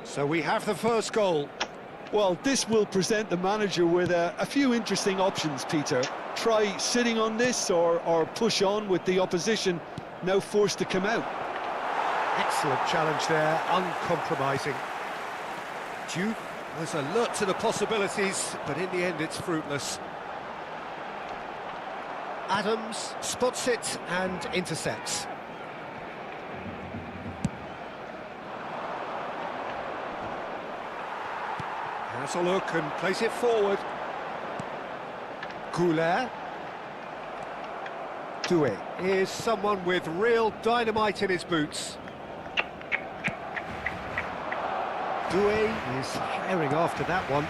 So we have the first goal. Well, this will present the manager with a few interesting options, Peter. Try sitting on this or push on with the opposition now forced to come out. Excellent challenge there, uncompromising. Duke was alert to the possibilities, but in the end it's fruitless. Adams spots it and intercepts. Has a look and plays it forward. Goulet. Doué is someone with real dynamite in his boots. Doué is firing after that one.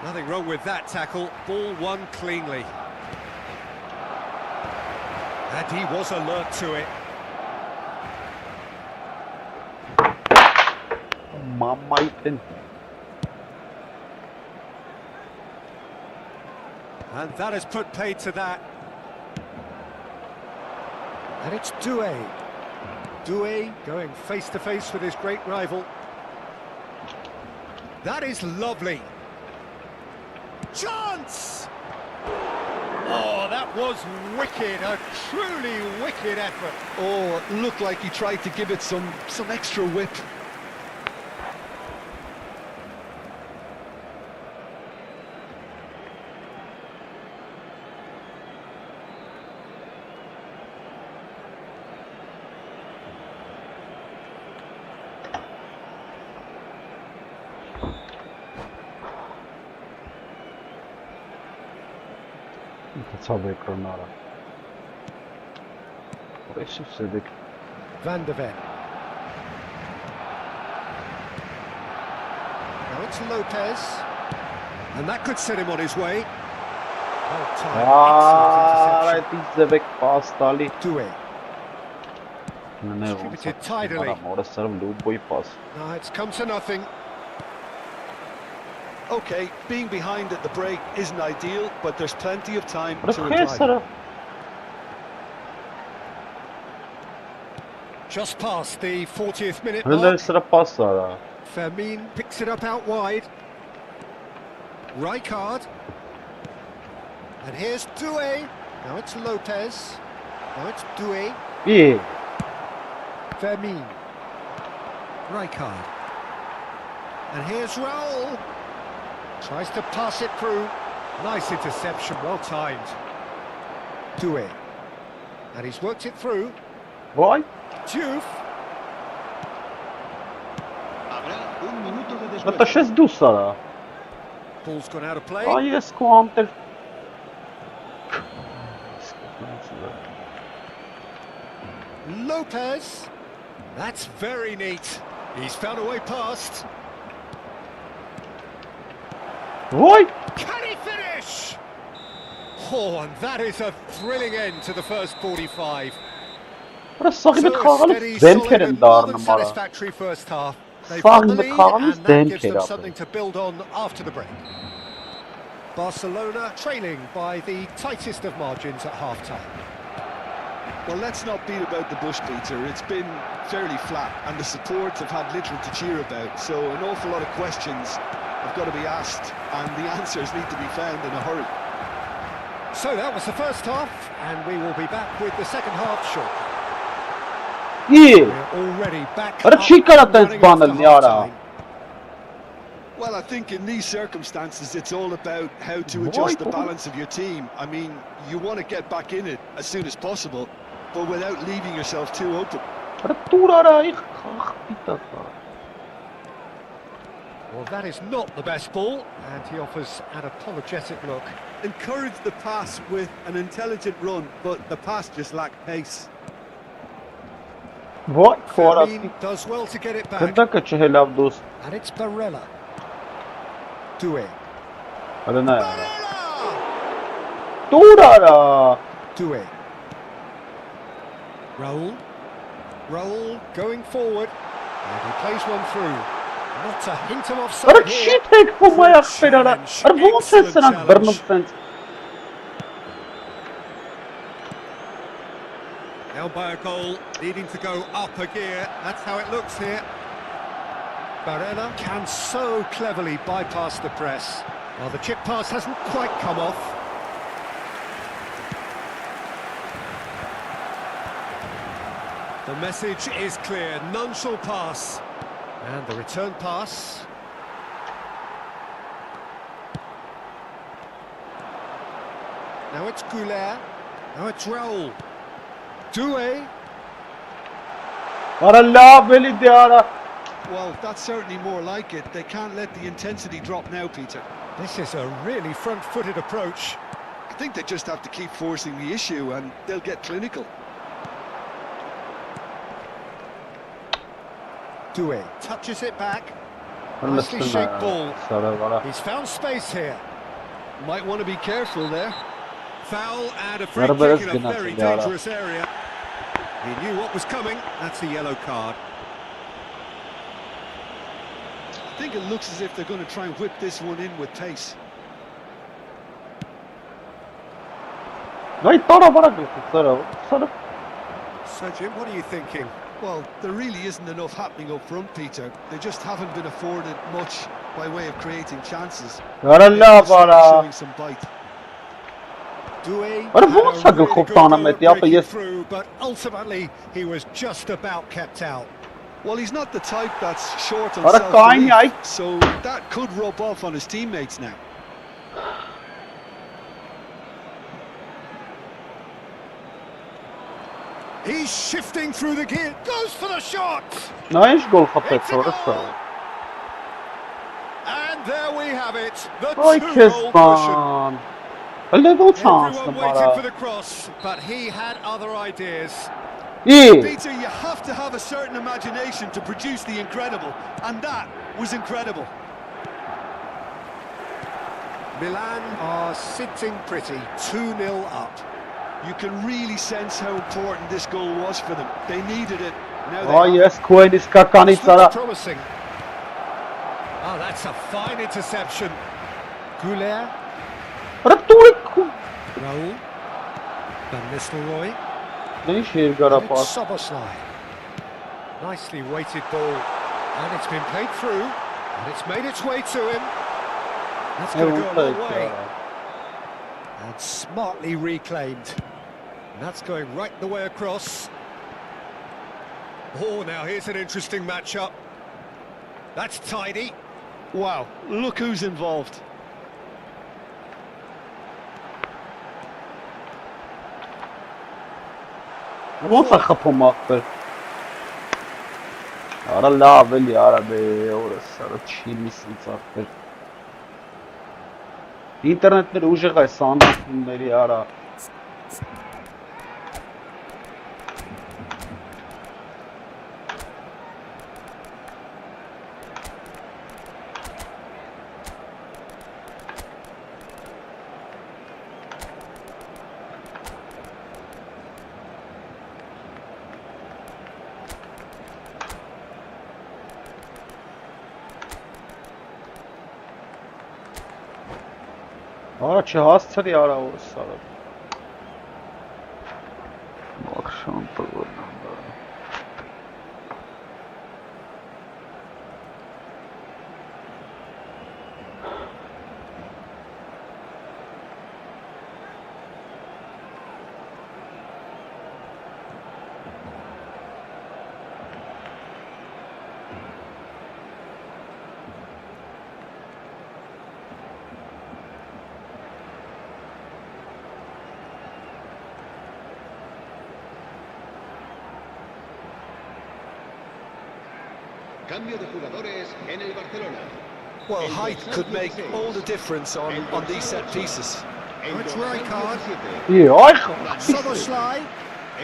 Nothing wrong with that tackle. Ball won cleanly. And he was alert to it. And that has put paid to that. And it's Doué. Doué going face to face with his great rival. That is lovely. Chance! Oh, that was wicked, a truly wicked effort. Oh, it looked like he tried to give it some extra whip. Van de Ven. Now it's Lopez. And that could set him on his way. Well timed, excellent interception. Doué. Distributed tidily. Now it's come to nothing. Okay, being behind at the break isn't ideal, but there's plenty of time to reply. Just past the 40th minute mark. Fermin picks it up out wide. Rijkaard. And here's Doué. Now it's Lopez. Now it's Doué. Fermin. Rijkaard. And here's Raul. Tries to pass it through. Nice interception, well timed. Doué. And he's worked it through. Why? Diouf. Ata še zdusala. Ball's gone out of play. A je squanter. Lopez. That's very neat. He's found a way past. Why? Can he finish? Oh, and that is a thrilling end to the first 45. Saxibet xağınız denkerin darını mara. Satisfactory first half. They've got the lead and that gives them something to build on after the break. Barcelona trailing by the tightest of margins at half-time. Well, let's not beat about the bush, Peter. It's been fairly flat, and the support have had little to cheer about. So an awful lot of questions have got to be asked, and the answers need to be found in a hurry. So that was the first half, and we will be back with the second half shortly. We're already back up running after half-time. Well, I think in these circumstances, it's all about how to adjust the balance of your team. I mean, you want to get back in it as soon as possible, but without leaving yourself too open. Well, that is not the best ball, and he offers an apologetic look. Encourage the pass with an intelligent run, but the pass just lacked pace. Fermin does well to get it back. And it's Barella. Doué. Doué. Raul going forward, and he plays one through. Not a hint of Արա offside չի here. թեքվում այ ախպեր արա։ Արա ոնց են սրանք բռնում սենց։ Held by a goal, needing to go up a gear. That's how it looks here. Barella can so cleverly bypass the press. Well, the chip pass hasn't quite come off. The message is clear, none shall pass. And the return pass. Now it's Goulet. Now it's Raoul. Doué. Արա լավ էլի դե արա։ Well, that's certainly more like it. They can't let the intensity drop now, Peter. This is a really front-footed approach. I think they just have to keep forcing the issue and they'll get clinical. Doué touches it back. Nicely Nicely shaped ball. Սարավարա։ He's found space here. Might want to be careful there. Foul and a free Barbaras kick in a gonna very be out. dangerous area. He knew what was coming. That's a yellow card. I think it looks as if they're going to try and whip this one in with pace. Նայ տարավարա գլխի սարավ։ So, Jim, what are you thinking? Well, there really isn't enough happening up front, Peter. They just haven't been afforded much by way of creating chances. Արա լավ արա։ Showing some bite. Doué But had what's a a good really hook good on go him at at the upper, breaking yes. through, but ultimately he was just about kept out. Well, he's not the type that's short on What a kind guy. self-belief, so that could rub off on his teammates now. He's shifting through the gear, goes for the shot! Նա ինչ գոլ խփեց օրը սա։ And there we have it, the Այ քեզ two-goal cushion. բան։ Հələ ոնց Everyone անցնում waited արա։ for the cross, but he had other ideas. Ի։ Peter, you have to have a certain imagination to produce the incredible, and that was incredible. Milan are sitting pretty, 2-0 up. You can really sense how important this goal was for them. They needed it. Now they Այ have ես քոյն իսկականից This արա։ looks promising. Oh, that's a fine interception. Goulet, Արա տուրիկ։ Raoul, Van Nistelrooy, Դա ինչ երկարա and պաս։ it's Soboslai. Nicely weighted ball, and it's been played through, and it's made its way to him. That's going to go a long way, and smartly reclaimed. And that's going right the way across. Oh, now here's an interesting matchup. That's tidy. Wow, look who's involved. Ոնց է խփում ախպեր։ Արա լավ էլի արա դե օրս արա չի միսից ախպեր։ Ինտերնետները ուժեղ է սանդուղքների արա։ Արա չհասցրի արա օրս արա։ Մաքսան տղորն անդա։ Cambio de jugadores en el Barcelona. Well, height could make all the difference on these set pieces. El It's dorsal right card. 17, Այ խփի։ Soboslai.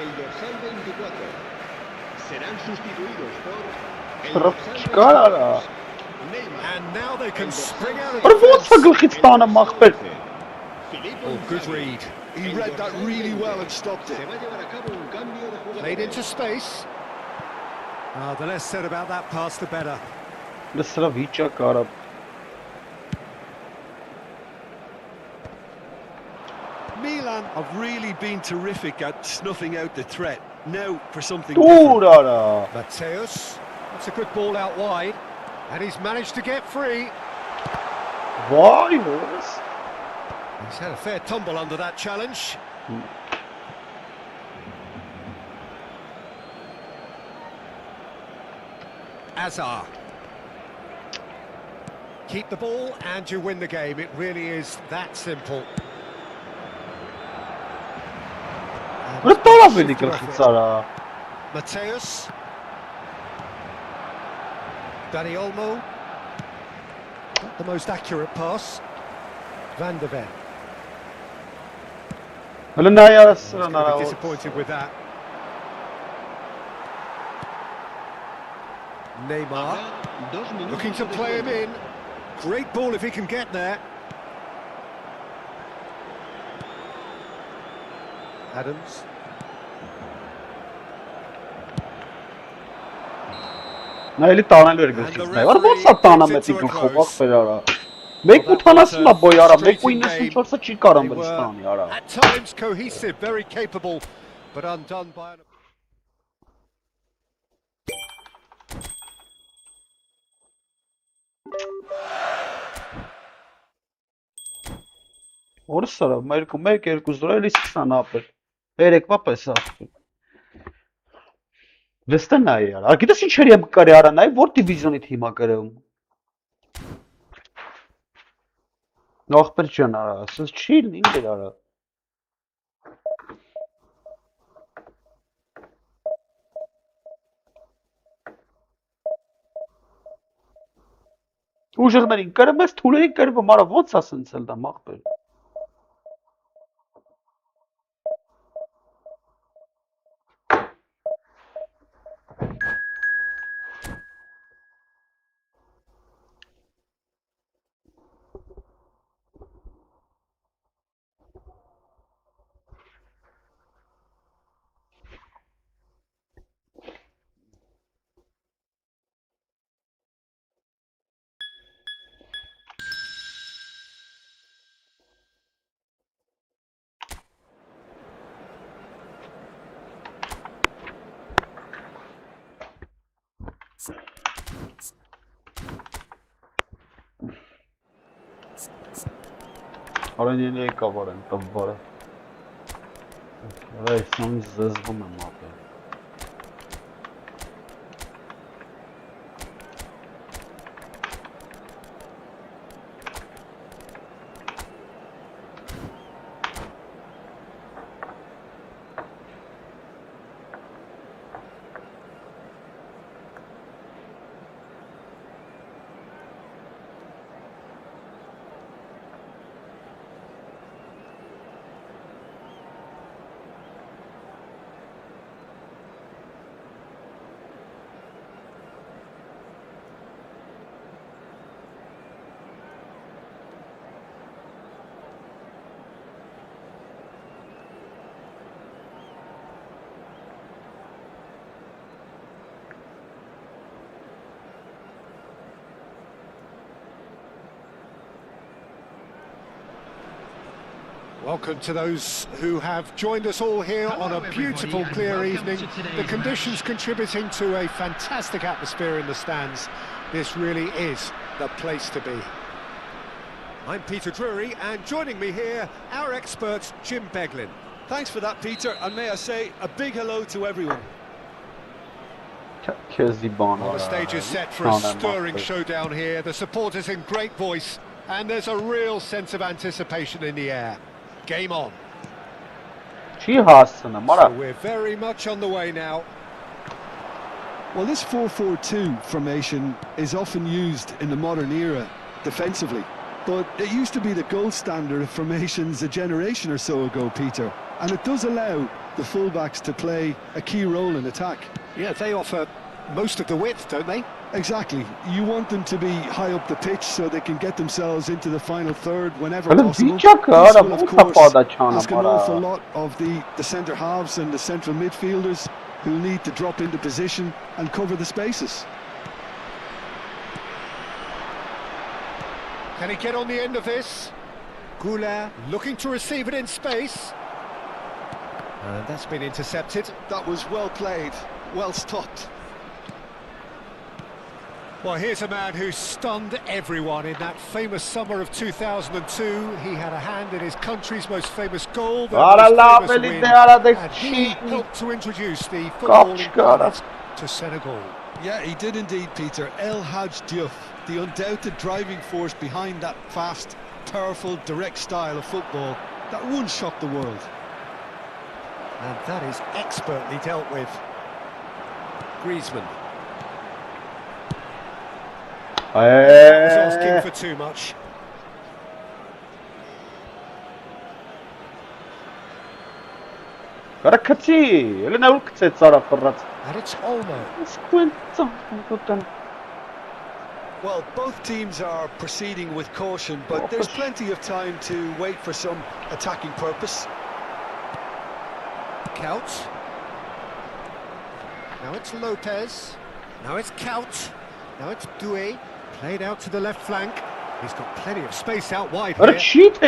el dorsal 24. Serán sustituidos por el Սրբ dorsal չկար արա։ 22. Neymar. And now they can spring out of Արա ոնց է գլխից տանը ախպեր։ Filippo Oh, good Inzaghi. read. He read that really well and stopped Se it. va a llevar a cabo un cambio de Played jugadores. into space. The less said about that pass, the better. Mesela vıçak Arap. Milan have really been terrific at snuffing out the threat. Now for something Dur different. ara. Mateus, that's a good ball out wide, and he's managed to get free. Vay Horace. He's had a fair tumble under that challenge. Azar. Keep the ball and you win the game. It really is that simple. Bunu doğru bildik Rafitzara. Mateus. Dani Olmo. Not the most accurate pass. Van de Ven. Öyle ne ya He's sıra gonna be nara. disappointed with that. Neymar. Looking to play him in. Great ball if he can get there. Adams. Ne eli tane vergisiz ne var? Bu satana metik kılmak falan. Mek bu tanasın da boyara. Mek bu innesin çorsa çıkaram They Bristan were yara. at times cohesive, very capable, but undone by an... Orası Mek erkuzdur eli sıksa ne yapar? Erek vapes yaptı. Vesta ne yara? Arkadaşın içeriye bu kare ara ne? Vor divizyonu tima karım. Նախբեր ջան արա, ասես չի ինչ էր արա։ Ուժեղներին կրում ես, թուլերի կրվում արա, ոնց ասնցել դա մախբեր։ Արան ենի եկավ արան, տվարը։ Այս նույն զզվում եմ ապել։ Welcome to those who have joined us all here on a beautiful, clear evening. The conditions contributing to a fantastic atmosphere in the stands. This really is the place to be. I'm Peter Drury, and joining me here, our expert, Jim Beglin. Thanks for that, Peter, and may I say a big hello to everyone. Well, the stage is set for a stirring showdown here. The supporters in great voice, and there's a real sense of anticipation in the air. Game on. So we're very much on the way now. Well, this 4-4-2 formation is often used in the modern era defensively, but it used to be the gold standard of formations a generation or so ago, Peter, and it does allow the fullbacks to play a key role in attack. Yeah, they offer most of the width, don't they? Exactly. You want them to be high up the pitch so they can get themselves into the final third whenever possible. This will, of course, ask an awful lot of the centre halves and the central midfielders who need to drop into position and cover the spaces. Can he get on the end of this? Goulart looking to receive it in space. And that's been intercepted. That was well played, well stopped. Well, here's a man who stunned everyone in that famous summer of 2002. He had a hand in his country's most famous goal, the most famous win, and he helped to introduce the football to Senegal. Yeah, he did indeed, Peter. El Hadj Diouf, the undoubted driving force behind that fast, powerful, direct style of football that once shocked the world. And that is expertly dealt with. Griezmann. Was asking for too much. And it's Olmo. Well, both teams are proceeding with caution, but there's plenty of time to wait for some attacking purpose. Kaut. Now it's Lopez. Now it's Kaut. Now it's Doué. Played out to the left flank. He's got plenty of space out wide here. Rigid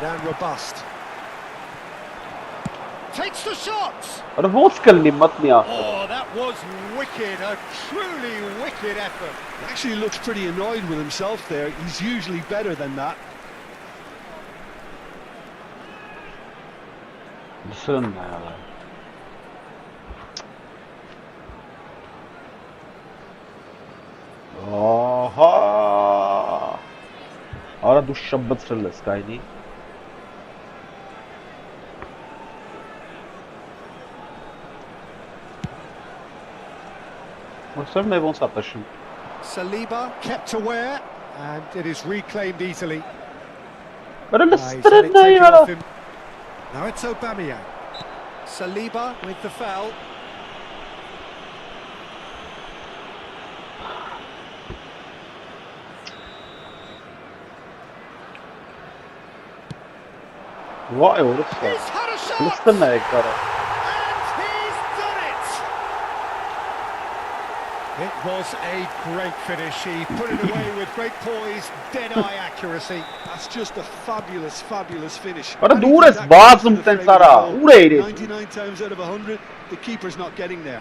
and robust. Takes the shot. Oh, that was wicked. A truly wicked effort. He actually looks pretty annoyed with himself there. He's usually better than that. Oha! Ara duş bıtırlı Sky'ni. What's my wants attention? Saliba kept aware, and it is reclaimed easily. Now it's Aubameyang. Saliba with the foul. Vay oğlum sen. Lütfen ne ekara. It was a great finish. He put it away with great poise, dead-eye accuracy. That's just a fabulous, fabulous finish. Ara dures bazım tensara. Ureyri. 99 times out of 100, the keeper's not getting there.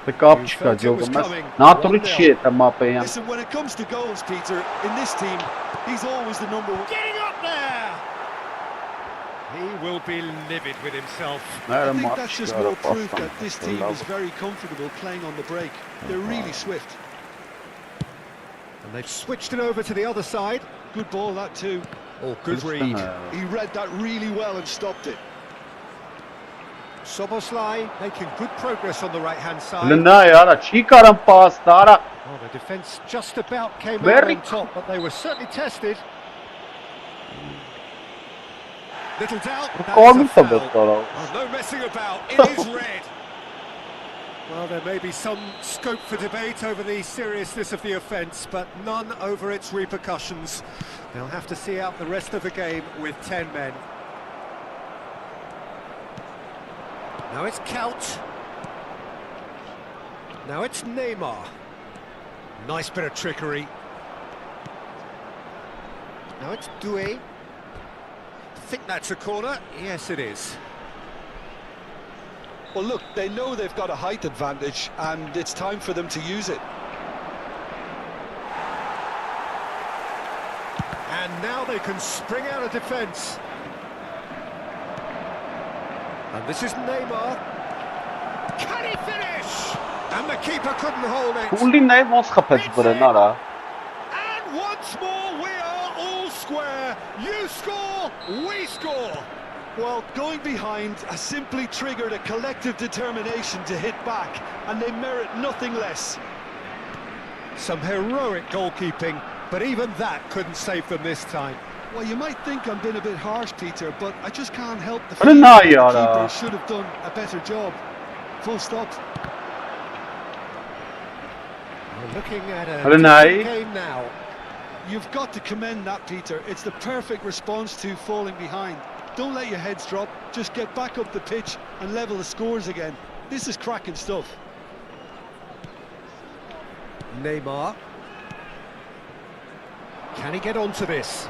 Pickup çıkacak olmaz. Naturally shit ama peyam. Listen, when it comes to goals, Peter, in this team, he's always the number one. Getting up there! He will be livid with himself. I think that's just more proof that this team is very comfortable playing on the break. They're really swift. And they've switched it over to the other side. Good ball, that too. Oh, good read. He read that really well and stopped it. Soboslai making good progress on the right-hand side. Oh, the defence just about came out on top, but they were certainly tested. Little doubt, that's a foul. Oh, no messing about, it is red. Well, there may be some scope for debate over the seriousness of the offence, but none over its repercussions. They'll have to see out the rest of the game with 10 men. Now it's Kaut. Now it's Neymar. Nice bit of trickery. Now it's Doué. I think that's a corner. Yes, it is. Well, look, they know they've got a height advantage, and it's time for them to use it. And now they can spring out of defence. And this is Neymar. Can he finish? And the keeper couldn't hold it. And once more we are all square. You score, we score. Well, going behind has simply triggered a collective determination to hit back, and they merit nothing less. Some heroic goalkeeping, but even that couldn't save them this time. Well, you might think I'm being a bit harsh, Peter, but I just can't help the feeling that the keeper should have done a better job. Full stop. We're looking at a different game now. You've got to commend that, Peter. It's the perfect response to falling behind. Don't let your heads drop. Just get back up the pitch and level the scores again. This is cracking stuff. Neymar. Can he get onto this?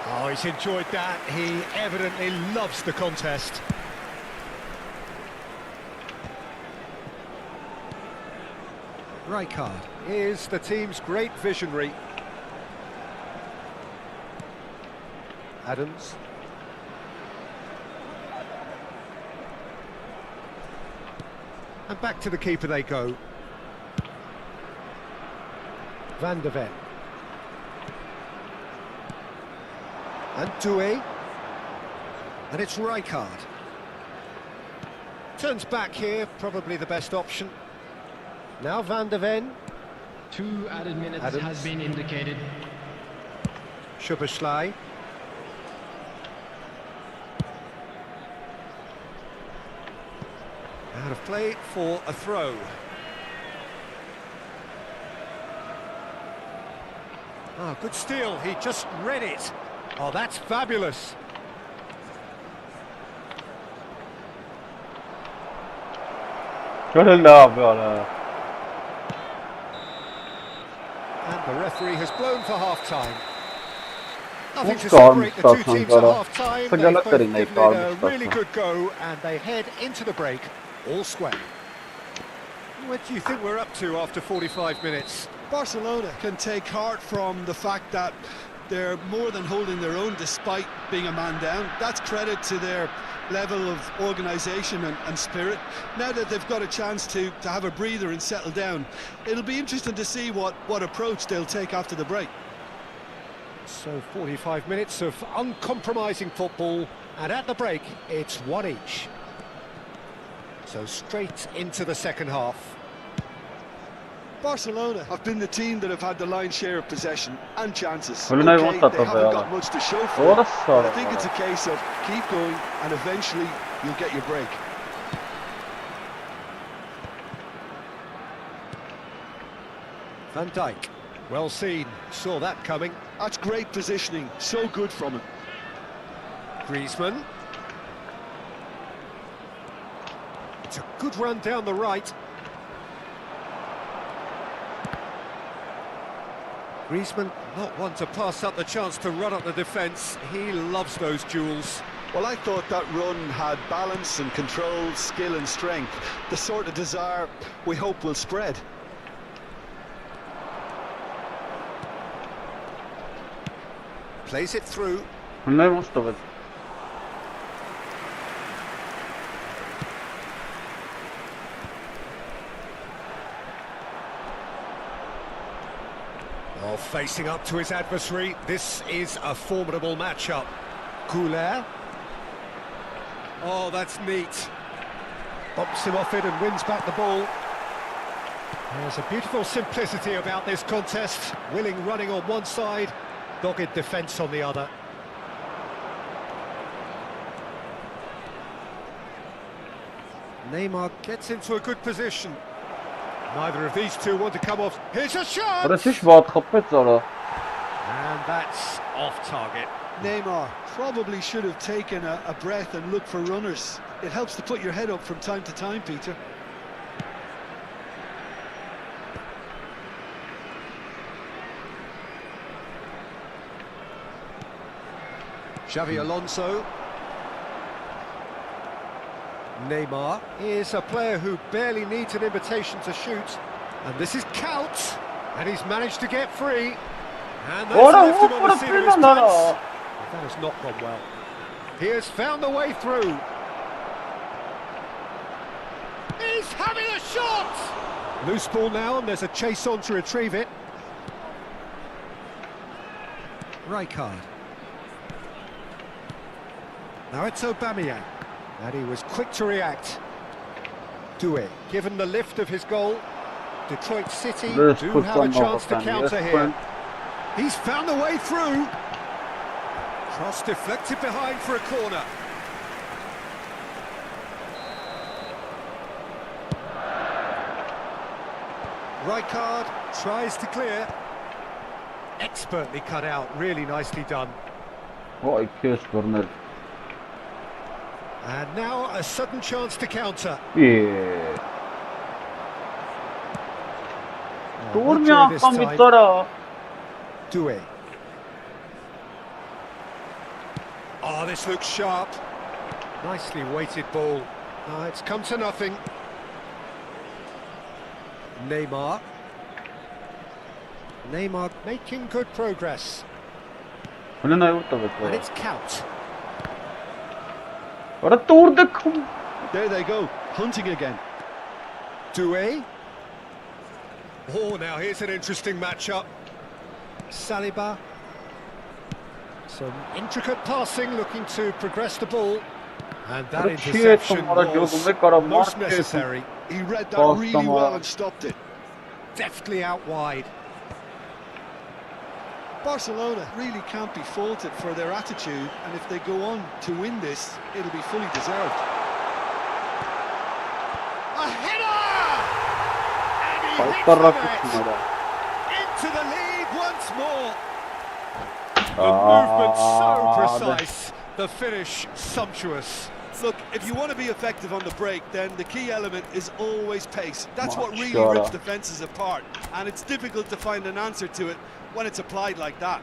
Oh, he's enjoyed that. He evidently loves the contest. Rijkaard is the team's great visionary. Adams. And back to the keeper they go. Van de Ven. And Doué. And it's Rijkaard. Turns back here, probably the best option. Now Van de Ven. 2 added minutes Adams. has been indicated. Szoboszlai. Out of play for a throw. Ah, good steal, he just read it. Oh, that's fabulous. And the referee has blown for half-time. Nothing to separate the two teams at half-time. They've both given it a really good go, and they head into the break all square. What do you think we're up to after 45 minutes? Barcelona can take heart from the fact that they're more than holding their own despite being a man down. That's credit to their level of organisation and spirit. Now that they've got a chance to have a breather and settle down, it'll be interesting to see what approach they'll take after the break. So 45 minutes of uncompromising football, and at the break it's one each. So straight into the second half. Barcelona have been the team that have had the lion's share of possession and chances. Well, okay, they haven't got much to show for it, but I think it's a case of keep going and eventually you'll get your break. Van Dijk, well seen, saw that coming. That's great positioning, so good from him. Griezmann. It's a good run down the right. Griezmann, not one to pass up the chance to run up the defence. He loves those duels. Well, I thought that run had balance and control, skill and strength. The sort of desire we hope will spread. Plays it through. Most of it. Oh, facing up to his adversary, this is a formidable matchup. Couler. Oh, that's neat. Bumps him off it and wins back the ball. There's a beautiful simplicity about this contest. Willing running on one side, dogged defence on the other. Neymar gets into a good position. Neither of these two want to come off. Here's a shot! And that's off target. Neymar probably should have taken a breath and looked for runners. It helps to put your head up from time to time, Peter. Xavi Alonso. Neymar is a player who barely needs an invitation to shoot. And this is Couch. And he's managed to get free. And that's left him on the seat of his pants. That has not gone well. He has found the way through. He's having a shot! Loose ball now, and there's a chase on to retrieve it. Rijkaard. Now it's Aubameyang. And he was quick to react. Doué, given the lift of his goal, Detroit City do have a chance to counter here. He's found the way through. Cross deflected behind for a corner. Rijkaard tries to clear. Expertly cut out, really nicely done. What a kiss, Bernard. And now a sudden chance to counter. Yeah. Not Durmuyor this kan time. Mitara. Doué. Oh, this looks sharp. Nicely weighted ball. It's come to nothing. Neymar. Neymar making good progress. Öyle ne yurtta And bekliyor. it's count. Orada durduk. There they go, hunting again. Doué. Oh, now here's an interesting matchup. Saliba. Some intricate passing, looking to progress the ball. And that Orada çiğ interception ettim. Orada was gördüm. Ne kadar most mark ettim. necessary. He read that Passed really them well out. and stopped it. Deftly out wide. Barcelona really can't be faulted for their attitude, and if they go on to win this, it'll be fully deserved. A header! And he hits Kayıtlarla the net. tuttum orada. Into the lead once more. The movement so precise, the finish sumptuous. Look, if you want to be effective on the break, then the key element is always pace. That's what really Maşallah. rips defences apart, and it's difficult to find an answer to it when it's applied like that.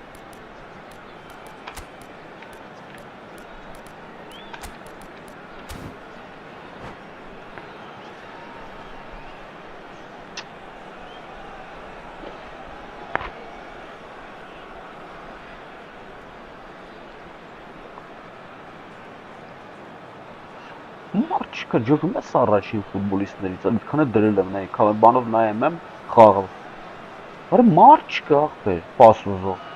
Marçka ջոկում է առաջին ֆուտբոլիստներից, մի քանի դրել եմ նայ, բանով նայեմ եմ խաղը։ Բարի մարչկա ախպեր, պասուզով։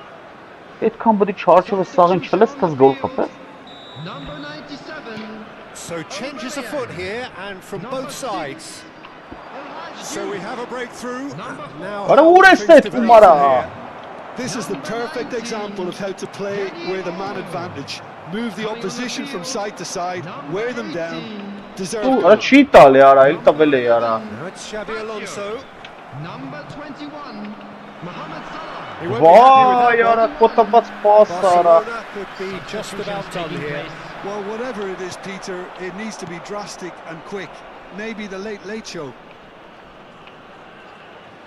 Այդքան բդի չարչովը սաղին չլես տես գոլ կպես։ Number 97. So changes afoot here and from both sides. So we have a breakthrough. Now Բարի ուր ես այդ ումարա։ This is the perfect example of how to play with a man advantage. Move the opposition from side to side, wear them down, deserve Արա goal. չի տալի արա, էլ տվել է արա։ Now it's Xabi Alonso. Number 21. Mohamed Salah. He won't be happy Վայ with that արա, one. կոտաբաց պաս արա։ Barcelona could be just about done here. Well, whatever it is, Peter, it needs to be drastic and quick. Maybe the late show.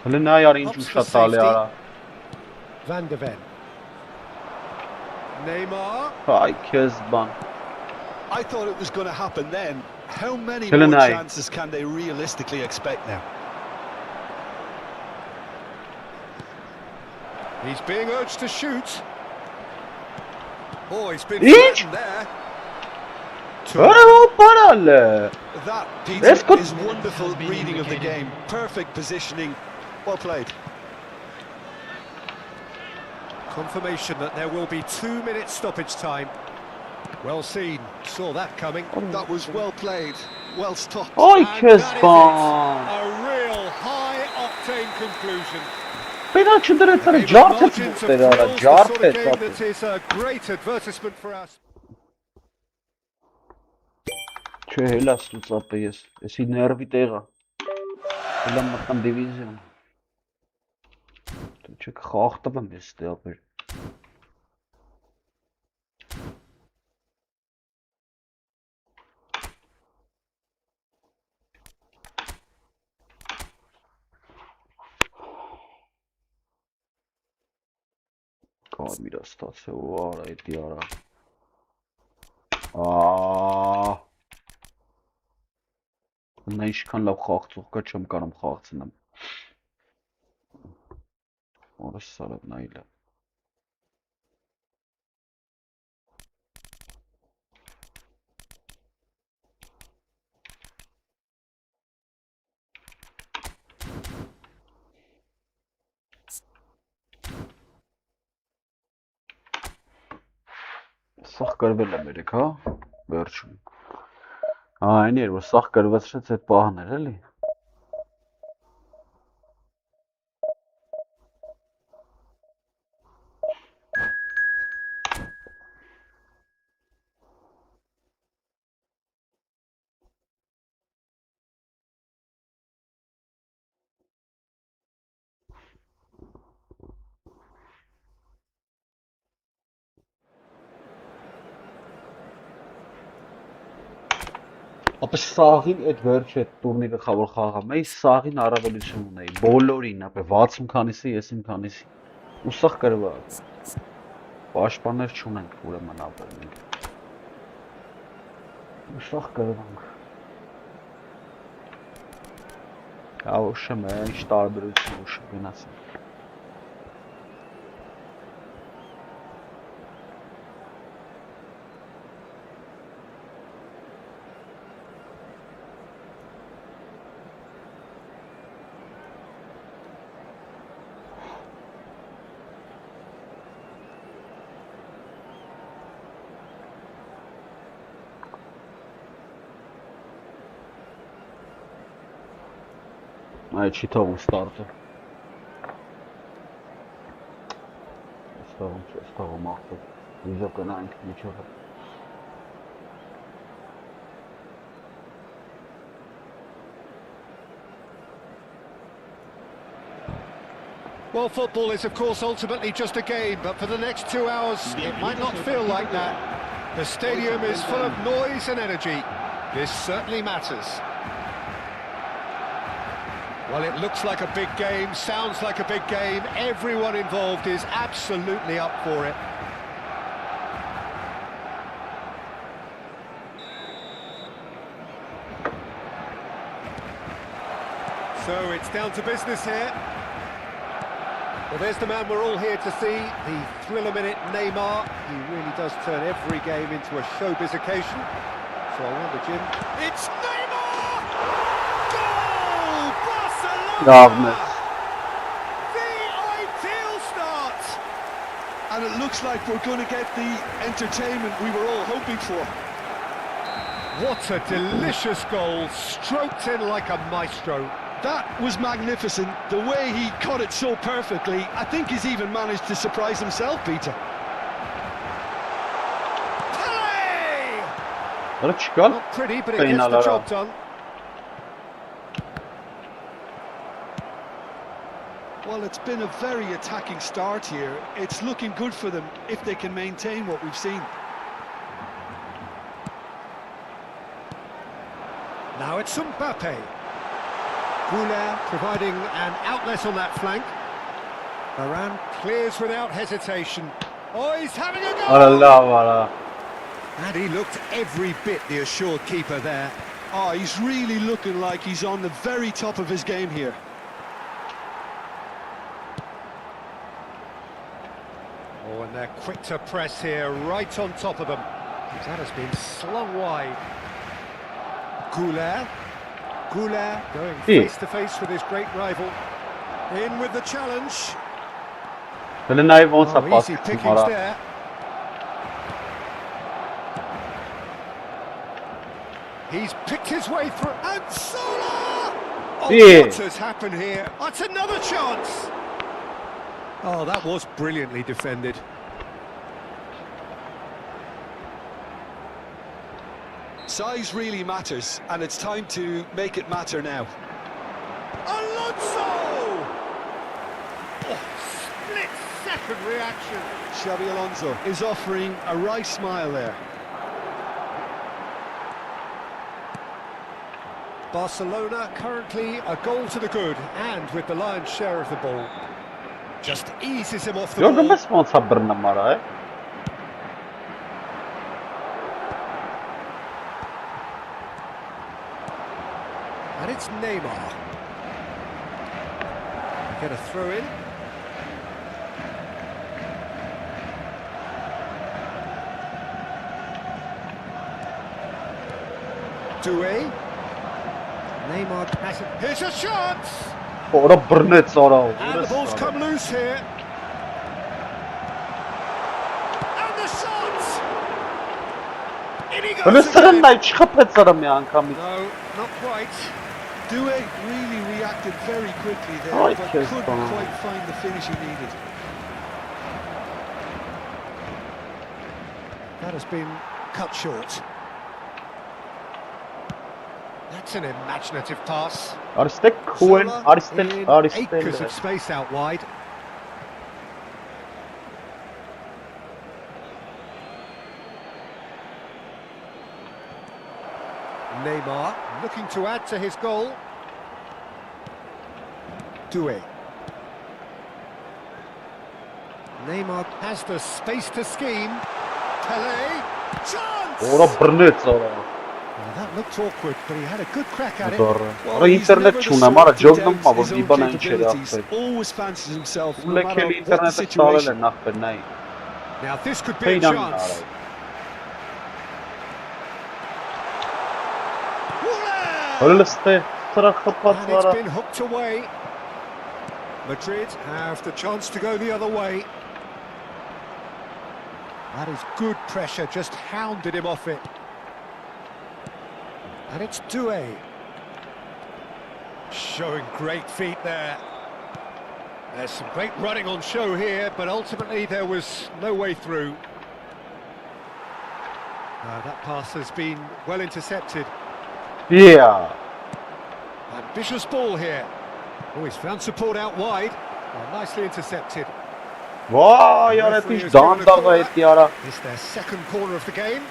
Հələ նայ արի ինչ շատ տալի արա։ Van de Ven. Neymar. Այ քեզ բան։ I thought it was going to happen then. How many Helen more I. chances can they realistically expect now? He's being urged to shoot. Oh, he's been Each. threatened there. Արա ո բարալ է։ That, Let's go. Peter, is wonderful reading of the game. Perfect positioning. Well played. Confirmation that there will be 2 minutes stoppage time. Well seen, saw that coming. That was well played. Well stopped. Այ And քեզ that is բան։ it. A real high-octane conclusion. Պենալ չդրեց արա It was ջարդ է margins of դեր արա, goals, the ջարդ sort է of game տապ։ that is a great advertisement for us. Չէ, հելա ստուծապ է ես, եսի ներվի տեղա։ Հելա մտամ դիվիզիոն։ Չէ կխաղտապ եմ ես տեղապեր։ Կամիրա ստացե ու արա էտի արա։ Նա ինչքան լավ խաղցող կա չեմ կարում խաղցնեմ։ Որս սարավ նայլը։ Սաղ կրվել է մերեք, հա, վերջում։ Այն էր, որ սաղ կրվեցրեց այդ պահն էր, էլի։ Ապա սաղին այդ վերջը այդ տուրնիրը խավոր խաղամ էի, սաղին առավելություն ունեի, բոլորին, ապա 60 քանիսը, ես իմ քանիսի։ Ու սաղ կրվա։ Պաշտպաններ չունենք, ուրեմն ապել մենք։ Ու սաղ կրվանք։ Ուշեմ է, ինչ տարբերություն ուշը գնասին։ Այդ չի թողում ստարտը։ Ստողում աղթով, վիզով կնայինք միջով է։ Well, football is, of course, ultimately just a game, but for the next 2 hours, it might not feel like that. The stadium is full of noise and energy. This certainly matters. Well, it looks like a big game, sounds like a big game. Everyone involved is absolutely up for it. So it's down to business here. Well, there's the man we're all here to see, the thriller-minute Neymar. He really does turn every game into a showbiz occasion. So I wonder, Jim... It's Neymar! Goal! Barcelona! The ideal start! And it looks like we're going to get the entertainment we were all hoping for. What a delicious goal, stroked in like a maestro. That was magnificent. The way he cut it so perfectly, I think he's even managed to surprise himself, Peter. Not pretty, but it gets the job done. Well, it's been a very attacking start here. It's looking good for them if they can maintain what we've seen. Now it's Mbappe. Goulet providing an outlet on that flank. Varane clears without hesitation. Oh, he's having a go! And he looked every bit the assured keeper there. Oh, he's really looking like he's on the very top of his game here. Oh, and they're quick to press here, right on top of them. That has been slung wide. Goulet. Goulet going face to face with his great rival. In with the challenge. Oh, easy pickings there. He's picked his way through. And Salah! Oh, what has happened here? That's another chance. Oh, that was brilliantly defended. Size really matters, and it's time to make it matter now. Alonso! Oh, split-second reaction. Xabi Alonso is offering a wry smile there. Barcelona currently a goal to the good, and with the lion's share of the ball. Just eases him off the ball. And it's Neymar. Get a throw in. Doué. Neymar passes. Here's a chance! And the ball's come loose here. And the shot! In he goes again. No, not quite. Doué really reacted very quickly there, but couldn't quite find the finish he needed. That has been cut short. That's an imaginative pass. Acres of space out wide. Neymar looking to add to his goal. Doué. Neymar has the space to scheme. Pele. Chance! Ora brnet ora. Well, that looked awkward, but he had a good crack at it. Ora internet չունեմ, արա ջոգնում ա որ դիբան այն չէր ախպեր։ Always fancies himself no Ούλեքել matter what the ինտերնետը ստալել situation. են ախպեր նայ։ Now this could be a Peydan chance. Հոլստե սրա And խփած it's արա։ been hooked away. Madrid have the chance to go the other way. That is good pressure, just hounded him off it. And it's Doué. Showing great feet there. There's some great running on show here, but ultimately there was no way through. That pass has been well intercepted. Yeah. Ambitious ball here. Oh, he's found support out wide. Nicely intercepted. Vay արա ինչ դանդաղ է էտի արա։ It's their second corner of the game.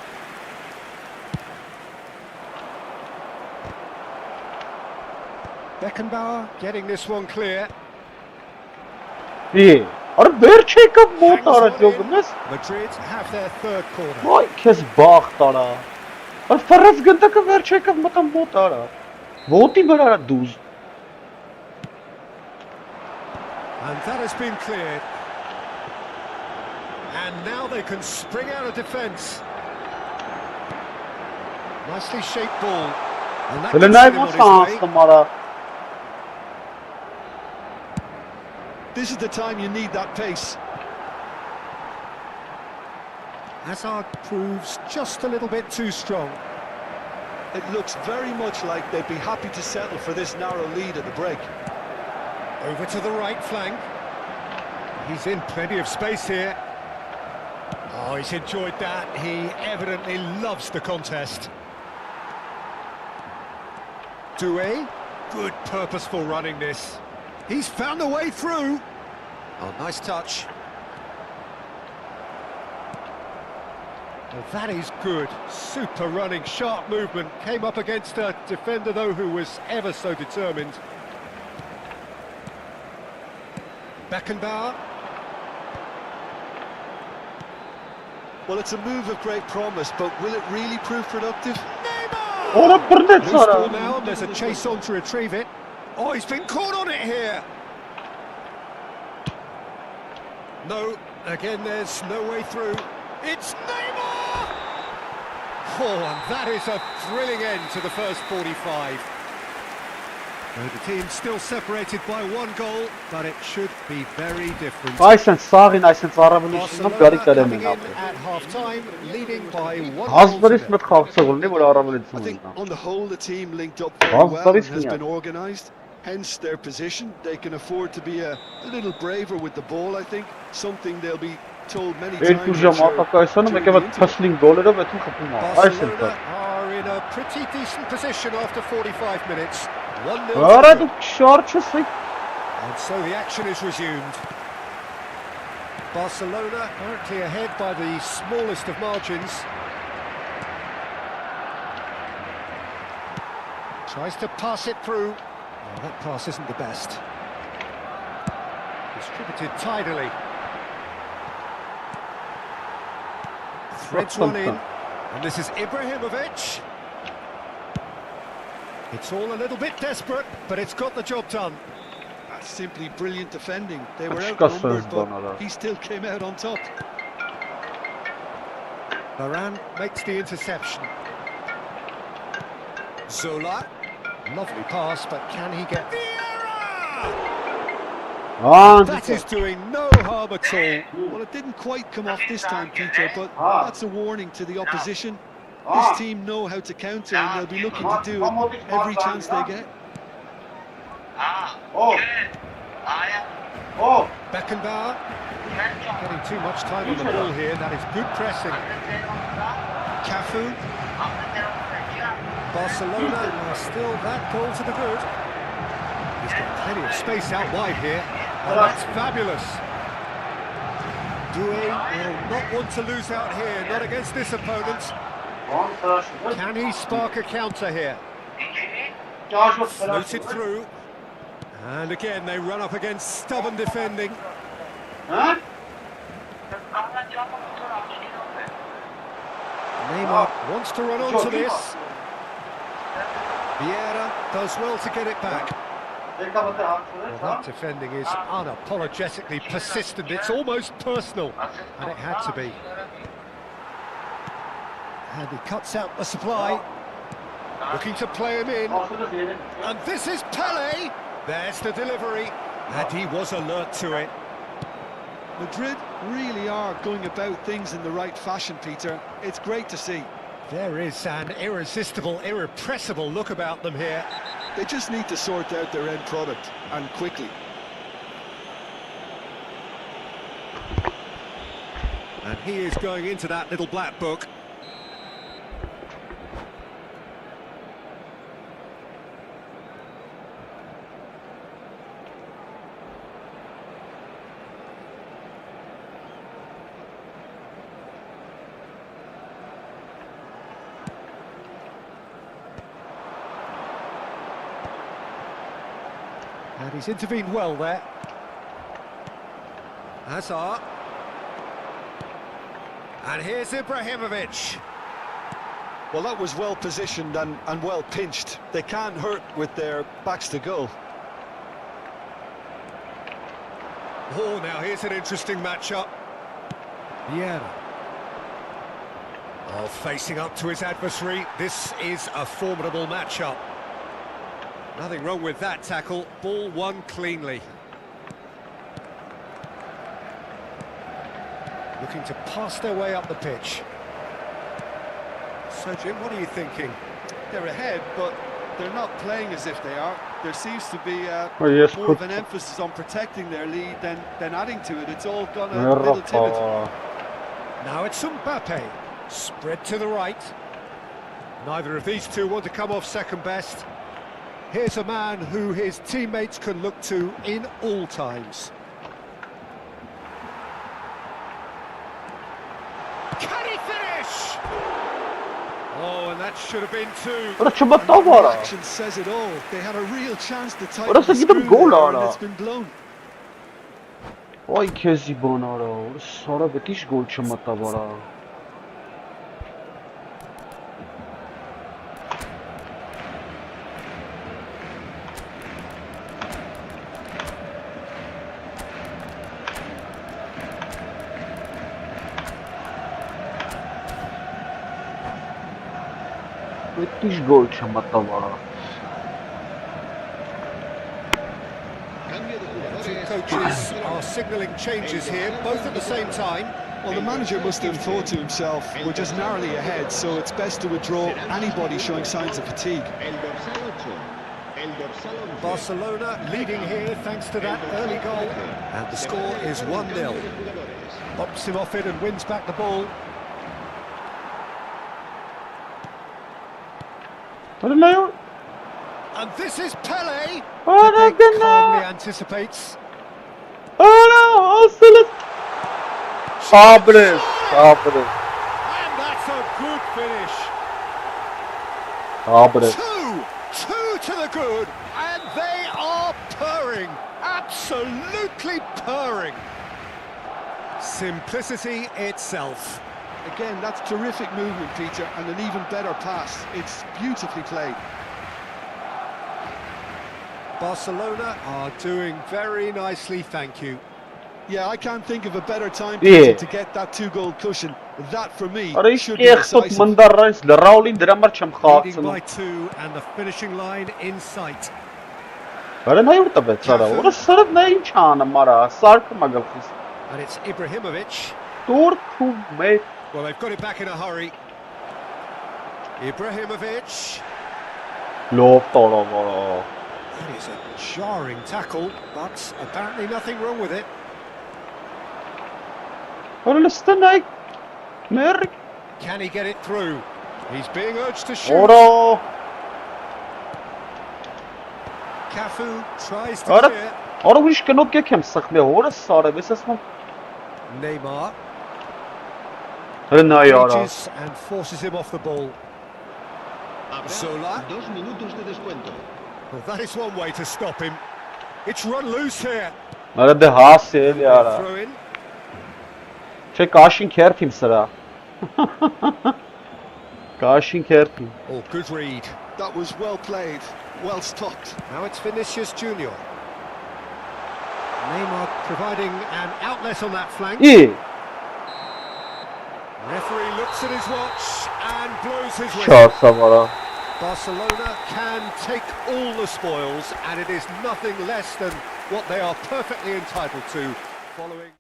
Beckenbauer getting this one clear. Ie, արա վերջ եկավ մոտ արա ջոգում ես։ Madrid have their third corner. Վայ, քեզ բախտ արա։ Արա ֆարազ գնդակը վերջ եկավ մտա մոտ արա։ Ոտի վրա արա դուզ։ And that has been cleared. And now they can spring out of defence. Nicely shaped ball. And that Հələ gets նայ him on ոնց his way. անցնում արա։ This is the time you need that pace. Hazard proves just a little bit too strong. It looks very much like they'd be happy to settle for this narrow lead at the break. Over to the right flank. He's in plenty of space here. Oh, he's enjoyed that. He evidently loves the contest. Doué, good purposeful running this. He's found a way through. Oh, nice touch. Well, that is good. Super running, sharp movement. Came up against a defender, though, who was ever so determined. Beckenbauer. Well, it's a move of great promise, but will it really prove productive? Ora բռնեց Loose արա։ ball now, and there's a chase on to retrieve it. Oh, he's been caught on it here. No, again, there's no way through. It's Neymar! Oh, and that is a thrilling end to the first 45. The team's still separated by one goal, but it should be very different. Այսինքն սաղին այսինքն առավելությունով գարի կարեմ coming են in ապրել։ at half-time, leading by one goal to Հազվերից nil. մեծ խաղացող ունի, որ I առավելություն think ունի։ on the whole the team linked up very well and Very has senior. been organised. Hence their position. They can afford to be a little braver with the ball, I think. Something they'll be told many times. Երկու ժամ ապակայսանը մեկ է փասլին գոլերով այդում խփում է։ Barcelona Այսինքն։ are in a pretty decent position after 45 minutes. 1-0. Արա դու շարժ ես։ And so the action is resumed. Barcelona currently ahead by the smallest of margins. Tries to pass it through. Oh, that pass isn't the best. Distributed tidily. Threads one in. And this is Ibrahimovic. It's all a little bit desperate, but it's got the job done. That's simply brilliant defending. They were Açıkçası outnumbered, bana da. but he still came out on top. Varane makes the interception. Zola. Lovely pass, but can he get... That is doing no harm at all. Well, it didn't quite come off this time, Peter, but that's a warning to the opposition. This team know how to counter, and they'll be looking to do it every chance they get. Beckenbauer getting too much time on the ball here. That is good pressing. Cafu. Barcelona are still that goal to the good. He's got plenty of space out wide here. And that's fabulous. Doué will not want to lose out here, not against this opponent. Can he spark a counter here? Floated through. And again, they run up against stubborn defending. Neymar wants to run onto this. Vieira does well to get it back. Well, that defending is unapologetically persistent. It's almost personal, and it had to be. And he cuts out the supply, looking to play him in. And this is Pele. There's the delivery, and he was alert to it. Madrid really are going about things in the right fashion, Peter. It's great to see. There is an irresistible, irrepressible look about them here. They just need to sort out their end product, and quickly. And he is going into that little black book. And he's intervened well there. Hazard. And here's Ibrahimovic. Well, that was well positioned and well pinched. They can't hurt with their backs to goal. Oh, now here's an interesting matchup. Vieira. Oh, facing up to his adversary. This is a formidable matchup. Nothing wrong with that tackle. Ball won cleanly. Looking to pass their way up the pitch. So, Jim, what are you thinking? They're ahead, but they're not playing as if they are. There seems to be more of an emphasis on protecting their lead than adding to it. It's all gone a little timid. Now it's Mbappe. Spread to the right. Neither of these two want to come off second best. Here's a man who his teammates can look to in all times. Can he finish? Oh, and that should have been two. The action says it all. They had a real chance to tighten the screw there, and it's been blown. Vay Kezibon ara, sonra bitiş gol çımata var. Bitiş gol çımata var. Two coaches are signalling changes here, both at the same time. Well, the manager must have thought to himself, we're just narrowly ahead, so it's best to withdraw anybody showing signs of fatigue. Barcelona leading here thanks to that early goal. And the score is 1-0. Bops him off it and wins back the ball. And this is Pele. Pepe calmly anticipates. And that's a good finish. Two to the good, and they are purring, absolutely purring. Simplicity itself. Again, that's terrific movement, Peter, and an even better pass. It's beautifully played. Barcelona are doing very nicely, thank you. Yeah, I can't think of a better time, Peter, to get that two-goal cushion. That, for me, should be decisive. Leading by two, and the finishing line in sight. And it's Ibrahimovic. Well, they've got it back in a hurry. Ibrahimovic. That is a jarring tackle, but apparently nothing wrong with it. Can he get it through? He's being urged to shoot. Cafu tries to clear. Neymar. Reaches and forces him off the ball. Habrá 2 minutos de descuento. Well, that is one way to stop him. It's run loose here. Nerede hasil ya? Throw in. Çek kaşın kertim sıra. Kaşın kertim. Oh, good read. That was well played, well stopped. Now it's Vinicius Junior. Neymar providing an outlet on that flank. İyi. Referee looks at his watch and blows his whistle. Şansa var. Barcelona can take all the spoils, and it is nothing less than what they are perfectly entitled to following.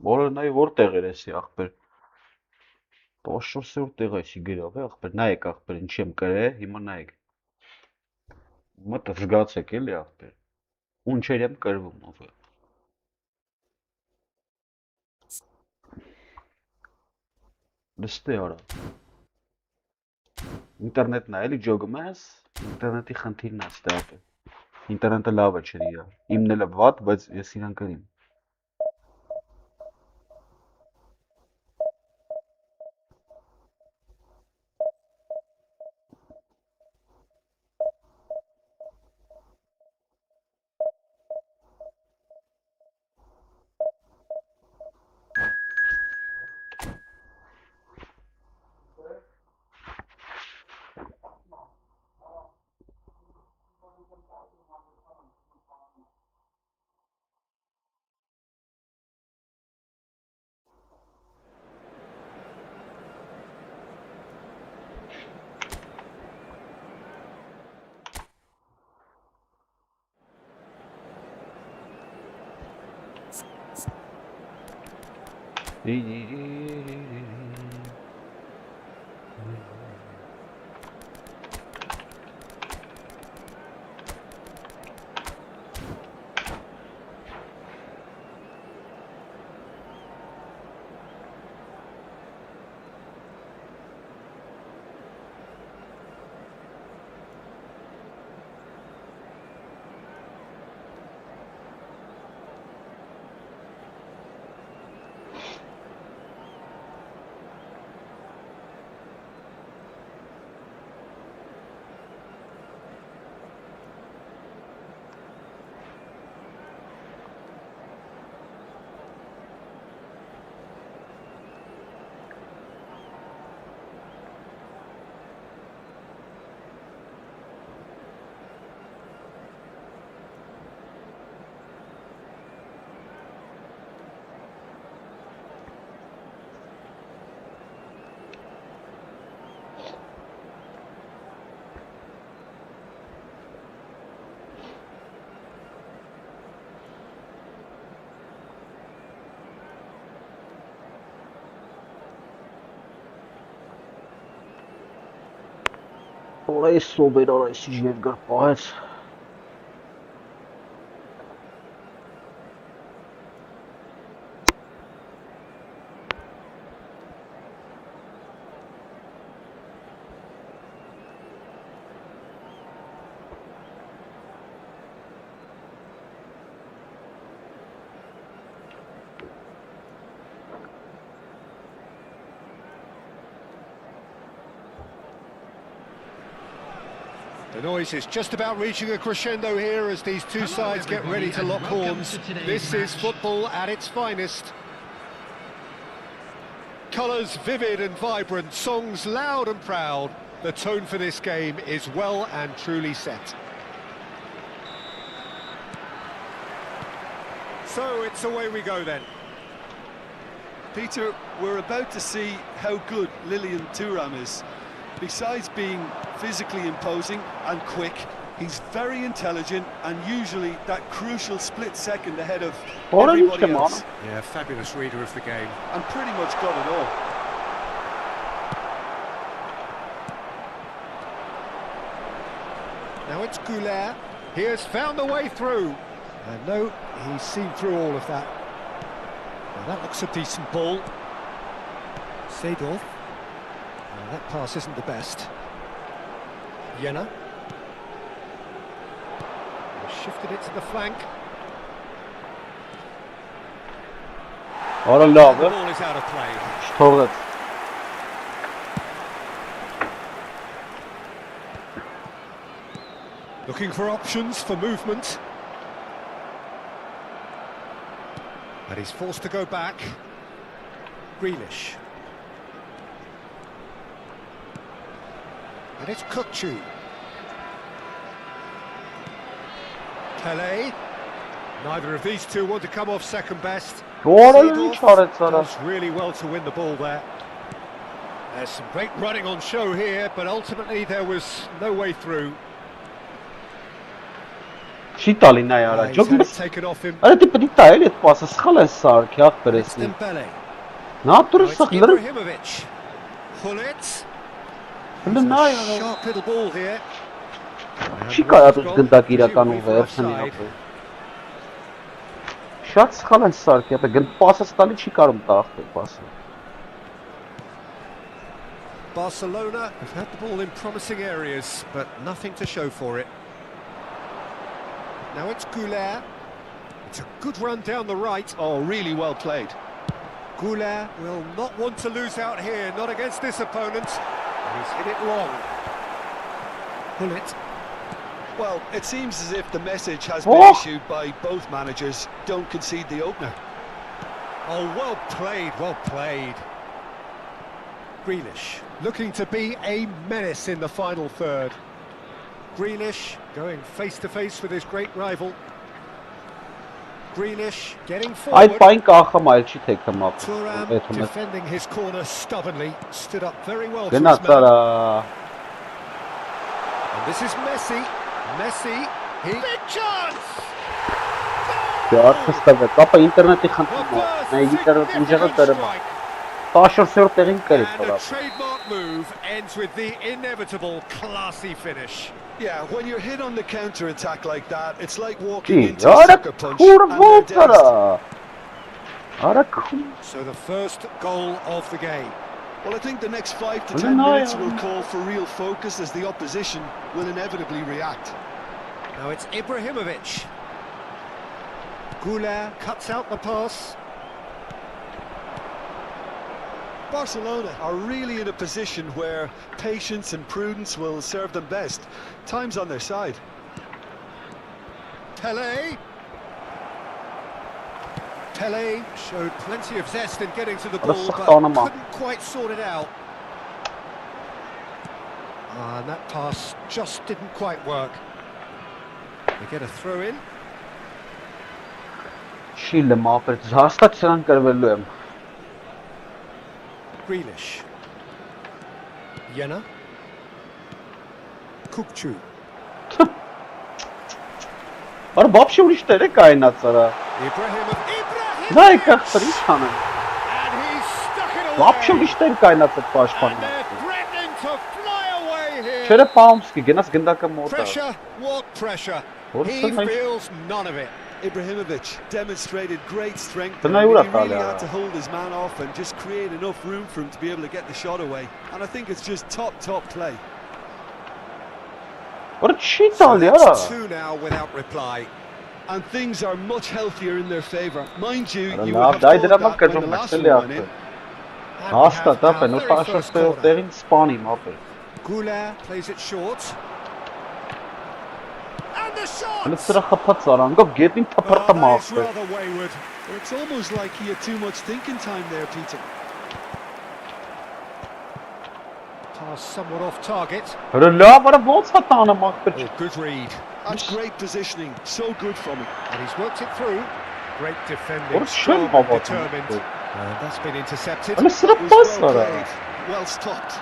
Որը որտեղ էր էսի ախպեր։ Տոշոսը որտեղ է էսի գրավ է ախպեր։ Նայեք ախպեր ինչի եմ կրե, հիմա նայեք։ Մտը զգացեք էլի ախպեր։ Ունչեր եմ կրվում ով է։ Դստե արա։ Ինտերնետն է էլի ջոգում ես, ինտերնետի խնդիրն է ստեղ։ Ինտերնետը լավ է չէ իրա։ Իմն էլ է վատ, բայց ես իրան կրիմ։ Orayı sober orayı sicil garpağız. The noise is just about reaching a crescendo here as these two sides get ready to lock horns. This is football at its finest. Colours vivid and vibrant, songs loud and proud. The tone for this game is well and truly set. So it's away we go then. Peter, we're about to see how good Lilian Thuram is. Besides being physically imposing and quick, he's very intelligent and usually that crucial split second ahead of everybody else. Yeah, fabulous reader of the game. And pretty much got it all. Now it's Goulet. He has found a way through. And no, he's seen through all of that. Now that looks a decent ball. Seedorf. And that pass isn't the best. Jenna. Shifted it to the flank. Ora The love. ball is out of play. Թողեց։ Looking for options for movement. And he's forced to go back. Grealish. And it's Kukçu. Pele. Neither of these two want to come off second best. Ora Seedorf ինչ արեց արա։ does really well to win the ball there. There's some great running on show here, but ultimately there was no way through. Չի տալի նայ արա։ He's Ջոկ had it մեծ։ taken off him. Արա դի պետք է տա էլի այդ պասը սխալ է սարքի հաղ It's բերեցնի։ Dembele. Նա Now դուրս it's սխալ լրը։ Ibrahimovic. Hullet. Հələ նայ արա։ Sharp little ball here. Չի կարա դուք գնդակ իրական ուղը երբնի ապրել։ Շատ սխալ են սարքի, ապա գնդ պասը ստալի չի կարում տախտել պասը։ Barcelona have had the ball in promising areas, but nothing to show for it. Now it's Goulet. It's a good run down the right. Oh, really well played. Goulet will not want to lose out here, not against this opponent. And he's hit it long. Hullet. Well, it seems as if the message has Oh. been issued by both managers. Don't concede the opener. Oh, well played, well played. Grealish looking to be a menace in the final third. Grealish going face to face with his great rival. Grealish getting Այդ forward. պայն կախամ այլ չի թեքեմ Thuram ապրել։ defending his corner stubbornly, stood up very well to his Գնաց man. արա։ And this is Messi. Messi, big chance! Դեռ հստակ է, ապա ինտերնետի խնդիրն է։ Նա ինտերնետ ինժեները դերում։ 14-րդ տեղին կերի And a թողա։ trademark move ends with the inevitable classy finish. Yeah, when you're hit on the counter-attack like that, it's like walking Ջի, into a արա sucker punch and քուրվոց they're արա։ dazed. Արա քու։ So the first goal of the game. Well, I think the next 5 to Well, 10 no, minutes will call for real focus as the opposition will inevitably react. Now it's Ibrahimovic. Goulet cuts out the pass. Barcelona are really in a position where patience and prudence will serve them best. Time's on their side. Pele. Pele showed plenty of zest in getting to the ball, but couldn't quite sort it out. And that pass just didn't quite work. They get a throw in. Շիլը մապեր, հաստատ սրան կրվելու եմ։ Grealish. Jenna. Kukçu. Արա բաբշե ուրիշ տեր է կայնած արա։ Ibrahimovic. Նա է կախտրի չանեմ։ And he's stuck it Բաբշե away. ուրիշ տեր կայնած այդ And պաշտպանը։ they're threatening to fly away here. Չերը պաումսկի, գնաց գնդակը մոտա։ Pressure, what pressure? What's He the name? feels none of it. Ibrahimovic demonstrated great strength. Then there. I I mean, would he have really thought, had to hold his man off and just create enough room for him to be able to get the shot away. And I think it's just top play. Արա չի So տալի that's արա։ two now without reply. And things are much healthier in their favour. Mind you, Արա you նա would have դայ thought դրա that մակը when the ջոմ last մտել է one went in. ապրել։ And we have Հաստատ ապա our նո very first 14 corner. տեղին սպանի մապեր։ Goulet plays it short. And the shot! Հələ սրա խփած արանգով գետին թփրտը Oh, that is մապեր։ rather wayward. It's almost like he had too much thinking time there, Peter. Pass somewhat off target. Հələ լավ արա ոնց է տանը մախպեր։ Oh, good read. That's great positioning. So good from him. And he's worked it through. Great defending, What a strong shame and about determined. him. And that's been intercepted. Հələ սրա It պաս was well արա։ played. Well stopped.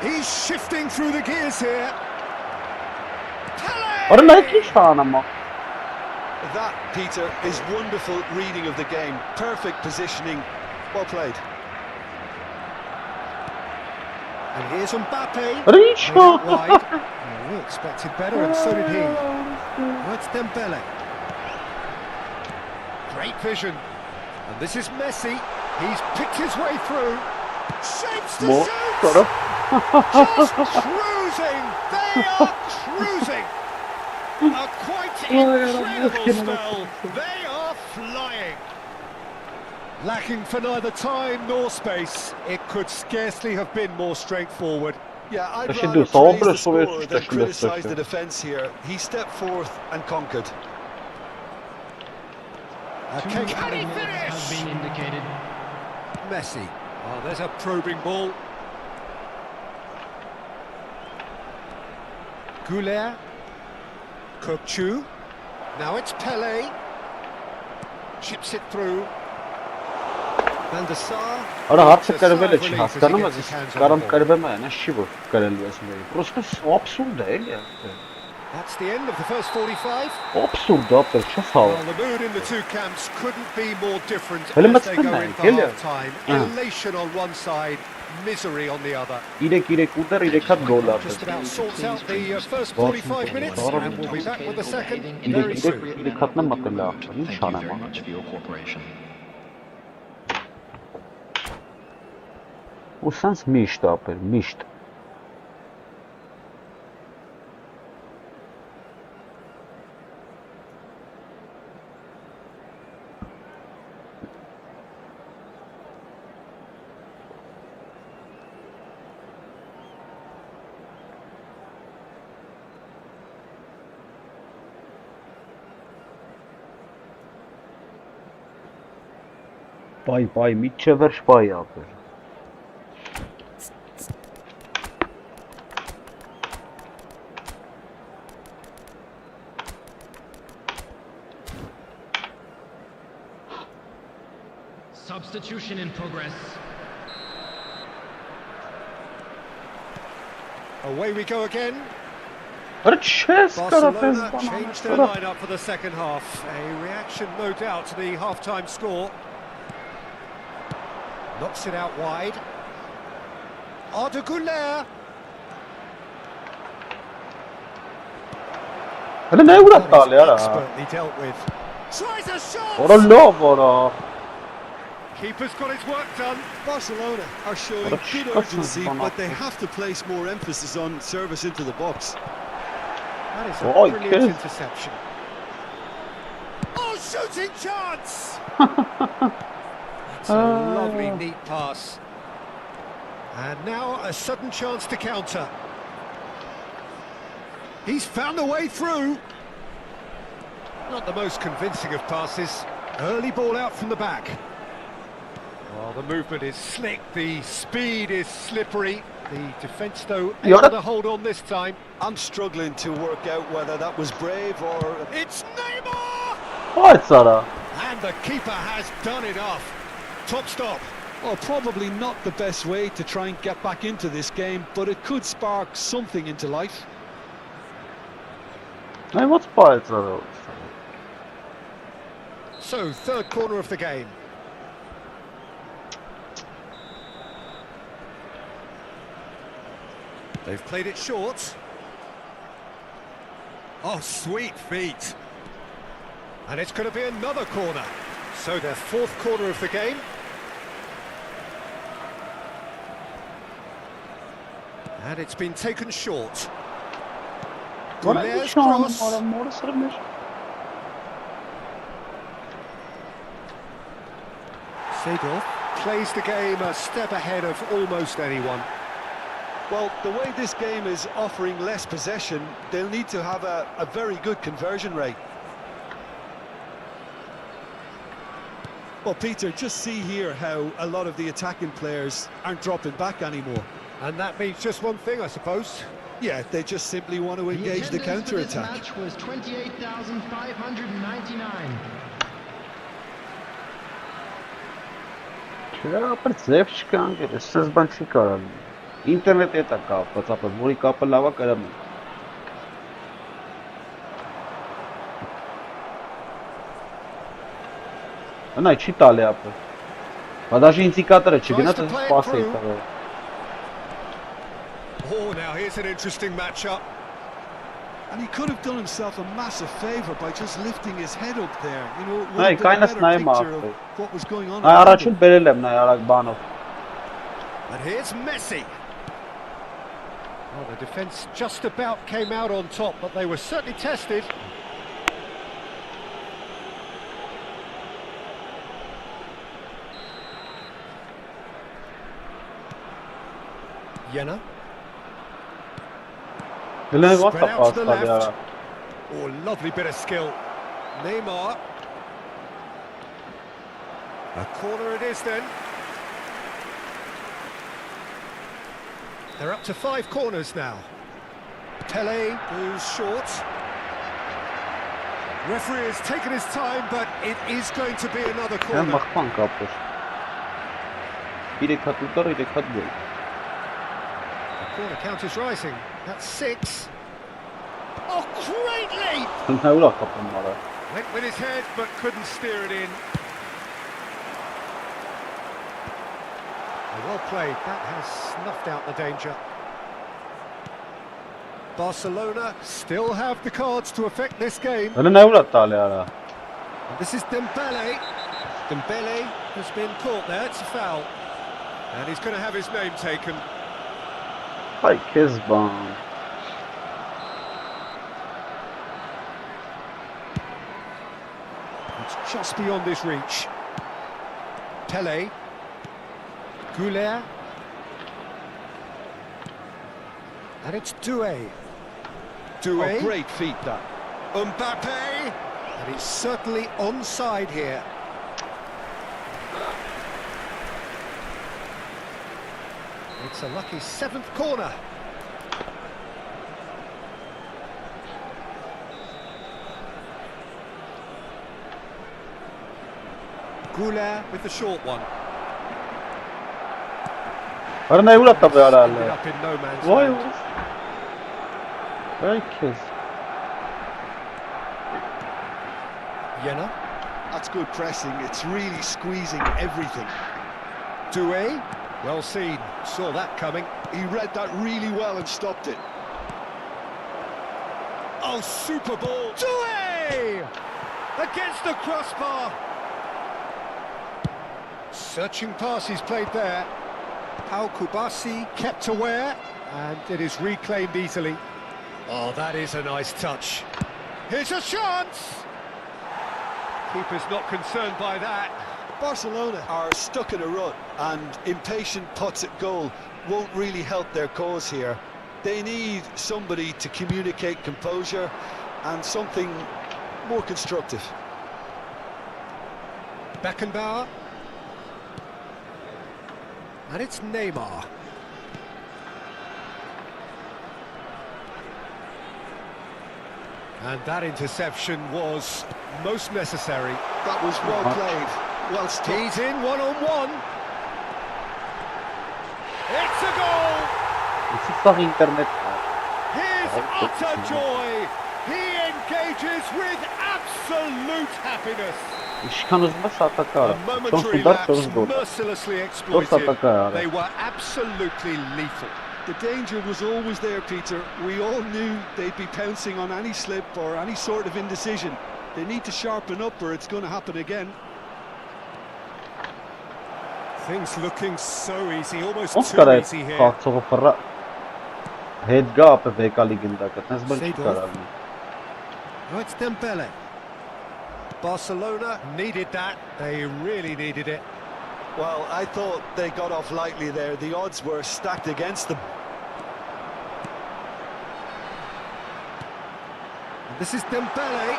He's shifting through the gears here. Արա նա ինչ տանը մա։ That, Peter, is wonderful reading of the game. Perfect positioning. Well played. And here's Mbappe. Արա ինչ Made out է։ wide. Oh, we expected better, and so did he. Now it's Dembele. Great vision. And this is Messi. He's picked his way through. Shapes to More. shoot. Sort Just cruising! They are cruising! A quite incredible spell. They are flying. Lacking for neither time nor space. It could scarcely have been more straightforward. Yeah, I'd should rather do so, praise the but so it's scorer than just a criticise little the defence here. He stepped forth and conquered. Can he Has finish? been indicated. Messi. Oh, there's a probing ball. Goulet. Kokchu. Now it's Pele. Chips it through. Van der Sar. Արա հարցը կրվել է, չի հասկանում ես, կարամ կրվեմ այն, չի որ կրելու ես մեր։ Պրոստը absurd է, էլի։ That's the end of the first 45. Absurd է, ապեր, չես հավ։ Well, the mood in the two camps couldn't be more different Hele as they go mıtsın into geliyor. half-time. Elation on one side, misery on the other. 3-3 ուտեր 3 հատ գոլ Just ապեր։ about sorts out the first 45 minutes, and we'll be back with the second very soon. 3 հատնը մտել է, ինչ Thank you անեմ։ very much for your cooperation. Ու սենց միշտ ապեր, միշտ։ Պայ, միջը վերջ պայ ապեր։ Substitution in progress. Away we go again. Արա չես կարա պես Barcelona changed their line-up for the second half. A reaction, no doubt, to the half-time score. Knocks it out wide. Arda Güler. Հələ nə ուրա տալի արա։ Expertly dealt with. Tries a shot. Որա լավ որա։ Keeper's got his work done. Barcelona are showing What a good shot urgency, from but they Monaco. have to place more emphasis on service into the box. That is a Oh, brilliant yes. interception. Oh, shooting chance! That's a lovely, neat pass. And now a sudden chance to counter. He's found a way through. Not the most convincing of passes. Early ball out from the back. Well, the movement is slick, the speed is slippery. The defence, though, able to hold on this time. I'm struggling to work out whether that was brave or... It's Neymar! Այդ սարա։ And the keeper has done it off. Top stop. Well, probably not the best way to try and get back into this game, but it could spark something into life. Այ ո՞նց պայ ծառա։ So, third corner of the game. They've played it short. Oh, sweet feet. And it's going to be another corner. So their fourth corner of the game. And it's been taken short. Goulet's cross. Seedorf plays the game a step ahead of almost anyone. Well, the way this game is offering less possession, they'll need to have a very good conversion rate. Well, Peter, just see here how a lot of the attacking players aren't dropping back anymore. And that means just one thing, I suppose. Yeah, they just simply want to engage the attendance for this counter-attack. match was 28,599. Չէ, ապեր ձև չկան, էսես բան չի կարան։ Ինտերնետ հետ է կապված, ապեր, որի կապը լավ է կարամ։ Անայ չի տալի ապեր։ Բա դաժե ինդիկատորը չգնաց, ես սպաս էի տղա։ Oh, now here's an interesting matchup. And he could have done himself a massive favour by just lifting his head up there. You know, it would Այ have been a կայնս better նայեմ picture of ապեր։ what was going on. Այ առաջին բերել եմ նայ արագ բանով։ And here's Messi. The defence just about came out on top, but they were certainly tested. Jenna. Spread out to the left. Oh, lovely bit of skill. Neymar. A corner it is then. They're up to 5 corners now. Pele goes short. Referee has taken his time, but it is going to be another corner. The corner count is rising. That's 6. Oh, great leap! Went with his head, but couldn't steer it in. Well played. That has snuffed out the danger. Barcelona still have the cards to affect this game. And this is Dembele. Dembele has been caught there. It's a foul. And he's going to have his name taken. It's just beyond his reach. Pele. Goulet. And it's Doué. Doué. Oh, great feat, that. Mbappe. And he's certainly onside here. It's a lucky 7th corner. Goulet with the short one. Ended up in no man's land. Jenna. That's good pressing. It's really squeezing everything. Doué. Well seen. Saw that coming. He read that really well and stopped it. Oh, super ball. Doué! Against the crossbar. Searching pass he's played there. Pau Kubasi kept aware, and it is reclaimed easily. Oh, that is a nice touch. Here's a chance! Keeper's not concerned by that. Barcelona are stuck in a rut, and impatient putts at goal won't really help their cause here. They need somebody to communicate composure and something more constructive. Beckenbauer. And it's Neymar. And that interception was most necessary. That was well played, well stopped. He's in one-on-one. It's a goal! His utter joy. He engages with absolute happiness. A momentary lapse mercilessly exploited. They were absolutely lethal. The danger was always there, Peter. We all knew they'd be pouncing on any slip or any sort of indecision. They need to sharpen up or it's going to happen again. Things looking so easy, almost too easy here. No, it's Dembele. Barcelona needed that. They really needed it. Well, I thought they got off lightly there. The odds were stacked against them. And this is Dembele.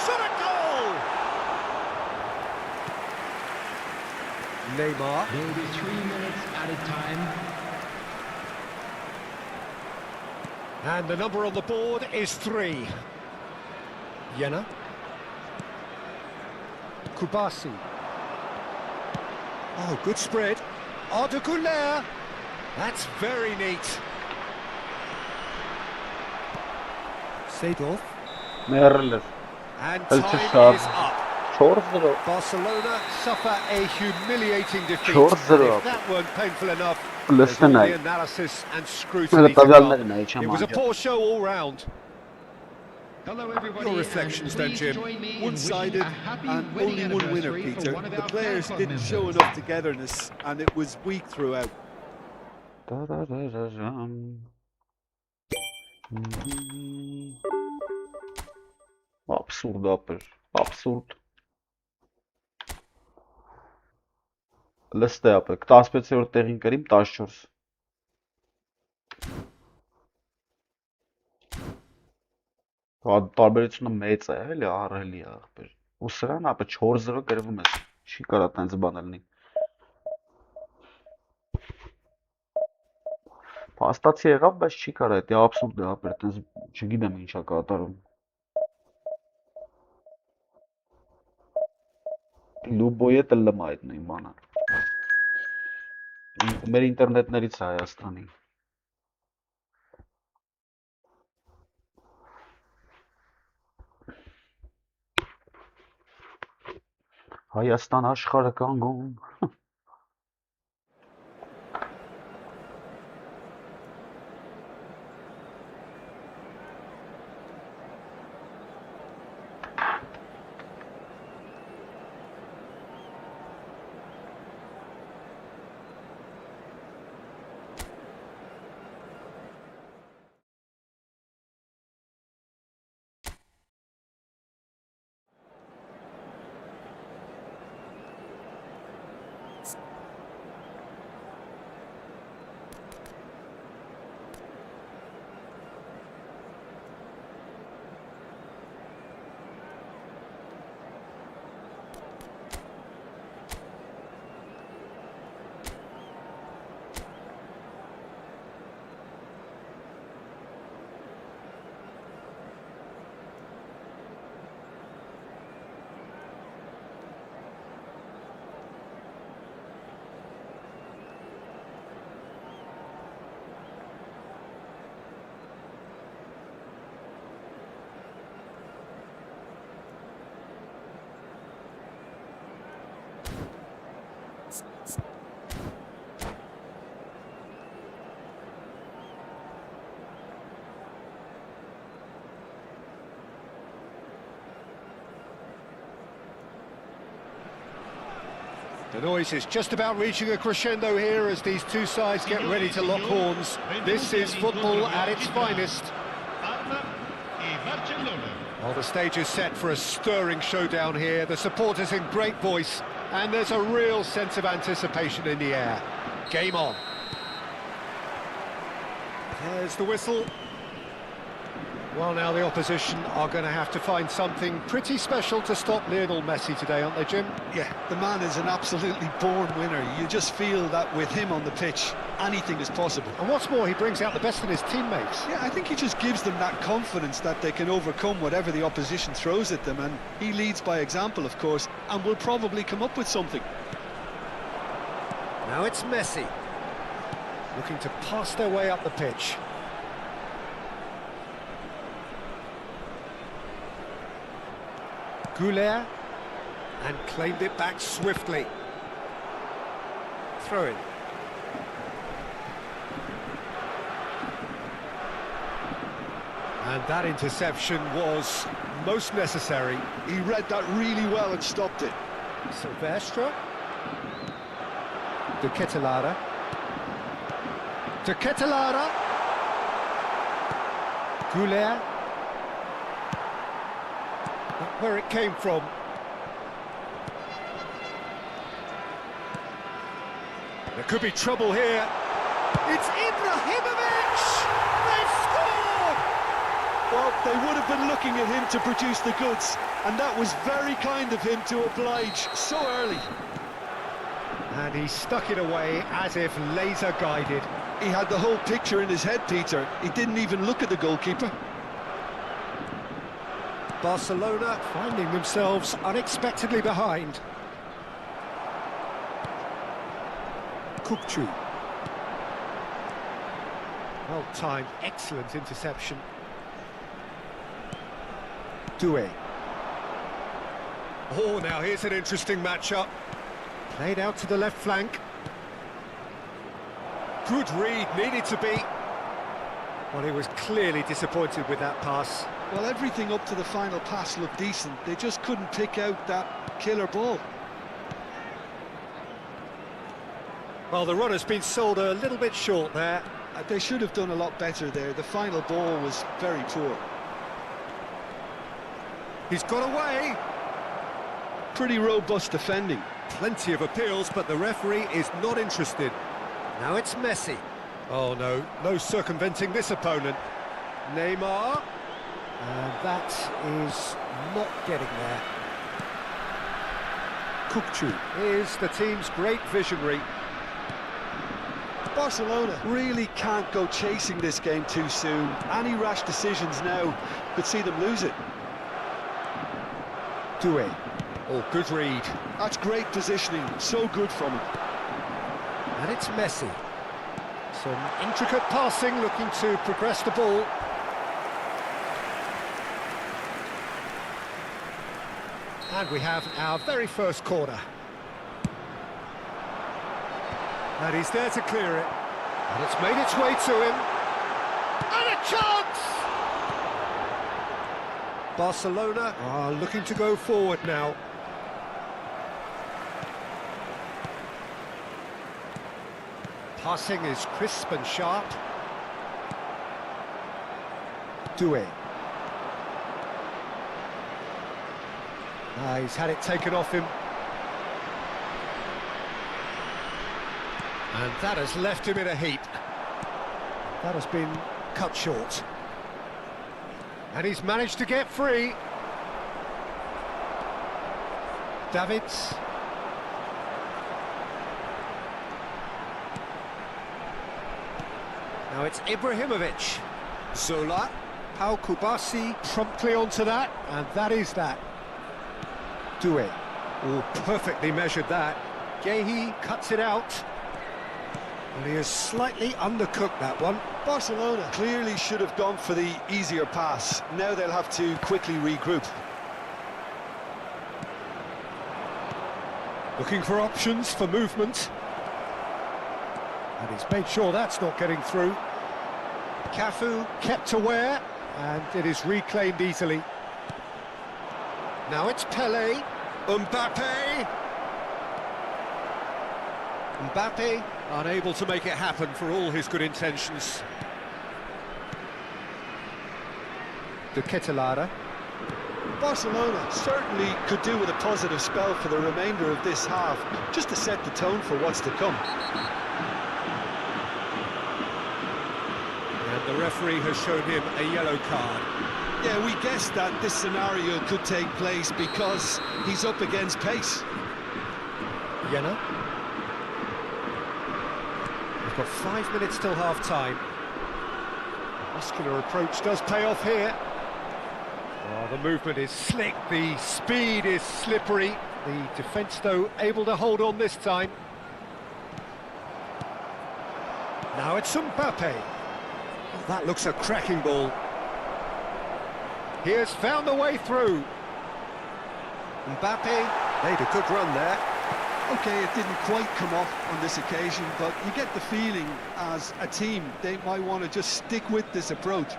Shot a goal! Neymar. There will be 3 minutes added time. And the number on the board is 3. Jenna. Kubasi. Oh, good spread. Arda Güler. That's very neat. Seedorf. And time is up. Barcelona suffer a humiliating defeat. If that weren't painful enough, there's all the analysis and scrutiny to come. It was a poor show all round. Hello everybody. Your reflections then, Jim. One-sided and only one winner, Peter. The players didn't show enough togetherness and it was weak throughout. Absurd ապեր, absurd։ Լստե ապեր, 16-րդ տեղին կրիմ 14։ Տարբերությունը մեծ է, էլի ահռելի է ախպեր։ Ու սրան ապը 4-0 գրվում է, չի կարա տենց բան լինի։ Փաստացի եղավ, բայց չի կարա, դա абսուրդ է ապեր, տենց չգիտեմ ինչա կատարում։ Լուբոյը տլլում է այդ նույն բանը։ Մեր ինտերնետներից է Հայաստանի։ Հայաստան աշխարհը կանգուն։ The noise is just about reaching a crescendo here as these two sides get ready to lock horns. This is football at its finest. Well, the stage is set for a stirring showdown here. The supporters in great voice, and there's a real sense of anticipation in the air. Game on. There's the whistle. Well, now the opposition are going to have to find something pretty special to stop Lionel Messi today, aren't they, Jim? Yeah, the man is an absolutely born winner. You just feel that with him on the pitch, anything is possible. And what's more, he brings out the best in his teammates. Yeah, I think he just gives them that confidence that they can overcome whatever the opposition throws at them, and he leads by example, of course, and will probably come up with something. Now it's Messi, looking to pass their way up the pitch. Goulet, and claimed it back swiftly. Throw in. And that interception was most necessary. He read that really well and stopped it. Silvestre. De Ketelara. De Ketelara. Goulet. Not where it came from. There could be trouble here. It's Ibrahimovic! They've scored! Well, they would have been looking at him to produce the goods, and that was very kind of him to oblige so early. And he stuck it away as if laser guided. He had the whole picture in his head, Peter. He didn't even look at the goalkeeper. Barcelona finding themselves unexpectedly behind. Kukçu. Well timed, excellent interception. Doué. Oh, now here's an interesting matchup. Played out to the left flank. Good read, needed to be. Well, he was clearly disappointed with that pass. Well, everything up to the final pass looked decent. They just couldn't pick out that killer ball. Well, the runner's been sold a little bit short there, They should have done a lot better there. The final ball was very poor. He's got away. Pretty robust defending. Plenty of appeals, but the referee is not interested. Now it's Messi. Oh no, no circumventing this opponent. Neymar. And that is not getting there. Kukçu is the team's great visionary. Barcelona really can't go chasing this game too soon. Any rash decisions now could see them lose it. Doué. Oh, good read. That's great positioning, so good from him. And it's Messi. Some intricate passing, looking to progress the ball. And we have our very first corner. And he's there to clear it. And it's made its way to him. And a chance! Barcelona are looking to go forward now. Passing is crisp and sharp. Doué. He's had it taken off him. And that has left him in a heap. That has been cut short. And he's managed to get free. Davids. Now it's Ibrahimovic. Zola. Pau Kubasi promptly onto that, and that is that. Doué. Oh, perfectly measured that. Gehi cuts it out. And he has slightly undercooked that one. Barcelona clearly should have gone for the easier pass. Now they'll have to quickly regroup. Looking for options for movement. And he's made sure that's not getting through. Cafu kept aware, and it is reclaimed easily. Now it's Pelé. Mbappe. Mbappe unable to make it happen for all his good intentions. De Ketelaere. Barcelona certainly could do with a positive spell for the remainder of this half, just to set the tone for what's to come. And the referee has shown him a yellow card. Yeah, we guessed that this scenario could take place because he's up against pace. Jena. We've got 5 minutes till half-time. Muscular approach does pay off here. Oh, the movement is slick, the speed is slippery. The defence, though, able to hold on this time. Now it's Mbappe. Oh, that looks a cracking ball. He has found the way through. Mbappe made a good run there. Okay, it didn't quite come off on this occasion, but you get the feeling as a team they might want to just stick with this approach.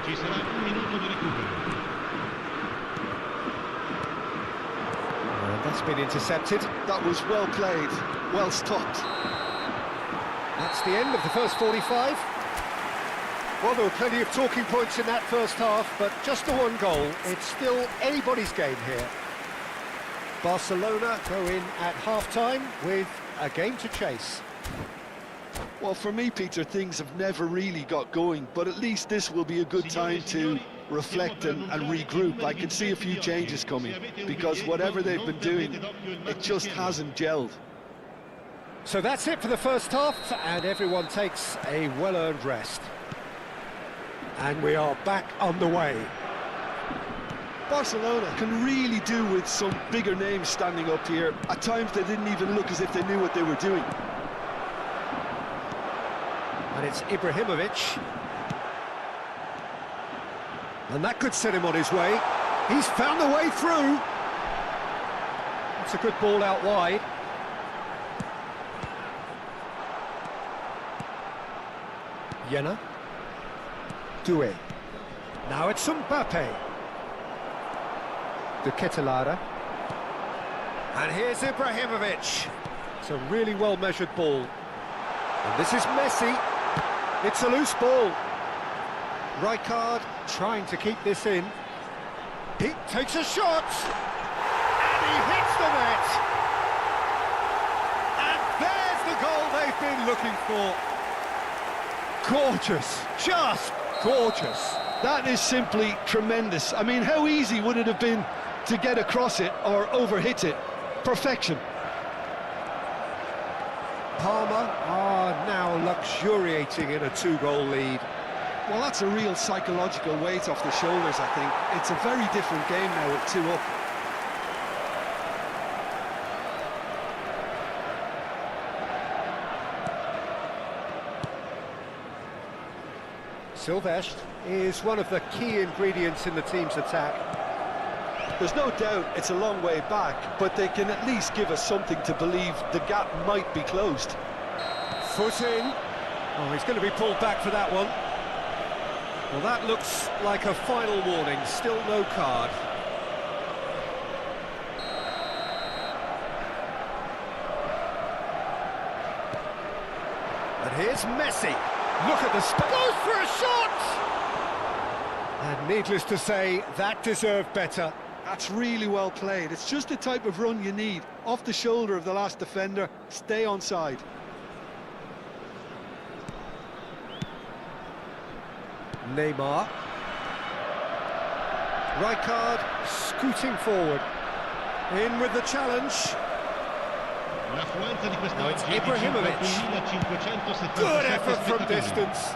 Ci sarà un minuto di recupero. And that's been intercepted. That was well played, well stopped. That's the end of the first 45. Well, there were plenty of talking points in that first half, but just the one goal. It's still anybody's game here. Barcelona go in at half-time with a game to chase. Well, for me, Peter, things have never really got going, but at least this will be a good time to reflect and regroup. I can see a few changes coming, because whatever they've been doing, it just hasn't gelled. So that's it for the first half, and everyone takes a well-earned rest. And we are back on the way. Barcelona can really do with some bigger names standing up here. At times they didn't even look as if they knew what they were doing. And it's Ibrahimovic. And that could set him on his way. He's found the way through. That's a good ball out wide. Jena. Doué. Now it's Mbappe. De Ketelaere. And here's Ibrahimovic. It's a really well-measured ball. And this is Messi. It's a loose ball. Rijkaard trying to keep this in. He takes a shot. And he hits the net. And there's the goal they've been looking for. Gorgeous. Just gorgeous. That is simply tremendous. I mean, how easy would it have been to get across it or overhit it? Perfection. Parma are now luxuriating in a 2-goal lead. Well, that's a real psychological weight off the shoulders, I think. It's a very different game now with 2 up. Silvestre is one of the key ingredients in the team's attack. There's no doubt it's a long way back, but they can at least give us something to believe the gap might be closed. Foot in. Oh, he's going to be pulled back for that one. Well, that looks like a final warning. Still no card. And here's Messi. Look at the goes for a shot! And needless to say, that deserved better. That's really well played. It's just the type of run you need. Off the shoulder of the last defender, stay onside. Neymar. Rijkaard scooting forward. In with the challenge. Un'affluenza di No, it's quest'oggi di Ibrahimovic. 5.577 Good effort from spettatori. distance.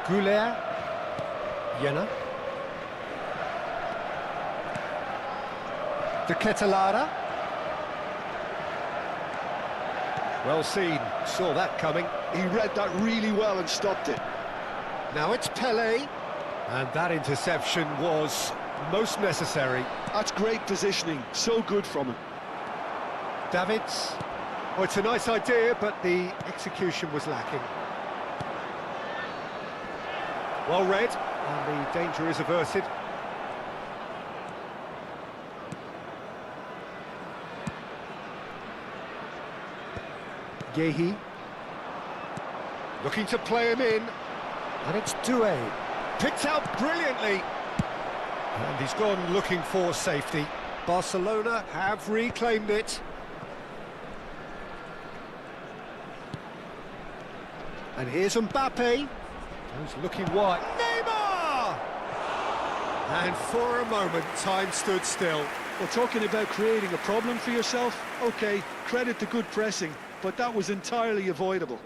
Goulet. Jena. De Ketelare. Well seen, saw that coming. He read that really well and stopped it. Now it's Pelé. And that interception was most necessary. That's great positioning, so good from him. Davids. Oh, it's a nice idea, but the execution was lacking. Well read, and the danger is averted. Gehi. Looking to play him in. And it's Doué. Picked out brilliantly. And he's gone looking for safety. Barcelona have reclaimed it. And here's Mbappe. He's looking wide. Neymar! And for a moment, time stood still. Well, talking about creating a problem for yourself, OK, credit to good pressing, but that was entirely avoidable.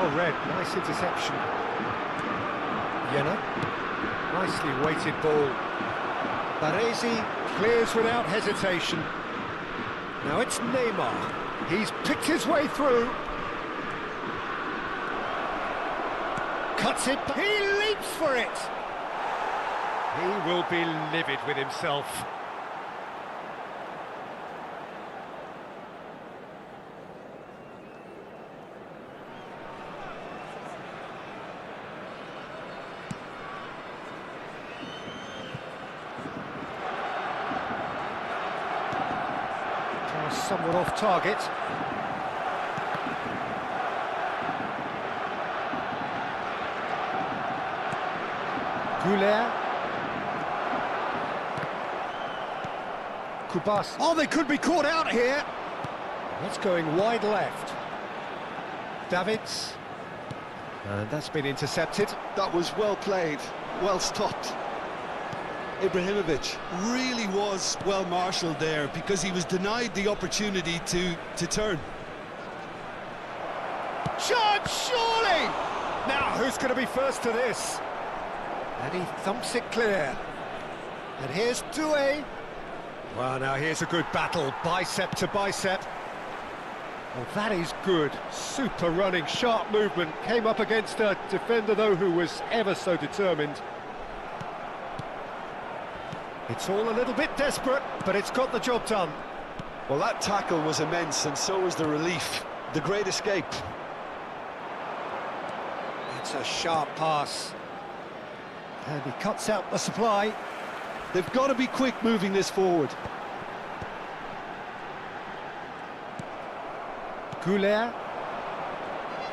Oh, Red, nice interception. Jena, nicely weighted ball. Baresi clears without hesitation. Now it's Neymar. He's picked his way through. Cuts it, he leaps for it. He will be livid with himself. Somewhat off target. Goulet. Kubas. Oh, they could be caught out here. That's going wide left. Davids. And that's been intercepted. That was well played, well stopped. Ibrahimovic really was well marshalled there because he was denied the opportunity to turn. Shot, surely! Now, who's going to be first to this? And he thumps it clear. And here's Doué. Well, now here's a good battle, bicep to bicep. Well, that is good. Super running, sharp movement. Came up against a defender, though, who was ever so determined. It's all a little bit desperate, but it's got the job done. Well, that tackle was immense, and so was the relief. The great escape. It's a sharp pass. And he cuts out the supply. They've got to be quick moving this forward. Goulet.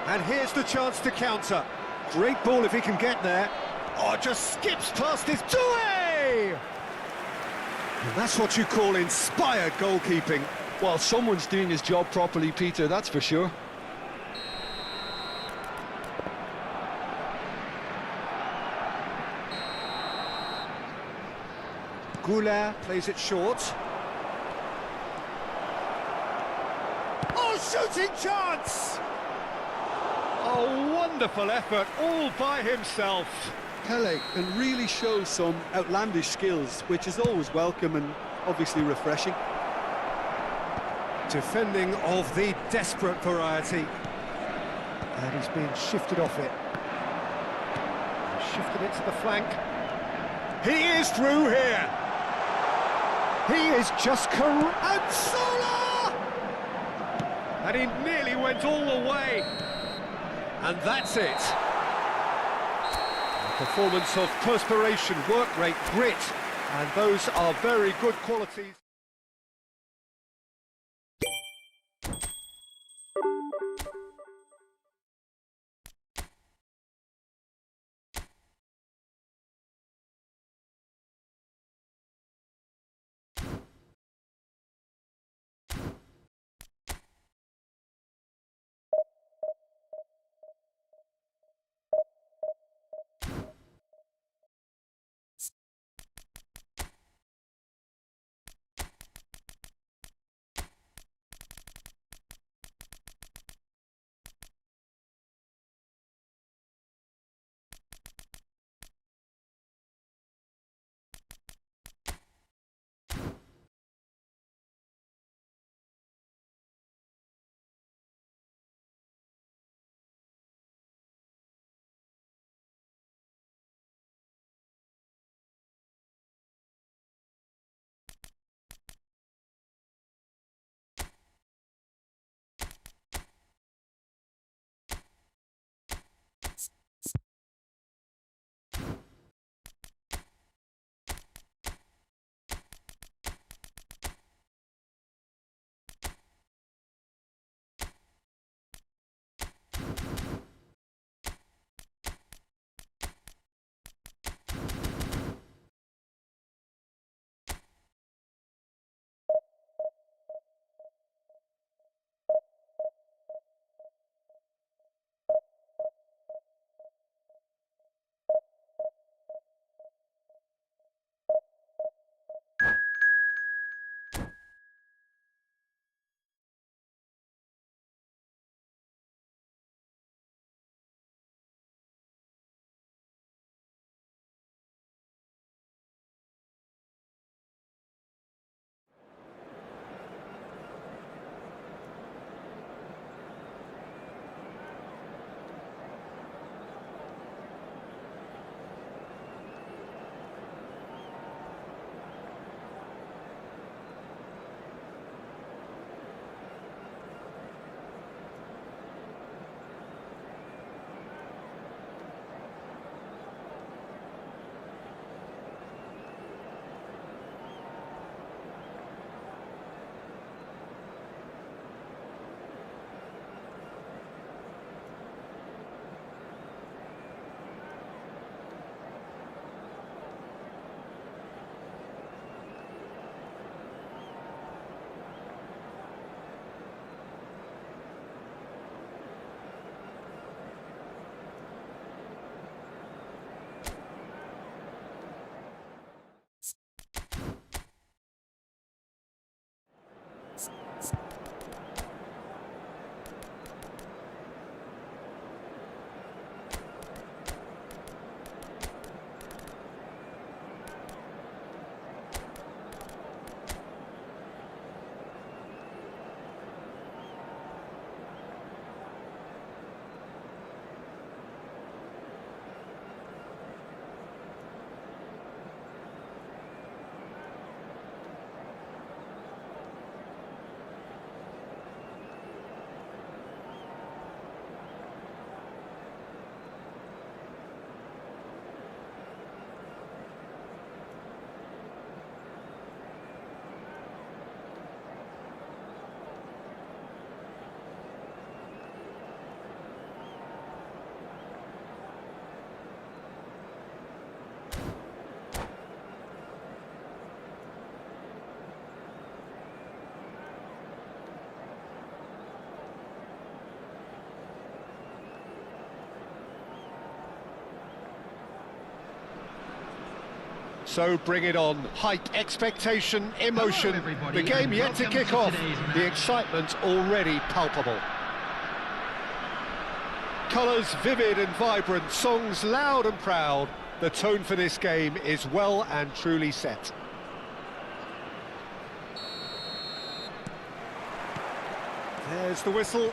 And here's the chance to counter. Great ball if he can get there. Oh, just skips past his Doué! And that's what you call inspired goalkeeping. Well, someone's doing his job properly, Peter, that's for sure. Goulet plays it short. Oh, shooting chance! Oh, wonderful effort, all by himself. Pele can really show some outlandish skills, which is always welcome and obviously refreshing. Defending of the desperate variety. And he's being shifted off it. He's shifted it to the flank. He is through here. He is just and Sola! And he nearly went all the way. And that's it. A performance of perspiration, work rate, grit. And those are very good qualities. So bring it on. Hype, expectation, emotion. Hello, everybody, The game and yet to welcome kick to off. today's match. The excitement already palpable. Colours vivid and vibrant, songs loud and proud. The tone for this game is well and truly set. There's the whistle.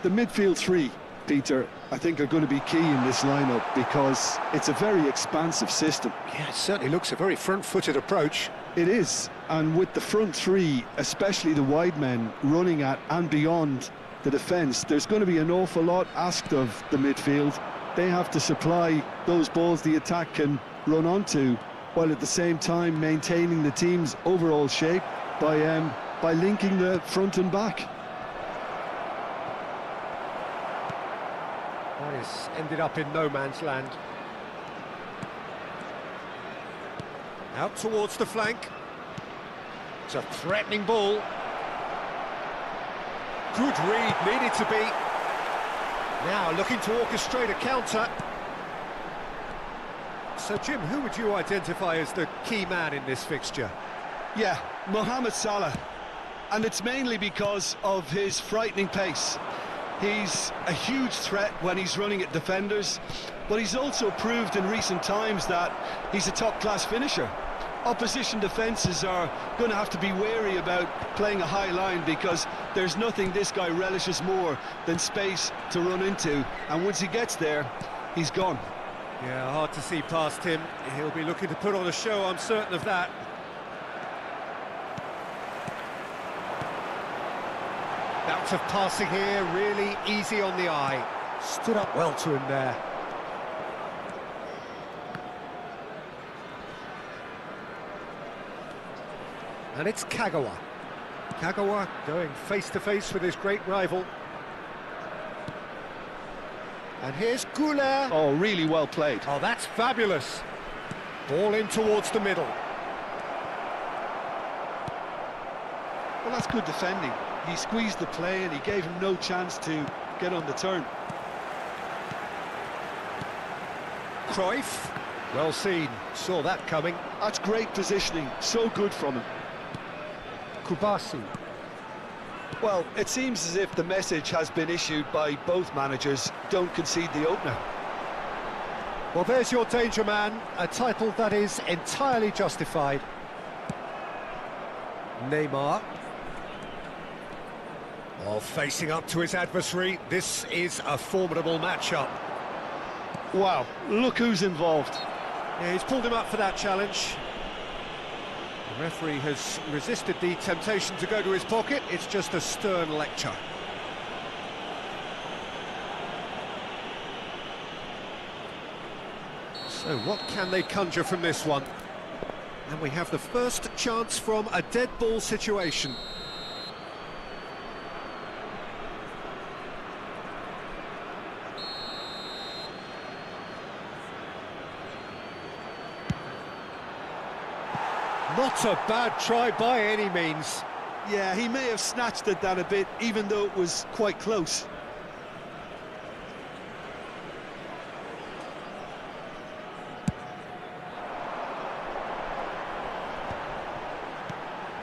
The midfield three, Peter, I think are going to be key in this lineup because it's a very expansive system. Yeah, it certainly looks a very front-footed approach. It is, and with the front three, especially the wide men, running at and beyond the defence, there's going to be an awful lot asked of the midfield. They have to supply those balls the attack can run onto, while at the same time maintaining the team's overall shape by linking the front and back. That has ended up in no man's land. Out towards the flank. It's a threatening ball. Good read, needed to be. Now looking to orchestrate a counter. So Jim, who would you identify as the key man in this fixture? Yeah, Mohamed Salah. And it's mainly because of his frightening pace. He's a huge threat when he's running at defenders, but he's also proved in recent times that he's a top-class finisher. Opposition defences are going to have to be wary about playing a high line because there's nothing this guy relishes more than space to run into, and once he gets there, he's gone. Yeah, hard to see past him. He'll be looking to put on a show, I'm certain of that. Bout of passing here, really easy on the eye. Stood up well to him there. And it's Kagawa. Kagawa going face-to-face with his great rival. And here's Goulet. Oh, really well played. Oh, that's fabulous. Ball in towards the middle. Well, that's good defending. He squeezed the play and he gave him no chance to get on the turn. Cruyff. Well seen. Saw that coming. That's great positioning. So good from him. Kubasi. Well, it seems as if the message has been issued by both managers. Don't concede the opener. Well, there's your danger man. A title that is entirely justified. Neymar. Oh, facing up to his adversary. This is a formidable matchup. Wow, look who's involved. Yeah, he's pulled him up for that challenge. The referee has resisted the temptation to go to his pocket. It's just a stern lecture. So what can they conjure from this one? And we have the first chance from a dead ball situation. Not a bad try by any means. Yeah, he may have snatched at that a bit, even though it was quite close.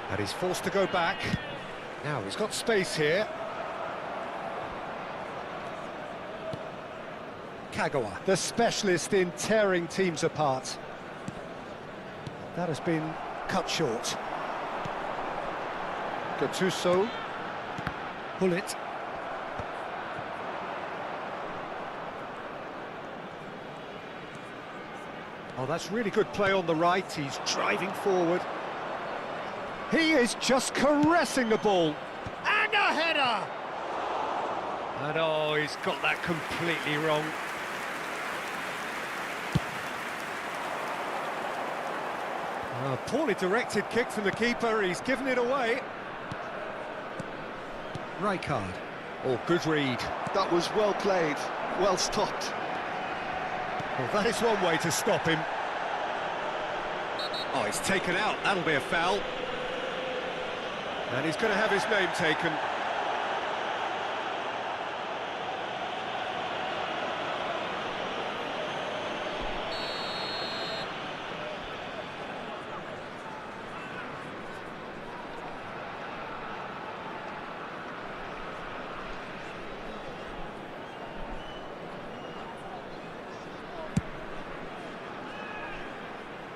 And he's forced to go back. Now he's got space here. Kagawa, the specialist in tearing teams apart. That has been cut short. Gattuso. Bullet. Oh, that's really good play on the right. He's driving forward. He is just caressing the ball. And a header! And oh, he's got that completely wrong. A poorly directed kick from the keeper, he's given it away. Rijkaard. Oh, good read. That was well played, well stopped. Well, that is one way to stop him. Oh, he's taken out, that'll be a foul. And he's going to have his name taken.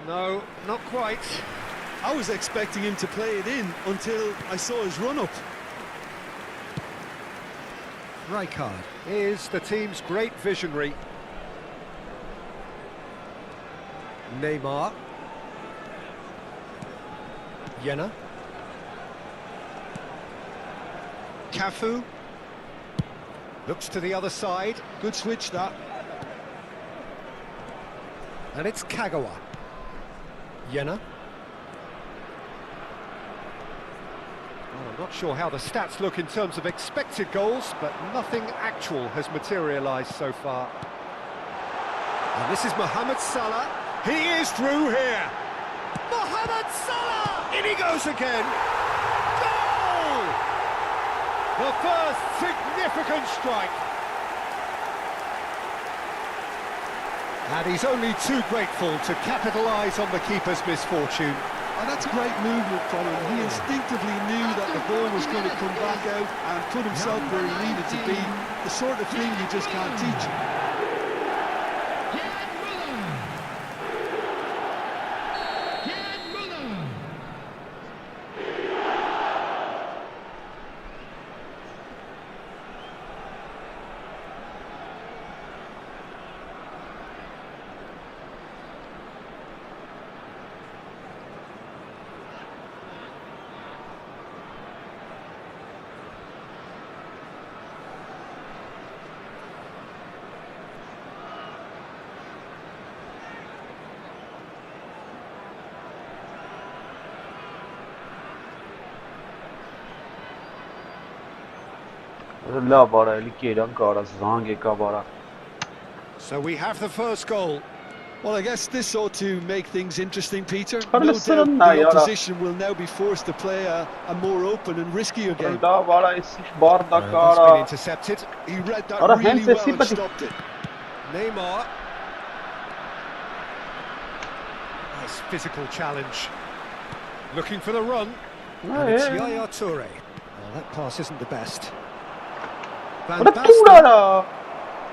No, not quite. I was expecting him to play it in until I saw his run-up. Rijkaard is the team's great visionary. Neymar. Jenna. Cafu. Looks to the other side. Good switch, that. And it's Kagawa. Jenna. Well, I'm not sure how the stats look in terms of expected goals, but nothing actual has materialised so far. And this is Mohamed Salah. He is through here. Mohamed Salah! In he goes again. Goal! The first significant strike. And he's only too grateful to capitalise on the keeper's misfortune. And that's great movement from him. He instinctively knew that the ball was going to come back out and put himself where he needed to be. The sort of thing you just can't teach. So we have the first goal. Well, I guess this ought to make things interesting, Peter. No doubt the opposition will now be forced to play a more open and riskier game. That's been intercepted. He read that really well and stopped it. Neymar. Nice physical challenge. Looking for the run. And it's Yaya Toure. Well, that pass isn't the best. Van Basten.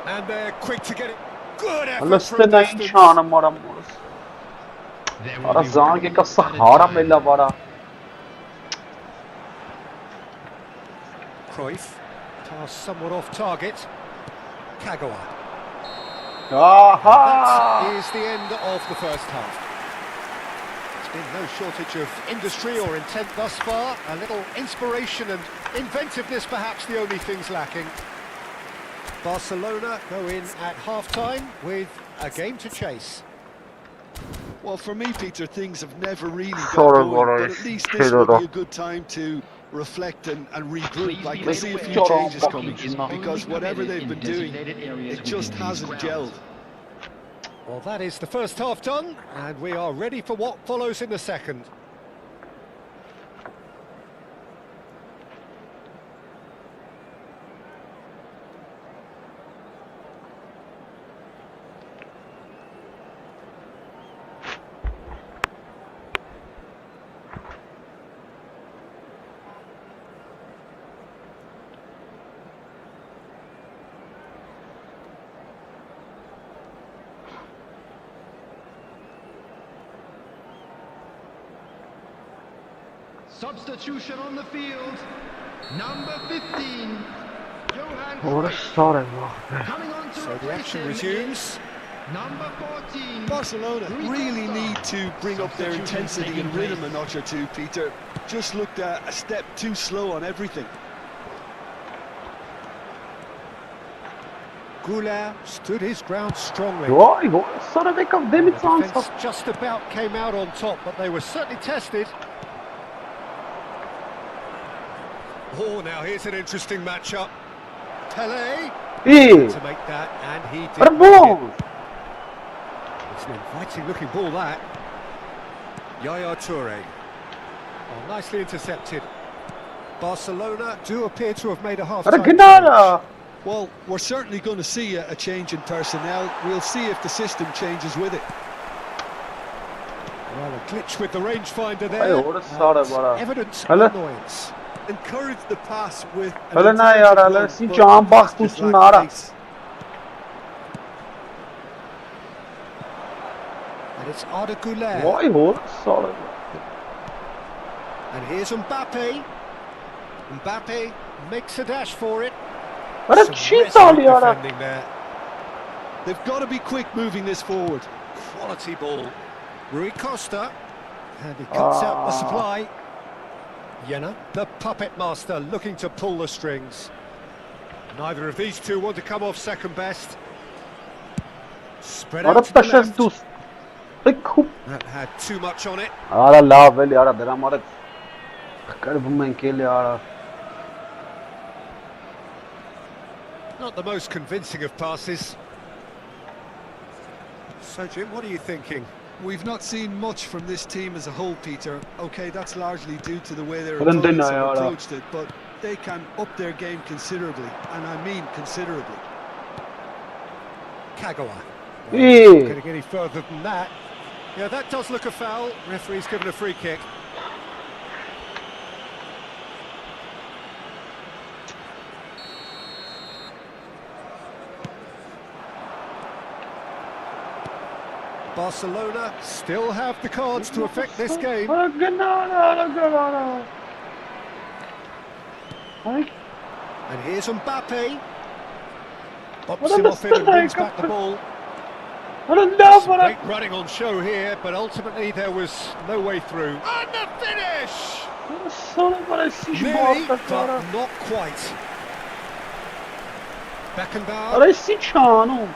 And they're quick to get it. Good effort from distance. Cruyff. Pass somewhat off target. Kagawa. That is the end of the first half. There's been no shortage of industry or intent thus far. A little inspiration and inventiveness perhaps the only things lacking. Barcelona go in at half-time with a game to chase. Well, for me, Peter, things have never really got going, but at least this will be a good time to reflect and regroup. I can see a few changes coming, because whatever they've been doing, it just hasn't gelled. Well, that is the first half done, and we are ready for what follows in the second. Substitution on the field. Number 15. So the action resumes. Number 14. Barcelona really need to bring up their intensity and rhythm a notch or two, Peter. Just looked a step too slow on everything. Goulart stood his ground strongly. The defence just about came out on top, but they were certainly tested. Oh, now here's an interesting matchup. Pelé to make that, and he did make it. It's an inviting-looking ball, that. Yaya Toure. Oh, nicely intercepted. Barcelona do appear to have made a half-time change. Well, we're certainly going to see a change in personnel. We'll see if the system changes with it. Well, a glitch with the rangefinder there. Evident annoyance. Encourage the pass with and It's Arda Güler. Vay hor sağlam. And here's Mbappe. Mbappe makes a dash for it. Bana Some çiğ resolute sağlıyor ara. defending there. They've got to be quick moving this forward. Quality ball. Rui Costa. And he cuts out the supply. Jena, the puppet master, looking to pull the strings. Neither of these two want to come off second best. Spread out Arada to the taşas left. dus. Kup. That had too much on it. Ara lavel yara deram ara. Kalbim keli ara. Not the most convincing of passes. So, Jim, what are you thinking? We've not seen much from this team as a whole, Peter. OK, that's largely due to the way their But then opponents they have are, approached it, but they can up their game considerably, and I mean considerably. Kagawa. Yeah. Not going to get any further than that. Yeah, that does look a foul. Referee's given a free kick. Barcelona still have the cards to affect this game. And here's Mbappe. Bops him off it and wins back the ball. Some great running on show here, but ultimately there was no way through. And the finish! Nearly, but not quite. Beckenbauer,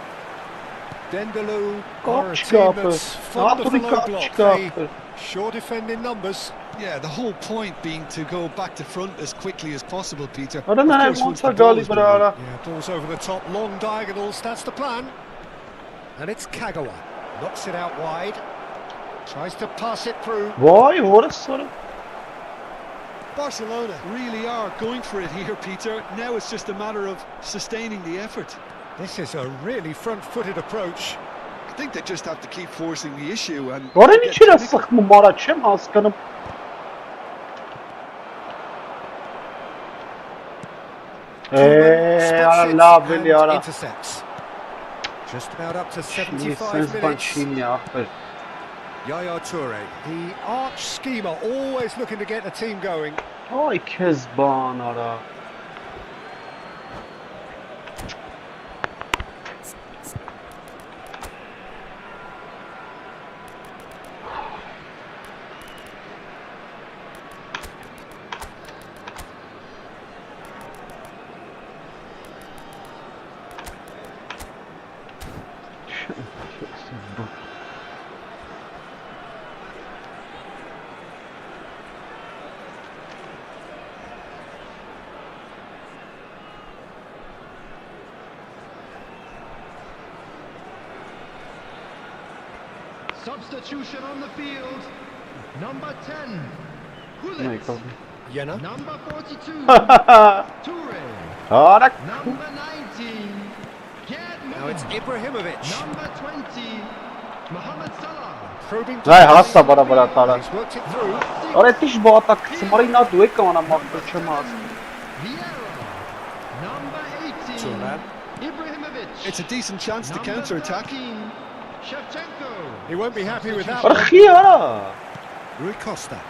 Dendelou are a team that's fond of the low block. They sure defend in numbers. Yeah, the whole point being to go back to front as quickly as possible, Peter. I don't know, Of I course, want once to the go ball has been won. Yeah, balls over the top, long diagonals, that's the plan. And it's Kagawa, knocks it out wide, tries to pass it through. Vay orası. Barcelona really are going for it here, Peter. Now it's just a matter of sustaining the effort. This is a really front-footed approach. I think they just have to keep forcing the issue and Oranın get içine technical. sıkma Maraç'ım haskanım. Koeman spots it Allah and bilir ya. intercepts. Just about up to Şimdi 75 ben minutes. şimdi ya. Yaya Toure, the arch schemer, always looking to get the team going. Ay Kezban ara. Substitution on the field. Number 10, Ne Gullit. kaldı? Jena. Number 42, Toure. Arak. Number 19, Gerd Now it's Müller. Ibrahimovic. Number 20, Mohamed Salah. Probing Hai, to hasta bara tara. He's worked it through. Ora tiš bo atak Marina duek kana makročema. Vieira. Number 18, Turan. Ibrahimovic. It's a decent chance to counter-attack. 13, Shevchenko. He won't be happy with that Ora one. khiyara. Rui Costa.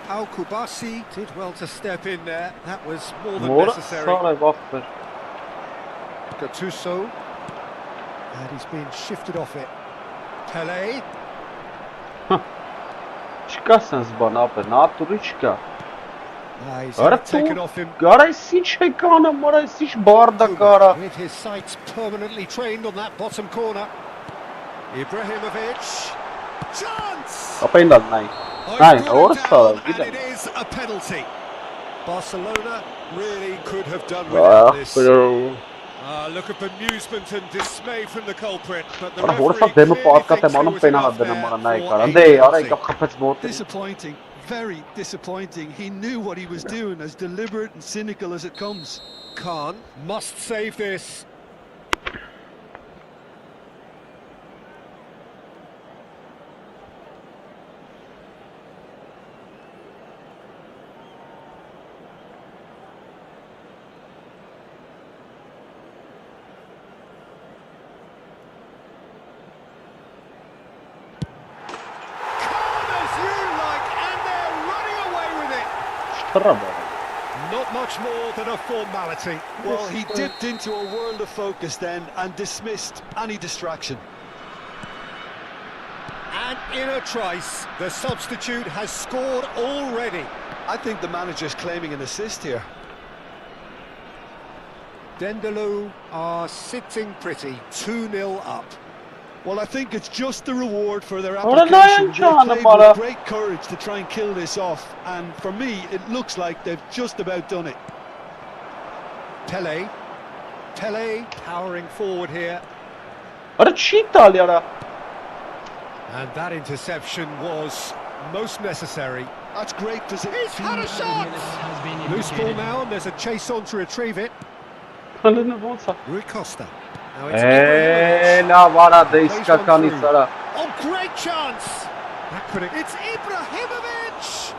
Al Kubasi did well to step in there. That was more than Ora necessary. sara baktır. Gattuso. And he's been shifted off it. Pele. Çıkarsınız bana abi. Naturiçka. He's Ora had it taken off him. Gara siç kana mora siç barda kara. With his sights permanently trained on that bottom corner. Ibrahimovic. Chance! Apa indan nai. Oh, Nai, he's got ora it sara down, and gidelim. it is a penalty. Barcelona really could have done without Ah, this. pero. Look of amusement and dismay from the culprit, but the Ora referee horsa demo clearly paat ka thinks te there manum was pena enough dena there mara nai for kara. a De ara penalty. ikap kapets bot. Disappointing, very disappointing. He knew what he was doing, as deliberate and cynical as it comes. Khan must save this. Not much more than a formality. Well, he dipped into a world of focus then and dismissed any distraction. And in a trice, the substitute has scored already. I think the manager's claiming an assist here. Dendaloo are sitting pretty, 2-0 up. Well, I think it's just the reward for their What a application. lion, John, They played Amara. with great courage to try and kill this off, and for me, it looks like they've just about done it. Pele powering forward here. Արա չի տալի արա։ And that interception was most necessary. That's great position. He's had a shot! Loose ball now, and there's a chase on to retrieve it. Հալենը ոնց է։ Rui Costa. Now it's Ibrahimovic. Լավ արա դե Plays one իսկականից through. արա։ Oh, great chance! That could have... It's Ibrahimovic!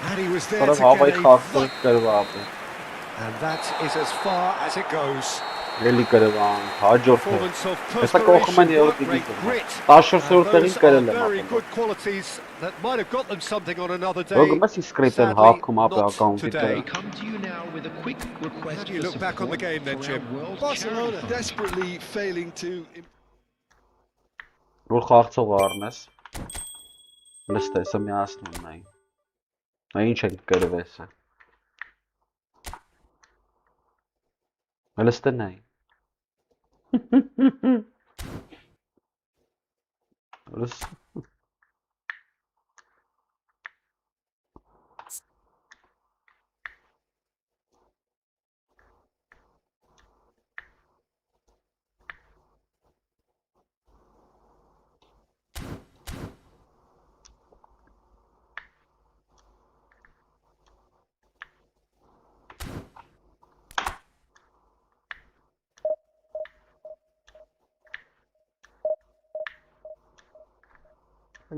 And he was there Արա to հավայ get a... խախտել կրվա ապե։ And that is as far as it goes. Էլի կրվա հաջորդ։ Performance of Հեսա կողմ են perspiration, երրորդ work rate, դիվիզիոն։ grit. 14-րդ And տեղին those կրել are եմ very ապե։ good qualities that might have got them something on another day. Ոգմես իսկրիտ են Sadly, հավքում ապե not ակաունտի today. դրա։ Come to you now with a quick request How do you for look back on the support game then, for Jim? our World Barcelona Charity Fund. desperately failing to... Որ խաղցող առնես։ Լստեսը միացնում նայ։ Նա ինչ է կրվեսը։ Լստե նայ։ Լս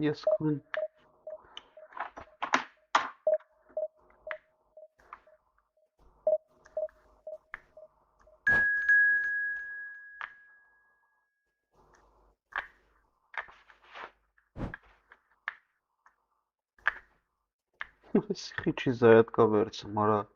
Yes, Queen. Схичи зарядка верца, мара.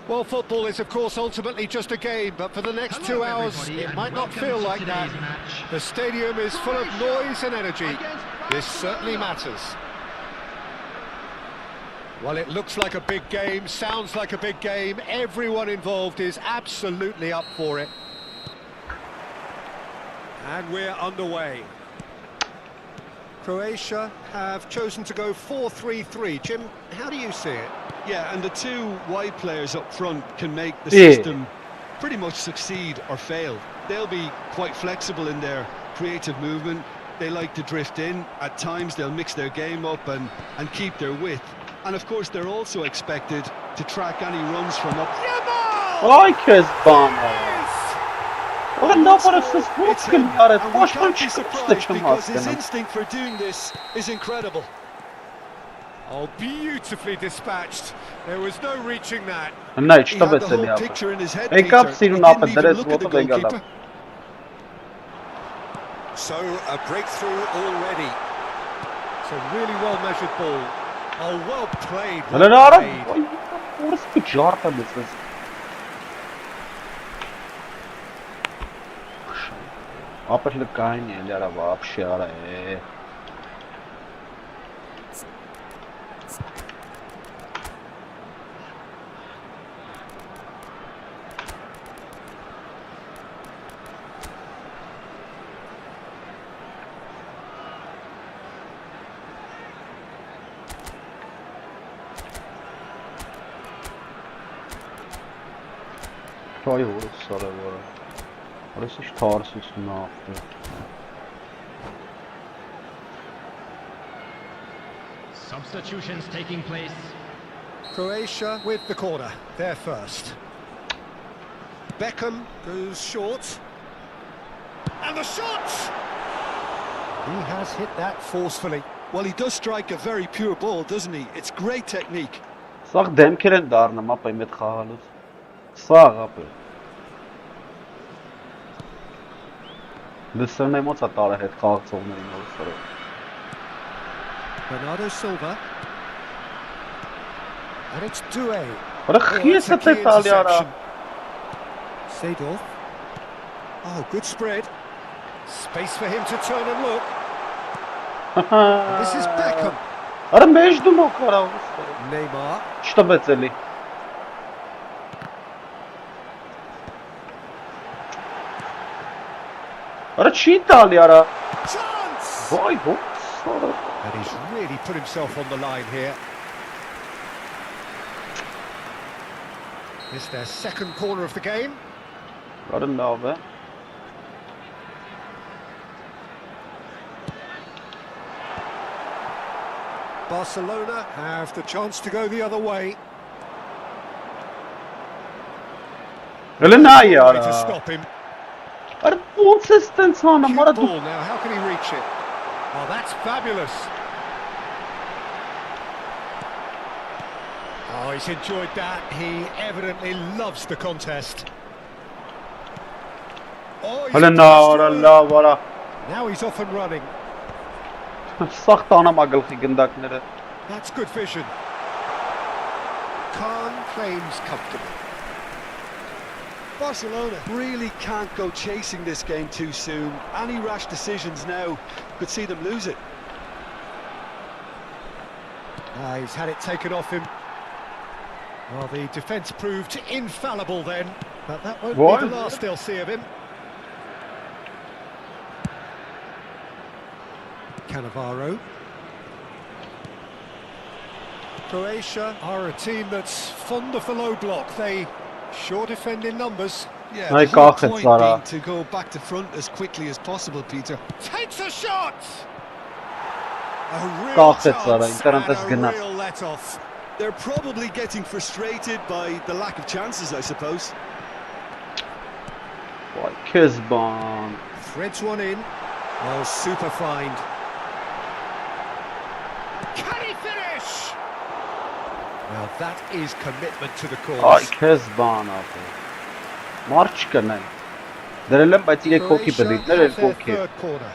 Well, football is, of course, ultimately just a game, but for the next 2 hours, it might not feel like that. The stadium is full of noise and energy. This certainly matters. Well, it looks like a big game, sounds like a big game. Everyone involved is absolutely up for it. And we're underway. Croatia have chosen to go 4-3-3. Jim, how do you see it? Yeah, and the two wide players up front can make the system pretty much succeed or fail. They'll be quite flexible in their creative movement. They like to drift in. At times they'll mix their game up and keep their width. And of course they're also expected to track any runs from up. Ay Kezban. Ulan ne yaparsınız? It's him, and we can't be surprised because his instinct for doing this is incredible. Oh, beautifully dispatched. There was no reaching that. Ne He had the whole picture in his head, Peter. He didn't even look at the goalkeeper. So, a breakthrough already. It's a really well-measured ball. Oh, well played. Orası bir carta mısınız? Apăși-le caine, le-ara вообще, Çay orası sarı var. Orası hiç tarzı üstüne attı. Substitutions taking place. Croatia with the corner. They're first. Beckham goes short. And the shot! He has hit that forcefully. Well, he does strike a very pure ball, doesn't he? It's great technique. Sağ demkiren darına mapa imet xağalız. Sağ apı. Lüserne moca tara het xağçolların olsarı. Bernardo Silva. And it's Doué. Rıxiyese tetaliyara. Seedorf. Oh, good spread. Space for him to turn and look. This is Beckham. Ara mecdum o kara. Neymar. Что бецели? Ara çi İtalyara. Chance! Vay bu. And he's really put himself on the line here. It's their second corner of the game. Arın abi. Barcelona have the chance to go the other way. Öyle ne Way to yara? stop him. Ara consistent sana Cute mara ball now. How can he reach it? Oh, that's fabulous. Oh, he's enjoyed that. He evidently loves the contest. Oh, he's Allah vara. now he's off and running. Sağ tanam agılxı gındakları. That's good vision. Khan claims comfortable. Barcelona really can't go chasing this game too soon. Any rash decisions now could see them lose it. He's had it taken off him. Well, the defence proved infallible then, but that won't be the last they'll see of him. Cannavaro. Croatia are a team that's fond of the low block. They sure defend in numbers. Yeah, Ay, the whole kahret point Sara. being to go back to front as quickly as possible, Peter. Takes a shot! A real Kahret Sara, chance internetes and a gnas. real let-off. They're probably getting frustrated by the lack of chances, I suppose. Vay Kezban. Threads one in. Oh, super find. Can he finish? Well, that is commitment to the Ay cause. Kezban abi. Març kanay. Derelem batile koki Croatia pedit. have Nerel their koki. third corner.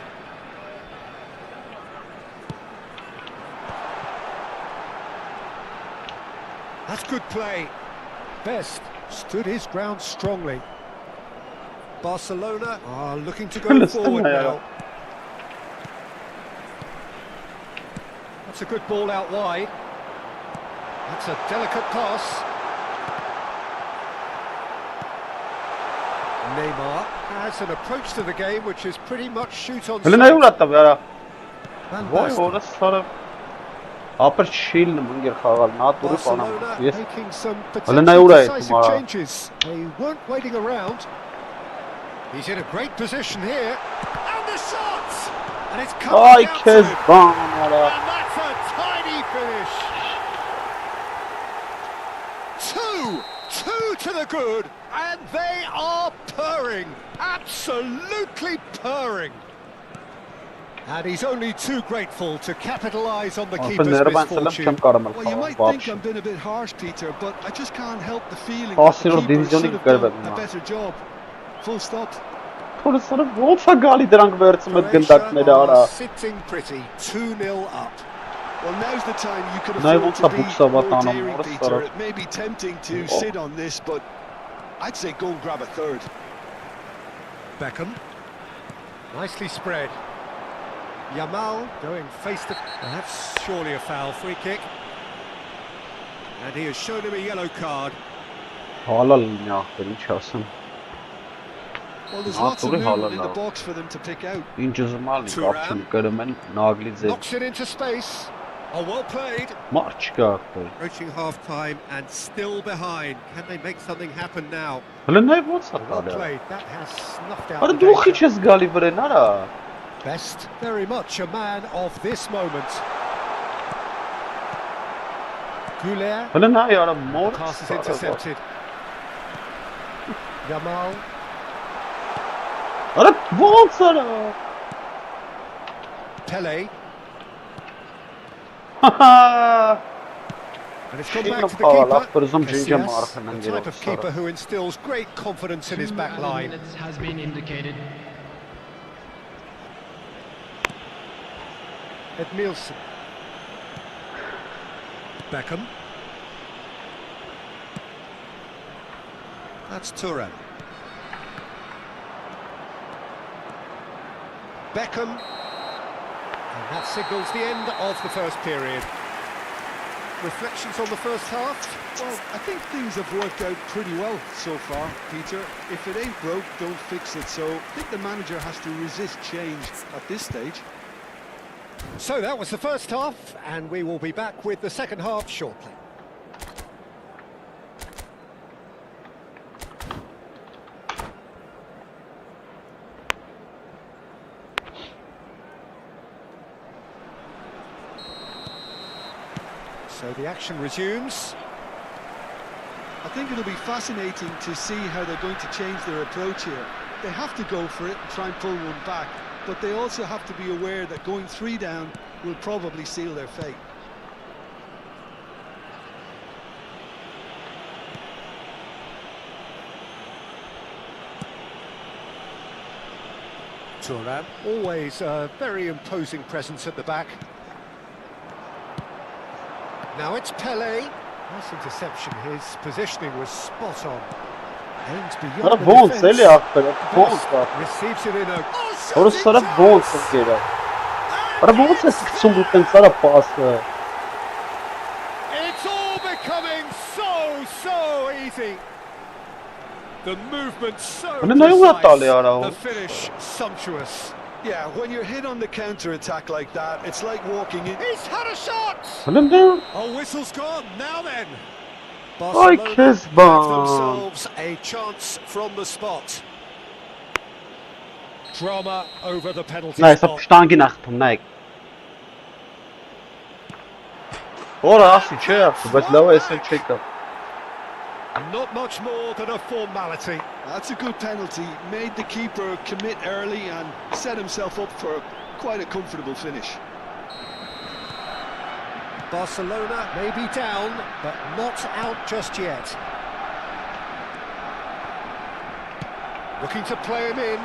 That's good play. Best stood his ground strongly. Barcelona are looking to go forward now. That's a good ball out wide. That's a delicate pass. Neymar has an approach to the game which is pretty much shoot on sight. Van Basten. Barcelona making some potentially decisive changes. They weren't waiting around. He's in a great position here. And the shot! And it's coming out to him. And that's a tiny finish. Two to the good. And they are purring. Absolutely purring. And he's only too grateful to capitalise on the keeper's misfortune. Well, you might think I'm being a bit harsh, Peter, but I just can't help the feeling that the keeper should have done a better job. Full stop. Croatia are sitting pretty, 2-0 up. Well, now's the time you could afford to be more daring, Peter. It may be tempting to sit on this, but I'd say go and grab a third. Beckham. Nicely spread. Yamal going face to... That's surely a foul. Free kick. And he has shown him a yellow card. Well, there's lots of movement in the box for them to pick out. Knocks it into space. Oh, well played. Approaching half-time and still behind. Can they make something happen now? Well played. That has snuffed out the danger. Best, very much a man of this moment. Goulet. Pass is intercepted. Yamal. Pele. And it's gone back to the keeper. Casillas, the type of keeper who instills great confidence in his back line. Has been indicated. Edmilson. Beckham. That's Turan. Beckham. And that signals the end of the first period. Reflections on the first half? Well, I think things have worked out pretty well so far, Peter. If it ain't broke, don't fix it. So I think the manager has to resist change at this stage. So that was the first half, and we will be back with the second half shortly. So the action resumes. I think it'll be fascinating to see how they're going to change their approach here. They have to go for it and try and pull one back, but they also have to be aware that going 3 down will probably seal their fate. Turan, always a very imposing presence at the back. Now it's Pele. Nice interception, his positioning was spot on. Aims beyond the defence. Receives it in a... It's all becoming so easy. The movement so precise, the finish sumptuous. Yeah, when you're hit on the counter-attack like that, it's like walking in... He's had a shot! Oh, whistle's gone, now then! Barcelona have themselves a chance from the spot. Drama over the penalty spot. Not much more than a formality. That's a good penalty. Made the keeper commit early and set himself up for quite a comfortable finish. Barcelona may be down, but not out just yet. Looking to play him in.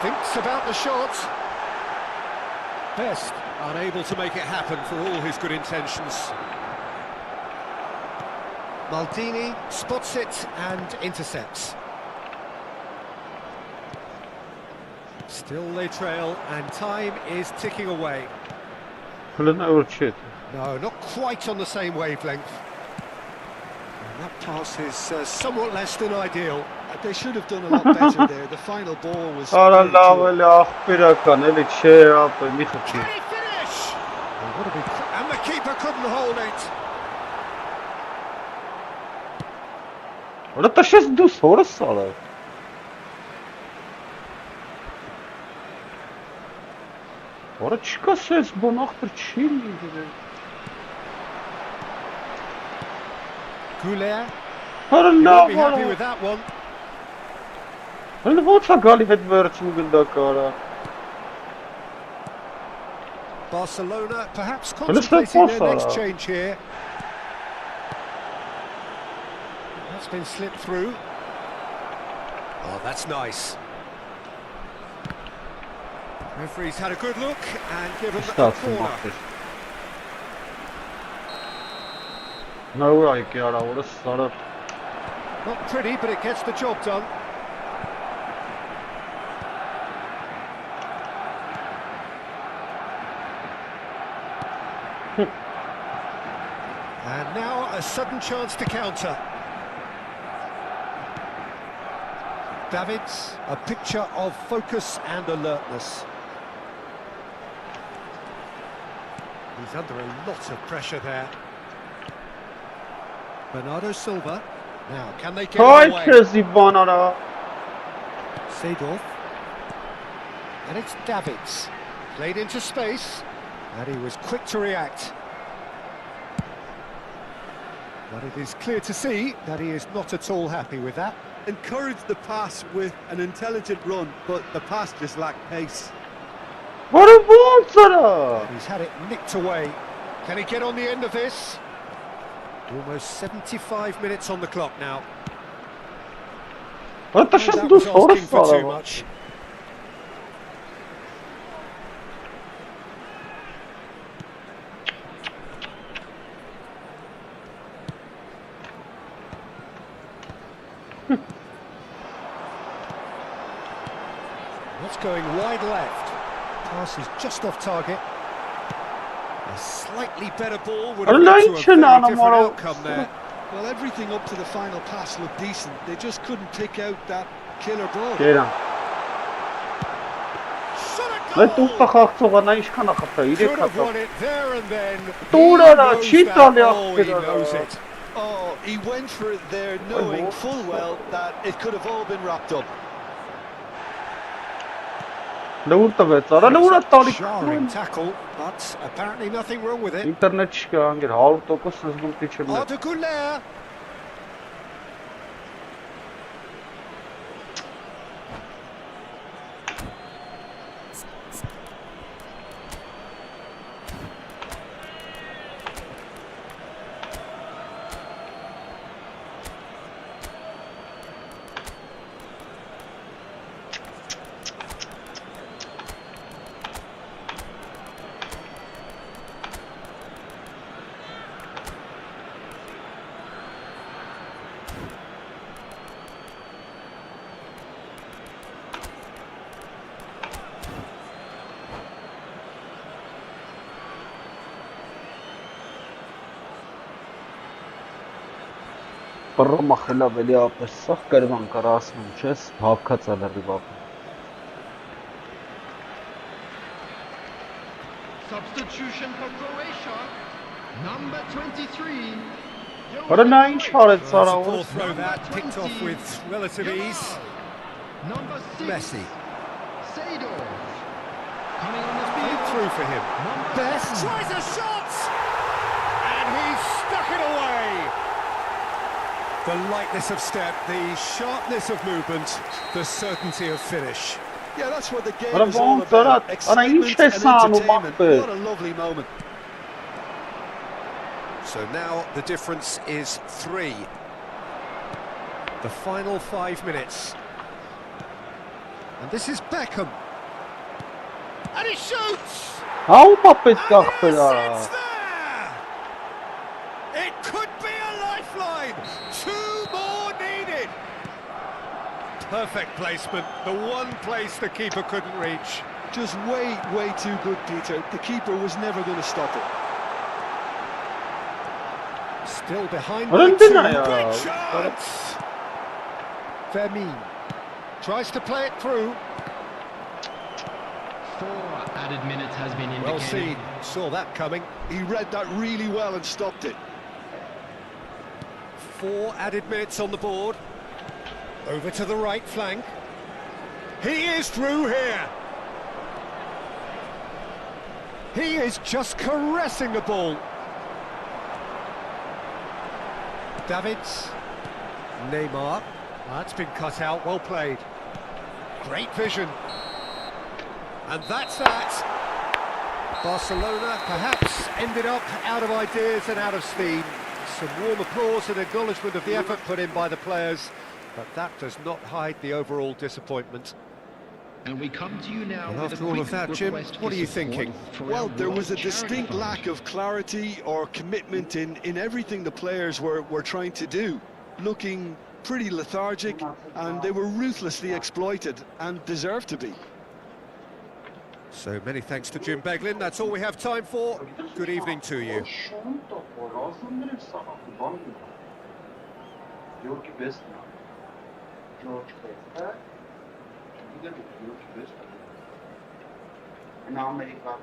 Thinks about the shot. Best unable to make it happen for all his good intentions. Maldini spots it and intercepts. Still they trail and time is ticking away. Հələ nə ölçü. No, not quite on the same wavelength. And that pass is somewhat less than ideal. They should have done a lot better there. The final ball was... Արա very լավ poor. էլի աղբերական, էլի չէ, ապա մի խփի։ Can he finish? Oh, what a big... And the keeper couldn't hold it. Ora տաշես դու սորս սալա։ Ora չկա սես բոն աղբեր չի լինի։ Goulet, Արա he won't լավ, be happy արա։ with that one. Հələ ո՞նց է գալի հետ վերջին գնդակարը։ Barcelona perhaps Well, contemplating let's their not next pass, change here. That's been slipped through. Oh, that's nice. Referee's had a good look and given a Ստացվում corner. աղբեր։ Նա ուր այկի արա, որը սարը։ Not pretty, but it gets the job done. And now a sudden chance to counter. Davids, a picture of focus and alertness. He's under a lot of pressure there. Bernardo Silva. Now, can they get Հայ it away? քեզի բան արա։ Seedorf. And it's Davids. Played into space. And he was quick to react. But it is clear to see that he is not at all happy with that. Encouraged the pass with an intelligent run, but the pass just lacked pace. Որը ո՞նց արա։ He's had it nicked away. Can he get on the end of this? Almost 75 minutes on the clock now. Ora And տաշես that դու was asking սորս for too սալա։ much. That's going wide left. Pass is just off target. A slightly better ball would have led to a very different outcome there. Well, everything up to the final pass looked decent. They just couldn't pick out that killer ball. Գերան։ Shot Այդ a ուխտը goal! խաղցողը նա ինչքան է խփա, 3 Could have հատ։ won it there and then. Տուր He արա, knows չի that. տալի Oh, he աղբեր knows արա։ it. Oh, he went for it there, knowing full well that it could have all been wrapped up. Լուր տվեց, արա լուրը տալի։ Jarring tackle, but apparently nothing wrong with it. Ինտերնետ չկա, անգեր 100% սեզոնի չեմ։ Arda Güler. Պռը խելավ էլի ապես սախ կերման կարա ասում չես, հավքած է լրի բապ։ Substitution for Croatia. Number 23. Արա նա ինչ արեց արա, Well, որ it's a poor throw that, picked off with relative ease. Number 6. Messi. Seedorf. Coming on the Played field. through for him. Best tries a shot! And he's stuck it away! The lightness of step, the sharpness of movement, the certainty of finish. Yeah, that's what the game Ora is all ո՞նց արա, about. արա ինչ Excitement է and սա անում entertainment. աղբեր։ What a lovely moment. So now the difference is 3. The final 5 minutes. And this is Beckham. And he shoots! Հա ու պապետ And կախբեր yes, արա։ it's there! It could be a lifeline. 2 more needed. Perfect placement. The one place the keeper couldn't reach. Just way too good, Peter. The keeper was never going to stop it. Still behind Run by 2. deny, Great chance. Vermin tries to play it through. 4 added minutes has been indicated. Well seen. Saw that coming. He read that really well and stopped it. 4 added minutes on the board. Over to the right flank. He is through here. He is just caressing the ball. Davids. Neymar. That's been cut out, well played. Great vision. And that's that. Barcelona perhaps ended up out of ideas and out of steam. Some warm applause and acknowledgement of the effort put in by the players, but that does not hide the overall disappointment. And we come to you now And with after a all quick of that, Jim, request what for are you support thinking? for Well, our there was a World distinct Charity lack Fund. of clarity or commitment in everything the players were trying to do. Looking pretty lethargic, and they were ruthlessly exploited and deserved to be. So many thanks to Jim Beglin. That's all we have time for. Good evening to you. In America,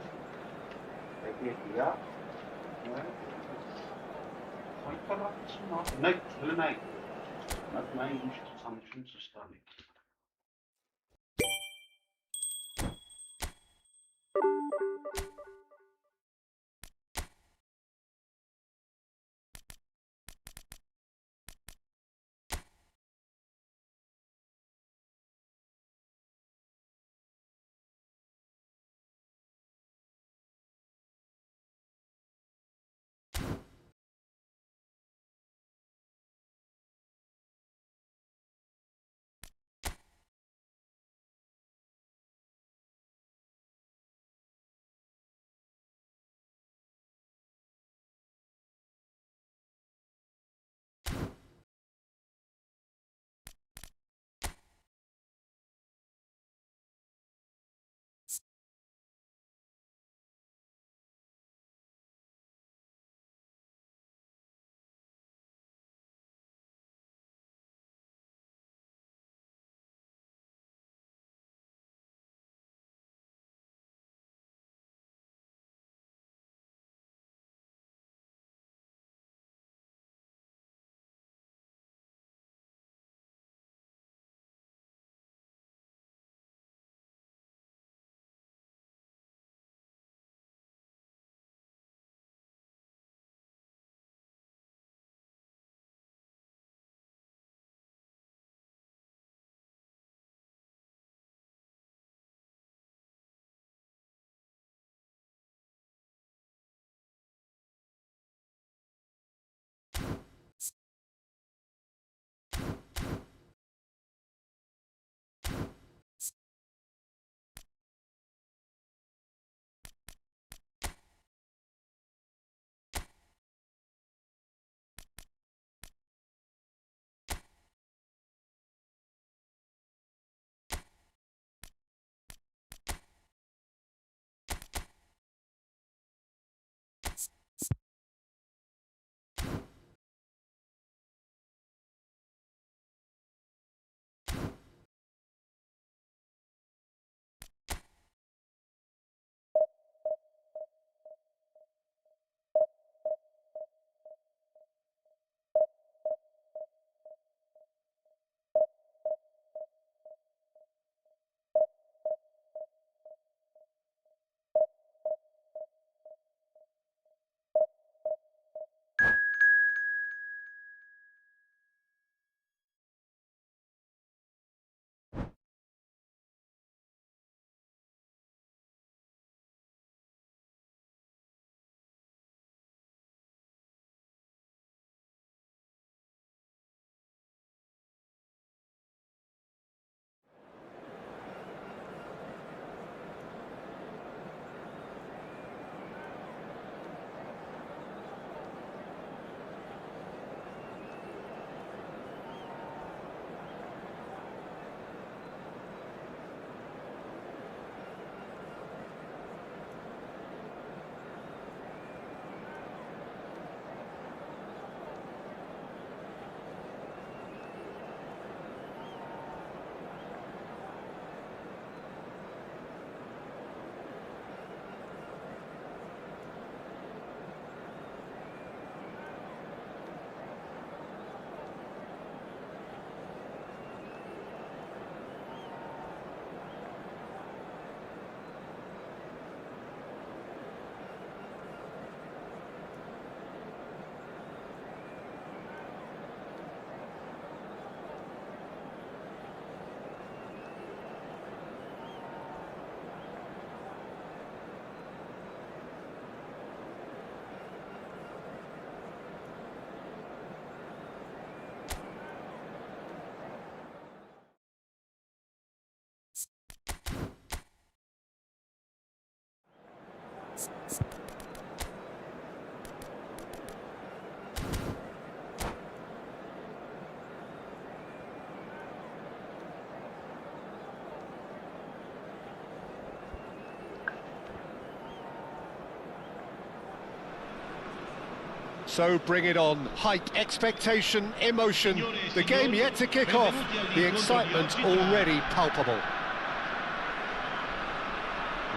So bring it on. Hype, expectation, emotion. The game yet to kick off. The excitement already palpable.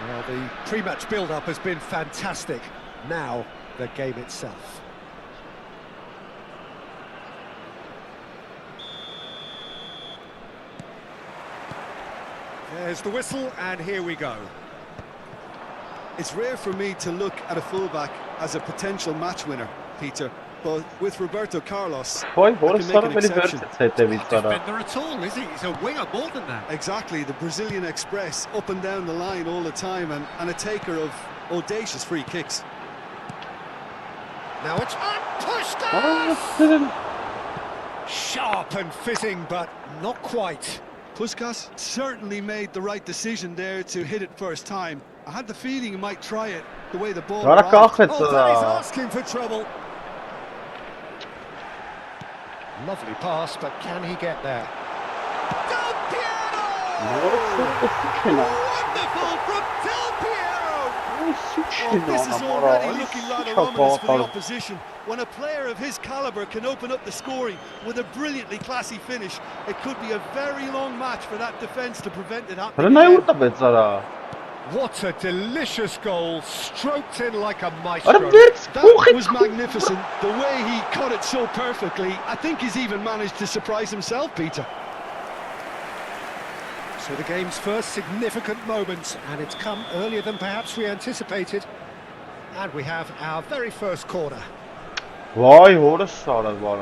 Well, the pre-match build-up has been fantastic. Now, the game itself. There's the whistle, and here we go. It's rare for me to look at a fullback as a potential match winner, Peter, but with Roberto Carlos, I can make an exception. Defender at all, is he? He's a winger more than that. Exactly, the Brazilian Express, up and down the line all the time, and a taker of audacious free kicks. Now it's Puskas! Sharp and fitting, but not quite. Puskas certainly made the right decision there to hit it first time. I had the feeling he might try it the way the ball arrived. Oh, that is asking for trouble. Lovely pass, but can he get there? Del Piero! Wonderful from Del Piero! Oh, this is already looking rather ominous for the opposition. When a player of his calibre can open up the scoring with a brilliantly classy finish, it could be a very long match for that defence to prevent it happening again. What a delicious goal, stroked in like a maestro. That was magnificent. The way he cut it so perfectly, I think he's even managed to surprise himself, Peter. So the game's first significant moment, and it's come earlier than perhaps we anticipated. And we have our very first corner. Vay orası var.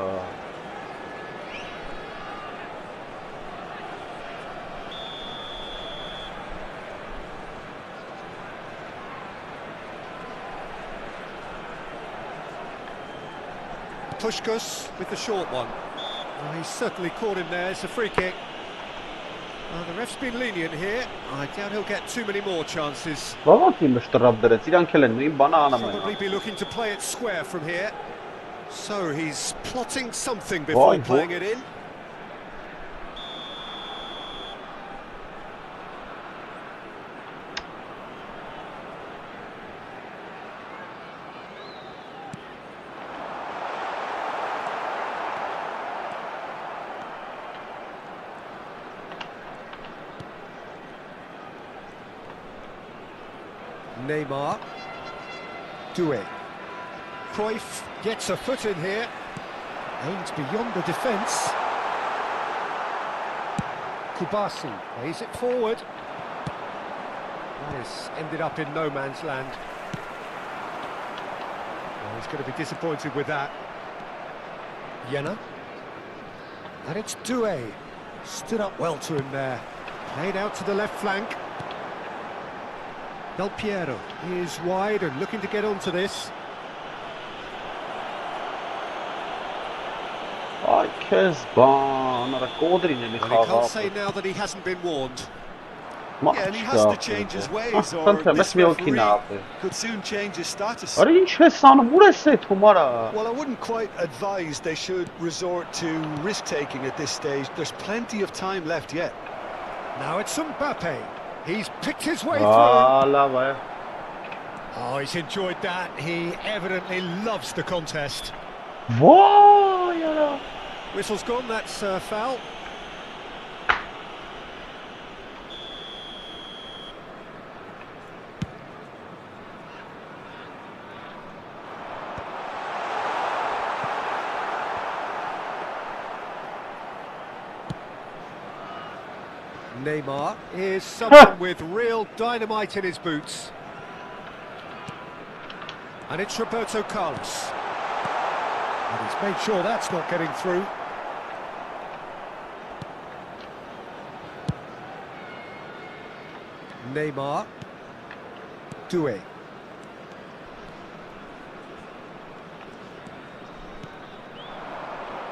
Puskas with the short one. Well, he's certainly caught him there. It's a free kick. Well, the ref's been lenient here. I doubt he'll get too many more chances. Probably be looking to play it square from here. So he's plotting something before playing it in. Neymar, Doué, Cruyff gets a foot in here, aims beyond the defence. Kubasi plays it forward. That has ended up in no man's land. Well, he's going to be disappointed with that. Jena, and it's Doué, stood up well to him there, played out to the left flank. Del Piero is wide and looking to get onto this. Ay Kezban, He can't say now that he hasn't been warned. Yeah, and he has to change his ways, or this referee could soon change his status. Well, I wouldn't quite advise they should resort to risk-taking at this stage. There's plenty of time left yet. Now it's Mbappe. He's picked his way through. Oh, he's enjoyed that. He evidently loves the contest. Whistle's gone, that's foul. Neymar is someone with real dynamite in his boots. And it's Roberto Carlos. And he's made sure that's not getting through. Neymar. Doué.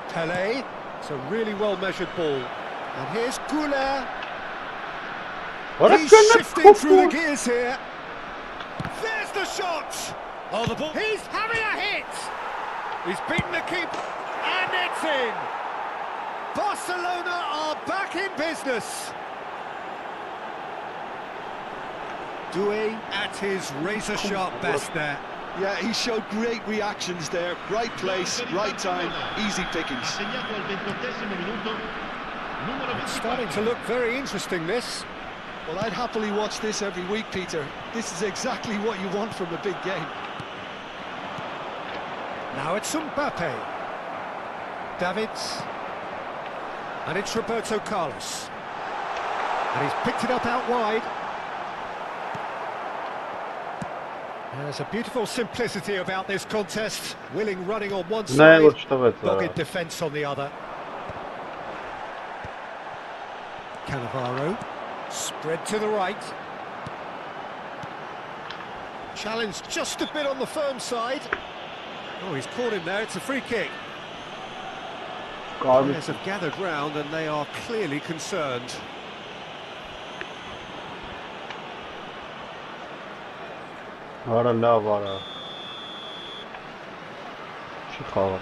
Pelé. It's a really well-measured ball. And here's Goulet. He's shifting through the gears here. There's the shot! Oh, the ball. He's having a hit! He's beaten the keeper, and it's in! Barcelona are back in business! Doué at his razor-sharp best there. Yeah, he showed great reactions there. Right place, right time, easy pickings. Assegnato al 28esimo minuto, numero It's 24. starting to look very interesting, this. Well, I'd happily watch this every week, Peter. This is exactly what you want from a big game. Now it's Mbappe. Davids. And it's Roberto Carlos. And he's picked it up out wide. There's a beautiful simplicity about this contest. Willing running on one side, dogged defence on the other. Cannavaro, spread to the right. Challenged just a bit on the firm side. Oh, he's caught him there, it's a free kick. Players have gathered round and they are clearly concerned. Vara la vara. Şu xağank.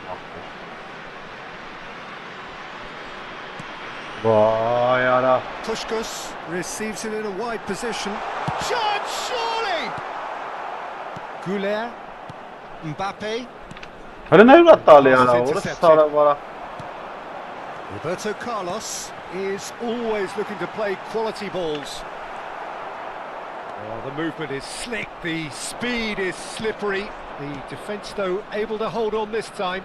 Vay ara. Puskás receives it in a wide position. Shot, surely! Goulet, Mbappe, Hele ne üretti ya? Orası sara vara. Roberto Carlos is always looking to play quality balls. Oh, the movement is slick, the speed is slippery. The defence, though, able to hold on this time.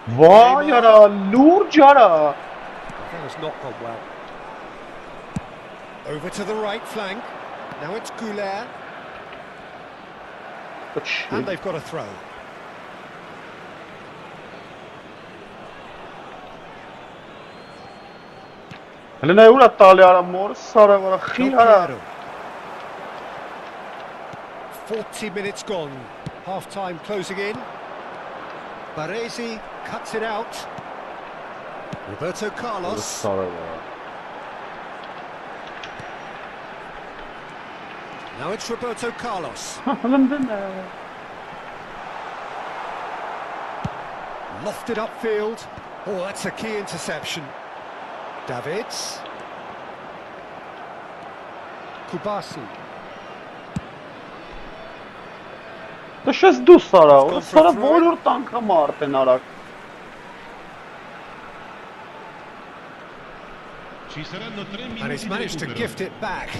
Vay ara, lurch ara. That has not gone well. Over to the right flank. Now it's Goulet. And they've got a throw. Hele ne üretti ya? Mor sara vara. Xil ara. 40 minutes gone. Half-time closing in. Baresi cuts it out. Roberto Carlos. Sara vara. Now it's Roberto Carlos. Lofted upfield. Oh, that's a key interception. Davids. Kubasi. To jest du sara. O sara volur tanka marten arak. Ci saranno 3 minuti And he's di managed to recupero. gift it back.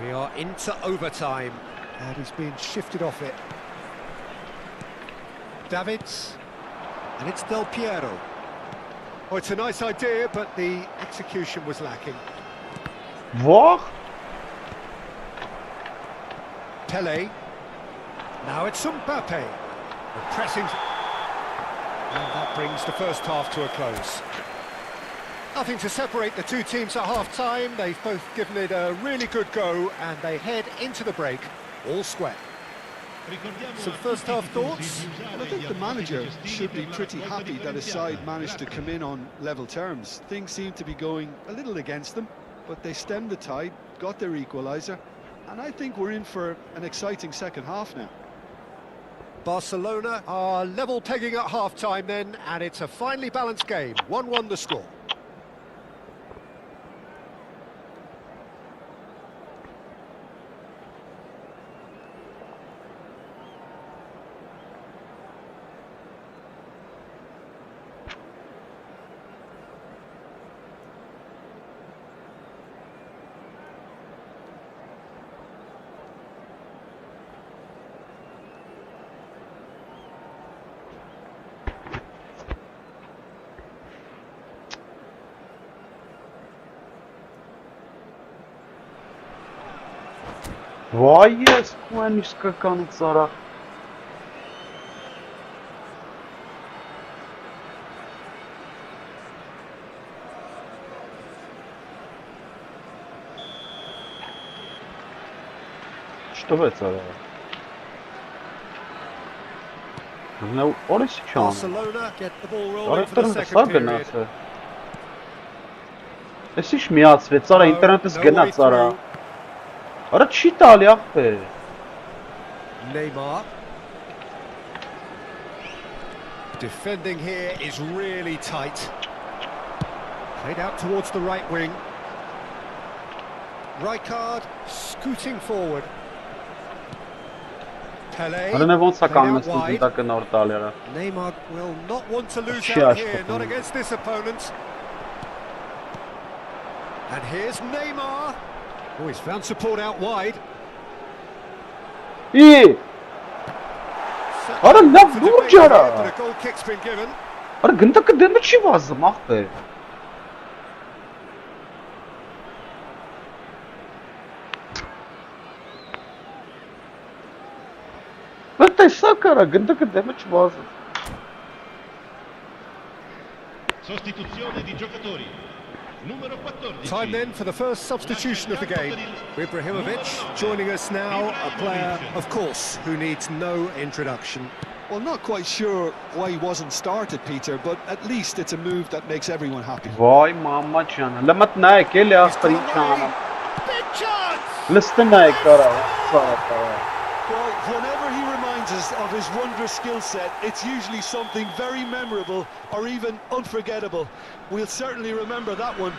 We are into overtime, and he's been shifted off it. Davids, and it's Del Piero. Oh, it's a nice idea, but the execution was lacking. Vah. Pele, now it's Mbappe. The pressing, and that brings the first half to a close. Nothing to separate the two teams at half-time. They've both given it a really good go, and they head into the break all square. Some first-half thoughts? Well, I think the manager should be pretty happy that his side managed to come in on level terms. Things seem to be going a little against them, but they stemmed the tide, got their equaliser, and I think we're in for an exciting second half now. Barcelona are level pegging at half-time then, and it's a finely balanced game. 1-1 the score. Vay yes, ben iskakanık sara. Что в это? Ну, орис чан. Barcelona get the ball rolling Orada for the da second sar period. gnață. Esiš miac, već sara internetës No way gnac sara. through. Արա չի տալի ախպեր։ Neymar. Defending here is really tight. Played out towards the right wing. Rijkaard scooting forward. Pele. Արա ոնց է played out կանգնեցնում wide. դակը նոր տալի արա։ Neymar will not want to lose Չի out here, աշխատում։ not against this opponent. And here's Neymar. Oh, he's found support out wide. Ի, Արա լավ For լուրջ debate արա։ here, but a goal kick's been given. Արա գնդակը դեմը չի վազում ախպեր։ Տեսակ արա գնդակը դեմը չվազում։ Sostituzione di giocatori. Numero 14. Time then for the first substitution of the game. Ibrahimovic joining us now, a player, of course, who needs no introduction. Well, not quite sure why he wasn't started, Peter, but at least it's a move that makes everyone happy. Վայ մամա ջան, լմտ նայեք էլի ախպեր ինչ անում։ Big chance! Լստը նայեք արա, սարա։ Well, whenever he reminds us of his wondrous skill set, it's usually something very memorable or even unforgettable. We'll certainly remember that one.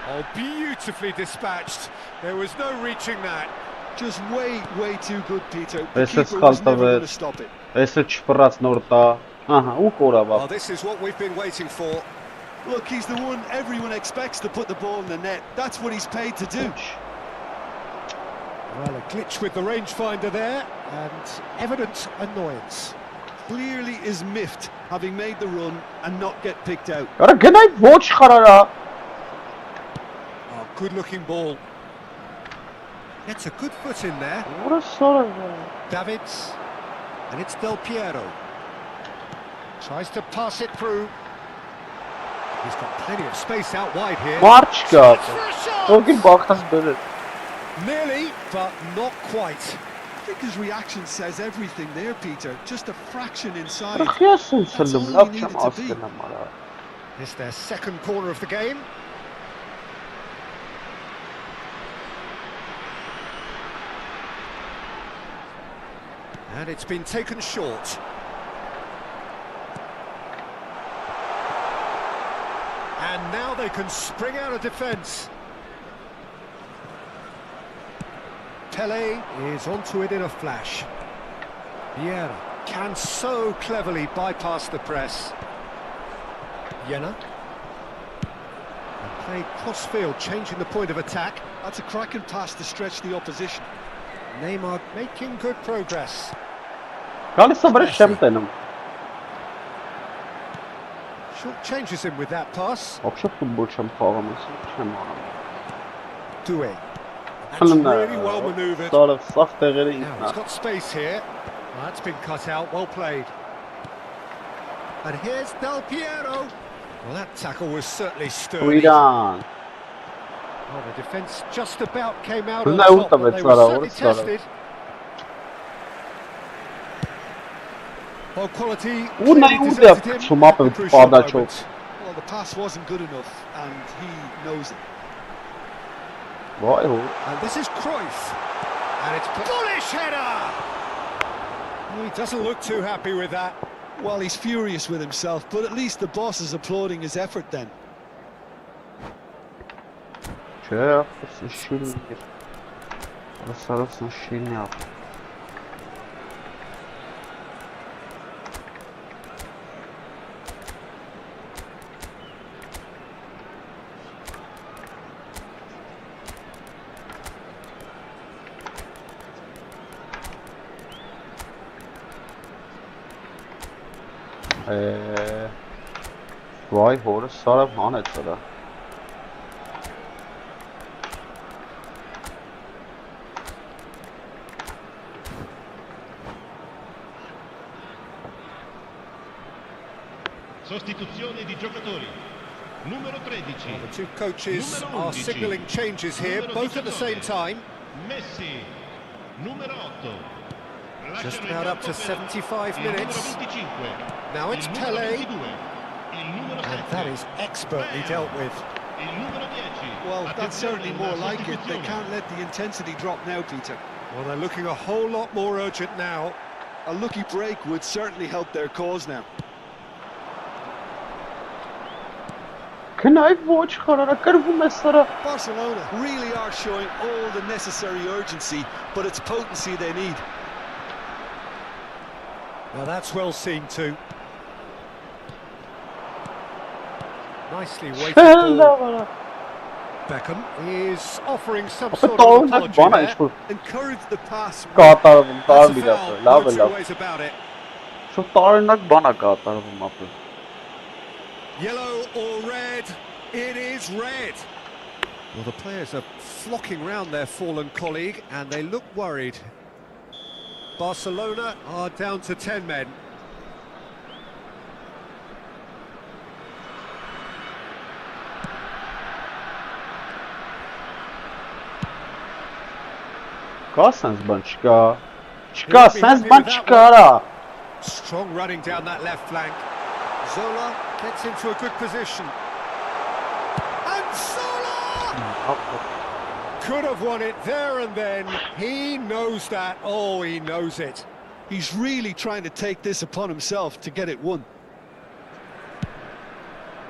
Oh, beautifully dispatched. There was no reaching that. Just way too good, Peter. The This is keeper was never Kaltavets. going to stop it. Էսը չփռած նոր տա։ Ահա, ու կորավա։ Well, this is what we've been waiting for. Look, he's the one everyone expects to put the ball in the net. That's what he's paid to do. Well, a glitch with the rangefinder there, and evident annoyance. Clearly is miffed, having made the run and not get picked out. Արա գնայ ոչ խարարա։ Oh, good-looking ball. Gets a good foot in there. Որը սարը։ Davids, and it's Del Piero. Tries to pass it through. He's got plenty of space out wide here. Մարջ կա։ For a shot! Ոգին բախտած բերել։ Nearly, but not quite. I think his reaction says everything there, Peter. Just a fraction inside. Ռխիասն That's սլում, all լավ he չեմ needed to be. ասկնամ արա։ It's their second corner of the game. And it's been taken short. And now they can spring out of defence. Pele is onto it in a flash. Vieira can so cleverly bypass the press. Jena. And played cross-field, changing the point of attack. That's a cracking pass to stretch the opposition. Neymar making good progress. Գալիս է վրա չեմ տենում։ Short changes him with that pass. Вообще ֆուտբոլ չեմ խաղում, չեմ անում։ Doué. That's really well manoeuvred. Սարը սախ տեղերը Now ինքն he's է։ got space here. Well, that's been cut out, well played. And here's Del Piero. Well, that tackle was certainly sturdy. Ուիրան։ Well, the defence just about came out on Նա top, but ուտավ է they were ծառա, certainly որ ծառա։ tested. Well, quality Ու նա clearly ուտավ deserted him քչում at ապը the crucial պադաչով։ moment. Well, the pass wasn't good enough, and he knows it. Վայ հո։ And this is Cruyff. And it's bullish header! Oh, he doesn't look too happy with that. Well, he's furious with himself, but at least the boss is applauding his effort then. Չէ, ասես շիրնի։ Ասարացն շիրնի ապ։ Վայ հորը սարավ հանեց վրա։ Sostituzione di giocatori. Numero 13. The two coaches Numero are 11. signalling changes here, Numero both at the 19. same time. Messi. Numero 8. Just Lasciano il about up campo to per 75 il numero minutes. 25. Now it's Il numero Pele. 22. Il numero And 7. that is expertly dealt with. Il numero 10. Well, that's Attenzione, certainly more una like it. They sostituzione. can't let the intensity drop now, Peter. Well, they're looking a whole lot more urgent now. A lucky break would certainly help their cause now. Քնայ ոչ խարարա կրվում է սրա։ Barcelona really are showing all the necessary urgency, but it's potency they need. Well, that's well seen too. Nicely weighted ball. Beckham is offering some Ապա sort of տորնակ apology բանա there. ինչ-որ Encourage the pass. կատարվում That's a տարբեր foul, ապա, լավ no է two լավ։ ways about it. Շո տարօրինակ բանա կատարվում ապա։ Yellow or red? It is red. Well, the players are flocking round their fallen colleague and they look worried. Barcelona are down to 10 men. Կա սենց բան չկա։ Չկա, սենց բան չկա արա։ Strong running down that left flank. Zola gets into a good position. And Zola! Could have won it there and then. He knows that. Oh, he knows it. He's really trying to take this upon himself to get it won.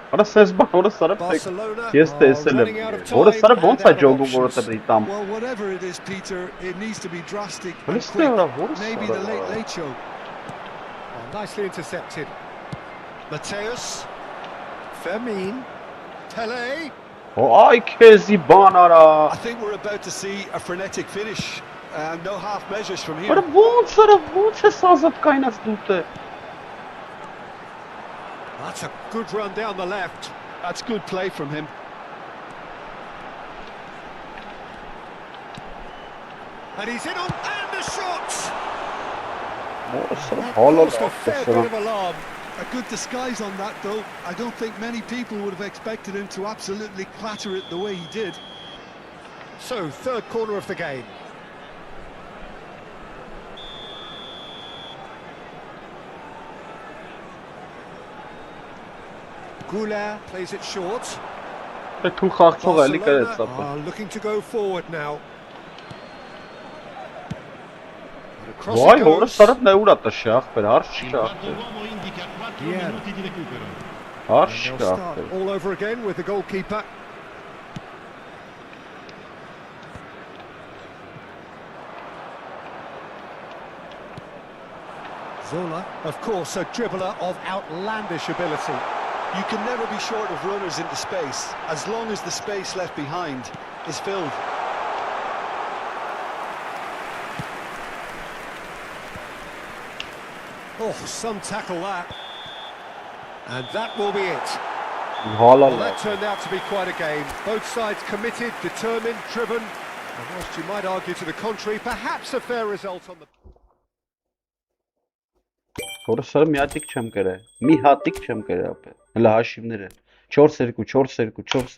Արա սենց բան, որը սարը Barcelona ես are տեսել running եմ։ out of Որը time սարը and ոնց է out of ջոգում, options. որը դրի տամ։ Well, whatever it is, Peter, it needs to be drastic and Let's quick. do it, what is Maybe that? the late show. Oh, nicely intercepted. Mateus. Fermin. Pele. Այ քեզի բան արա։ I think we're about to see a frenetic finish. No half measures from here. Արա ոնց է սազատ կայնած դուտը։ That's a good run down the left. That's good play from him. And he's in on, and the shot! Որը սարը That հալալ caused a fair bit of alarm. A good disguise on that, though. I don't think many people would have expected him to absolutely clatter it the way he did. So, third corner of the game. Goulart plays it short. Թու խաղցող էլի կրեց Barcelona ապա։ are looking to go forward now. Across Վայ, it հորը goes. սարը նեուրա տշի ախպեր, հարց Il չկա quarto ախպեր։ uomo indica 4 Yeah. minuti di recupero. Հարց They'll չկա start ախպեր։ all over again with the goalkeeper. Zola, of course, a dribbler of outlandish ability. You can never be short of runners into space, as long as the space left behind is filled. Oh, some tackle that. And that will be it. Հալալ Well, է։ that turned out to be quite a game. Both sides committed, determined, driven. And whilst you might argue to the contrary, perhaps a fair result on the... Որը սարը մի հատիկ չեմ կրել։ Մի հատիկ չեմ կրել ապա։ Հələ հաշիվներ են։ 4-2, 4-2, 4։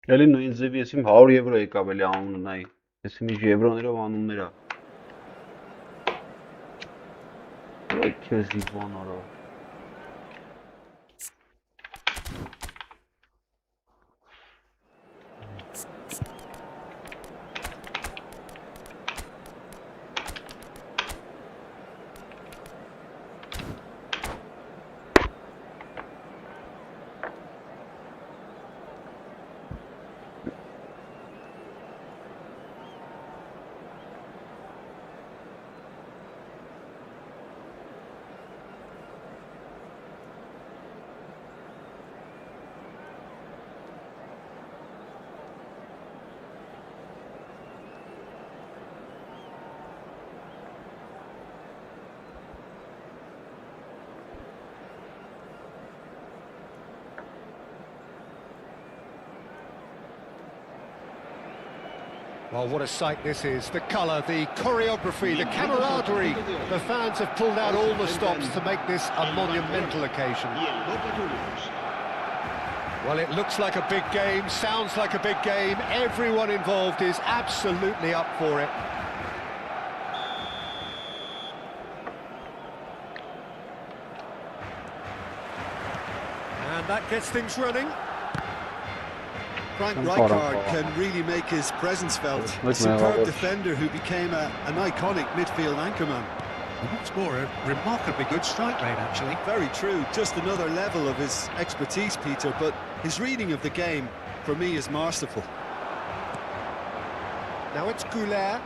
Էլի նույն ձևի եսիմ 100 եվրո եկավ էլի անունը նայ։ Եսիմ իջ եվրոներով անուններ ա։ Քեզ իվան արա։ Well, what a sight this is. The colour, the choreography, the camaraderie. The fans have pulled out all the stops to make this a monumental occasion. Y el Boca Juniors. Well, it looks like a big game, sounds like a big game. Everyone involved is absolutely up for it. And that gets things running. Frank Rijkaard can really make his presence felt. A superb defender who became an iconic midfield anchorman. And what's more, a remarkably good strike rate, actually. Very true, just another level of his expertise, Peter, but his reading of the game, for me, is masterful. Now it's Goulet.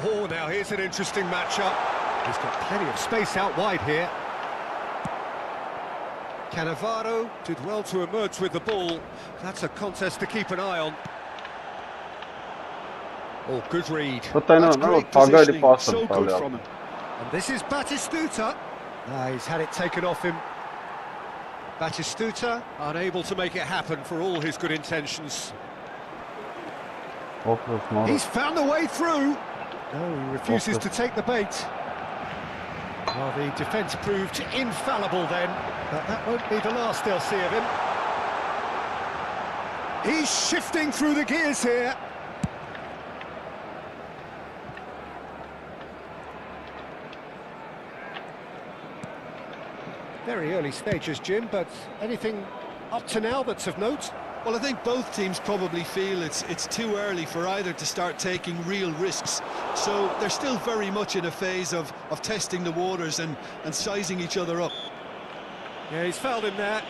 Oh, now here's an interesting matchup. He's got plenty of space out wide here. Cannavaro did well to emerge with the ball. That's a contest to keep an eye on. Oh, good read. That's great positioning, so good from him. And this is Batistuta. He's had it taken off him. Batistuta unable to make it happen for all his good intentions. He's found the way through. No, he refuses to take the bait. Well, the defence proved infallible then, but that won't be the last they'll see of him. He's shifting through the gears here. Very early stages, Jim, but anything up to now that's of note? Well, I think both teams probably feel it's too early for either to start taking real risks. So they're still very much in a phase of testing the waters and sizing each other up. Yeah, he's fouled him there.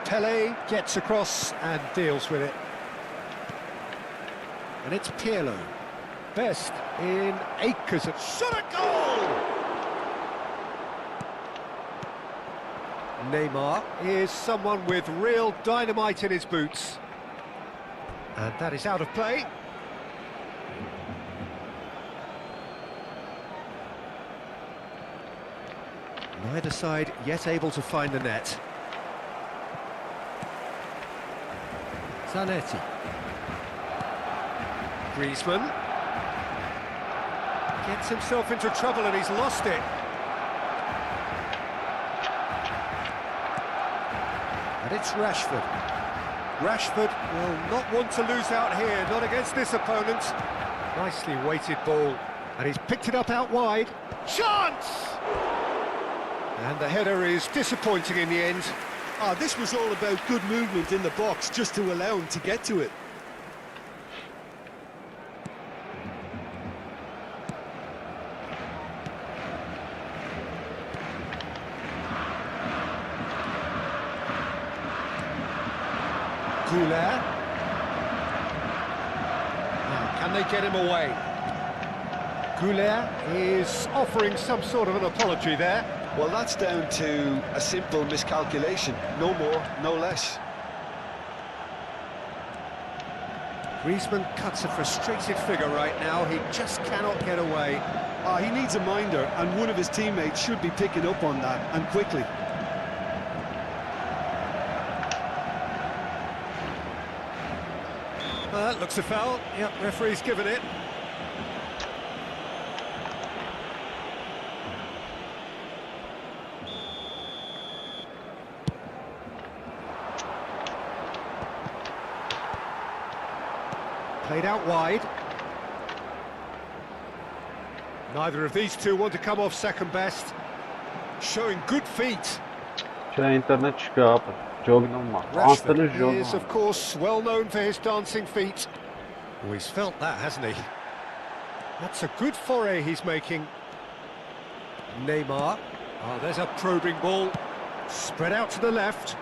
Pele gets across and deals with it. And it's Pirlo. Best in acres of shot at goal! Neymar is someone with real dynamite in his boots. And that is out of play. Neither side yet able to find the net. Zanetti. Griezmann gets himself into trouble and he's lost it. And it's Rashford. Rashford will not want to lose out here, not against this opponent. Nicely weighted ball, and he's picked it up out wide. Chance! And the header is disappointing in the end. This was all about good movement in the box, just to allow him to get to it. Goulet. Now, can they get him away? Goulet is offering some sort of an apology there. Well, that's down to a simple miscalculation. No more, no less. Griezmann cuts a frustrated figure right now. He just cannot get away. He needs a minder, and one of his teammates should be picking up on that, and quickly. Looks a foul. Yep, referee's given it. Played out wide. Neither of these two want to come off second best. Showing good feet. Internet çıkıyor. Rashford is, of course, well known for his dancing feet. Oh, he's felt that, hasn't he? That's a good foray he's making. Neymar. Oh, there's a probing ball. Spread out to the left.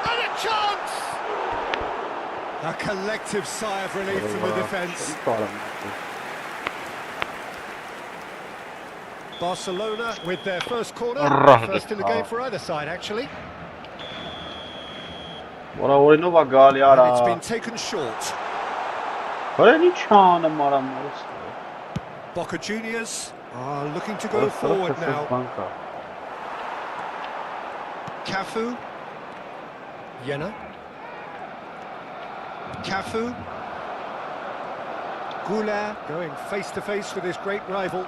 And a chance! A collective sigh of relief from the defence. Barcelona with their first corner. First in the game for either side, actually. And it's been taken short. Boca Juniors are looking to go forward now. Cafu. Jena. Cafu. Goulart going face to face with his great rival.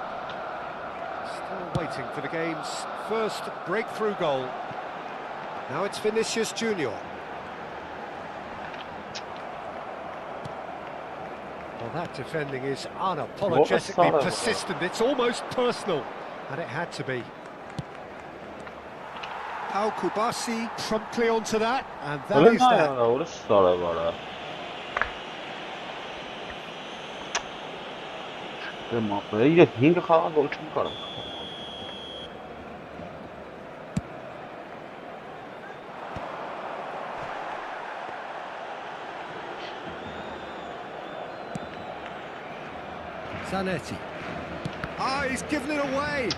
Still waiting for the game's first breakthrough goal. Now it's Vinicius Junior. Well, that defending is unapologetically persistent. It's almost personal, and it had to be. Pau Kubasi promptly onto that, and that is that. Zanetti. Ah, he's given it away.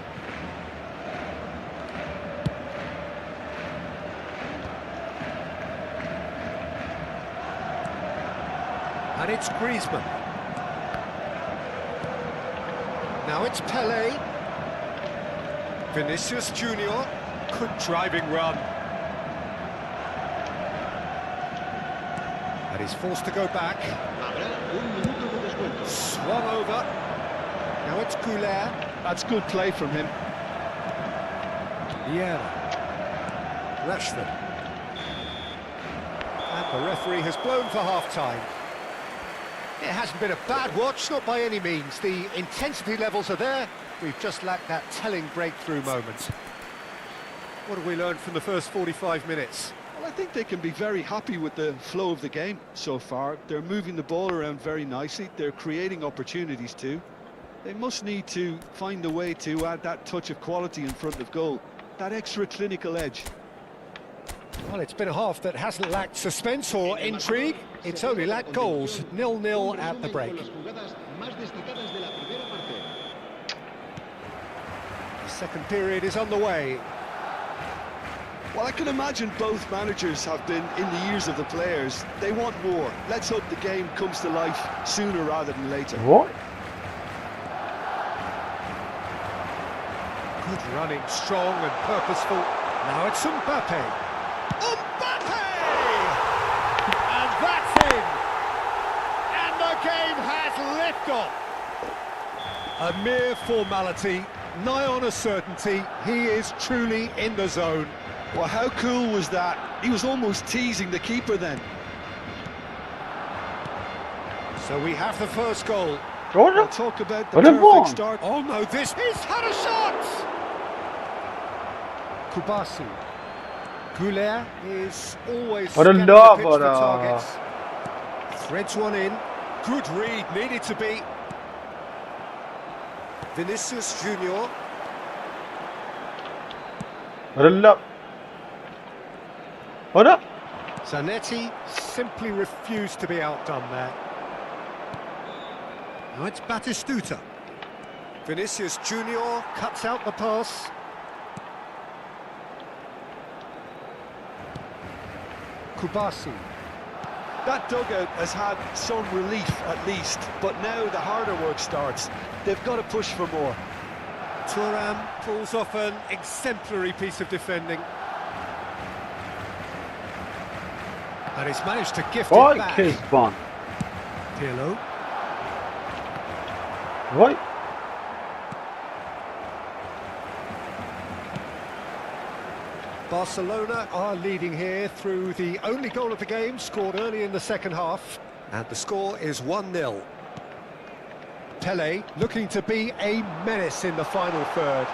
And it's Griezmann. Now it's Pelé. Vinicius Junior. Good driving run. And he's forced to go back. Swung over. Now it's Goulart. That's good play from him. Vieira. Rashford. And the referee has blown for half-time. It hasn't been a bad watch, not by any means. The intensity levels are there. We've just lacked that telling breakthrough moment. What have we learned from the first 45 minutes? Well, I think they can be very happy with the flow of the game so far. They're moving the ball around very nicely. They're creating opportunities too. They must need to find a way to add that touch of quality in front of goal. That extra clinical edge. Well, it's been a half that hasn't lacked suspense or intrigue. It's only lacked goals. 0-0 at the break. The second period is underway. Well, I can imagine both managers have been in the ears of the players. They want more. Let's hope the game comes to life sooner rather than later. What? Good running, strong and purposeful. Now it's Mbappe. Mbappe! And that's in! And the game has liftoff! A mere formality, nigh on a certainty. He is truly in the zone. Well, how cool was that? He was almost teasing the keeper then. So we have the first goal. We'll talk about the perfect start. Oh no, he's had a shot! Kubasi. Goulart is always scanning the pitch for targets. Threads one in. Good read, needed to be. Vinicius Junior. Zanetti simply refused to be outdone there. Now it's Batistuta. Vinicius Junior cuts out the pass. Kubasi. That dugout has had some relief at least, but now the harder work starts. They've got to push for more. Thuram pulls off an exemplary piece of defending. And he's managed to gift it Vay back. Kezban. Pirlo. Vay. Barcelona are leading here through the only goal of the game, scored early in the second half. And the score is 1-0. Pele looking to be a menace in the final third.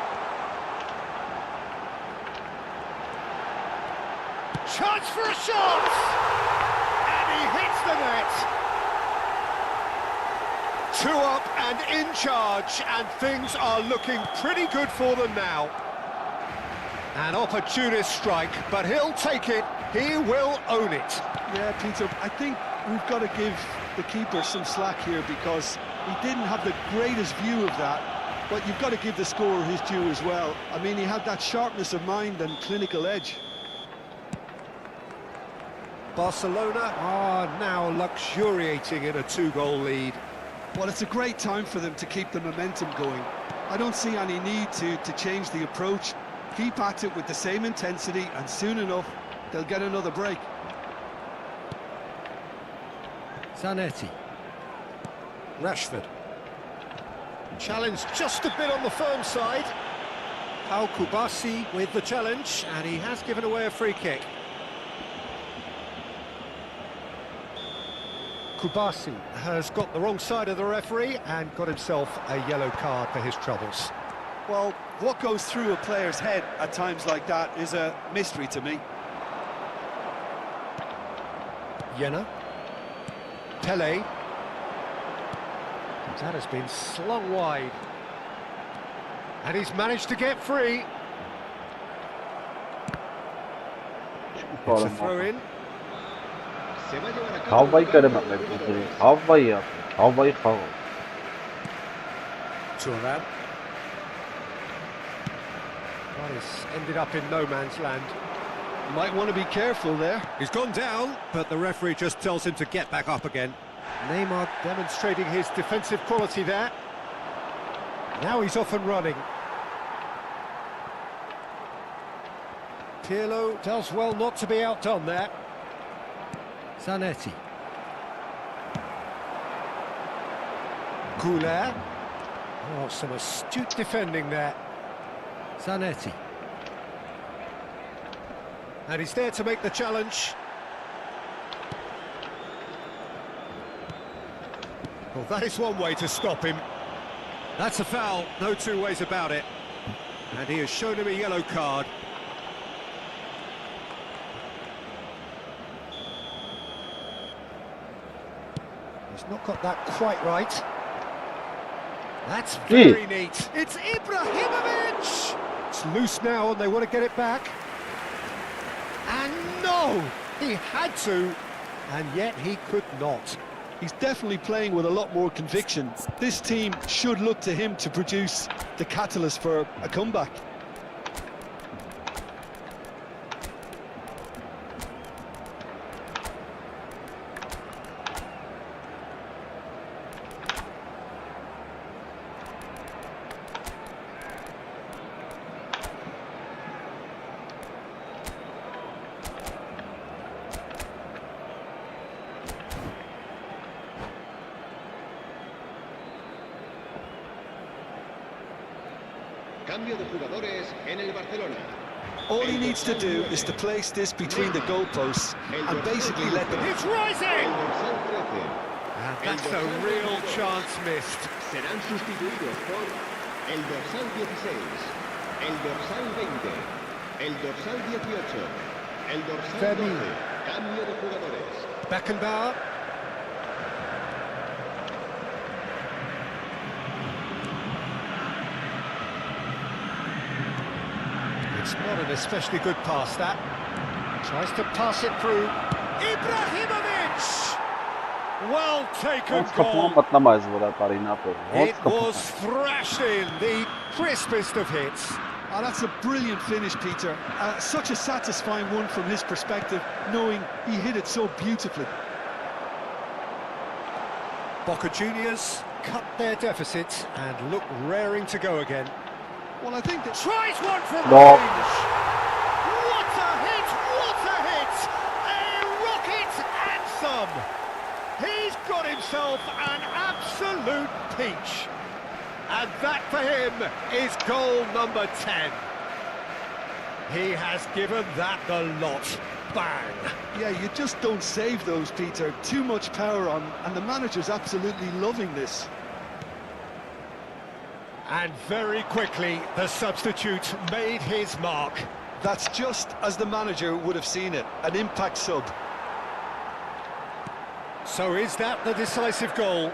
Chance for a shot! And he hits the net! 2 up and in charge, and things are looking pretty good for them now. An opportunist strike, but he'll take it, he will own it. Yeah, Peter, I think we've got to give the keeper some slack here because he didn't have the greatest view of that, but you've got to give the scorer his due as well. I mean, he had that sharpness of mind and clinical edge. Barcelona are now luxuriating in a 2-goal lead. Well, it's a great time for them to keep the momentum going. I don't see any need to change the approach. Keep at it with the same intensity, and soon enough, they'll get another break. Zanetti. Rashford. Challenge just a bit on the firm side. Pau Kubasi with the challenge, and he has given away a free kick. Kubasi has got the wrong side of the referee and got himself a yellow card for his troubles. Well, what goes through a player's head at times like that is a mystery to me. Jena. Pele. That has been slung wide. And he's managed to get free. It's a throw-in. Se va a llevar a cabo Havayı un cambio göremem de ben. jugadores. Havayı yap. Havayı kav. Thuram. Well, he's ended up in no man's land. Might want to be careful there. He's gone down, but the referee just tells him to get back up again. Neymar demonstrating his defensive quality there. Now he's off and running. Pirlo does well not to be outdone there. Zanetti. Goulet. Oh, some astute defending there. Zanetti. And he's there to make the challenge. Well, that is one way to stop him. That's a foul, no two ways about it. And he has shown him a yellow card. He's not got that quite right. That's very neat. It's Ibrahimovic! It's loose now and they want to get it back. And no! He had to, and yet he could not. He's definitely playing with a lot more conviction. This team should look to him to produce the catalyst for a comeback. Cambio de jugadores en el Barcelona. All he needs to do is to place this between the goalposts and basically let them... It's rising! El dorsal 13. And that's a real chance missed. Serán sustituidos por el dorsal 16, el dorsal 20, el dorsal 18, el dorsal 12. Cambio de jugadores. Beckenbauer. It's not an especially good pass, that. Tries to pass it through. Ibrahimovic! Well taken Ոնց կպում goal. մտնամայز վրա տարին ապը։ It Ոնց was կպում։ thrashed in, the crispest of hits. Oh, that's a brilliant finish, Peter. Such a satisfying one from his perspective, knowing he hit it so beautifully. Boca Juniors cut their deficit and look raring to go again. Well, I think that... Tries one from No. range. What a hit! What a hit! A rocket come. He's got himself an absolute peach. And that for him is goal number 10. He has given that the lot. Bang. Yeah, you just don't save those, Peter. Too much power on, and the manager's absolutely loving this. And very quickly, the substitute made his mark. That's just as the manager would have seen it, an impact sub. So is that the decisive goal?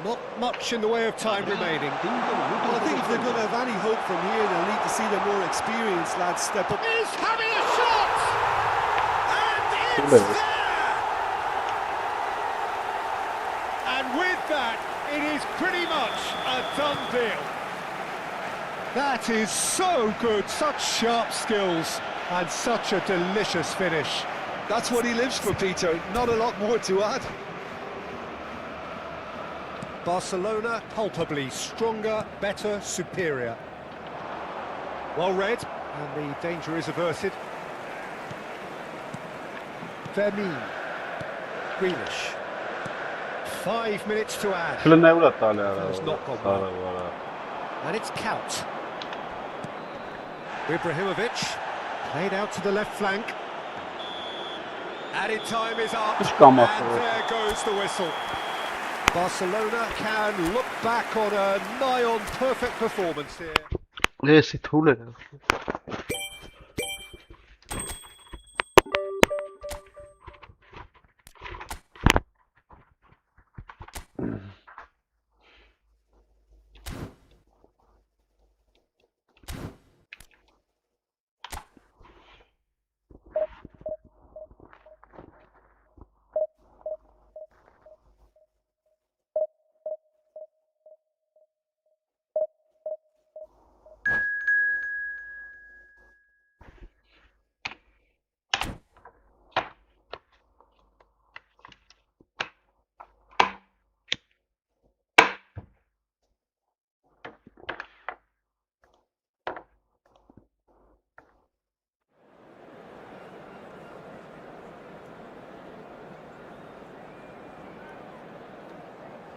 Not much in the way of time remaining. Well, I think if they're going to have any hope from here, they'll need to see the more experienced lads step up. He's having a shot! And it's there! And with that, it is pretty much a done deal. That is so good, such sharp skills, and such a delicious finish. That's what he lives for, Peter. Not a lot more to add. Barcelona palpably stronger, better, superior. Well read, and the danger is averted. Vermeer. Grealish. 5 minutes to add. It's not gone well. And it's Count. Ibrahimovic. Played out to the left flank. Added time is up. And there goes the whistle. Barcelona can look back on a nigh-on perfect performance here. Yes, it will.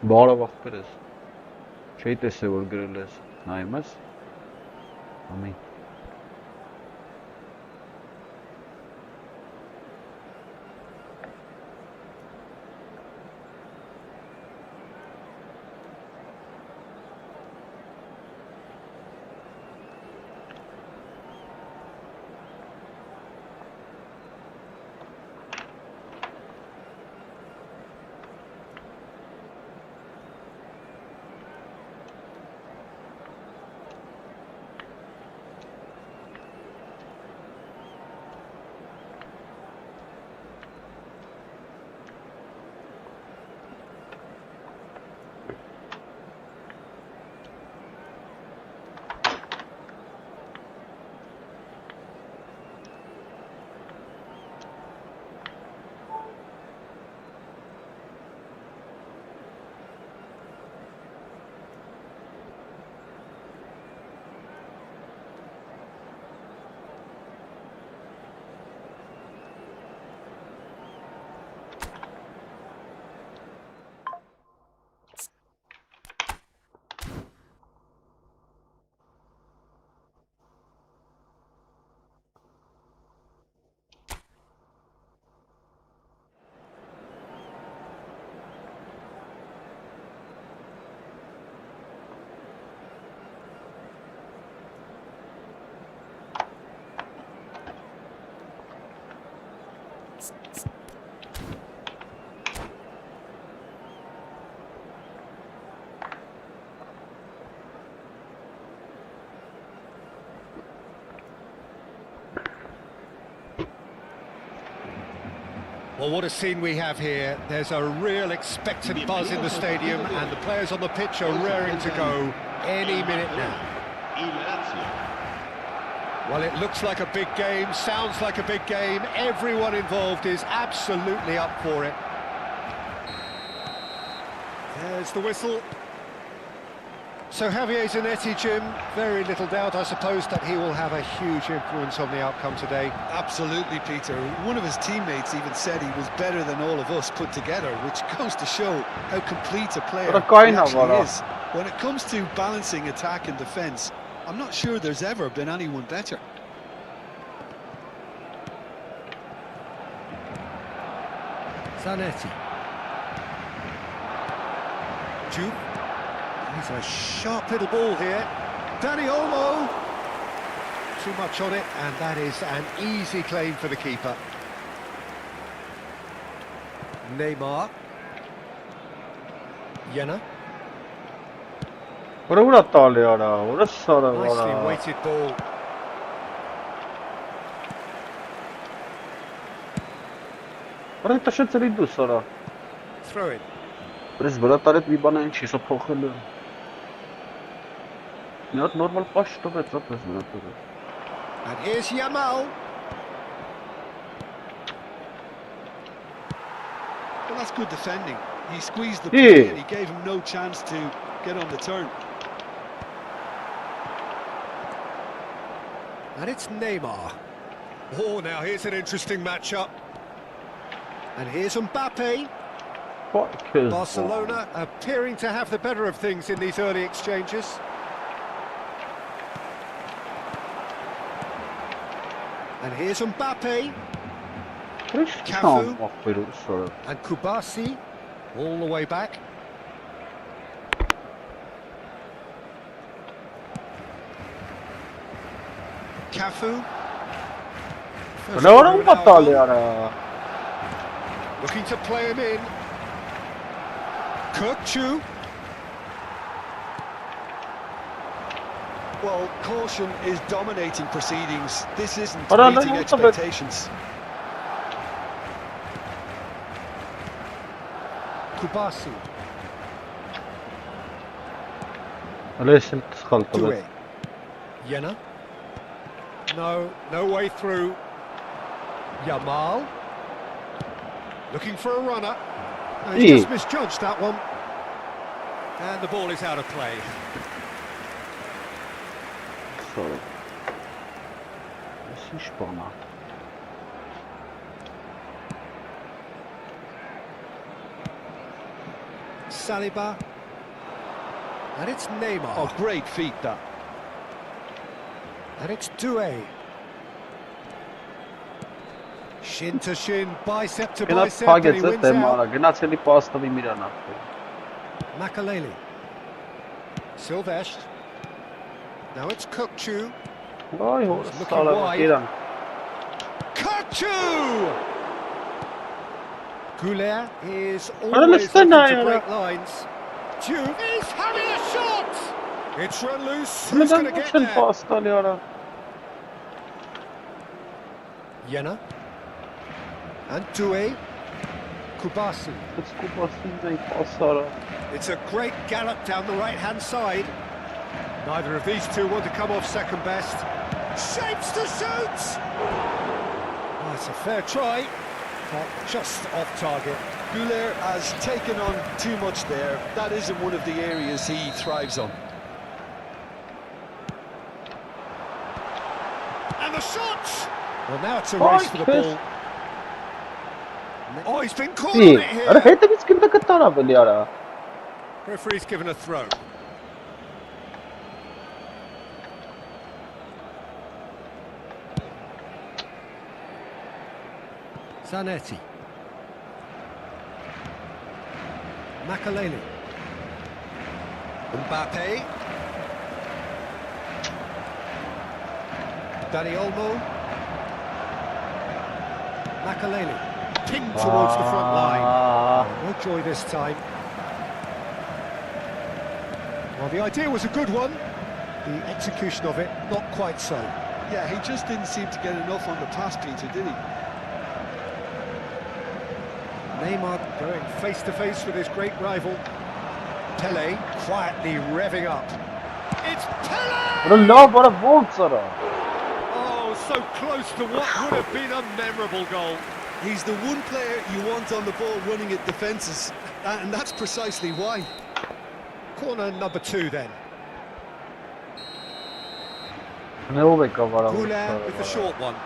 Բարով ախպերս, չէի տեսե որ գրել ես, նայում ես, ամեն Well, what a scene we have here. There's a real expectant buzz in the stadium, and the players on the pitch are raring to go any minute now. Well, it looks like a big game, sounds like a big game. Everyone involved is absolutely up for it. There's the whistle. So Javier Zanetti, Jim, very little doubt, I suppose, that he will have a huge influence on the outcome today. Absolutely, Peter. One of his teammates even said he was better than all of us put together, which goes to show how complete a player he actually is. When it comes to balancing attack and defence, I'm not sure there's ever been anyone better. Zanetti. Juve. He's a sharp little ball here. Dani Olmo. Too much on it, and that is an easy claim for the keeper. Neymar. Jena. Nicely weighted ball. Throw in. And here's Yamal. Well, that's good defending. He squeezed the play and he gave him no chance to get on the turn. And it's Neymar. Oh, now here's an interesting matchup. And here's Mbappe. Barcelona appearing to have the better of things in these early exchanges. And here's Mbappe. Cafu. And Kubasi. All the way back. Cafu. Looking to play him in. Kukçu. Well, caution is dominating proceedings. This isn't meeting expectations. Kubasi. Doué. Jena. No way through. Yamal. Looking for a runner. No, he's just misjudged that one. And the ball is out of play. Saliba. And it's Neymar. Oh, great feat that. And it's Doué. Shin to shin, bicep to bicep, and he wins out. Makaleli. Silvestre. Now it's Kukçu. Looking wide. Kukçu! Goulet is always looking to break lines. Juve is having a shot! It's run loose. Who's going to get there? Jena. And Doué. Kubasi. It's a great gallop down the right-hand side. Neither of these two want to come off second best. Shapes to shoot! Oh, it's a fair try, but just off target. Goulet has taken on too much there. That isn't one of the areas he thrives on. And the shot! Well, now it's a race for the ball. Oh, he's been caught on it here. Referee's given a throw. Zanetti. Makaleli. Mbappe. Dani Olmo. Makaleli. Pinned towards the front line. No joy this time. Well, the idea was a good one. The execution of it, not quite so. Yeah, he just didn't seem to get enough on the pass, Peter, did he? Neymar going face-to-face with his great rival. Pele quietly revving up. It's Pele! Oh, so close to what would have been a memorable goal. He's the one player you want on the ball running at defences, and that's precisely why. Corner number 2 then. Ne ով է կավարավ։ Milan with the short one.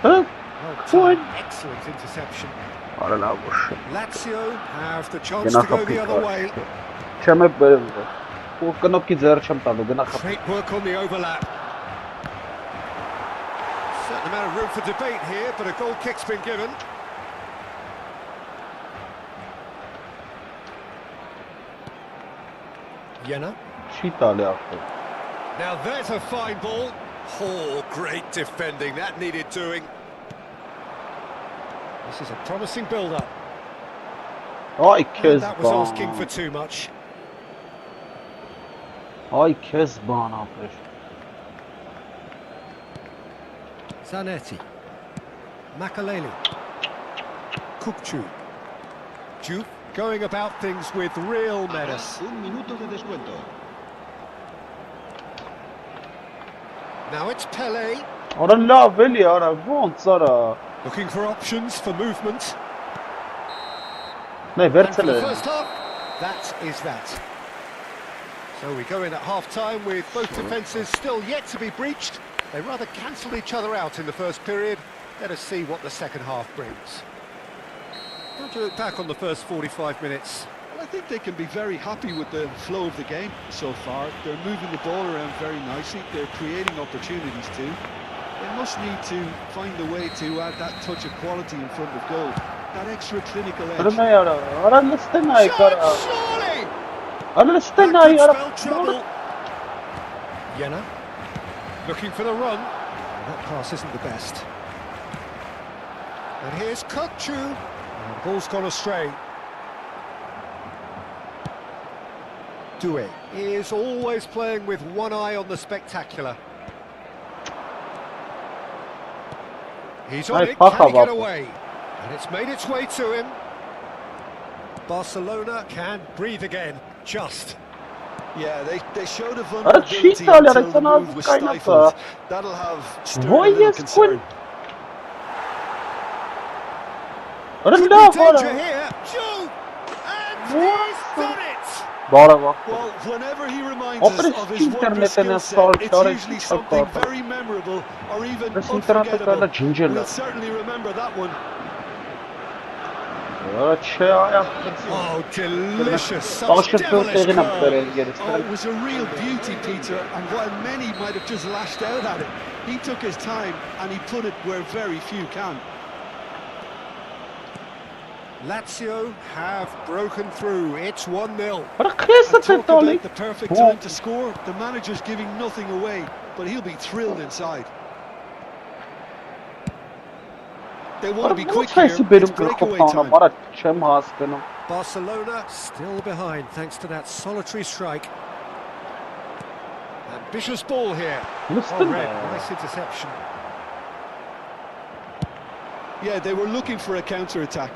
Հա։ Well timed, excellent interception. Արա լավ ուշ։ Lazio have the chance to go the other way. Չեմ է բերում։ Ու կնոպկի ձեռ չեմ տալու, գնա խփ։ Great work on the overlap. Certain amount of room for debate here, but a goal kick's been given. Jena. Չի տալի ախր։ Now there's a fine ball. Oh, great defending. That needed doing. This is a promising build-up. Ay And քեզ that was asking for բան։ too much. Ay քեզ բան ապեր։ Zanetti. Makaleli. Kukcu. Juve going about things with real menace. Un minuto de descuento. Now it's Pele. Արա լավ էլի, արա ոնց արա։ Looking for options for movement. Նայ And for վերցել the է։ first half, that is that. So we go in at half-time with both defences still yet to be breached. They rather cancelled each other out in the first period. Let us see what the second half brings. How do you look back on the first 45 minutes? Well, I think they can be very happy with the flow of the game so far. They're moving the ball around very nicely. They're creating opportunities too. They must need to find a way to add that touch of quality in front of goal. That extra clinical Արա edge. նայ արա, արա լստենայ Shot, կարա։ surely! Արա That լստենայ could արա։ spell trouble. Jena looking for the run. That pass isn't the best. And here's Kukcu. And the ball's gone astray. Doué is always playing with one eye on the spectacular. He's on Nice it, can he pass, get Bob. away? And it's made its way to him. Barcelona can breathe again, just. Yeah, they showed a Arat vulnerability shit ali, until arat the sana move was kaynak stifled. ha. That'll have stirred a Vay little yes, concern. Արա Could լավ be danger արա։ here. Juve! And he's done it! Բարավա։ Well, whenever he reminds Opera us of his internet wondrous skill and set, salt it's storage usually and something stuff. very memorable or even This internet unforgettable. is ginger. We'll certainly remember that one. Արա չէ այա։ Oh, delicious! Such Աշկերտ devilish տեղին եմ curve. բերել գերս։ Oh, it was a real beauty, Peter, and while many might have just lashed out at it, he took his time and he put it where very few can. Lazio have broken through. It's 1-0. Արա քեզ And է talk տալի։ about the perfect time to score. The manager's giving nothing away, but he'll be thrilled inside. They want to be quick here. Ո՞նց է It's բերում breakaway գլխով time. արա չեմ հասկանում։ Barcelona still behind thanks to that solitary strike. Ambitious ball here. Listen Oh, Red, there. nice interception. Yeah, they were looking for a counter-attack.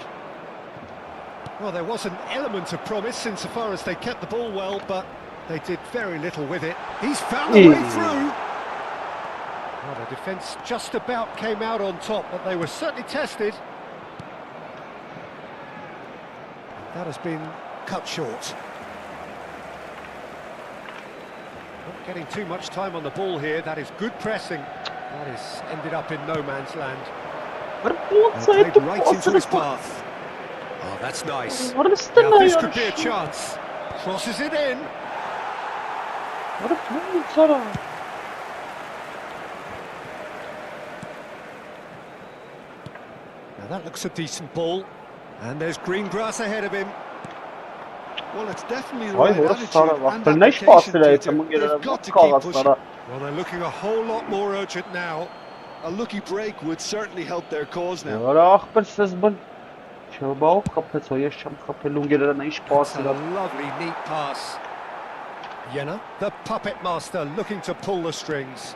Well, there was an element of promise insofar as they kept the ball well, but they did very little with it. He's found a way through. Well, the defence just about came out on top, but they were certainly tested. That has been cut short. Not getting too much time on the ball here. That is good pressing. That has ended up in no man's land. Արա ո՞նց է Played դու right into his path. Oh, that's nice. Արա Now ստենայ this արա։ could be a chance. Crosses it in. Արա ո՞նց արա։ Now that looks a decent ball. And there's green grass ahead of him. Well, it's definitely the Այ right որը attitude սարավ, and ախր նայ application, սպասել է Peter. այդը մգերը They've got to keep քաղաց pushing. արա։ Well, they're looking a whole lot more urgent now. A lucky break would certainly help their cause now. Արա ախպեր սեզբն չբավ խփեց, ո ես չեմ խփել ունգերերը նա ինչ That's a սպասել է։ lovely, neat pass. Jena, the puppet master, looking to pull the strings.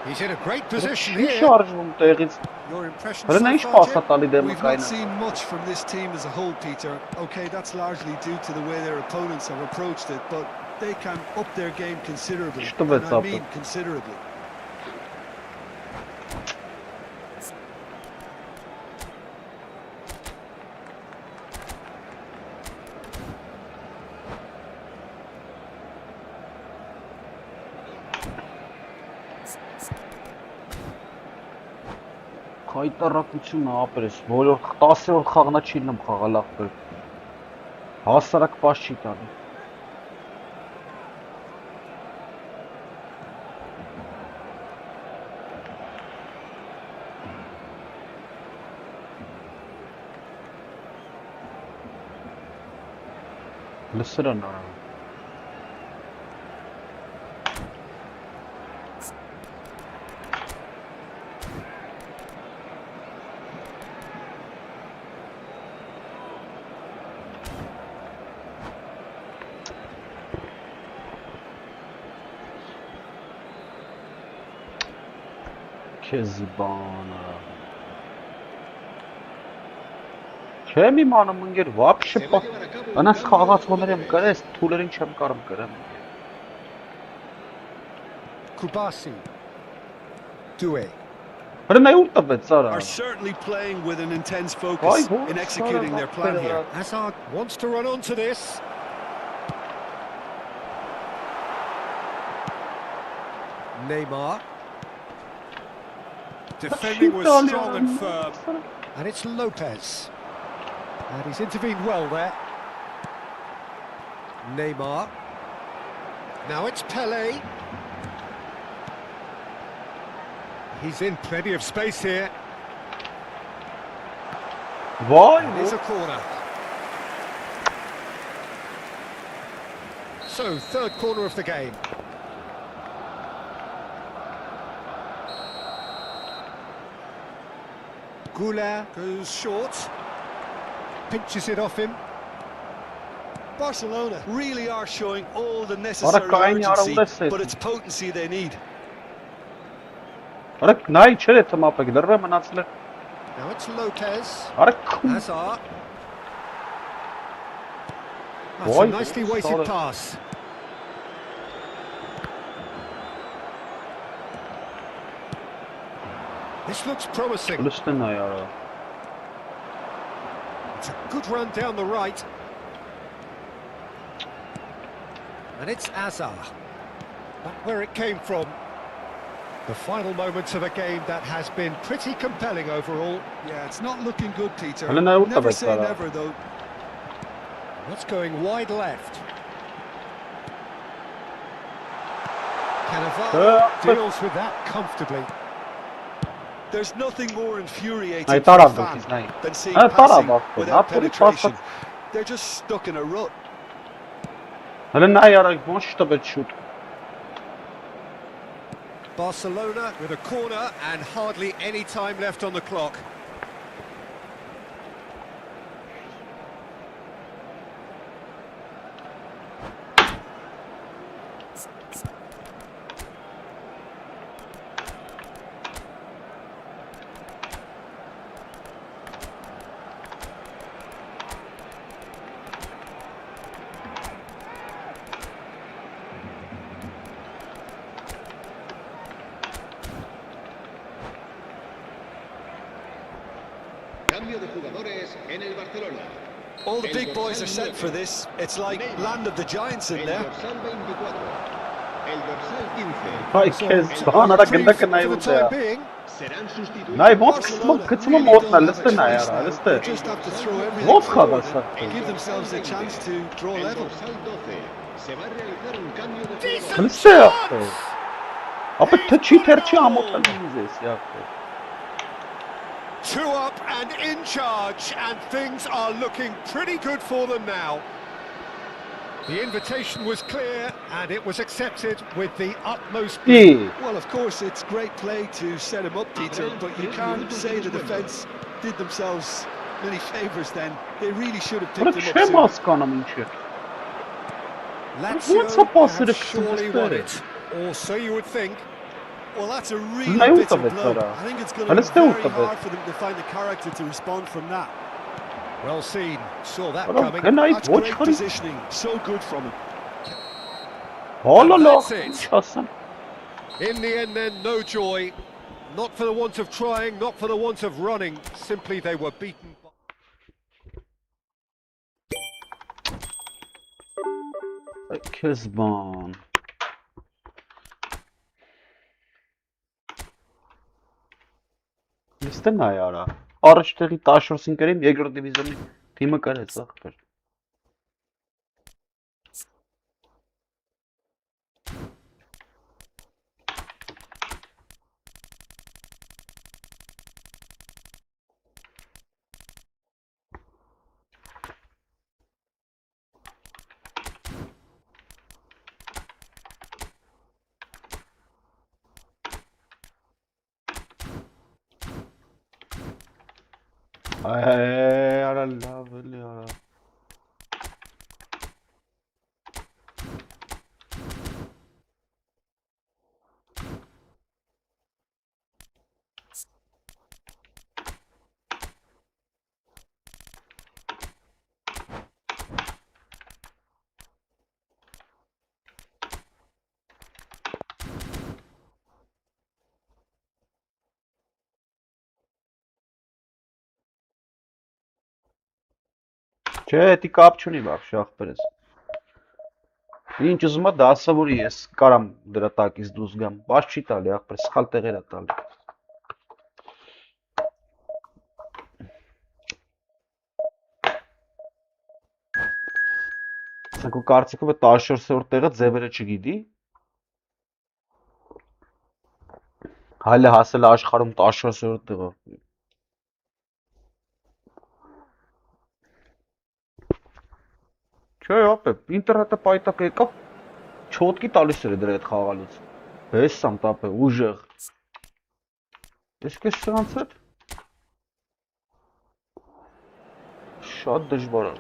He's in a great position Ինչ here. շարժվում տեղից։ Your impression Արա so նա ինչ far, պասա Jim? տալի դեմը We've not կայնա։ seen much from this team as a whole, Peter. Okay, that's largely due to the way their opponents have approached it, but they can up their game considerably. Что And I WhatsApp? mean considerably. Հայտարարությունն ապրես, որ 10-րդ խաղնա չի լինում խաղալ ախպեր։ Հասարակ պաշ չի տալի։ Լսրան արա։ Kezbana. Չեմ իմանում ընկեր вообще անաս խաղացողներ եմ գրես, թուլերին չեմ կարող գրեմ։ Kubasi. Due. Հրնայ ուր տվեց արա։ Are certainly playing with an intense focus in executing their plan here. Hazard wants to run onto this. Neymar. Defending was strong and firm. And it's Lopez. And he's intervened well there. Neymar. Now it's Pele. He's in plenty of space here. Why? Here's a corner. So, third corner of the game. Goulart goes short. Pinches it off him. Barcelona really are showing all the necessary urgency, but it's potency they need. Արեք նայ չէր է թմապեք դրվե մնացել է։ Now it's Lopez. Արեք Hazard. That's a nicely weighted pass. This looks promising. Լստեն այ արա։ It's a good run down the right. And it's Hazard. Back where it came from. The final moments of a game that has been pretty compelling overall. Yeah, it's not looking good, Peter. Helena, Never say never, though. What's going wide left? Cannavaro deals with that comfortably. There's nothing more infuriating for a fan than seeing passing without penetration. They're just stuck in a rut. Helena այ ոչ տվեց շուտ։ Barcelona with a corner and hardly any time left on the clock. All the big boys are set for this. It's like land of the giants in there. Այ քեզ բան արա գնդա կնայ ու դա։ Նայ ո՞նց կցում մոտնա լստե նայ արա, լստե։ Ո՞նց խաղացա։ Give themselves a chance to draw level. Լստե ախր։ Ապա թչի թերչի ամոթալի ինձես, յախր։ Two up and in charge, and things are looking pretty good for them now. The invitation was clear, and it was accepted with the utmost speed. Well, of course, it's great play to set him up, Peter, but you can't say the defence did themselves many favours then. They really should have picked him up sooner. Lazio have surely won it, or so you would think. Well, that's a really bitter blow. I think it's going to be very hard for them to find the character to respond from that. Well seen, saw that coming. That's great positioning, so good from him. That's it. In the end then, no joy. Not for the want of trying, not for the want of running. Simply they were beaten. Kezban. Listə nə yara? Առաջ տեղի 14-ին կերեմ, երկրորդ դիվիզիոնի թիմը կարեց ախպեր։ Ay, ara love ya. Չէ, դի կապ չունի բախշ ախպերես։ Ինչ ուզում է դասավորի ես կարամ դրա տակից դուրս գամ, բաց չի տալի ախպեր, սխալ տեղեր է տալի։ Սակո կարծիքով է 14-րդ տեղը ձևերը չգիտի։ Հալը հասել է աշխարհում 14-րդ տեղը։ Չէ, ապե, ինտերնետը պայտակ եկավ, չոտքի տալիս էր դրա հետ խաղալուց։ Հեսամ տապե, ուժեղ։ Իսկ ես սրանց հետ շատ դժվար է։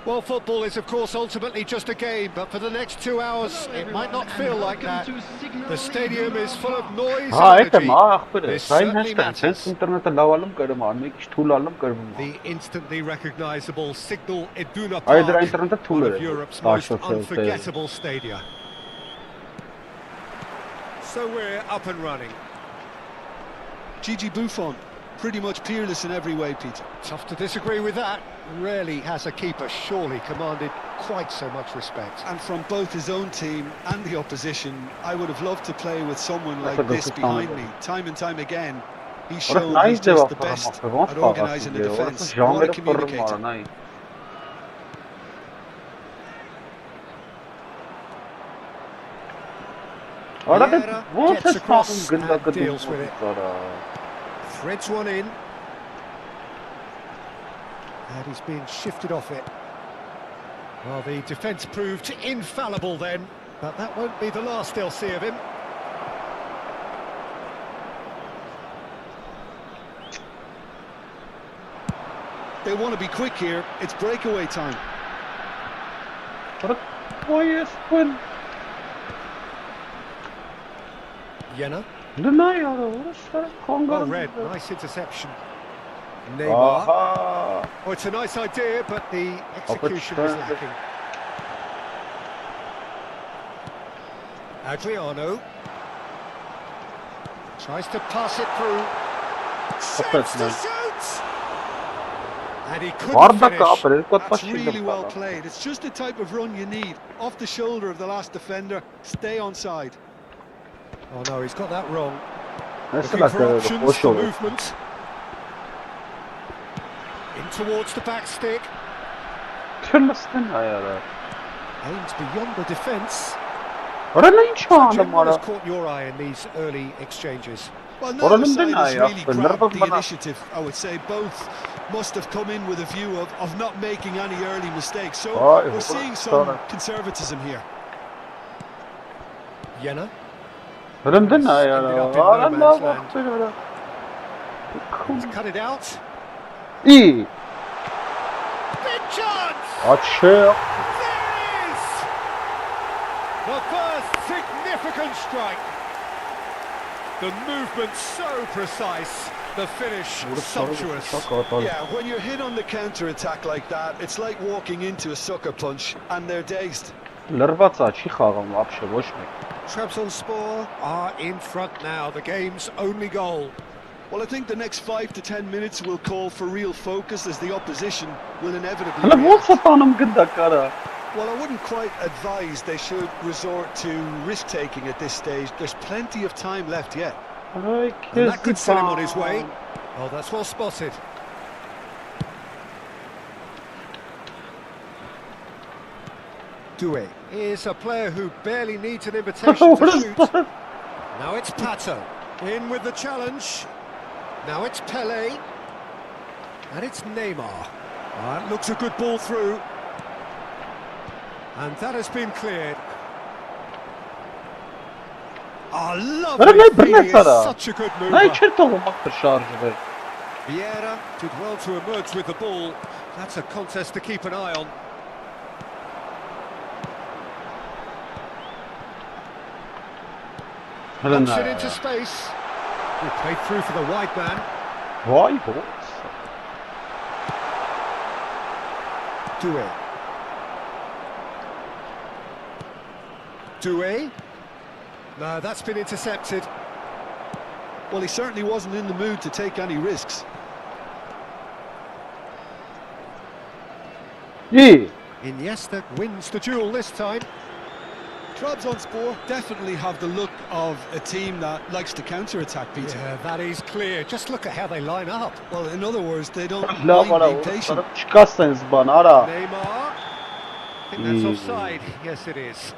Well, football is, of course, ultimately just a game, but for the next 2 hours, it might not feel like that. The stadium is full of noise and energy. This certainly matters. The instantly recognisable signal Iduna Park, one of Europe's most unforgettable stadia. So we're up and running. Gigi Buffon, pretty much peerless in every way, Peter. Tough to disagree with that. Rarely has a keeper surely commanded quite so much respect. And from both his own team and the opposition, I would have loved to play with someone like this behind me. Time and time again, he's shown he's just the best at organising the defence. What a communicator. Vieira gets across and deals with it. Threads one in. And he's being shifted off it. Well, the defence proved infallible then, but that won't be the last they'll see of him. They want to be quick here. It's breakaway time. Jenna. Well read, nice interception. Neymar. Oh, it's a nice idea, but the execution was lacking. Adriano tries to pass it through. Shoots to shoot! And he couldn't finish. That's really well played. It's just the type of run you need. Off the shoulder of the last defender. Stay onside. Oh no, he's got that wrong. That's Looking like for the options for shoulder. movement. In towards the back stick. Aims beyond the defence. What has caught your eye in these early exchanges? Well, neither side has really grabbed the initiative, I would say. Both must have come in with a view of not making any early mistakes. So we're seeing some conservatism here. Jena. Ended up in no man's land. He's cut it out. İyi. Big chance! Açık. There it is! The first significant strike. The movement so precise, the finish sumptuous. Yeah, when you're hit on the counter-attack like that, it's like walking into a sucker punch and they're dazed. Լրված չի խաղում вообще ոչ մեկ։ Trabzonspor are in front now, the game's only goal. Well, I think the next 5 to 10 minutes will call for real focus as the opposition will inevitably Հələ ո՞նց է react. տանում գնդակարը։ Well, I wouldn't quite advise they should resort to risk-taking at this stage. There's plenty of time left yet. Ay, And that could քեզ send him on his way. Oh, that's well spotted. Doué is a player who barely needs an invitation to shoot. Now it's Pato. In with the challenge. Now it's Pele. And it's Neymar. That looks a good ball through. And that has been cleared. Oh, lovely feeling, it's such a good move. Ay, չէր թողում ակտը շարժվել։ Vieira did well to emerge with the ball. That's a contest to keep an eye on. Knocks it into space. He played through for the wide man. Vay boss. Doué. Doué. No, that's been intercepted. Well, he certainly wasn't in the mood to take any risks. İyi. Iniesta wins the duel this time. Trabzonspor definitely have the look of a team that likes to counter-attack, Peter. Yeah, that is clear. Just look at how they line up. Well, in other words, they don't Լավ mind արա, being patient. չկա sense բան, արա։ Neymar. I think that's offside. Yes, it is.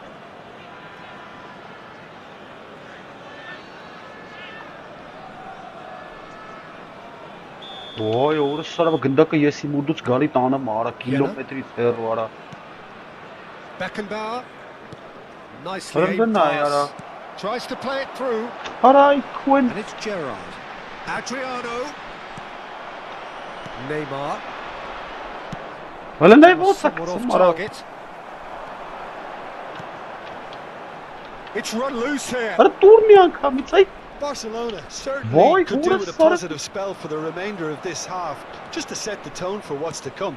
Ոյ, օրը սարավը գնդակը ես իմ ուդուց գալի տանեմ, արա կիլոմետրից հեռու, արա։ Beckenbauer. Nicely aimed pass. Tries to play it through. Արա, այքույն։ And it's Gerrard. Adriano. Neymar. Հələ նայ ո՞նց է Somewhat off գցում, արա։ target. It's run loose here. Արա տուր մի անգամից, այ։ Barcelona certainly Boy, could who do would've with a thought it- positive spell for the remainder of this half, just to set the tone for what's to come.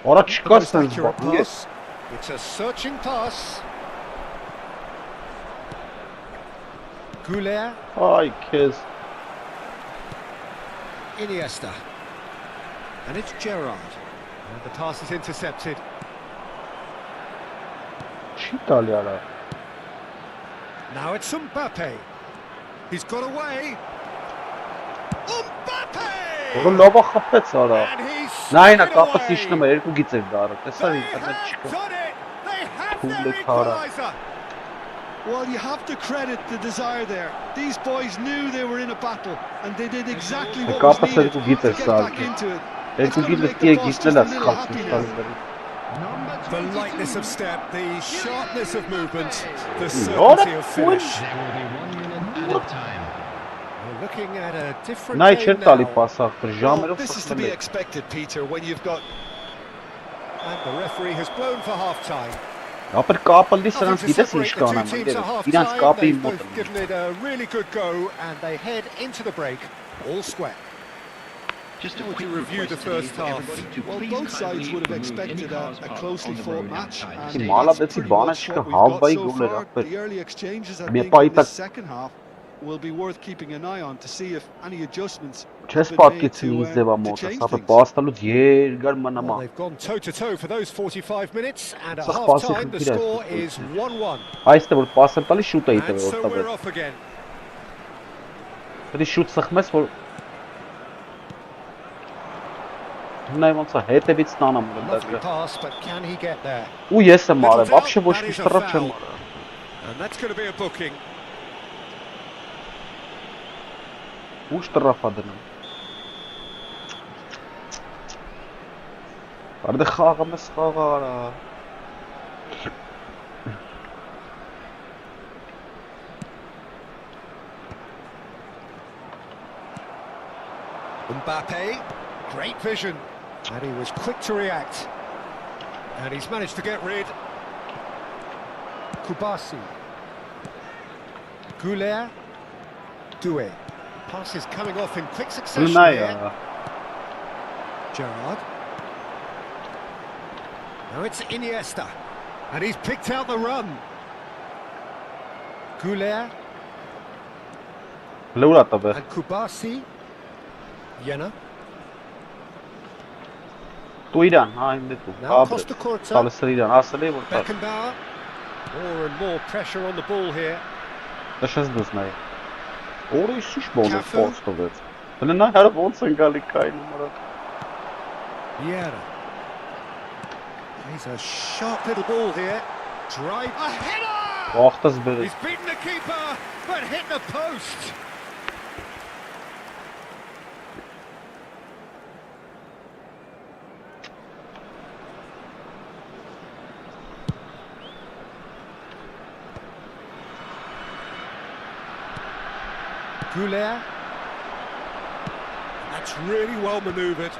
Արա The չկա most sense accurate բան։ pass. It's a searching pass. Goulet. Ay քեզ։ Iniesta. And it's Gerrard. And the pass is intercepted. Չի տալի արա։ Now it's Mbappe. He's got away. Mbappe! Որը լավա խփեց արա։ And he's Նայնա sent it կապը away. սիշնում է երկու գիծ էր դարը։ Տեսա They ինտերնետ have չկա։ done it. They have Pull their the car up. equaliser. Well, you have to credit the desire there. These boys knew they were in a battle, and they did exactly what was Կապը needed երկու to գիծ էր get սա։ back into it. It's Երկու gonna գիծը make the տիե boss just գիծնել a է little happy սխալվում now. ստալիների։ The lightness of step, the sharpness of movement, the What certainty a of finish. There will be 1 minute added time. We're looking at a different Նայ չէր game տալի now. պասախ, Well, ժամերով this is to be խփել է։ expected, Peter, when you've got And the referee has blown for half-time. Ապեր կապը լի Nothing սրանց to գիտես separate ինչ the two կանան, teams at իրանց half-time. կապի They've մոտ both given it a really good go, and they head into the break all square. Just a How would quick you review the request today first for half? everybody to Well, please both sides kindly would have remove expected any cars a parked closely on the fought road match. outside the And stadium. Mala that's beti pretty much banachka what we've half got by so goal far. era. The early exchanges, I Me think, in paita- this second half will be worth keeping an eye on to see if any adjustments Չես have been made պատկեցի to ինձ ձևա to մոտը, change սա things. պաստալուց երկար Well, մնամա։ they've gone toe-to-toe for those 45 minutes, and at Սա half-time պասի the խնդիր է score այստեղ is կոչվում։ 1-1. Այստեղ որ պաս եմ տալի շուտ էի And տվել so we're որտեղ։ off again. Պետք է շուտ սխմես որ Նայ ոնց է հետևից տանամ Lovely դակը։ pass, but can he get there? Ու ես եմ արել, Little вообще doubt, ոչ that մի is a ստրապ չեմ foul. արել։ And that's going to be a booking. Ու շտրապա դնում։ Արդե խաղը մեզ խաղը արա։ Mbappe, great vision, and he was quick to react. And he's managed to get rid. Kubasi. Goulet. Doué. Passes coming off in quick succession here. Gerrard. Now it's Iniesta. And he's picked out the run. Goulet Լուրա տաբե։ and Kubasi. Vienna. Դու իրան, հա իմ դու։ Now Costa Curta. Տալսր իրան, ասել է որ տա։ Beckenbauer. More and more pressure on the ball here. Տաշես դուս նայ։ Օրը ինչ բոն է Cafu. փոստը վեց։ Բնա նա հələ ոնց են գալի կային մորա։ Vieira. He's a sharp little ball here. Drive. A header! Վախտս բերես։ He's beaten the keeper, but hit the post. Goulet. That's really well manoeuvred.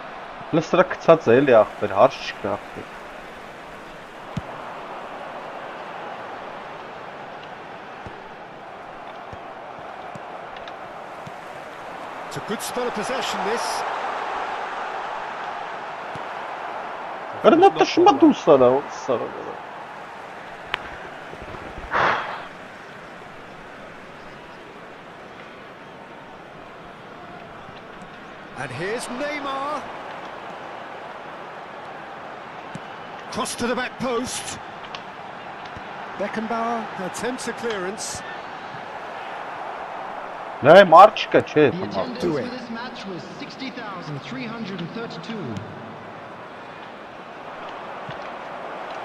Լսրա գցած է էլի ախպեր, հարց չկա ախպեր։ It's a good spell of possession, this. Արնա տշմա դուս արա, ոնց արա։ And here's Neymar. Cross to the back post. Beckenbauer attempts a clearance. Նայ մարդ չկա, չէ, The համա։ attendance Do for it. this match was 60,332.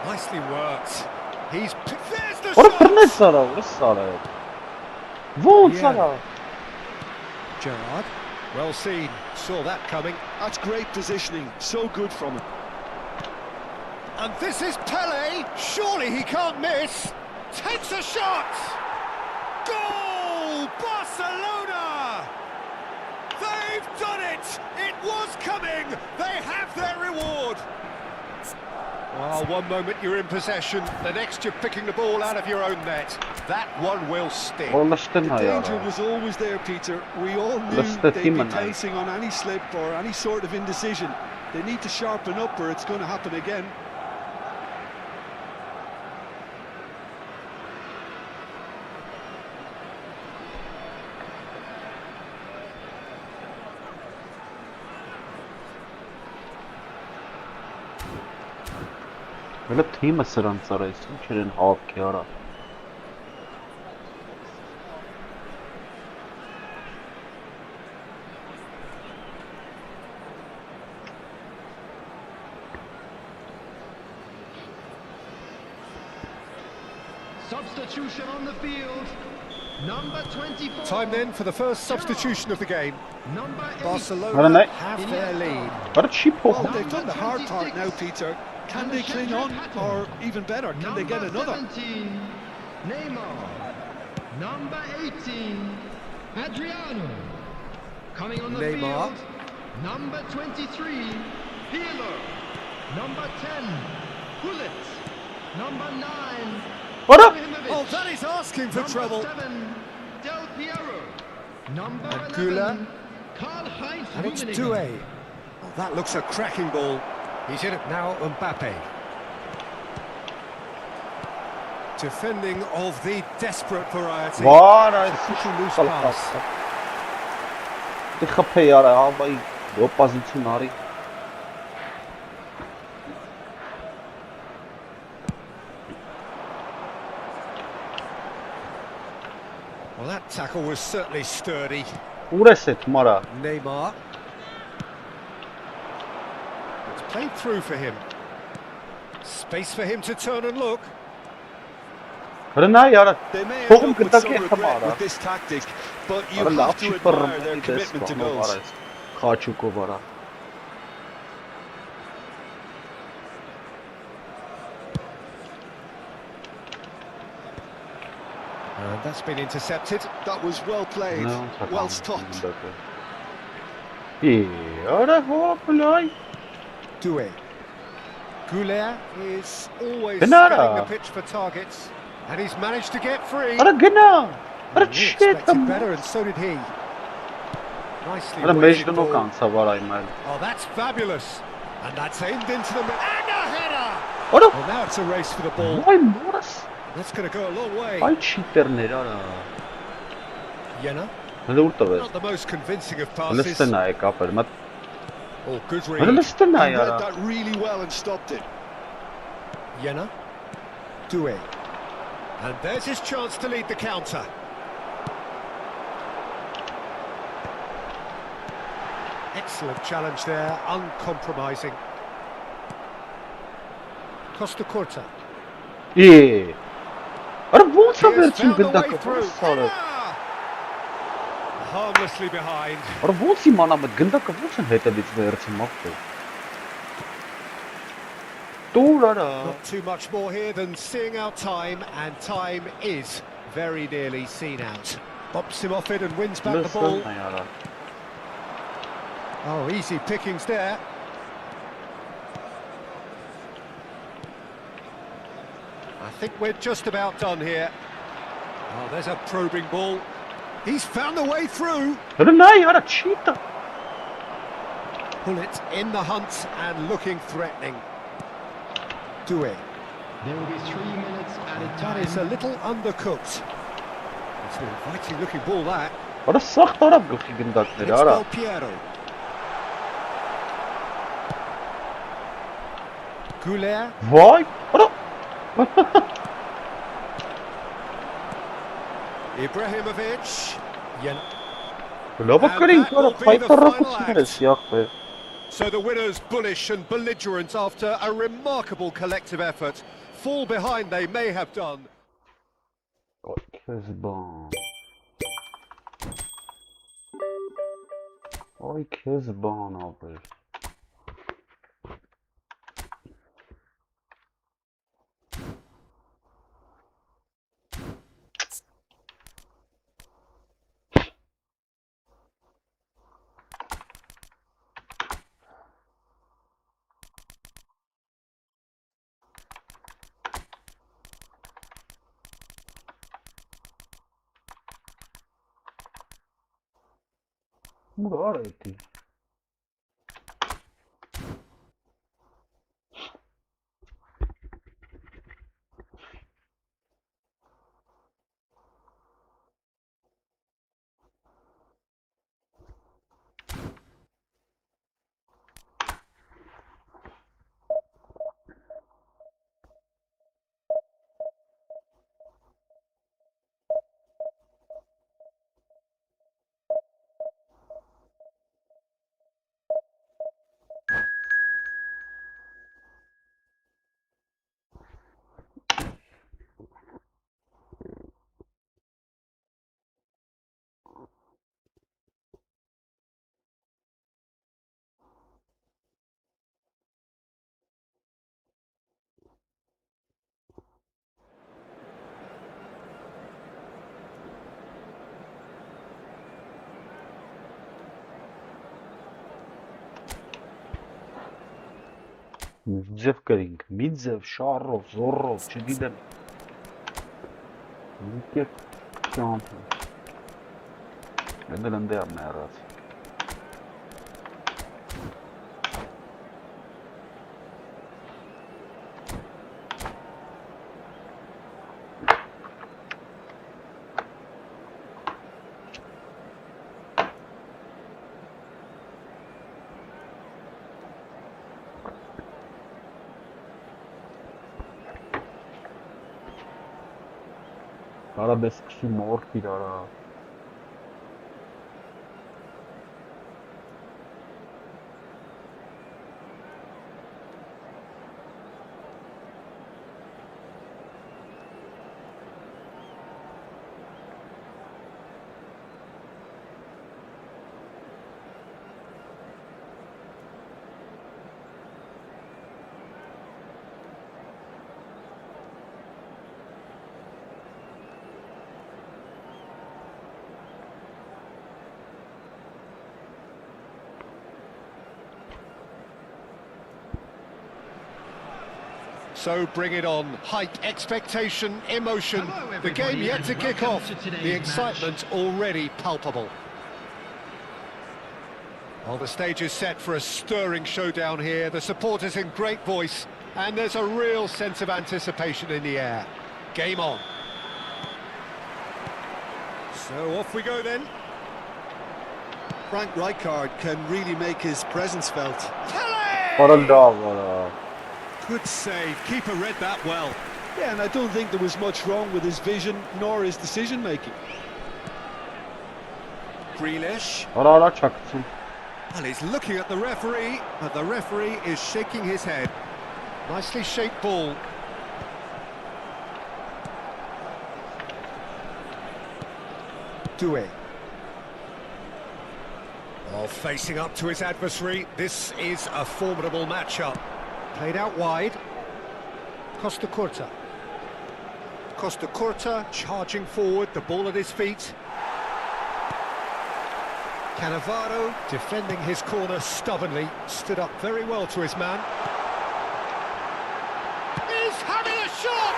Nicely worked. There's the Որը shot! բռնես արա, ուրս արա։ Ոնց Yeah. արա։ Gerrard, well seen, saw that coming. That's great positioning, so good from him. And this is Pele, surely he can't miss. Takes a shot! Goal! Barcelona! They've done it! It was coming! They have their reward! Well, one moment you're in possession, the next you're picking the ball out of your own net. That one will sting. Որը լշտեն The հայ danger արա։ was always there, Peter. We all knew Let's let they'd him be and I. pouncing on any slip or any sort of indecision. They need to sharpen up or it's going to happen again. Հələ թիմը սրանց արա, ինչ են հավքի արա։ Substitution on the field. Number 24. Time then for the first substitution of the game. Number 8. Barcelona Right. have their lead. Բարը չի Well, փոխում։ they've done the hard part now, Peter. Can they cling on? Or even better, can they get Number another? 17. Neymar. Number 18. Adriano. Coming on the Neymar. field. Number 23. Pirlo. Number 10. Bullet. Number 9. Բարը Ibrahimovic. Oh, that is asking for Number trouble. 7. Del Piero. Number And 11. Gula. Karl-Heinz And it's Rummenigge. Doué. Well, that looks a cracking ball. He's in it now, Mbappe. Defending of the desperate variety. Var Such a loose pass. Die gepe यार हां भाई दो position आ रही Well, that tackle was certainly sturdy. पूरे से तुम्हारा Neymar. It's played through for him. Space for him to turn and look. अरे ना यार They may तो end हम up with कितना some के regret हमारा with this tactic, but you अरे have लाभ to cheaper admire their Ramani commitment to goals. खा चुको बड़ा And that's been intercepted. That was well played, No, well stopped. ये अरे हो ply Doué. Goulet is always Benara. scanning the pitch for targets, and he's managed to get free. अरे गिना अरे He shit expected better, and so did he. Nicely अरे match weighted दोनों ball. का answer बड़ा email Oh, that's fabulous. And that's aimed into the middle. And a header! अरे Well, now it's a race for the ball. भाई Morris That's going to go a long way. भाई cheater ने यार Jena, मैंने उड़ता बस not the most convincing of passes. Liston आए का पर मत Oh, good मैंने read. लिस्टन He आए read यार that really well and stopped it. Jena, Doué. And there's his chance to lead the counter. Excellent challenge there, uncompromising. Costa Corta. ये अरे वो सब He has चीज found a गंदा way कर through. सारे Ah! Harmlessly behind. और वो सी माना मत गंदा कर वो सन है तभी तो यार से मत तो रहा Not too much more here than seeing out time, and time is very nearly seen out. Bops him off it and wins back the ball. Liston यार Oh, easy pickings there. I think we're just about done here. Oh, there's a probing ball. He's found a way through. अरे ना यार cheater Pull it in the hunt and looking threatening. Doué. There will be 3 minutes added That is a time. little undercooked. It's an inviting looking ball, that. अरे सख्त और अब गलती गंदा कर It's यार Del Piero. Goulet. भाई अरे Ibrahimovic. Yen- لا بكرين And that will كره be فايت the الركض final سمرس يا اخي So the winners, bullish and belligerent after a remarkable collective effort. Fall behind they may have done. كذبان اي كذبان ابي مو عرفتي متذكرين ميتزا شعره زره شديدا ممكن شامبيون عندنا ندير مع راسي Arabeskçi mor pirara. So bring it on. Hype, expectation, emotion. Hello, The game everybody, yet to and kick welcome off. to today's The match. excitement already palpable. Well, the stage is set for a stirring showdown here. The supporters in great voice, and there's a real sense of anticipation in the air. Game on. So off we go then. Frank Rijkaard can really make his presence felt. Paralda. Good save. Keeper read that well. Yeah, and I don't think there was much wrong with his vision nor his decision-making. Grealish. Ara çaktım. Well, he's looking at the referee, but the referee is shaking his head. Nicely shaped ball. Doué. Oh, facing up to his adversary. This is a formidable matchup. Played out wide. Costa Curta. Costa Curta charging forward, the ball at his feet. Cannavaro defending his corner stubbornly, stood up very well to his man. He's having a shot!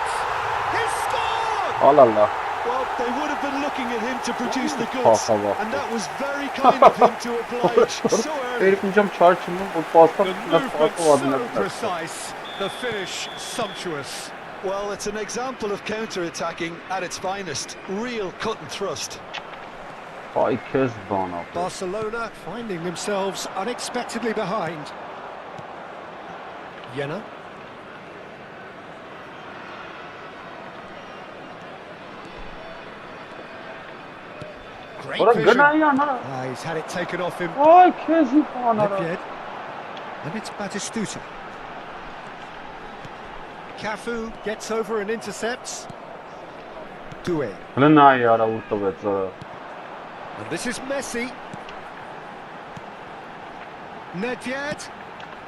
He's scored! Allah Allah. Well, they would have been looking at him to produce the Ha, goods, ha, ha. and that was very kind of him to oblige so early. Herifin cam çarçının o pasta The nasıl movement farkı vardı so precise, the finish sumptuous. Well, it's an example of counter-attacking at its finest. Real cut and thrust. Ay kez bana. Barcelona finding themselves unexpectedly behind. Jena. Great Ora vision. gına yana. He's had it taken off him. Ay kez bana. Nedved. And it's Batistuta. Cafu gets over and intercepts. Doué. Gına yara utovec. And this is Messi. Nedved.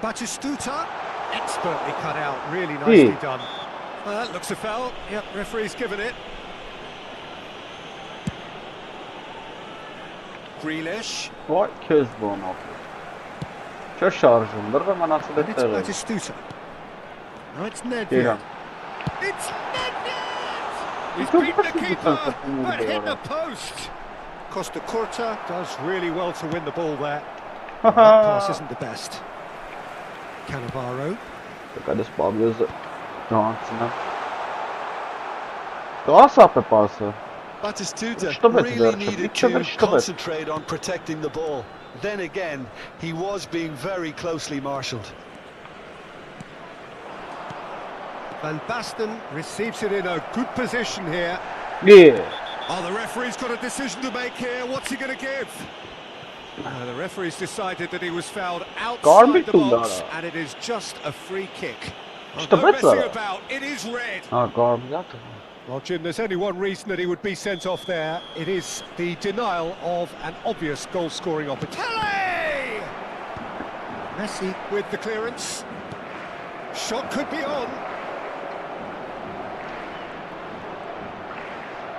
Batistuta. Expertly cut out. Really nicely Yeah. done. Well, that looks a foul. Yep, referee's given it. Grealish. Ay kez bana. Ço şarjımdır ve ben And asıl it's ettirim. Batistuta. Now it's Nedved. Geyran. It's Nedved! He's Çok beaten the basit bir keeper, takım but hit oldu the post. Costa Curta does really well to win the ball there. That pass isn't the best. Cannavaro. Cadê Pablo Johnson? Daha sapı pası. Batistuta Stop it, really Gertrude. needed Stop to it, stop it. concentrate on protecting the ball. Then again, he was being very closely marshalled. Van Basten receives it in a good position here. Yeah. Oh, the referee's got a decision to make here. What's he going to give? The referee's decided that he was fouled outside Garbage the to box, that. and it is just a free kick. Just No a bit messing better. about. It is red. Ha garbage. Well, Jim, there's only one reason that he would be sent off there. It is the denial of an obvious goal-scoring opportunity. Messi with the clearance. Shot could be on.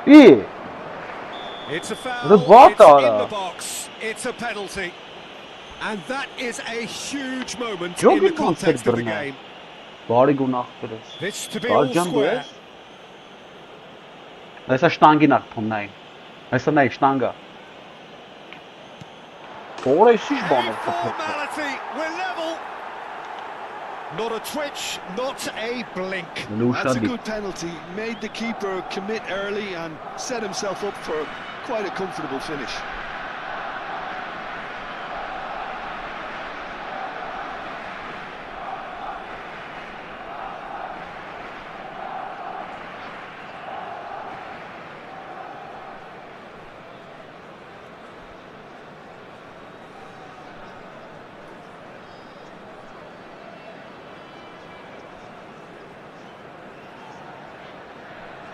İyi. It's a foul. The ball It's in order. the box. It's a penalty. And that is a huge moment Çok in the iyi context of the konsept game. Bari gunahtırız. This to be all Arjan square. dues. Essa ștangi напоминай. Essa не ștanga. Ora işiş A bana. formality. We're level. Not a twitch, not a blink. That's a good penalty. Made the keeper commit early and set himself up for quite a comfortable finish.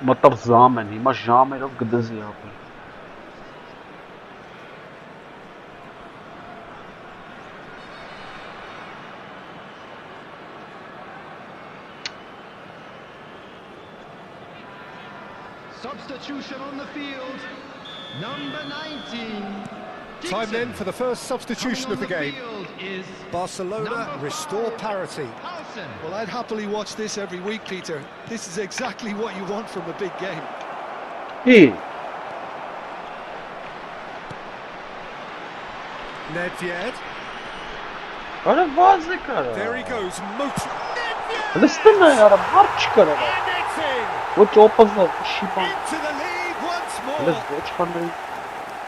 Մտավ զամ են, հիմա ժամերով գդզի ապել։ Substitution on the field. Number 19. Time then for the first substitution of the game. Is Barcelona number restore 5, parity. Housen. Well, I'd happily watch this every week, Peter. This is exactly what you want from a big game. Hey, Nedved. ara vazı kara. There he goes. Nedved! Listen yara, march kara. And it's in! O çopazla şipan. Into the lead once Hele more. boş kandı.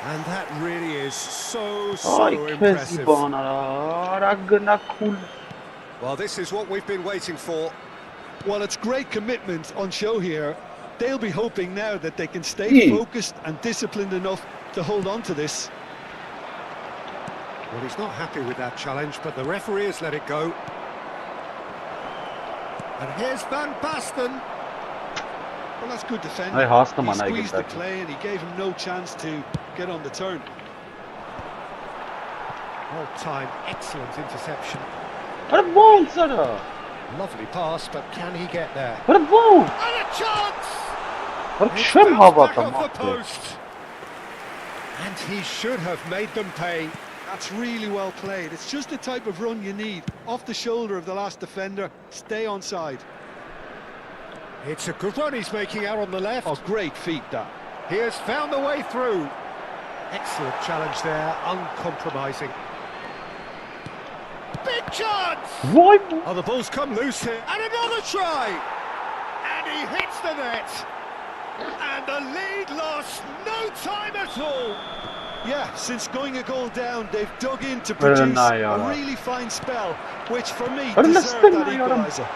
And that really is so Ay impressive. kezi bana. Aragna cool. Well, this is what we've been waiting for. Well, it's great commitment on show here. They'll be hoping now that they can stay Yeah. focused and disciplined enough to hold on to this. Well, he's not happy with that challenge, but the referee has let it go. And here's Van Basten. Well, that's good defending. Ay hasta He man ay squeezed the gittik. play and he gave him no chance to get on the turn. All-time excellent interception. Ara bol sana. Lovely pass, but can he get there? Ara bol. And a chance! Ara It's çem bounced hava back off the tamam. post. And he should have made them pay. That's really well played. It's just the type of run you need. Off the shoulder of the last defender, stay onside. It's a good run he's making out on the left. Oh, great feat, that. He has found a way through. Excellent challenge there, uncompromising. Big chance! Vay bu. Oh, the ball's come loose here. And another try! And he hits the net. And the lead lost no time at all. Yeah, since going a goal down, they've dug in to Very produce nice, a Yara. really fine spell, which for me Very deserved nice, that Yara. equaliser.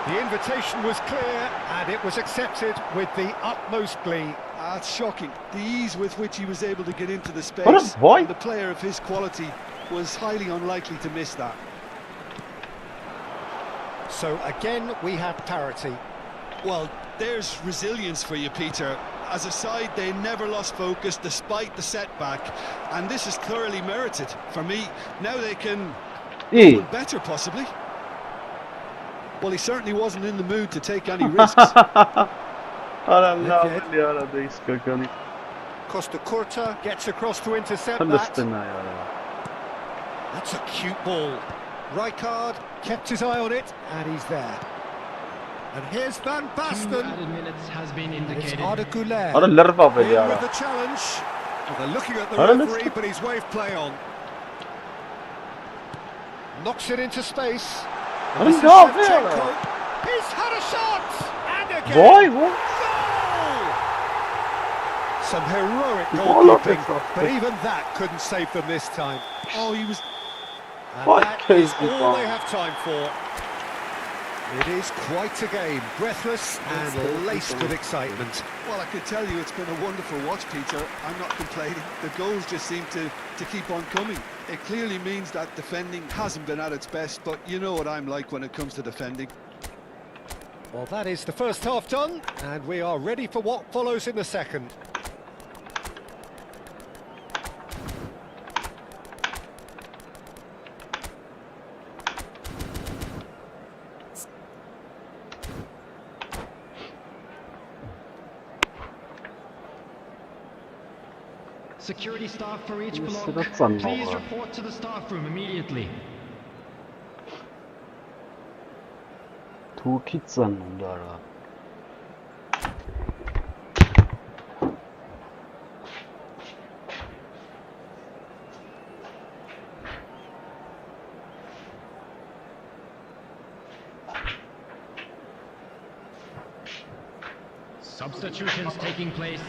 The invitation was clear and it was accepted with the utmost glee. That's shocking. The ease with which he was able to get into the What a space. boy. And the player of his quality was highly unlikely to miss that. So again, we have parity. Well, there's resilience for you, Peter. As a side, they never lost focus despite the setback, and this is thoroughly merited. For me, now they can İyi. do better, possibly. Well, he certainly wasn't in the mood to take any risks. Ara ne arada iskakani. Costa Curta gets across to intercept that. Listen yara. That's a cute ball. Rijkaard kept his eye on it and he's there. And here's Van 2 Basten. added minutes has been It's indicated. Arda Güler. Ara lerva be In with yara. the challenge. Well, they're looking at the Alright, let's referee, go. but he's waved play on. Knocks it into space. And Alright, this is go, Shevchenko. yeah. He's had a shot! And again! Vay bu. Goal! Some heroic Goal of goalkeeping, it. but even that couldn't save them this time. Oh, he was... And What that is crazy all ball. they have time for. It is quite a game, breathless and laced with excitement. Well, I could tell you it's been a wonderful watch, Peter. I'm not complaining. The goals just seem to keep on coming. It clearly means that defending hasn't been at its best, but you know what I'm like when it comes to defending. Well, that is the first half done, and we are ready for what follows in the second. Security staff for each Yes, block. that's a Please number. report to the staff room immediately. Tu kitsen dara. Substitutions taking place.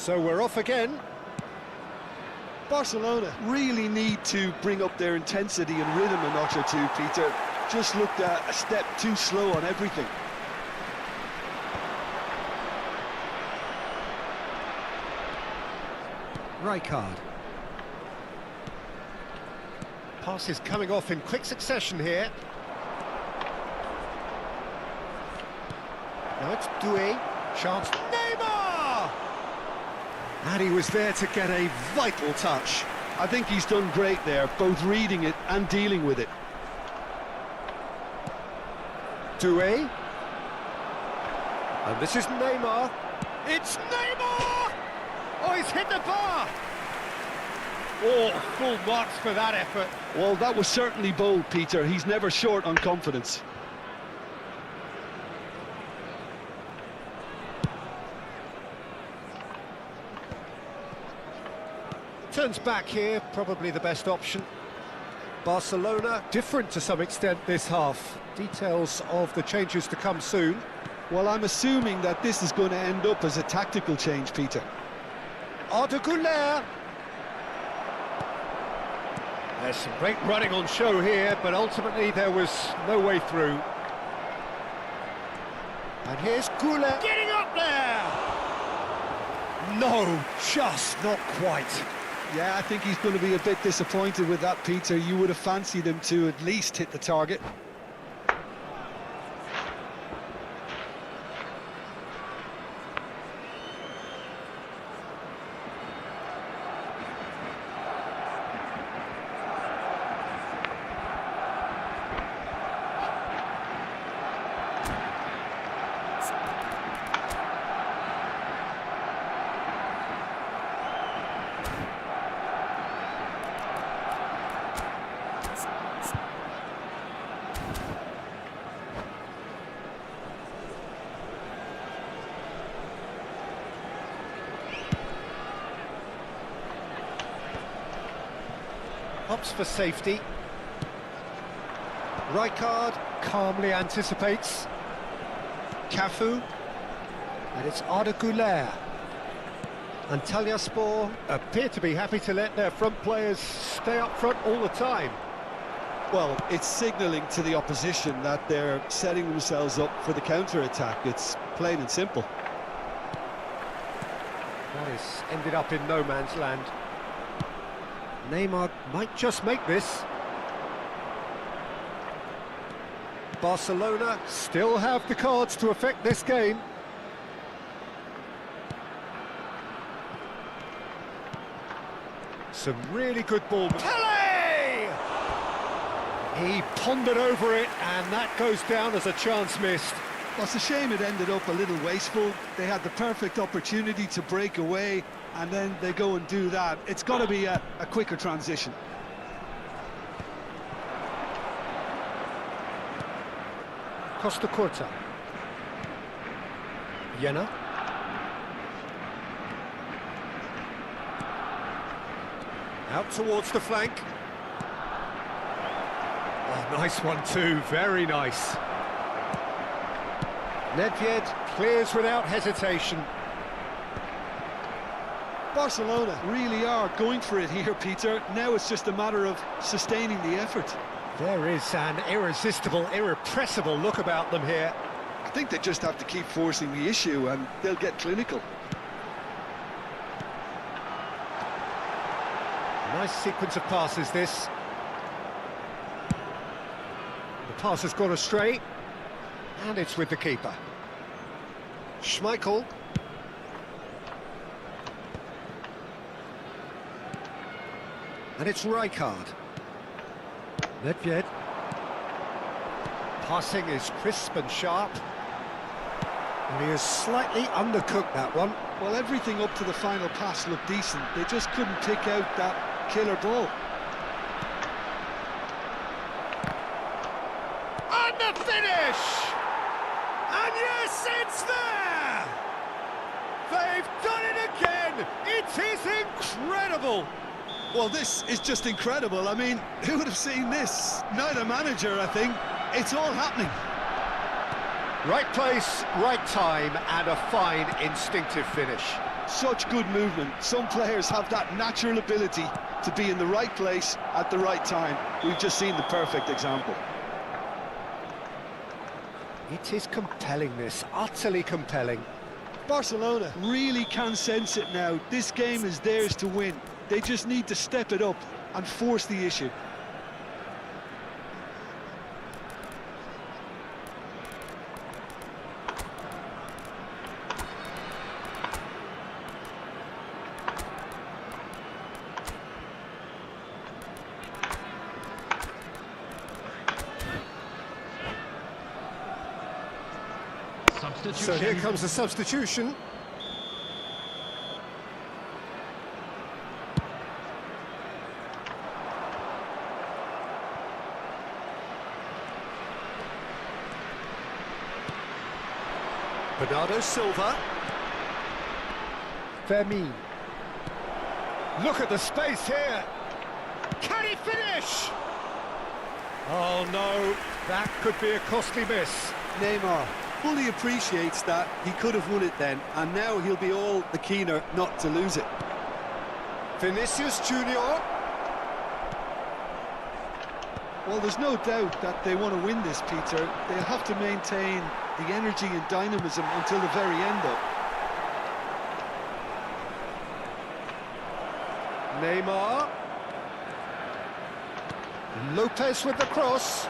So we're off again. Barcelona really need to bring up their intensity and rhythm a notch or two, Peter. Just looked a step too slow on everything. Rijkaard. Passes coming off in quick succession here. Now it's Doué. Chance. Neymar! And he was there to get a vital touch. I think he's done great there, both reading it and dealing with it. Doué. And this is Neymar. It's Neymar! Oh, he's hit the bar! Oh, full marks for that effort. Well, that was certainly bold, Peter. He's never short on confidence. Turns back here, probably the best option. Barcelona, different to some extent this half. Details of the changes to come soon. Well, I'm assuming that this is going to end up as a tactical change, Peter. Arda Güler. There's some great running on show here, but ultimately there was no way through. And here's Güler getting up there! No, just not quite. Yeah, I think he's going to be a bit disappointed with that, Peter. You would have fancied him to at least hit the target. Opts for safety. Rijkaard calmly anticipates. Cafu. And it's Arda Güler. Antalyaspor appear to be happy to let their front players stay up front all the time. Well, it's signalling to the opposition that they're setting themselves up for the counter-attack. It's plain and simple. That has ended up in no man's land. Neymar might just make this. Barcelona still have the cards to affect this game. Some really good ball. Pele! He pondered over it, and that goes down as a chance missed. Well, it's a shame it ended up a little wasteful. They had the perfect opportunity to break away, and then they go and do that. It's got to be a quicker transition. Costa Curta. Jena. Out towards the flank. Oh, nice one too, very nice. Nedved clears without hesitation. Barcelona really are going for it here, Peter. Now it's just a matter of sustaining the effort. There is an irresistible, irrepressible look about them here. I think they just have to keep forcing the issue and they'll get clinical. Nice sequence of passes, this. The pass has gone astray, and it's with the keeper. Schmeichel. And it's Rijkaard. Nedved. Passing is crisp and sharp. And he has slightly undercooked that one. Well, everything up to the final pass looked decent. They just couldn't pick out that killer ball. And the finish! And yes, it's there! They've done it again! It is incredible! Well, this is just incredible. I mean, who would have seen this? Neither manager, I think. It's all happening. Right place, right time, and a fine instinctive finish. such good movement. Some players have that natural ability to be in the right place at the right time. We've just seen the perfect example. It is compelling, this, utterly compelling. Barcelona really can sense it now. This game is theirs to win. They just need to step it up and force the issue. So here comes the substitution. Bernardo Silva. Fermin. Look at the space here. Can he finish? Oh no, that could be a costly miss. Neymar fully appreciates that he could have won it then, and now he'll be all the keener not to lose it. Vinicius Junior. Well, there's no doubt that they want to win this, Peter. They'll have to maintain the energy and dynamism until the very end, though. Neymar. Lopez with the cross.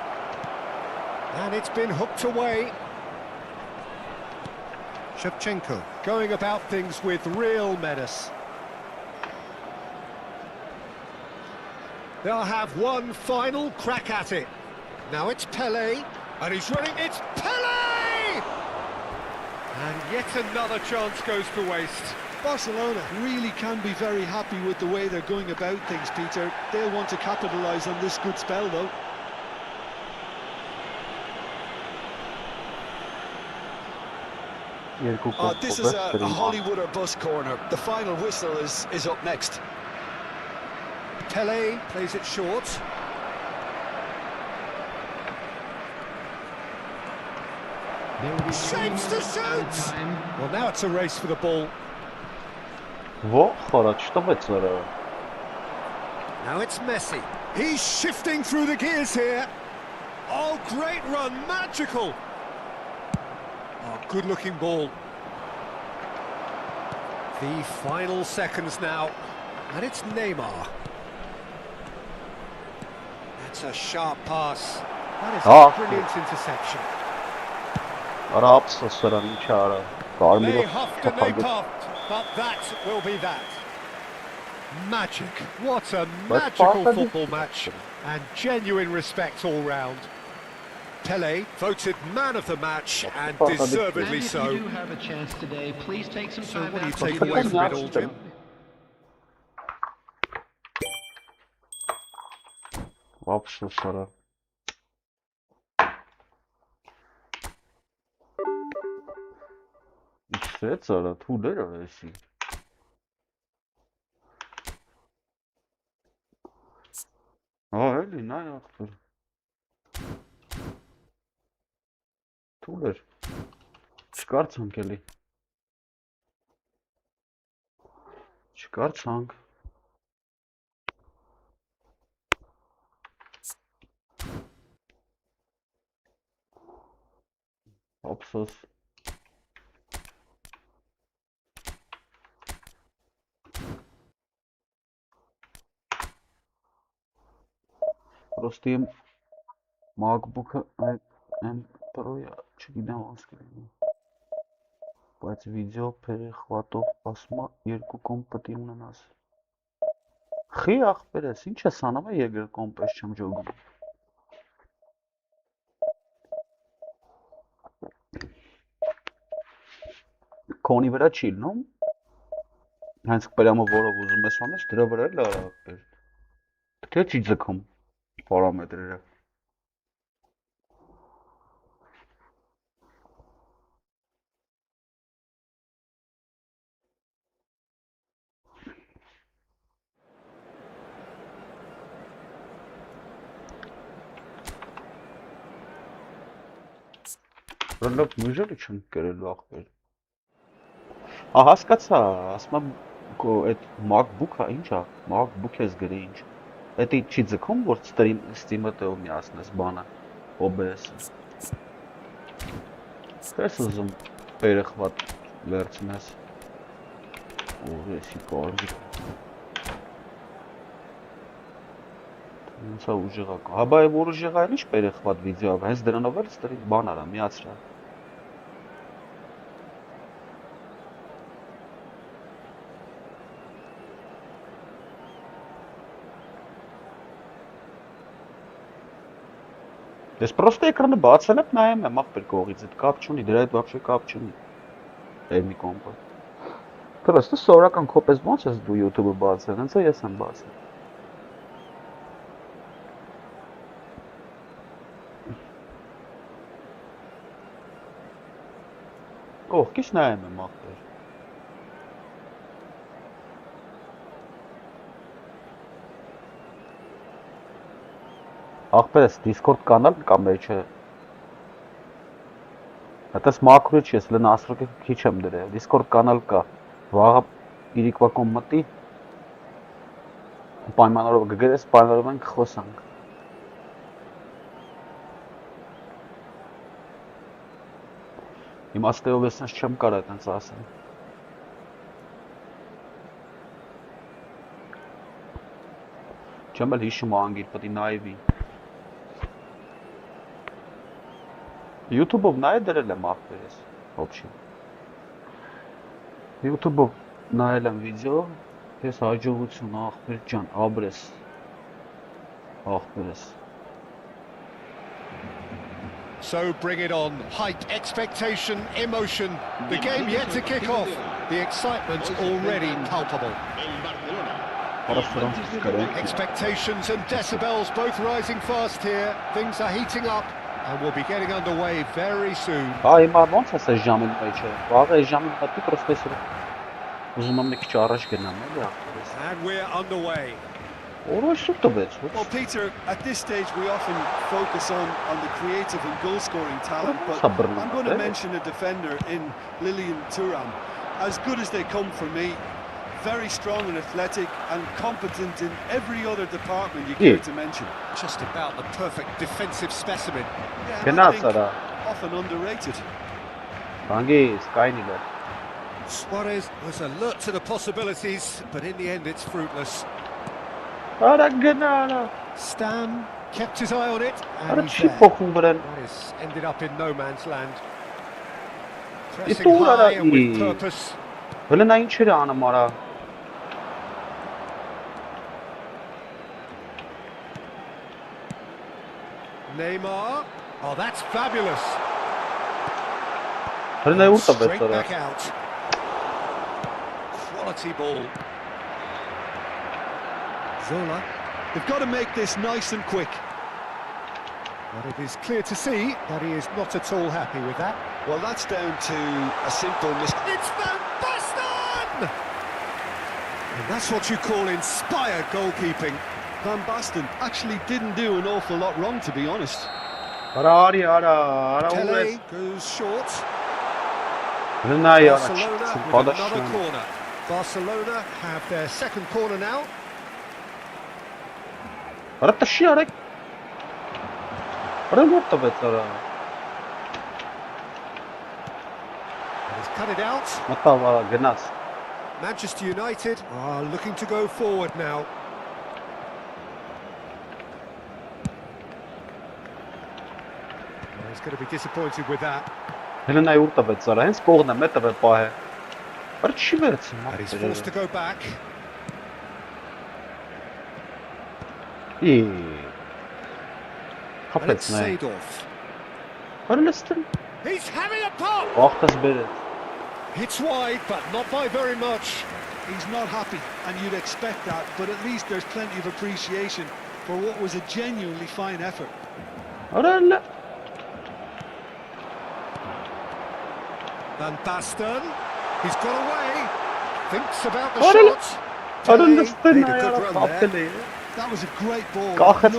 And it's been hooked away. Shevchenko going about things with real menace. They'll have one final crack at it. Now it's Pelé, and he's running, it's Pelé! And yet another chance goes to waste. Barcelona really can be very happy with the way they're going about things, Peter. They'll want to capitalise on this good spell, though. This is a Hollywood or bust corner. The final whistle is up next. Pelé plays it short. Shapes to shoot! Well, now it's a race for the ball. Во, что это? Now it's Messi. He's shifting through the gears here. Oh, great run, magical. Oh, good-looking ball. The final seconds now, and it's Neymar. That's a sharp pass. That is a brilliant interception. They huffed and they puffed, but that will be that. Magic. What a magical football match, and genuine respect all round. Pelé voted man of the match, and deservedly so. If you do have a chance today, please take some time. So what do you take away from it all, Jim? Вообще сара. Իցեցարա թուլեր արեցի։ Էլի նայ ախտր։ Թուլեր։ Չկար ցանկ էլի։ Չկար ցանկ։ Ափսոս։ Просто им MacBook-ը այն Pro-ը չգիտեմ ասկերին։ Բայց վիդեո перехватով ասում է 2 կոմպ պետք է ունենաս։ Խի ախպերես, ինչ ես անում է երկրորդ կոմպես չեմ ջոգում։ Քոնի վրա չի լինում։ Հենց պրամը որով ուզում ես անես, դրա վրա էլ արավ։ Թե չի ձգում պարամետրերը։ Ռոլոք մյուժելը չեմ կերելու ախպեր։ Հասկացա, ասում եմ այդ MacBook-ը ինչ է, MacBook ես գրի ինչ։ Դա չի ձգում, որ Steam-ը տեով միացնես բանը, OBS-ը։ Ես ուզում երեխվատ վերցնես։ Ուրեսի կարդի։ Ինձ է ուժեղակ։ Հաբա է որ ուժեղա էլ ինչ երեխվատ վիդեո, հենց դրանով էլ ստրիմ բան արա, միացրա։ Ես պրոստը էկրանը բացել եմ, նայեմ եմ աղբեր կողից, այդ կապ չունի, դրա հետ վաբշե կապ չունի։ Այդ մի կոմպը։ Պրոստը սովորական քոպես ոնց ես դու YouTube-ը բացել, հենց է ես եմ բացել։ Կողքից նայեմ եմ աղբեր։ Աղբերս Discord կանալ կա մեջը։ Հետս մակրո չի, ես լեն ասրոկի քիչ եմ դրել։ Discord կանալ կա։ Վաղը իրիկվա կոմ մտի։ Պայմաններով գգերես, պայմաններով ենք խոսանք։ Իմաստեով ես նենց չեմ կարա այդենց ասել։ Չեմ էլ հիշում անգիր, պտի նայվի։ YouTube-ով նայել դրել եմ աղբեր ես, ոբշի։ YouTube-ով նայել եմ վիդեո, ես հաջողություն աղբեր ջան, աբրես, աղբերես։ So bring it on. Hype, expectation, emotion. The game yet to kick off. The excitement already palpable. Expectations and decibels both rising fast here. Things are heating up and we'll be getting underway very soon. Հիմա ոնց է սա ժամին մեջը։ Վաղը այս ժամին պատի պրոֆեսոր։ Ուզում եմ մի քիչ առաջ գնամ, էլի աղբերես։ And we're underway. Օրոշ շուտ տվեց։ Well, Peter, at this stage we often focus on the creative and goal-scoring talent, but I'm going to mention a defender in Lilian Thuram. As good as they come for me, very strong and athletic and competent in every other department you care to mention. Just about the perfect defensive specimen. Yeah, and I think often underrated. Suarez was alert to the possibilities, but in the end it's fruitless. Stam kept his eye on it, and he's there. That is ended up in no man's land. Pressing high and with purpose. Neymar. Oh, that's fabulous. Straight back out. Quality ball. Zola. They've got to make this nice and quick. But it is clear to see that he is not at all happy with that. Well, that's down to a simple mistake. It's Van Basten! And that's what you call inspired goalkeeping. Van Basten actually didn't do an awful lot wrong, to be honest. Tele goes short. Barcelona with another corner. Barcelona have their second corner now. He's cut it out. Manchester United are looking to go forward now. He's going to be disappointed with that. But he's forced to go back. And it's Seedorf. He's having a pop! Hits wide, but not by very much. He's not happy, and you'd expect that, but at least there's plenty of appreciation for what was a genuinely fine effort. Van Basten, he's got away, thinks about the shot. Made a good run there. That was a great ball. Right on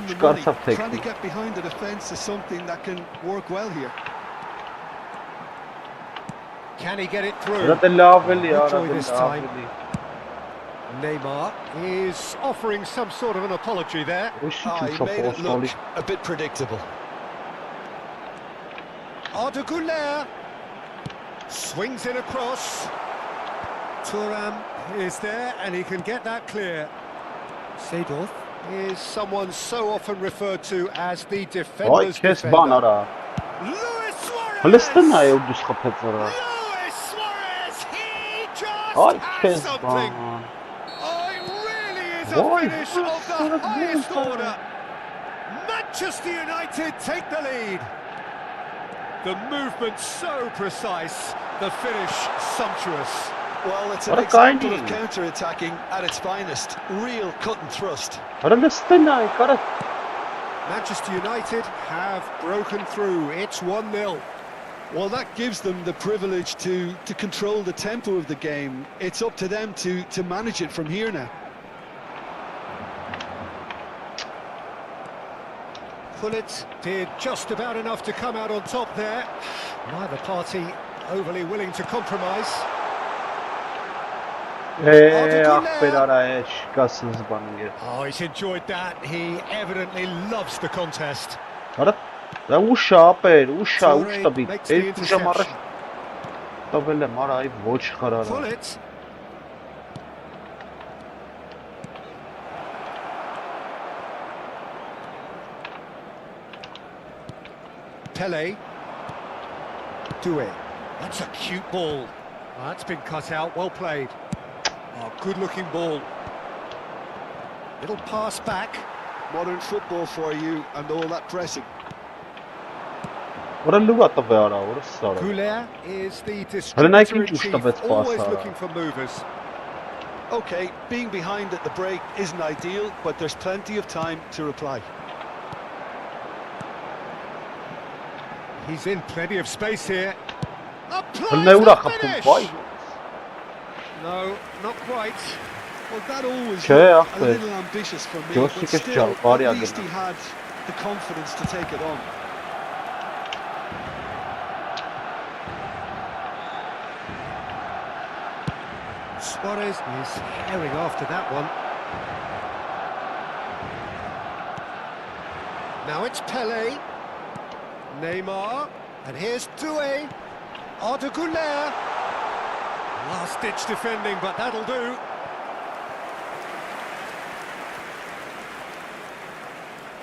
the money. Trying to get behind the defence is something that can work well here. Can he get it through? Rada level ya, Not joy rada this time. level. Neymar is offering some sort of an apology there. He made it look a bit predictable. Arda Güler swings it across. Thuram is there and he can get that clear. Seedorf is someone so often referred to as the defender's defender. Luis Suarez! Luis Suarez! He just has something! Oh, it really is a finish of the highest order. Manchester United take the lead. The movement so precise, the finish sumptuous. Well, it's an example of counter-attacking at its finest. Real cut and thrust. Manchester United have broken through. It's 1-0. Well, that gives them the privilege to control the tempo of the game. It's up to them to manage it from here now. Gullit did just about enough to come out on top there. Neither party overly willing to compromise. Oh, he's enjoyed that. He evidently loves the contest. Gullit. Pele. Do it. That's a cute ball. That's been cut out. Well played. Oh, good-looking ball. Little pass back. Modern football for you and all that pressing. Güler is the distributor in chief, always looking for movers. Okay, being behind at the break isn't ideal, but there's plenty of time to reply. He's in plenty of space here. Applies the finish! No, not quite. Well, that always looked a little ambitious for me, but still, at least he had the confidence to take it on. Suarez is herring after that one. Now it's Pele. Neymar. And here's Doué. Arda Güler. Last-ditch defending, but that'll do.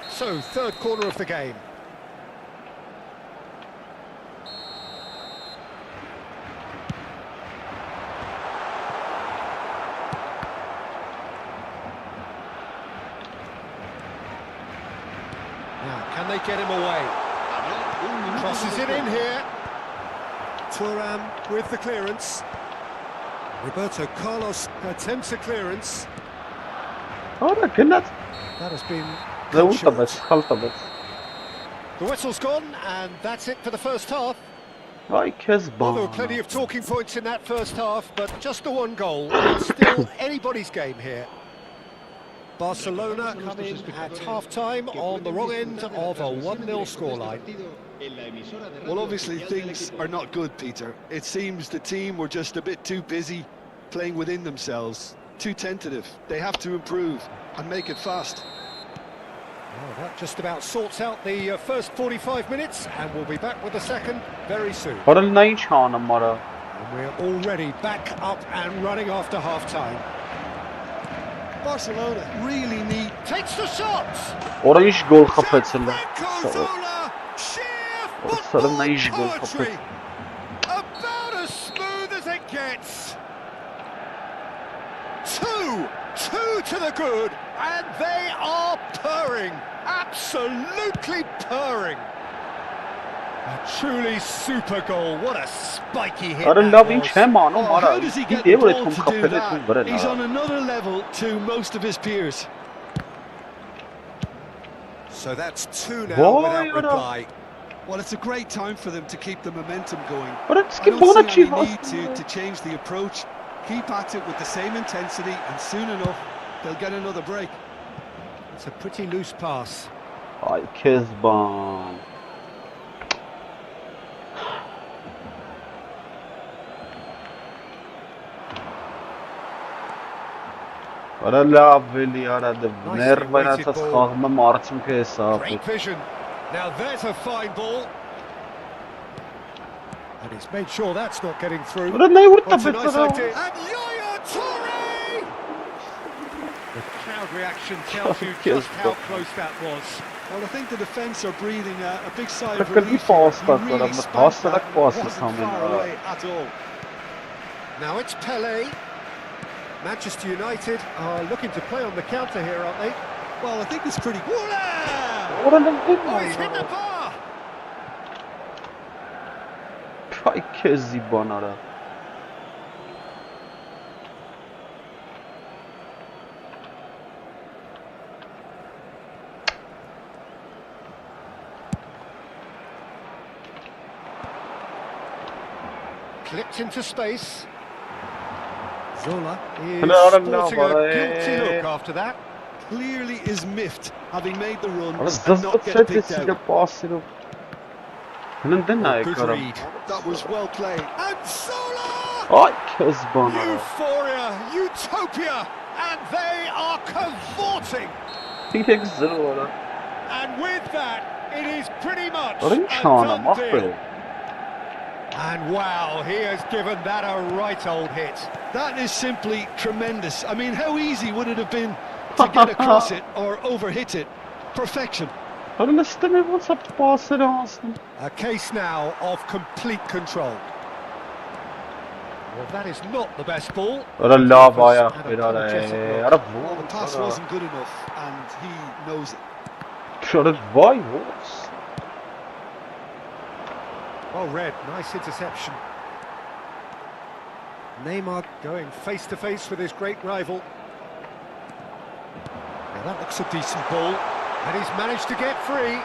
So, third corner of the game. Now, can they get him away? Crosses it in here. Thuram with the clearance. Roberto Carlos attempts a clearance. That has been the whistle's gone, and that's it for the first half. Well, there were plenty of talking points in that first half, but just the one goal. It's still anybody's game here. Barcelona come in at half-time on the wrong end of a 1-0 scoreline. Well, obviously things are not good, Peter. It seems the team were just a bit too busy playing within themselves, too tentative. They have to improve and make it fast. Well, that just about sorts out the first 45 minutes, and we'll be back with the second very soon. And we're already back up and running after half-time. Barcelona really need... Takes the shot! Poetry. About as smooth as it gets. Two to the good, and they are purring, absolutely purring. A truly super goal. What a spiky hit that was. How does he get the ball to do that? He's on another level to most of his peers. So that's 2 now without reply. Well, it's a great time for them to keep the momentum going. I don't see any need to change the approach. Keep at it with the same intensity, and soon enough, they'll get another break. It's a pretty loose pass. Արա լավ էլի արա դե ներվայացած խաղը մարցունքը է սա Great vision. Now there's a fine ball. And he's made sure that's not getting through. Արա նայ ուր What's a տա nice բեցրա idea. And Yaya Toure! The crowd reaction tells you just how close that was. Well, I think the defence are breathing a big sigh of Look at relief the here. pass He that really got him, the spanked pass that that and pass it is wasn't coming, far away at all. Now it's Pele. Manchester United are looking to play on the counter here, aren't they? Well, I think it's pretty good. Ora nə Oh, he's hit the bar! Ay kezi bana da. Clipped into space. Zola is Hello, sporting hello, a guilty look after that. Clearly is miffed, having made the run Ama and not get picked zıvıt out. pasını. Neden Oh, ay good karam? read. That was well played. And Zola! Ay kez bana. Euphoria, utopia, and they are cavorting. Tek güzel ora. And with that, it is pretty much Orayı a şahane done deal. mahve. And wow, he has given that a right old hit. That is simply tremendous. I mean, how easy would it have been to get across it or overhit it? Perfection. Orada isteme olsa pasını alsın. A case now of complete control. Well, that is not the best ball. Ora la baya And bir apologetic ara. look. Ara Well, the pass bu. wasn't good enough, and he knows it. Şöyle vay vos. Well read, nice interception. Neymar going face to face with his great rival. Now that looks a decent ball, and he's managed to get free.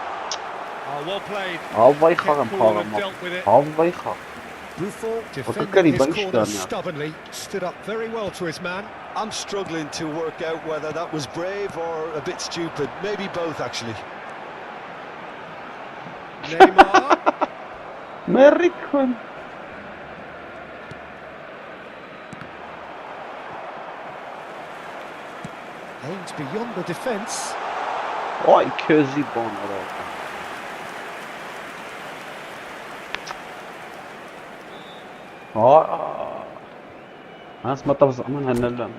Oh, well played. Alvay Kept xağım cool and xağım. dealt with it. Alvay xağım. Buffon defended garip his bakış corner yani. stubbornly, stood up very well to his man. I'm struggling to work out whether that was brave or a bit stupid. Maybe both, actually. Neymar. Merikon. Aims beyond the defence. Ay közü bana da. Aa. Nas matavz aman helalan.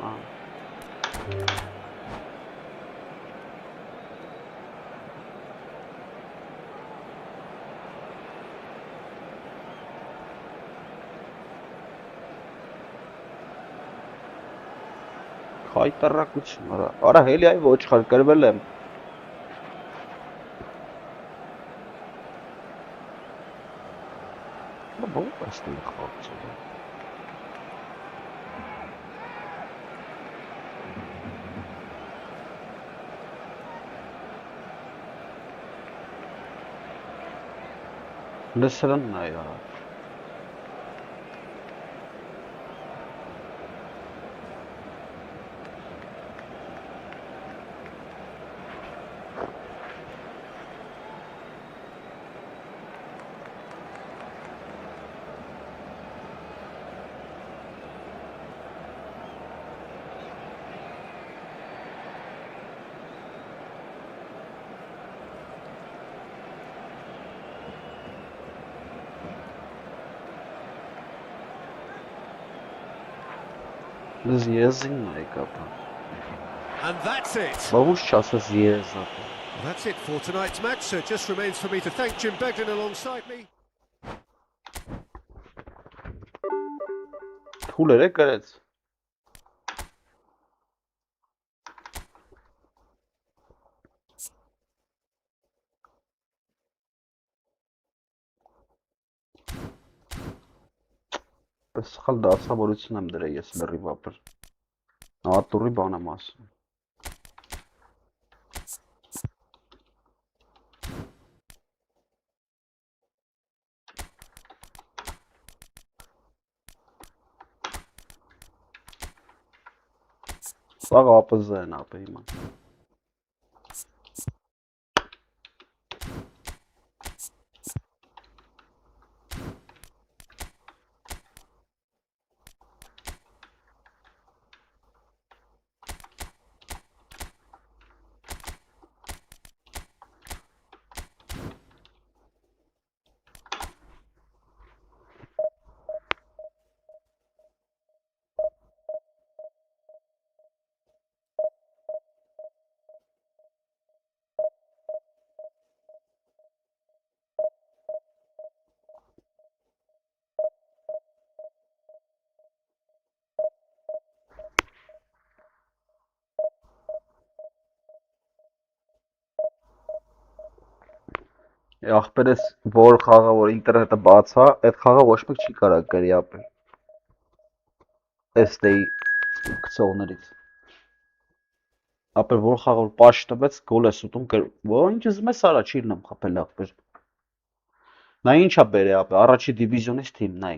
Հայտարարություն, արա հելի այ ոչխար կրվել եմ։ Բող աստի խաղացել։ Լսրան նա яра։ Zjezin najkapa. And that's it. Babuş çasa zjezat. That's it for tonight's match, so it just remains for me to thank Jim Begden alongside me. Թուլեր է գրեց։ Պես սխալ դասավորություն եմ դրել ես լրիվ ապր։ Նատուրի բան եմ ասում։ Սաղ ապզը են ապը հիմա։ Ախպերս որ խաղը որ ինտերնետը բաց է, այդ խաղը ոչ մեկ չի կարող գրի ապել։ ST-ի գծողներից։ Ապել որ խաղը որ պաշ տվեց, գոլ ես ուտում, որ ինչ զմ ես արա չի լինում խփել ախպեր։ Նա ինչա բերե ապել, առաջի դիվիզիոնից թիմն է։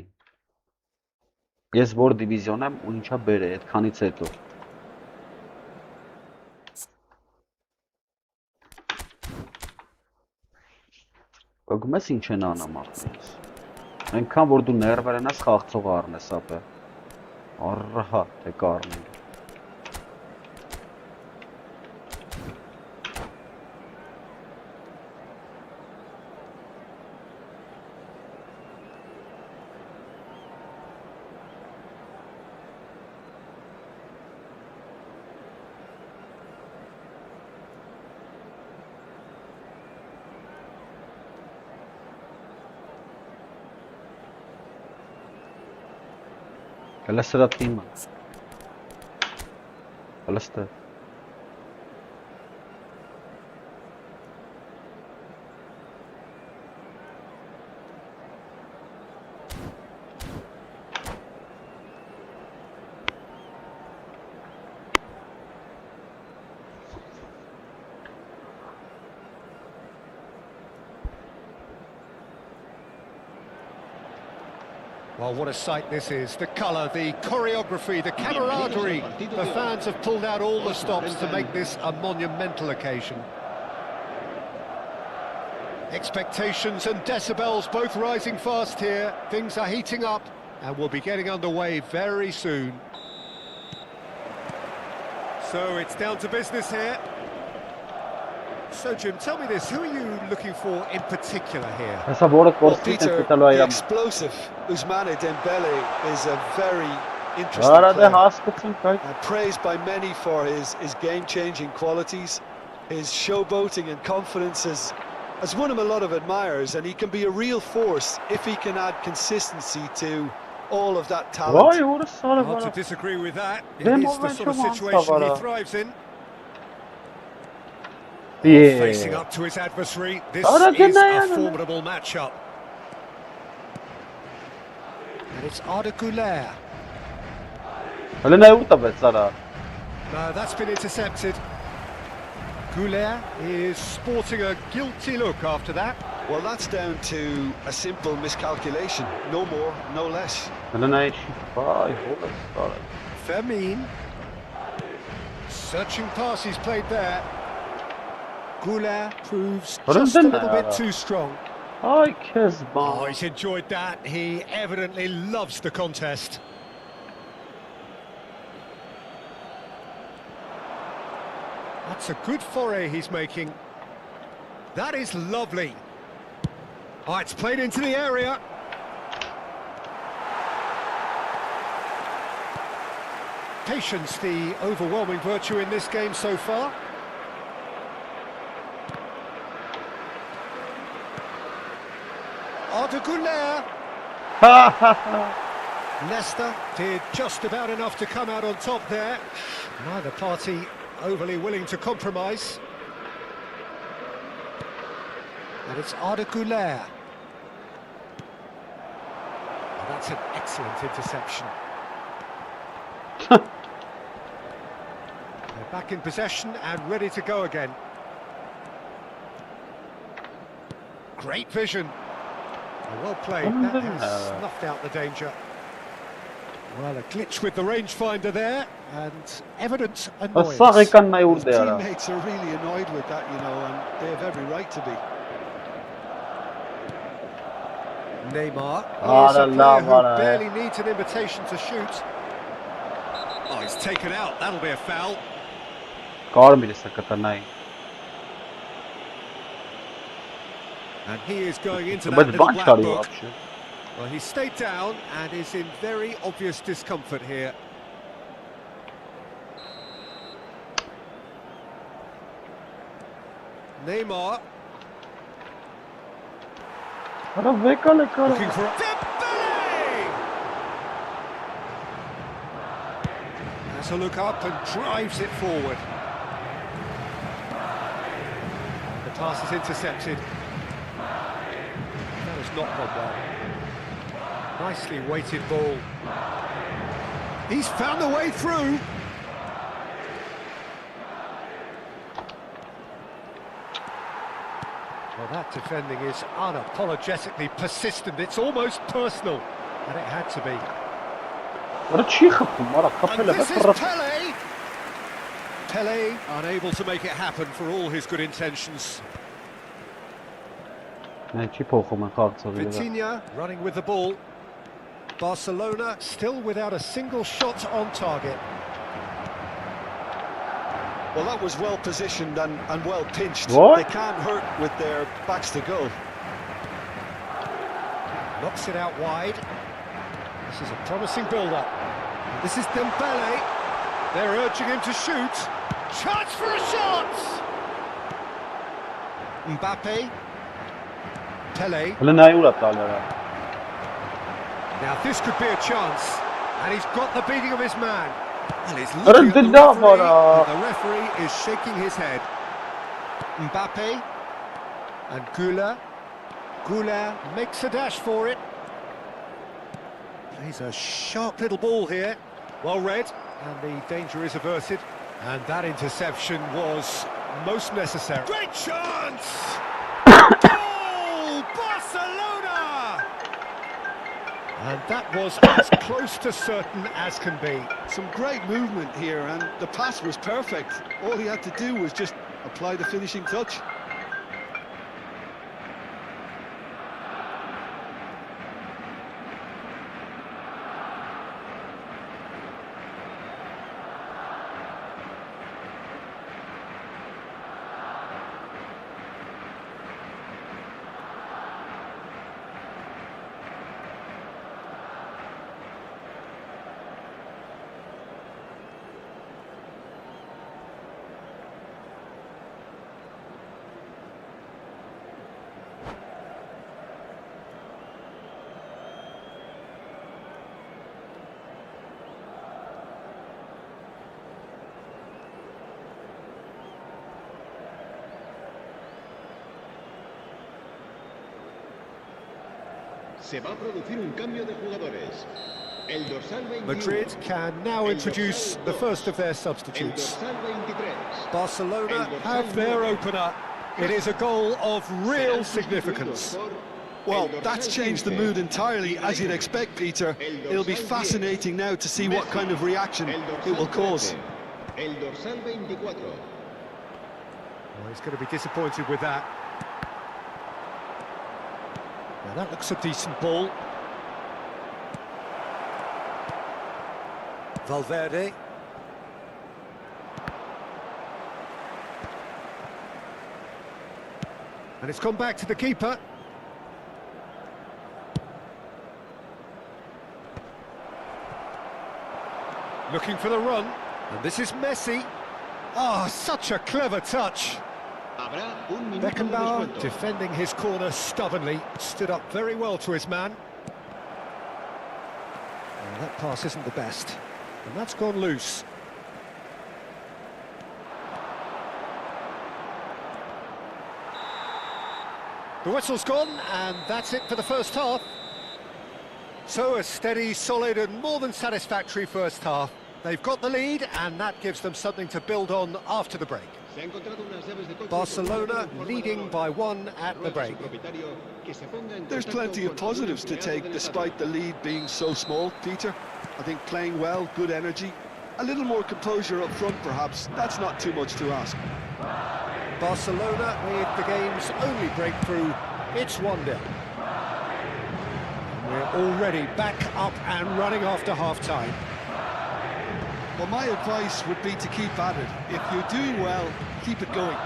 Ես որ դիվիզիոն եմ ու ինչա բերե այդքանից հետո։ Գում ես ինչ են անամ ախպերս։ Այնքան որ դու ներվեր ենաս խաղցող առնես ապե։ Առհա, թե կառնի։ Հլսրա թիմը։ Հլստը։ Well, what a sight this is. The colour, the choreography, the camaraderie. The fans have pulled out all the stops to make this a monumental occasion. Expectations and decibels both rising fast here. Things are heating up and we'll be getting underway very soon. So it's down to business here. So, Jim, tell me this, who are you looking for in particular here? Well, Peter, the explosive Ousmane Dembele is a very interesting player. Praised by many for his game-changing qualities. His showboating and confidence has won him a lot of admirers, and he can be a real force if he can add consistency to all of that talent. Hard to disagree with that. It is the sort of situation he thrives in. Yeah. Facing up to his adversary, this is a formidable matchup. And it's Arda Güler. No, that's been intercepted. Güler is sporting a guilty look after that. Well, that's down to a simple miscalculation. No more, no less. Fermin. Searching pass he's played there. Güler proves just a little bit too strong. Oh, he's enjoyed that. He evidently loves the contest. That's a good foray he's making. That is lovely. Oh, it's played into the area. Patience, the overwhelming virtue in this game so far. Arda Güler. Leicester did just about enough to come out on top there. Neither party overly willing to compromise. And it's Arda Güler. Oh, that's an excellent interception. They're back in possession and ready to go again. Great vision. Well played, that has snuffed out the danger. Well, a glitch with the rangefinder there, and evident annoyance. His teammates are really annoyed with that, you know, and they have every right to be. Neymar is a player who barely needs an invitation to shoot. Oh, he's taken out, that'll be a foul. And he is going into that little black book. Well, he stayed down and is in very obvious discomfort here. Neymar. Looking for Dembele! Has a look up and drives it forward. The pass is intercepted. not gone well. Nicely weighted ball. He's found a way through. Well, that defending is unapologetically persistent. It's almost personal, and it had to be. آره چی خفتم مرا And کپله this is بس Pele. Pele unable to make it happen for all his good intentions. نه چی پاخو من خواهد سازی Vitinha running with the ball. Barcelona still without a single shot on target. Well, that was well positioned and well pinched. What? They can't hurt with their backs to goal. Knocks it out wide. This is a promising build-up. This is Dembele. They're urging him to shoot. Chance for a shot! Mbappe. Pele. حالا نیورد دالره Now this could be a chance. And he's got the beating of his man. And he's Aren't looking they at the referee, now, and the referee is shaking his head. Mbappe. And Gula makes a dash for it. Plays a sharp little ball here. Well read, and the danger is averted. And that interception was most necessary. Great chance! Goal! Barcelona! And that was as close to certain as can be. Some great movement here, and the pass was perfect. All he had to do was just apply the finishing touch. Se va a producir un cambio de jugadores. El dorsal 21. Madrid can now El introduce dorsal the 22. first of their El substitutes. dorsal 23. Barcelona El dorsal have their 9. opener. It is a goal of real Serán significance. sustituidos por Well, el dorsal that's changed the 15. mood entirely, as you'd expect, Peter. It'll be fascinating now to see what kind of reaction El it dorsal will cause. 13. El dorsal 24. Well, he's going to be disappointed with that. Now that looks a decent ball. Valverde. And it's gone back to the keeper. Looking for the run. And this is Messi. Oh, such a clever touch. Habrá un minuto de Beckenbauer descuento. defending his corner stubbornly, stood up very well to his man. Well, that pass isn't the best, and that's gone loose. The whistle's gone, and that's it for the first half. So a steady, solid and more than satisfactory first half. They've got the lead, and that gives them something to build on after the break. Se ha encontrado unas llaves de coche Barcelona por leading by 1 at the ruega a break. su propietario que se ponga en There's contacto plenty of con algún positives to empleado take del despite the estadio. lead being so small, Peter. I think playing well, good energy, a little more composure up front perhaps. That's not too much to ask. Barcelona with the game's only breakthrough. It's 1-0. We're already back up and running after half-time. Well, my advice would be to keep at it. If you're doing well, keep it going.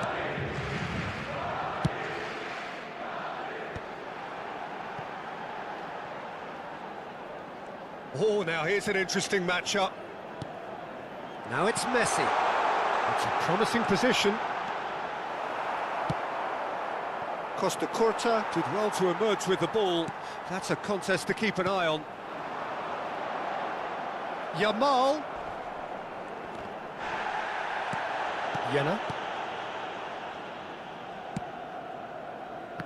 Oh, now here's an interesting matchup. Now it's Messi. It's a promising position. Costa Curta did well to emerge with the ball. That's a contest to keep an eye on. Yamal. Jena.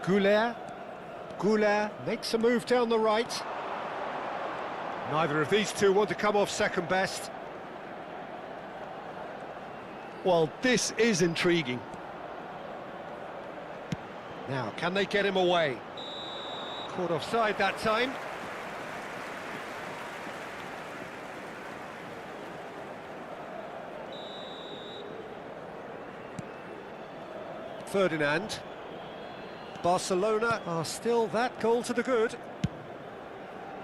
Goulet. Goulart makes a move down the right. Neither of these two want to come off second best. Well, this is intriguing. Now, can they get him away? Caught offside that time. Ferdinand. Barcelona are still that goal to the good.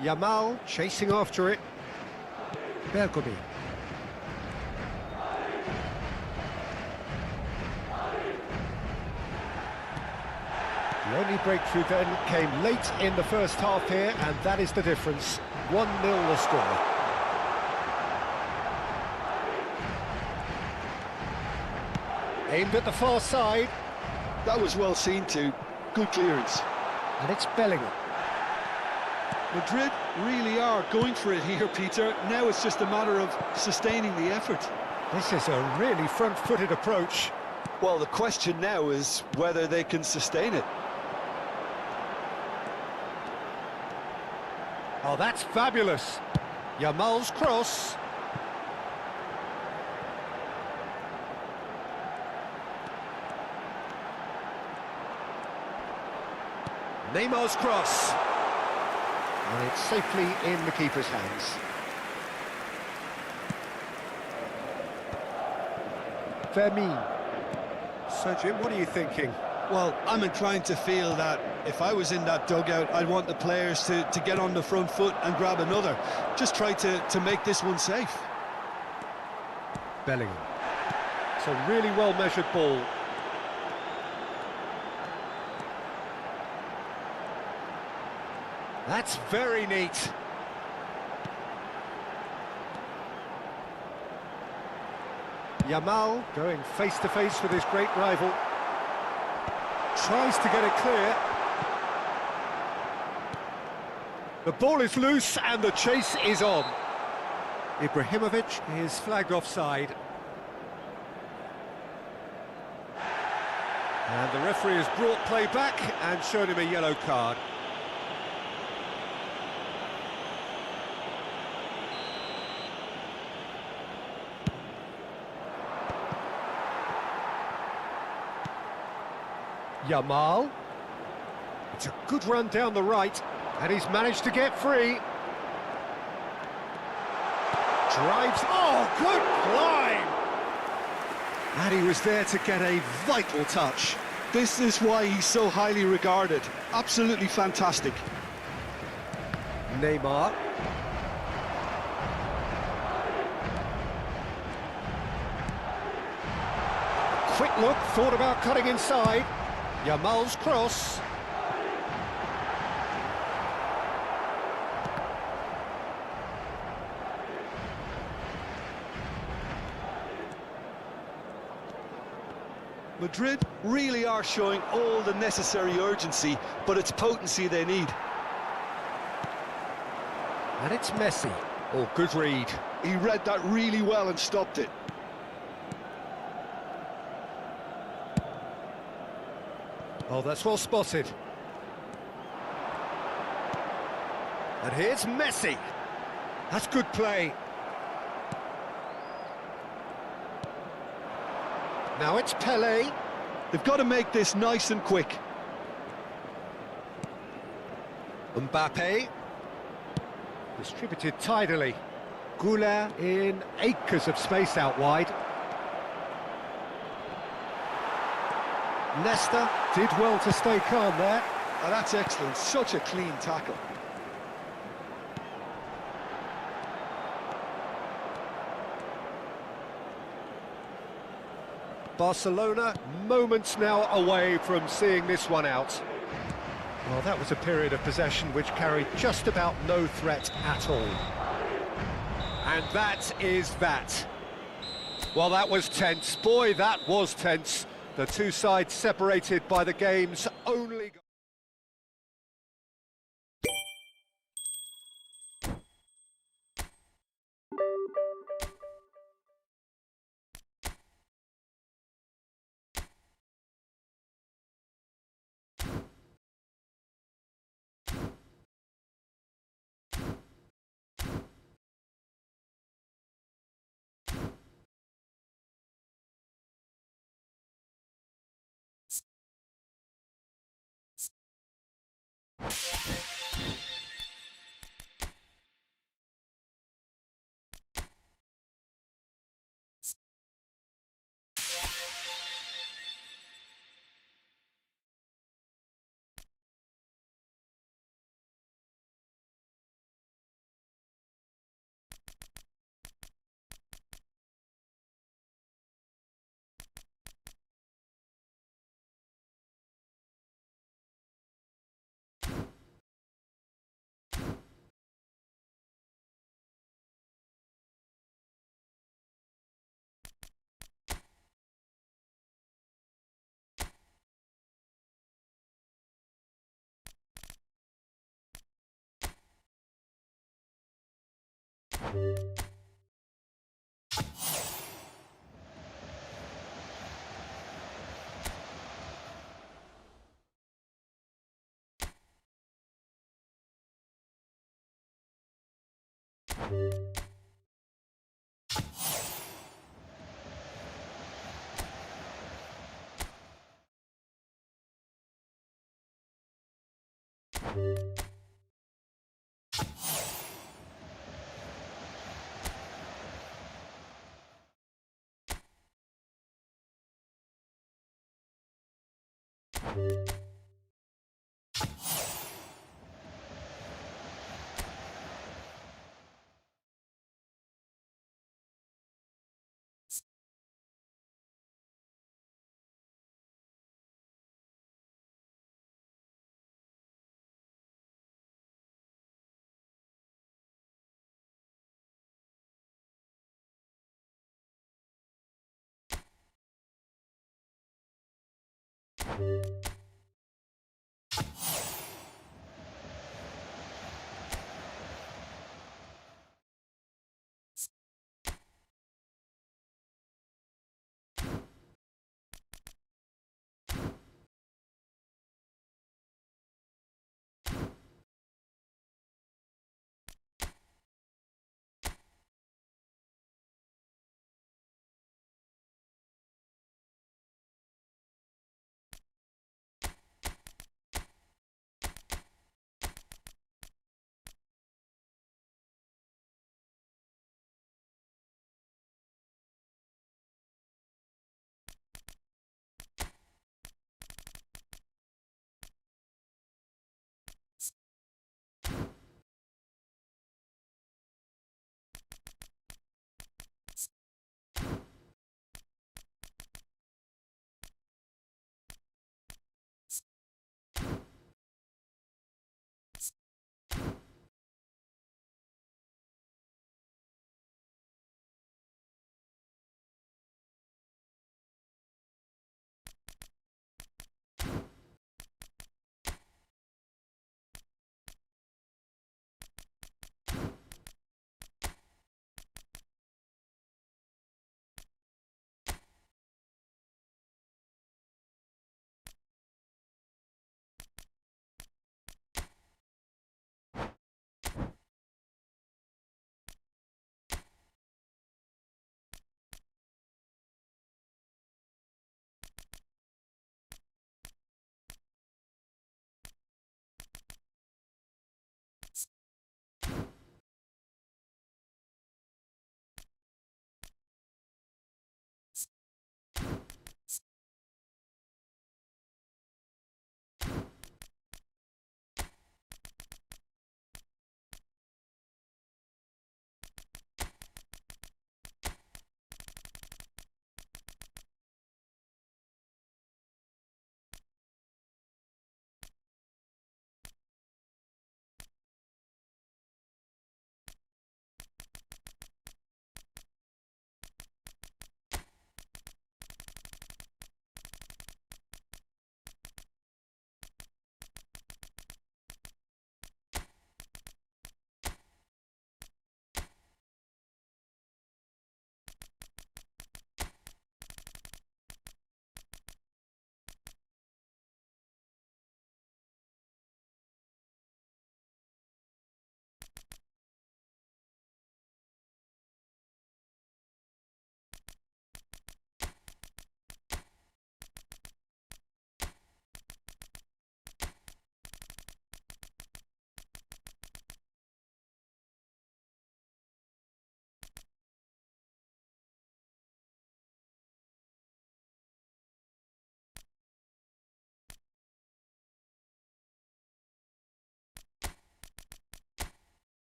Yamal chasing after it. Bergomi. The only breakthrough then came late in the first half here, and that is the difference. 1-0 the score. Aimed at the far side. That was well seen too. Good clearance. And it's Bellingham. Madrid really are going for it here, Peter. Now it's just a matter of sustaining the effort. This is a really front-footed approach. Well, the question now is whether they can sustain it. Oh, that's fabulous. Yamal's cross. Neymar's cross. And it's safely in the keeper's hands. Fermin. So, Jim, what are you thinking? Well, I'm inclined to feel that if I was in that dugout, I'd want the players to get on the front foot and grab another. Just try to make this one safe. Bellingham. It's a really well-measured ball. That's very neat. Yamal going face-to-face with his great rival. Tries to get it clear. The ball is loose and the chase is on. Ibrahimovic is flagged offside. And the referee has brought play back and shown him a yellow card. Yamal. It's a good run down the right, and he's managed to get free. Drives, oh, good climb! And he was there to get a vital touch. This is why he's so highly regarded. Absolutely fantastic. Neymar. Quick look, thought about cutting inside. Yamal's cross. Madrid really are showing all the necessary urgency, but it's potency they need. And it's Messi. Oh, good read. He read that really well and stopped it. Oh, that's well spotted. And here's Messi. That's good play. Now it's Pelé. They've got to make this nice and quick. Mbappe. Distributed tidily. Goulart in acres of space out wide. Nesta did well to stay calm there. Oh, that's excellent. Such a clean tackle. Barcelona moments now away from seeing this one out. Well, that was a period of possession which carried just about no threat at all. And that is that. Well, that was tense. Boy, that was tense. The two sides separated by the game's only goal.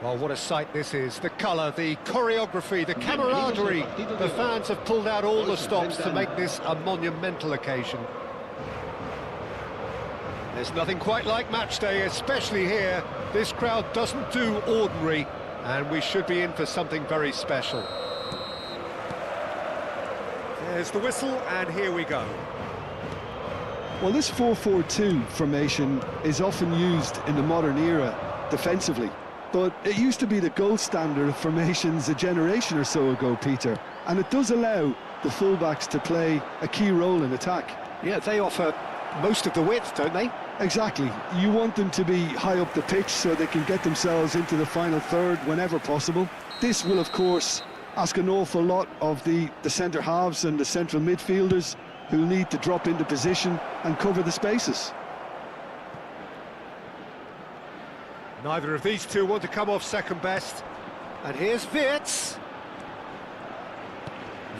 Well, what a sight this is. The colour, the choreography, the camaraderie. The fans have pulled out all the stops to make this a monumental occasion. There's nothing quite like match day, especially here. This crowd doesn't do ordinary, and we should be in for something very special. There's the whistle, and here we go. Well, this 4-4-2 formation is often used in the modern era defensively, but it used to be the gold standard of formations a generation or so ago, Peter, and it does allow the fullbacks to play a key role in attack. Yeah, they offer most of the width, don't they? Exactly. You want them to be high up the pitch so they can get themselves into the final third whenever possible. This will, of course, ask an awful lot of the centre halves and the central midfielders, who need to drop into position and cover the spaces. Neither of these two want to come off second best. And here's Wirtz.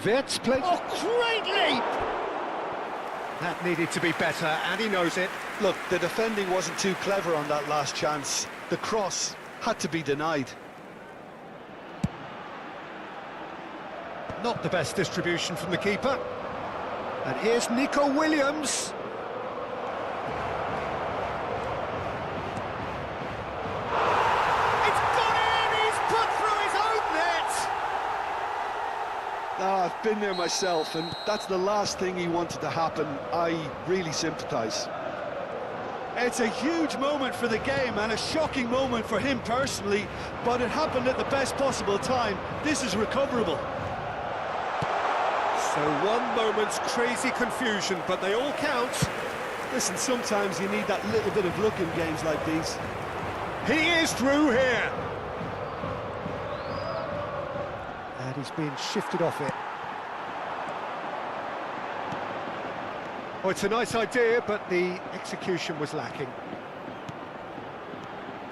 Wirtz plays... Oh, great leap! That needed to be better, and he knows it. Look, the defending wasn't too clever on that last chance. The cross had to be denied. Not the best distribution from the keeper. And here's Nico Williams. It's gone in! He's put through his own net! I've been there myself, and that's the last thing he wanted to happen. I really sympathise. It's a huge moment for the game and a shocking moment for him personally, but it happened at the best possible time. This is recoverable. So one moment's crazy confusion, but they all count. Listen, sometimes you need that little bit of luck in games like these. He is through here. And he's been shifted off it. Oh, it's a nice idea, but the execution was lacking.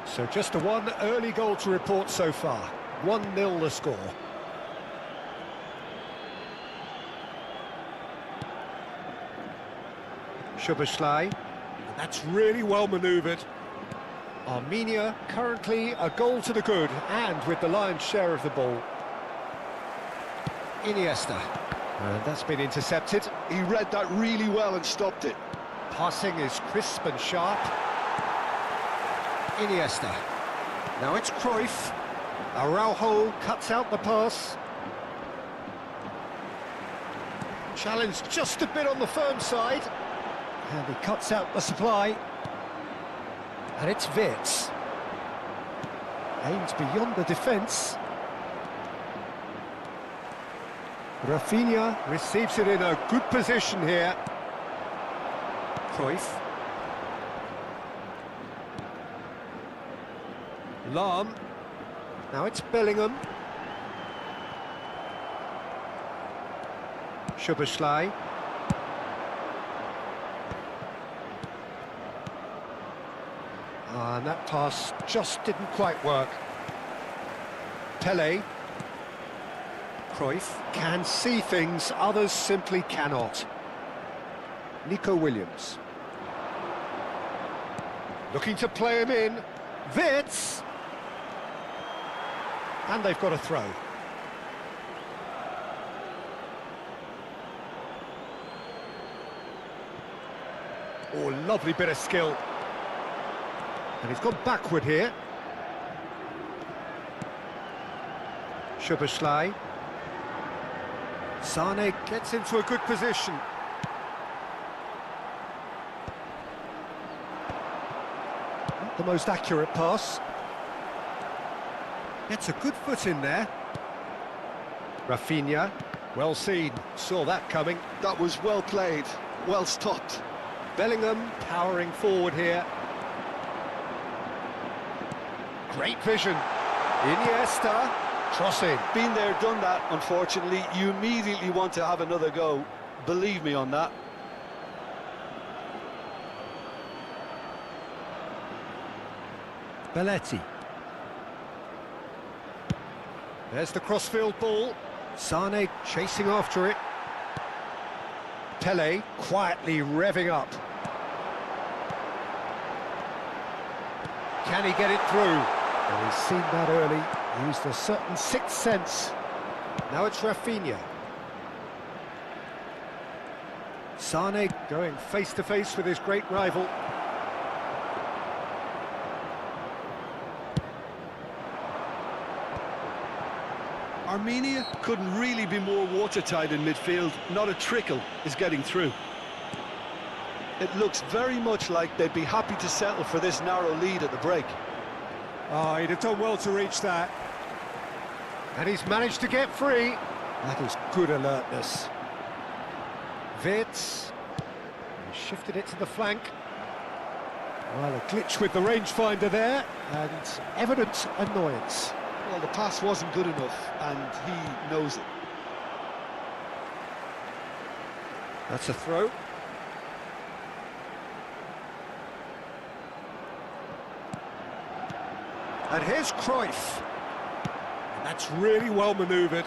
So just a one early goal to report so far. 1-0 the score. Szoboszlai, and that's really well manoeuvred. Armenia currently a goal to the good, and with the lion's share of the ball. Iniesta, and that's been intercepted. He read that really well and stopped it. Passing is crisp and sharp. Iniesta. Now it's Cruyff. Araujo cuts out the pass. Challenge just a bit on the firm side. And he cuts out the supply. And it's Wirtz. Aims beyond the defence. Rafinha receives it in a good position here. Cruyff. Lahm. Now it's Bellingham. Szoboszlai. And that pass just didn't quite work. Pele. Cruyff can see things others simply cannot. Nico Williams. Looking to play him in. Wirtz. And they've got a throw. Oh, lovely bit of skill. And he's gone backward here. Szoboszlai. Sane gets into a good position. Not the most accurate pass. Gets a good foot in there. Rafinha, well seen, saw that coming. That was well played, well stopped. Bellingham powering forward here. Great vision. Iniesta, crossing. Been there, done that, unfortunately. You immediately want to have another go. Believe me on that. Belletti. There's the crossfield ball. Sane chasing after it. Pele quietly revving up. Can he get it through? Well, he's seen that early, used a certain sixth sense. Now it's Rafinha. Sane going face to face with his great rival. Armenia couldn't really be more watertight in midfield. Not a trickle is getting through. It looks very much like they'd be happy to settle for this narrow lead at the break. Oh, he'd have done well to reach that. And he's managed to get free. That is good alertness. Wirtz. He shifted it to the flank. Well, a glitch with the rangefinder there, and evident annoyance. Well, the pass wasn't good enough, and he knows it. That's a throw. And here's Cruyff. And that's really well manoeuvred.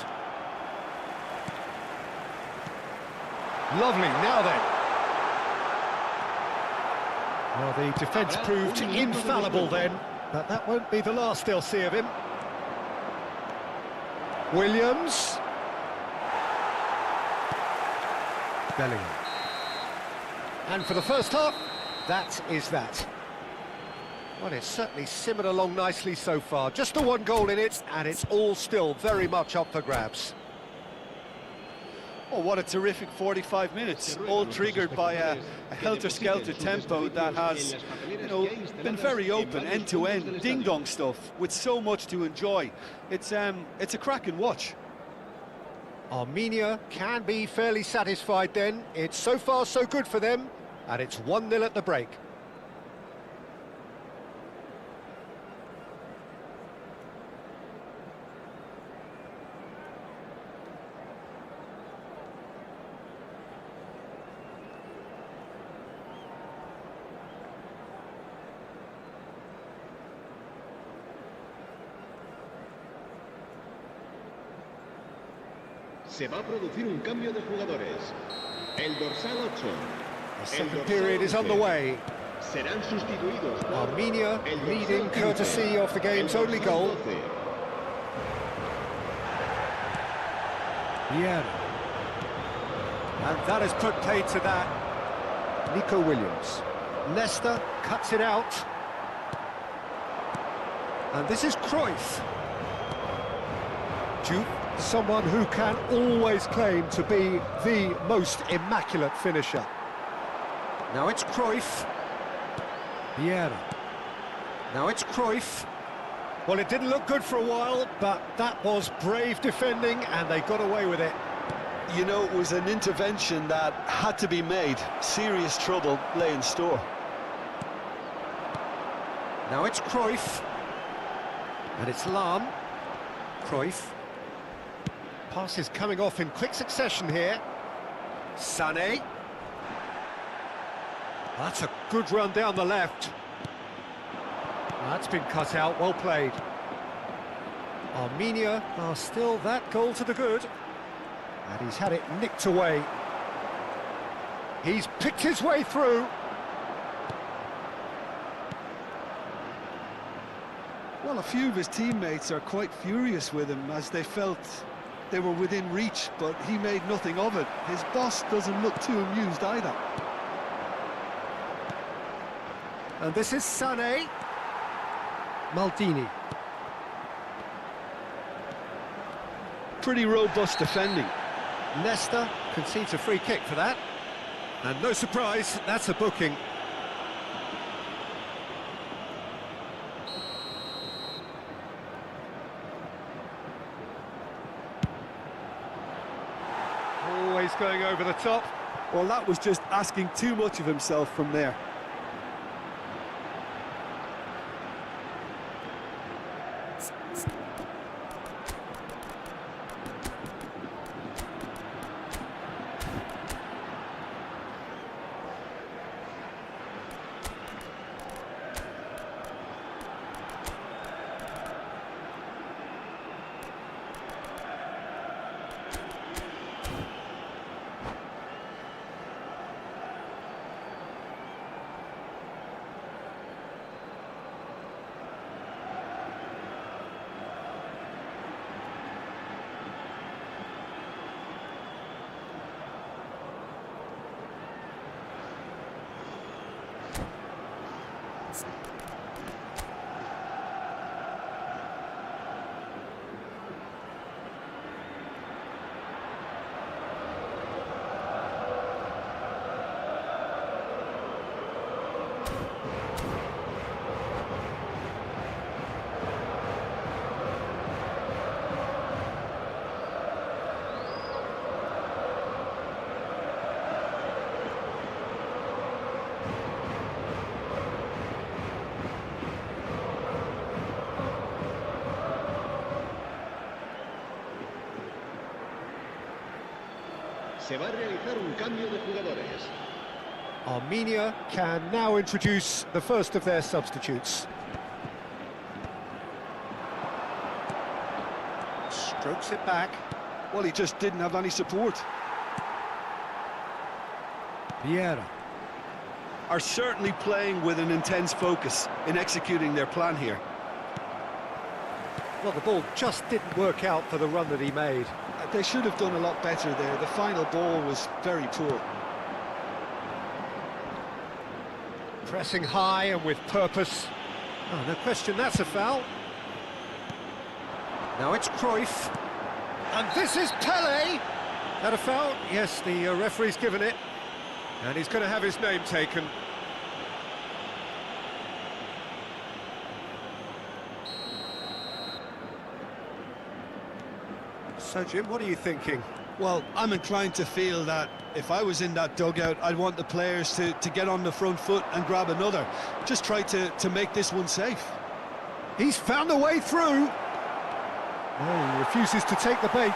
Lovely, now then. Well, the defence proved infallible then, but that won't be the last they'll see of him. Williams. Bellingham. And for the first half, that is that. Well, it's certainly simmered along nicely so far. Just the one goal in it, and it's all still very much up for grabs. Oh, what a terrific 45 minutes, all triggered by a helter-skelter tempo that has, you know, been very open, end-to-end, ding-dong stuff, with so much to enjoy. It's a cracking watch. Armenia can be fairly satisfied then. It's so far so good for them, and it's 1-0 at the break. Se va a producir un cambio de jugadores. El dorsal 8. The second period is underway. Serán sustituidos por Armenia el dorsal leading 15, courtesy of the game's el only dorsal goal. 12. Yeah. And that has put paid to that. Nico Williams. Leicester cuts it out. And this is Cruyff. Jude, someone who can always claim to be the most immaculate finisher. Now it's Cruyff. Vieira. Now it's Cruyff. Well, it didn't look good for a while, but that was brave defending, and they got away with it. You know, it was an intervention that had to be made. Serious trouble lay in store. Now it's Cruyff. And it's Lahm. Cruyff. Pass is coming off in quick succession here. Sané. That's a good run down the left. That's been cut out, well played. Armenia are still that goal to the good. And he's had it nicked away. He's picked his way through. Well, a few of his teammates are quite furious with him as they felt they were within reach, but he made nothing of it. His boss doesn't look too amused either. And this is Sané. Maldini. Pretty robust defending. Leicester concedes a free kick for that. And no surprise, that's a booking. Always going over the top. Well, that was just asking too much of himself from there. Se va a realizar un cambio de jugadores. Armenia can now introduce the first of their substitutes. Strokes it back. Well, he just didn't have any support. Vieira. Are certainly playing with an intense focus in executing their plan here. Well, the ball just didn't work out for the run that he made. They should have done a lot better there. The final ball was very poor. Pressing high and with purpose. Oh, no question, that's a foul. Now it's Cruyff. And this is Pele. That a foul? Yes, the referee's given it. And he's going to have his name taken. So, Jim, what are you thinking? Well, I'm inclined to feel that if I was in that dugout, I'd want the players to get on the front foot and grab another. Just try to make this one safe. He's found a way through. No, he refuses to take the bait.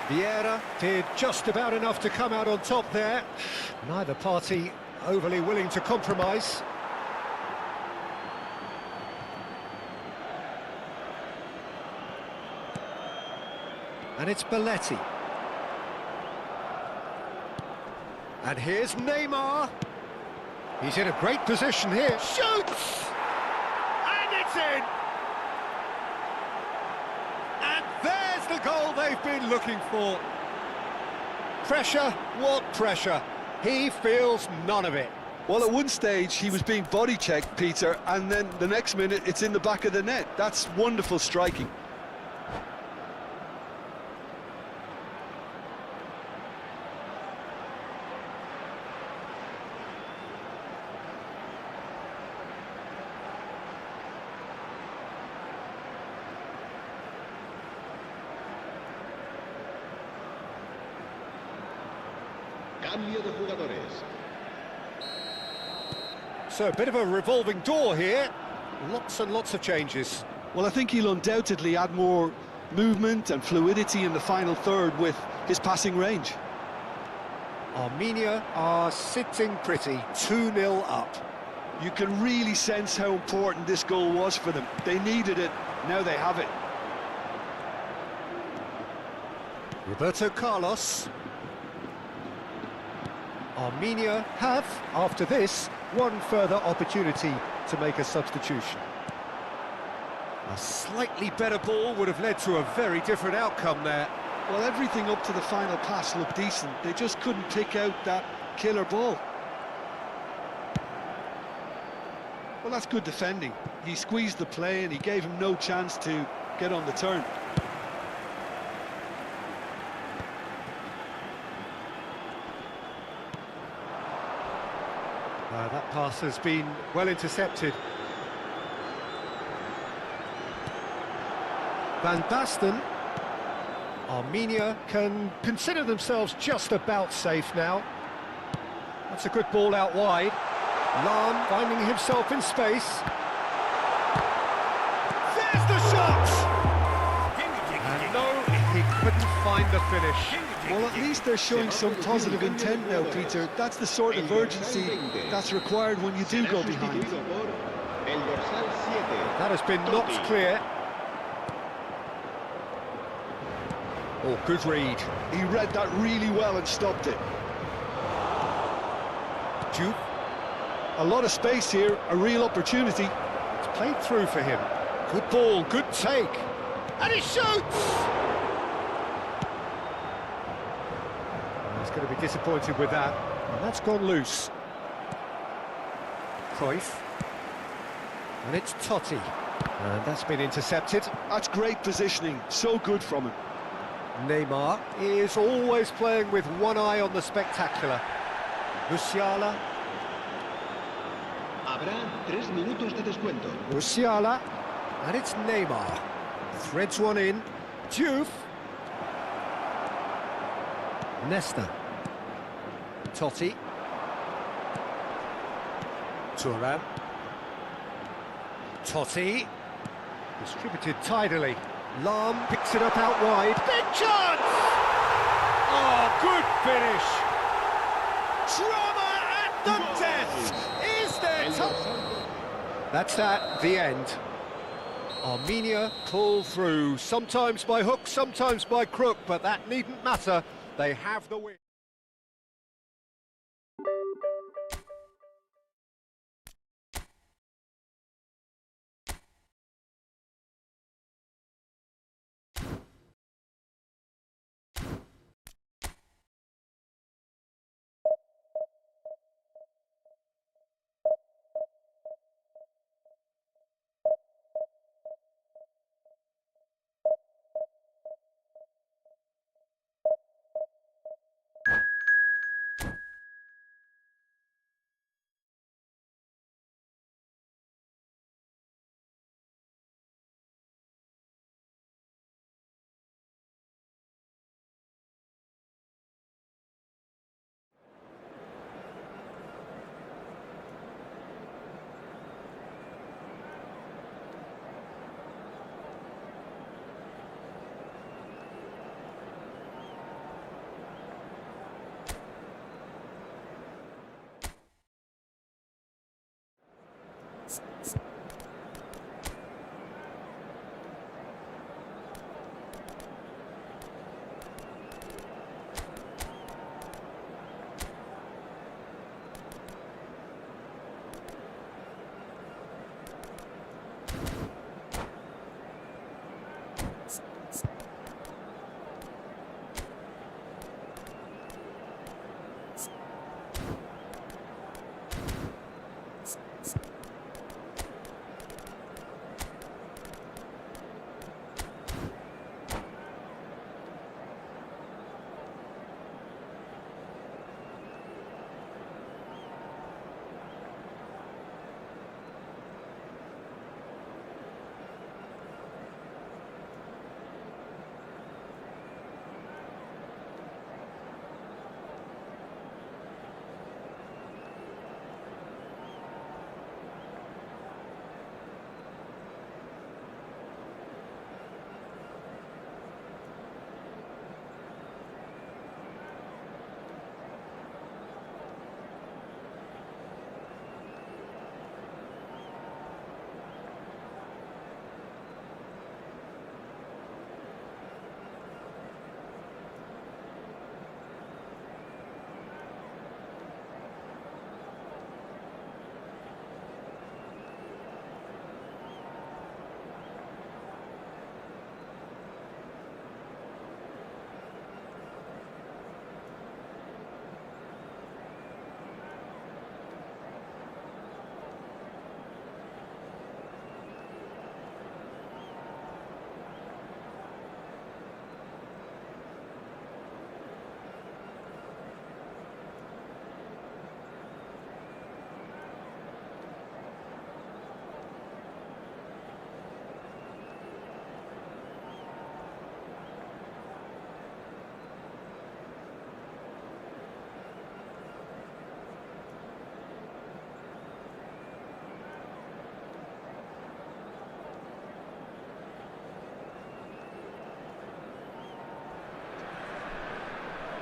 Vieira did just about enough to come out on top there. Neither party overly willing to compromise. And it's Belletti. And here's Neymar. He's in a great position here. Shoots! And it's in! And there's the goal they've been looking for. Pressure? What pressure? He feels none of it. Well, at one stage, he was being body-checked, Peter, and then the next minute, it's in the back of the net. That's wonderful striking. Cambio de jugadores. So a bit of a revolving door here. Lots and lots of changes. Well, I think he'll undoubtedly add more movement and fluidity in the final third with his passing range. Armenia are sitting pretty, 2-0 up. You can really sense how important this goal was for them. They needed it, now they have it. Roberto Carlos. Armenia have, after this, one further opportunity to make a substitution. A slightly better ball would have led to a very different outcome there. Well, everything up to the final pass looked decent. They just couldn't pick out that killer ball. Well, that's good defending. He squeezed the play and he gave him no chance to get on the turn. That pass has been well intercepted. Van Basten. Armenia can consider themselves just about safe now. That's a good ball out wide. Lam finding himself in space. There's the shot! And no, he couldn't find the finish. Well, at least they're showing some positive intent now, Peter. That's the sort of urgency that's required when you do go behind. That has been knocked clear. Oh, good read. He read that really well and stopped it. Juke. A lot of space here, a real opportunity. It's played through for him. Good ball, good take. And he shoots! He's going to be disappointed with that. And that's gone loose. Cruyff. And it's Totti. And that's been intercepted. That's great positioning, so good from him. Neymar is always playing with one eye on the spectacular. Musiala. Habrá 3 minutos de descuento. Musiala. And it's Neymar. Threads one in. Diouf. Nesta. Totti. Thuram. Totti. Distributed tidily. Lam picks it up out wide. Big chance! Oh, good finish. Drama at the death. Is there time? That's at the end. Armenia pull through, sometimes by hook, sometimes by crook, but that needn't matter. They have the win.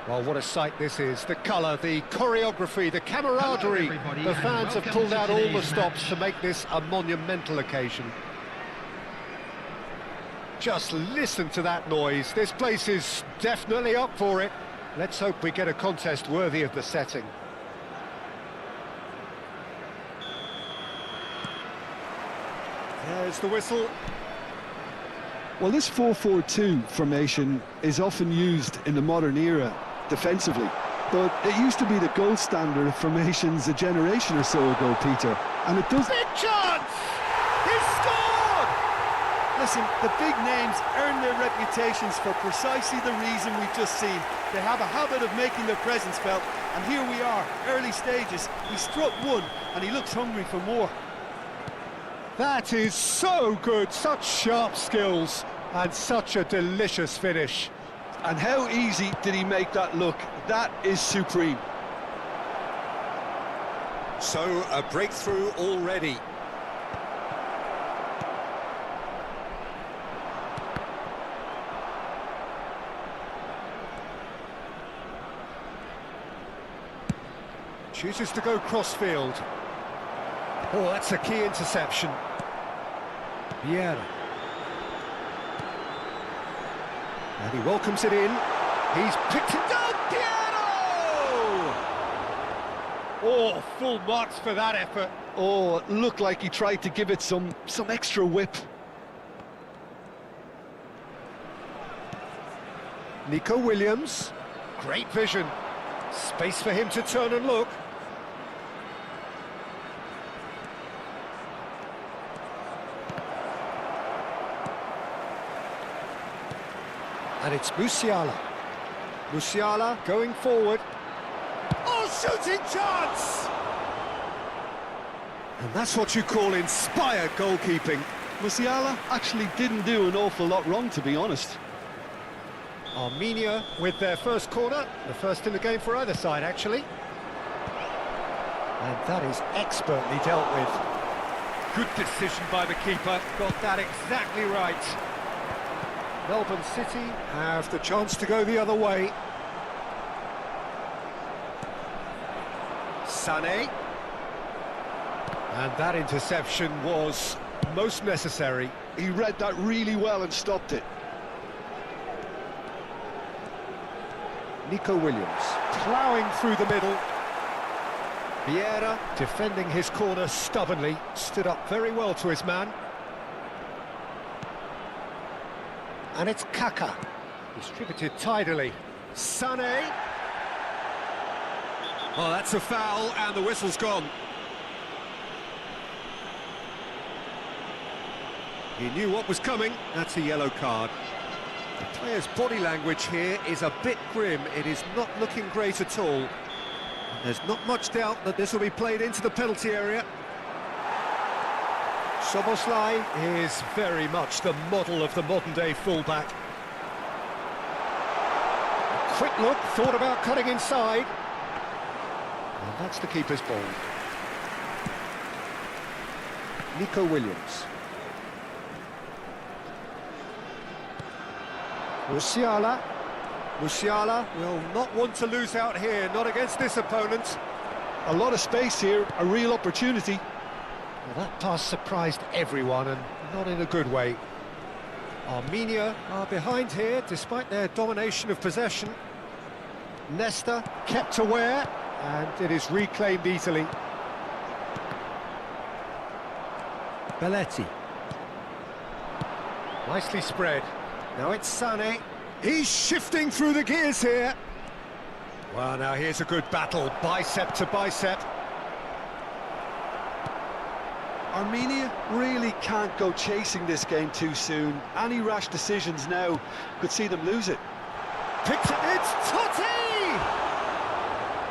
Well, what a sight this is. The colour, the choreography, the camaraderie. The fans have pulled out all the stops to make this a monumental occasion. Just listen to that noise. This place is definitely up for it. Let's hope we get a contest worthy of the setting. There's the whistle. Well, this 4-4-2 formation is often used in the modern era defensively, but it used to be the gold standard of formations a generation or so ago, Peter, and it does... Big chance! He's scored! Listen, the big names earn their reputations for precisely the reason we've just seen. They have a habit of making their presence felt, and here we are, early stages. He struck one, and he looks hungry for more. That is so good, such sharp skills, and such a delicious finish. And how easy did he make that look? That is supreme. So, a breakthrough already. Chooses to go cross-field. Oh, that's a key interception. Vieira. And he welcomes it in. He's picked it down. Vieira! Oh, full marks for that effort. Oh, it looked like he tried to give it some extra whip. Nico Williams. Great vision. Space for him to turn and look. And it's Musiala. Musiala going forward. Oh, shooting chance! And that's what you call inspired goalkeeping. Musiala actually didn't do an awful lot wrong, to be honest. Armenia with their first corner, the first in the game for either side, actually. And that is expertly dealt with. Good decision by the keeper, got that exactly right. Melbourne City have the chance to go the other way. Sané. And that interception was most necessary. He read that really well and stopped it. Nico Williams ploughing through the middle. Vieira defending his corner stubbornly, stood up very well to his man. And it's Kaka, distributed tidily. Sané. Oh, that's a foul, and the whistle's gone. He knew what was coming. That's a yellow card. The player's body language here is a bit grim. It is not looking great at all. And there's not much doubt that this will be played into the penalty area. Szoboszlai is very much the model of the modern-day fullback. A quick look, thought about cutting inside. And that's the keeper's ball. Nico Williams. Musiala. Musiala will not want to lose out here, not against this opponent. A lot of space here, a real opportunity. Well, that pass surprised everyone, and not in a good way. Armenia are behind here, despite their domination of possession. Nesta kept aware, and it is reclaimed easily. Belletti. Nicely spread. Now it's Sané. He's shifting through the gears here. Well, now here's a good battle, bicep to bicep. Armenia really can't go chasing this game too soon. Any rash decisions now could see them lose it. Picked it, it's Totti!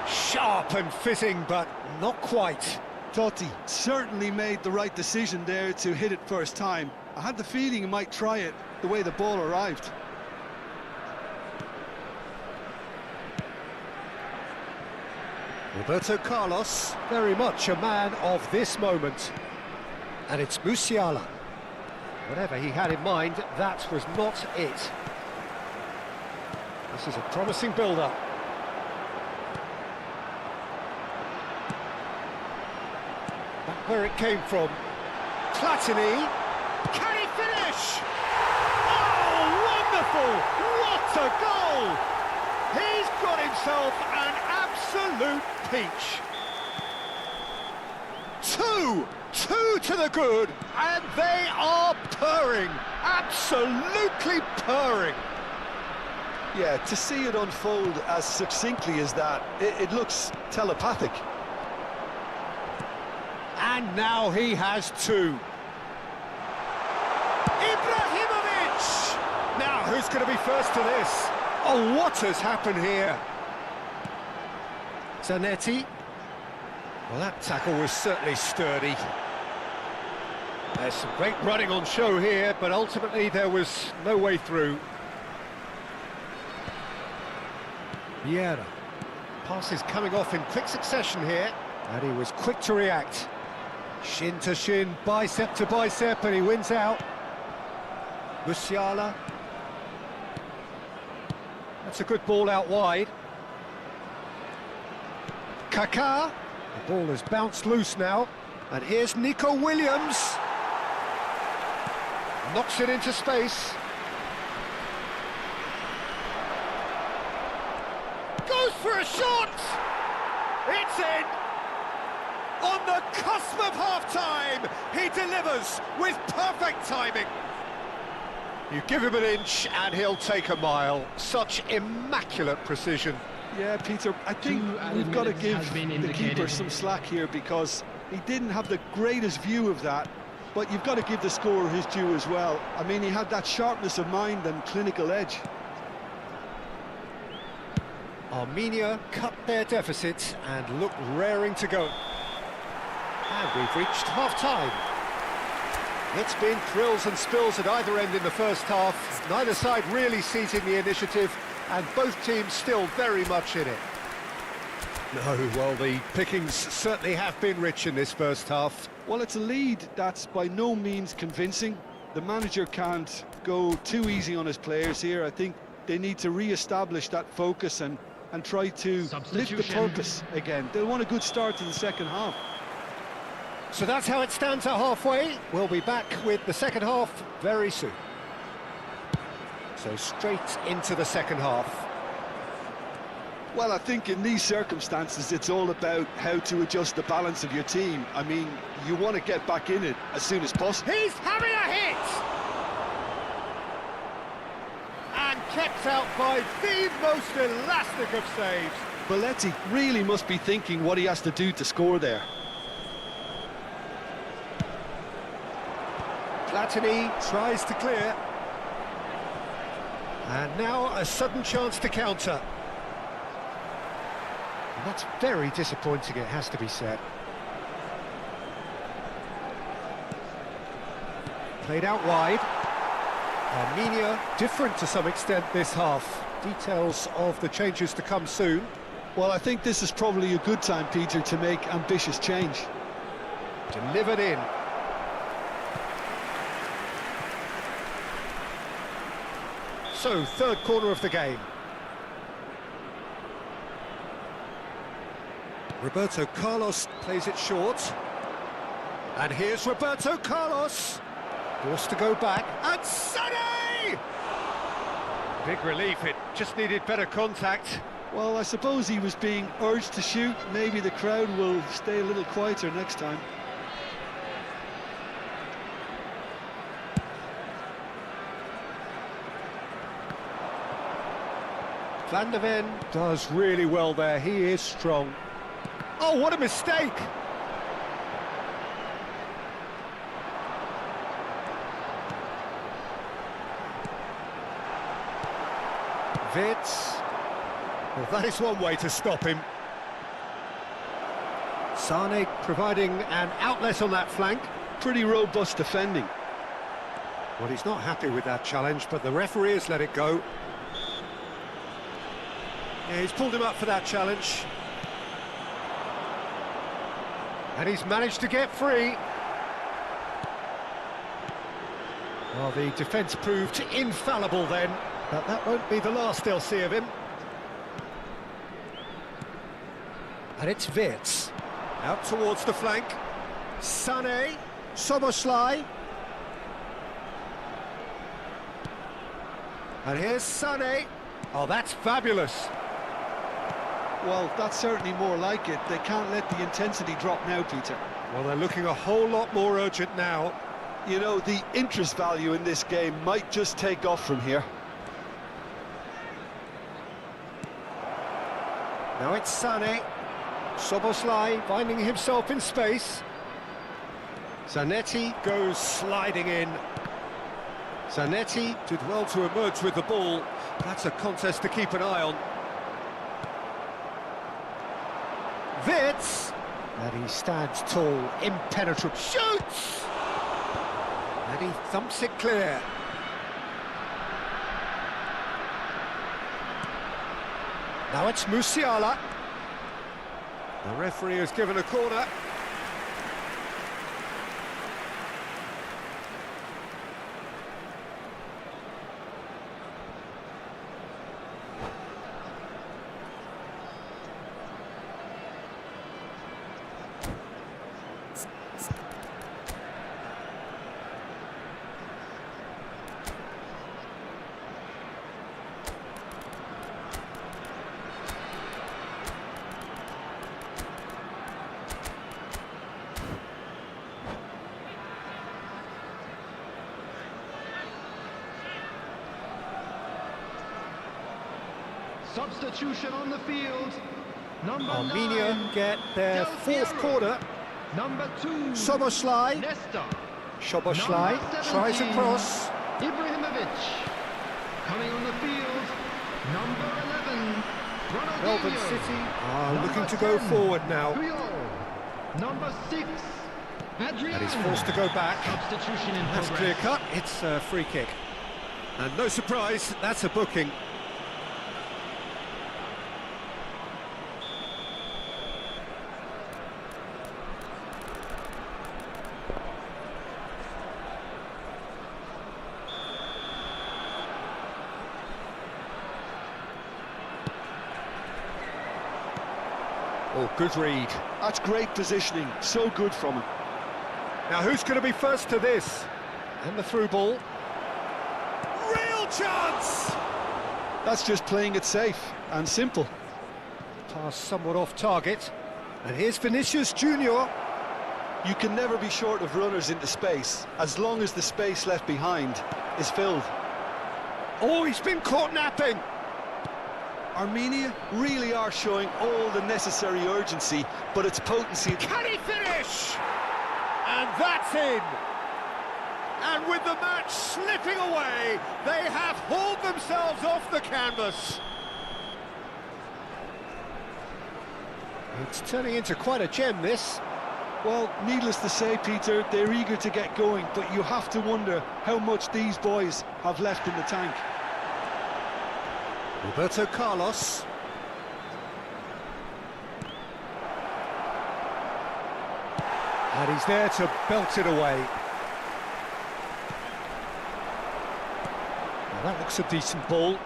Sharp and fitting, but not quite. Totti certainly made the right decision there to hit it first time. I had the feeling he might try it the way the ball arrived. Roberto Carlos, very much a man of this moment. And it's Musiala. Whatever he had in mind, that was not it. This is a promising build-up. Back where it came from. Platini. Can he finish? Oh, wonderful! What a goal! He's got himself an absolute peach. Two to the good, and they are purring, absolutely purring. Yeah, to see it unfold as succinctly as that, it looks telepathic. And now he has two. Ibrahimovic! Now, who's going to be first to this? Oh, what has happened here? Zanetti. Well, that tackle was certainly sturdy. There's some great running on show here, but ultimately there was no way through. Vieira. Passes coming off in quick succession here, and he was quick to react. Shin to shin, bicep to bicep, and he wins out. Musiala. That's a good ball out wide. Kaká. The ball has bounced loose now, and here's Nico Williams. Knocks it into space. Goes for a shot! It's in! On the cusp of half-time, he delivers with perfect timing. You give him an inch and he'll take a mile. Such immaculate precision. Yeah, Peter, I think we've got to give the keeper some slack here because he didn't have the greatest view of that, but you've got to give the scorer his due as well. I mean, he had that sharpness of mind and clinical edge. Armenia cut their deficit and look raring to go. And we've reached half-time. It's been thrills and spills at either end in the first half. Neither side really seizing the initiative, and both teams still very much in it. No, well, the pickings certainly have been rich in this first half. Well, it's a lead that's by no means convincing. The manager can't go too easy on his players here. I think they need to re-establish that focus and try to lift the purpose again. They'll want a good start to the second half. So that's how it stands at halfway. We'll be back with the second half very soon. So straight into the second half. Well, I think in these circumstances, it's all about how to adjust the balance of your team. I mean, you want to get back in it as soon as possible. He's having a hit! And kept out by the most elastic of saves. Belletti really must be thinking what he has to do to score there. Platini tries to clear. And now a sudden chance to counter. And that's very disappointing, it has to be said. Played out wide. Armenia different to some extent this half. Details of the changes to come soon. Well, I think this is probably a good time, Peter, to make ambitious change. Delivered in. So, third corner of the game. Roberto Carlos plays it short. And here's Roberto Carlos. Forced to go back. And Sonny! Big relief, it just needed better contact. Well, I suppose he was being urged to shoot. Maybe the crowd will stay a little quieter next time. Van der Ven does really well there, he is strong. Oh, what a mistake! Wits. Well, that is one way to stop him. Sane providing an outlet on that flank. Pretty robust defending. Well, he's not happy with that challenge, but the referee has let it go. Yeah, he's pulled him up for that challenge. And he's managed to get free. Well, the defence proved infallible then, but that won't be the last they'll see of him. And it's Wits. Out towards the flank. Sané. Soboslai. And here's Sané. Oh, that's fabulous. Well, that's certainly more like it. They can't let the intensity drop now, Peter. Well, they're looking a whole lot more urgent now. You know, the interest value in this game might just take off from here. Now it's Sané. Soboslai finding himself in space. Zanetti goes sliding in. Zanetti did well to emerge with the ball. That's a contest to keep an eye on. Wits! And he stands tall, impenetrable. Shoots! And he thumps it clear. Now it's Musiala. The referee has given a corner. Substitution on the field. Number Armenia 9. get their Del fourth Piero. corner. Number 2. Soboslai. Nesta. Soboslai Number tries 17. across. Ibrahimovic. Coming on the field. Number 11. Ronaldinho. Melbourne City are Number looking to go 10. forward now. Puyol. Number 6. Adrian. And he's forced to go back. Substitution in That's clear progress. cut. It's a free kick. And no surprise, that's a booking. Oh, good read. That's great positioning, so good from him. Now who's going to be first to this? And the through ball. Real chance! That's just playing it safe and simple. Pass somewhat off target. And here's Vinicius Junior. You can never be short of runners into space, as long as the space left behind is filled. Oh, he's been caught napping. Armenia really are showing all the necessary urgency, but its potency... Can he finish? And that's in. And with the match slipping away, they have hauled themselves off the canvas. It's turning into quite a gem, this. Well, needless to say, Peter, they're eager to get going, but you have to wonder how much these boys have left in the tank. Roberto Carlos. And he's there to belt it away. Well, that looks a decent ball.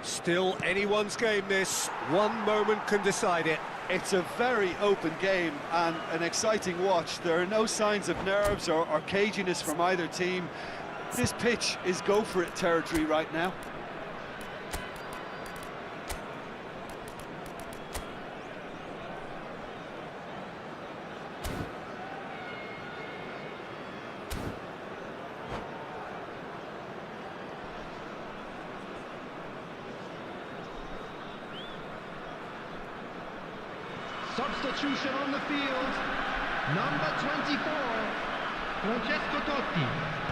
Still anyone's game, this. One moment can decide it. It's a very open game and an exciting watch. There are no signs of nerves or caginess from either team. This pitch is go-for-it territory right now. Substitution on the field. Number 24. Francesco Totti.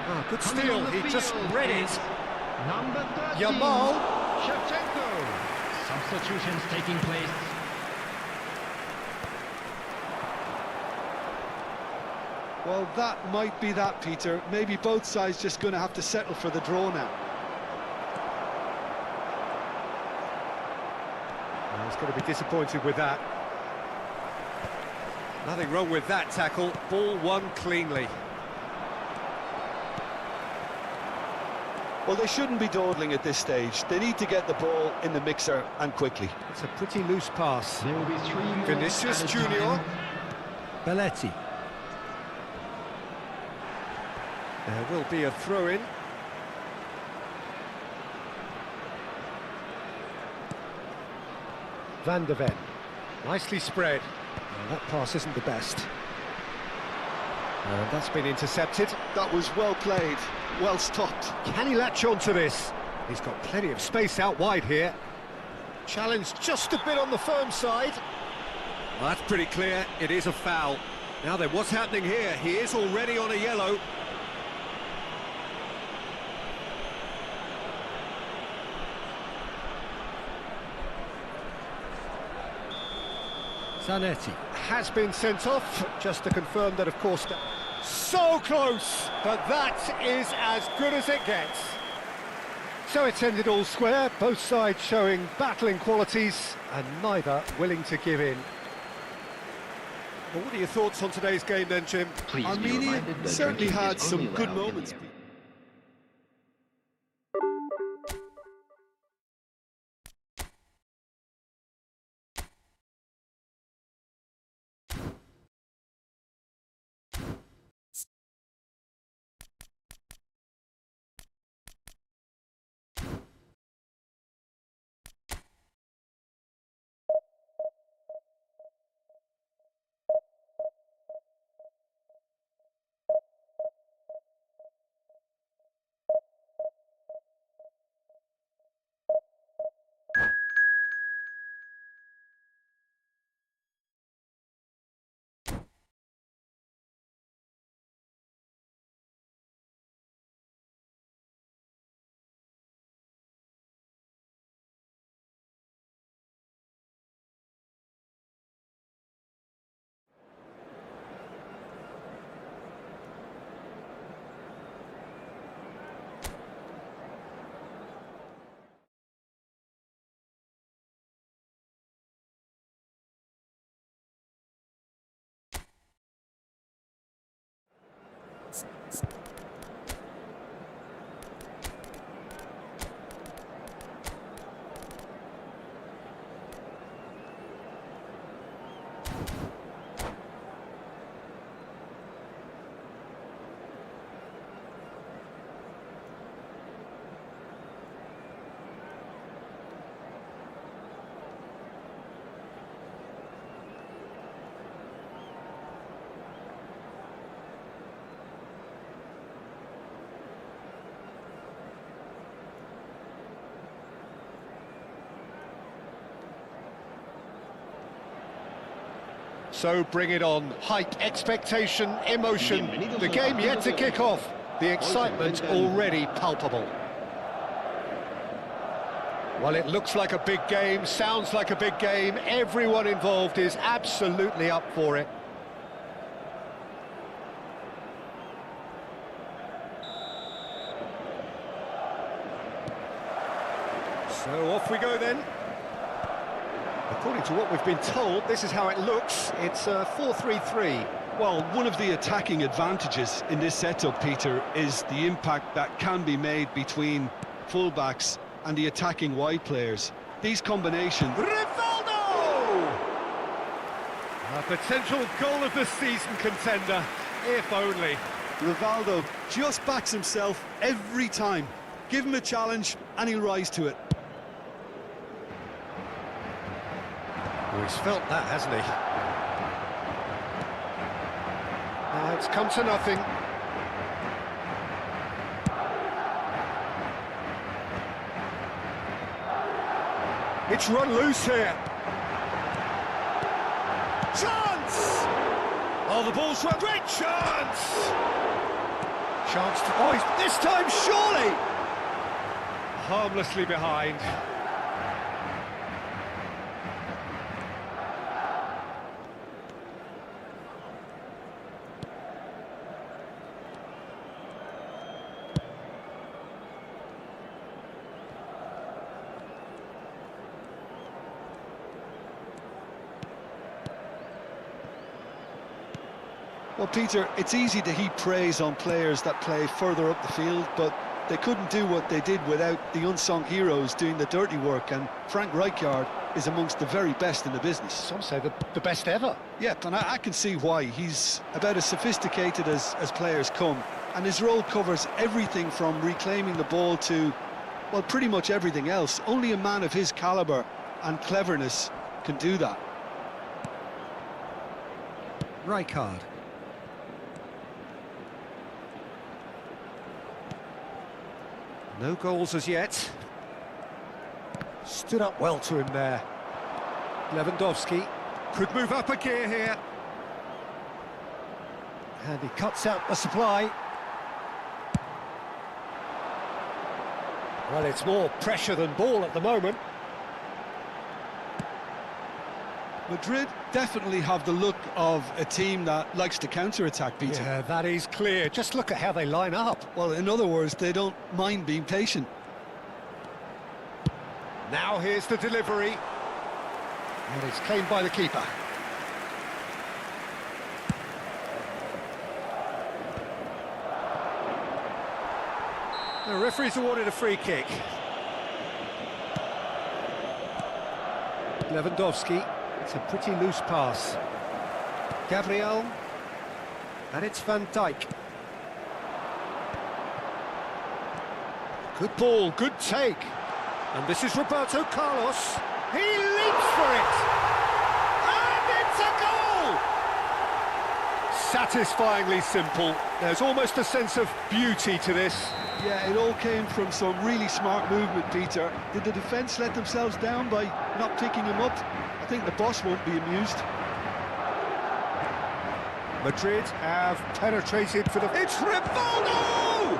Ah, good Coming steal, on the he just field read is it. Number 13. Yamal. Shevchenko. Substitutions taking place. Well, that might be that, Peter. Maybe both sides just going to have to settle for the draw now. Oh, he's going to be disappointed with that. Nothing wrong with that tackle. Ball won cleanly. Well, they shouldn't be dawdling at this stage. They need to get the ball in the mixer and quickly. It's a pretty loose pass. There will be 3 more Vinicius added Junior. time. Belletti. There will be a throw-in. Van der Ven. Nicely spread. Well, that pass isn't the best. And that's been intercepted. That was well played, well stopped. Can he latch on to this? He's got plenty of space out wide here. Challenged just a bit on the firm side. Well, that's pretty clear. It is a foul. Now then, what's happening here? He is already on a yellow. Zanetti has been sent off, just to confirm that, of course, so close, but that is as good as it gets. So it's ended all square, both sides showing battling qualities and neither willing to give in. Well, what are your thoughts on today's game then, Jim? Please be Armenia reminded that certainly drinking had is some only good allowed in moments. the So bring it on. Hype, expectation, emotion. The game yet to kick off. The excitement already palpable. Well, it looks like a big game, sounds like a big game. Everyone involved is absolutely up for it. So off we go then. According to what we've been told, this is how it looks. It's a 4-3-3. Well, one of the attacking advantages in this setup, Peter, is the impact that can be made between fullbacks and the attacking wide players. These combinations... Rivaldo! A potential goal of the season contender, if only. Rivaldo just backs himself every time. Give him a challenge and he'll rise to it. Oh, he's felt that, hasn't he? Now it's come to nothing. It's run loose here. Chance! Oh, the ball's run. Great chance! Chance to... Oh, this time, surely! Harmlessly behind. Well, Peter, it's easy to heap praise on players that play further up the field, but they couldn't do what they did without the unsung heroes doing the dirty work, and Frank Rijkaard is amongst the very best in the business. Some say the best ever. Yeah, and I can see why. He's about as sophisticated as players come, and his role covers everything from reclaiming the ball to, well, pretty much everything else. Only a man of his calibre and cleverness can do that. Rijkaard. No goals as yet. Stood up well to him there. Lewandowski could move up a gear here. And he cuts out the supply. Well, it's more pressure than ball at the moment. Madrid definitely have the look of a team that likes to counter-attack, Peter. Yeah, that is clear. Just look at how they line up. Well, in other words, they don't mind being patient. Now here's the delivery. And it's claimed by the keeper. The referee's awarded a free kick. Lewandowski. It's a pretty loose pass. Gabriel. And it's Van Dijk. Good ball, good take. And this is Roberto Carlos. He leaps for it. And it's a goal! Satisfyingly simple. There's almost a sense of beauty to this. Yeah, it all came from some really smart movement, Peter. Did the defence let themselves down by not picking him up? I think the boss won't be amused. Madrid have penetrated for the... It's Rivaldo!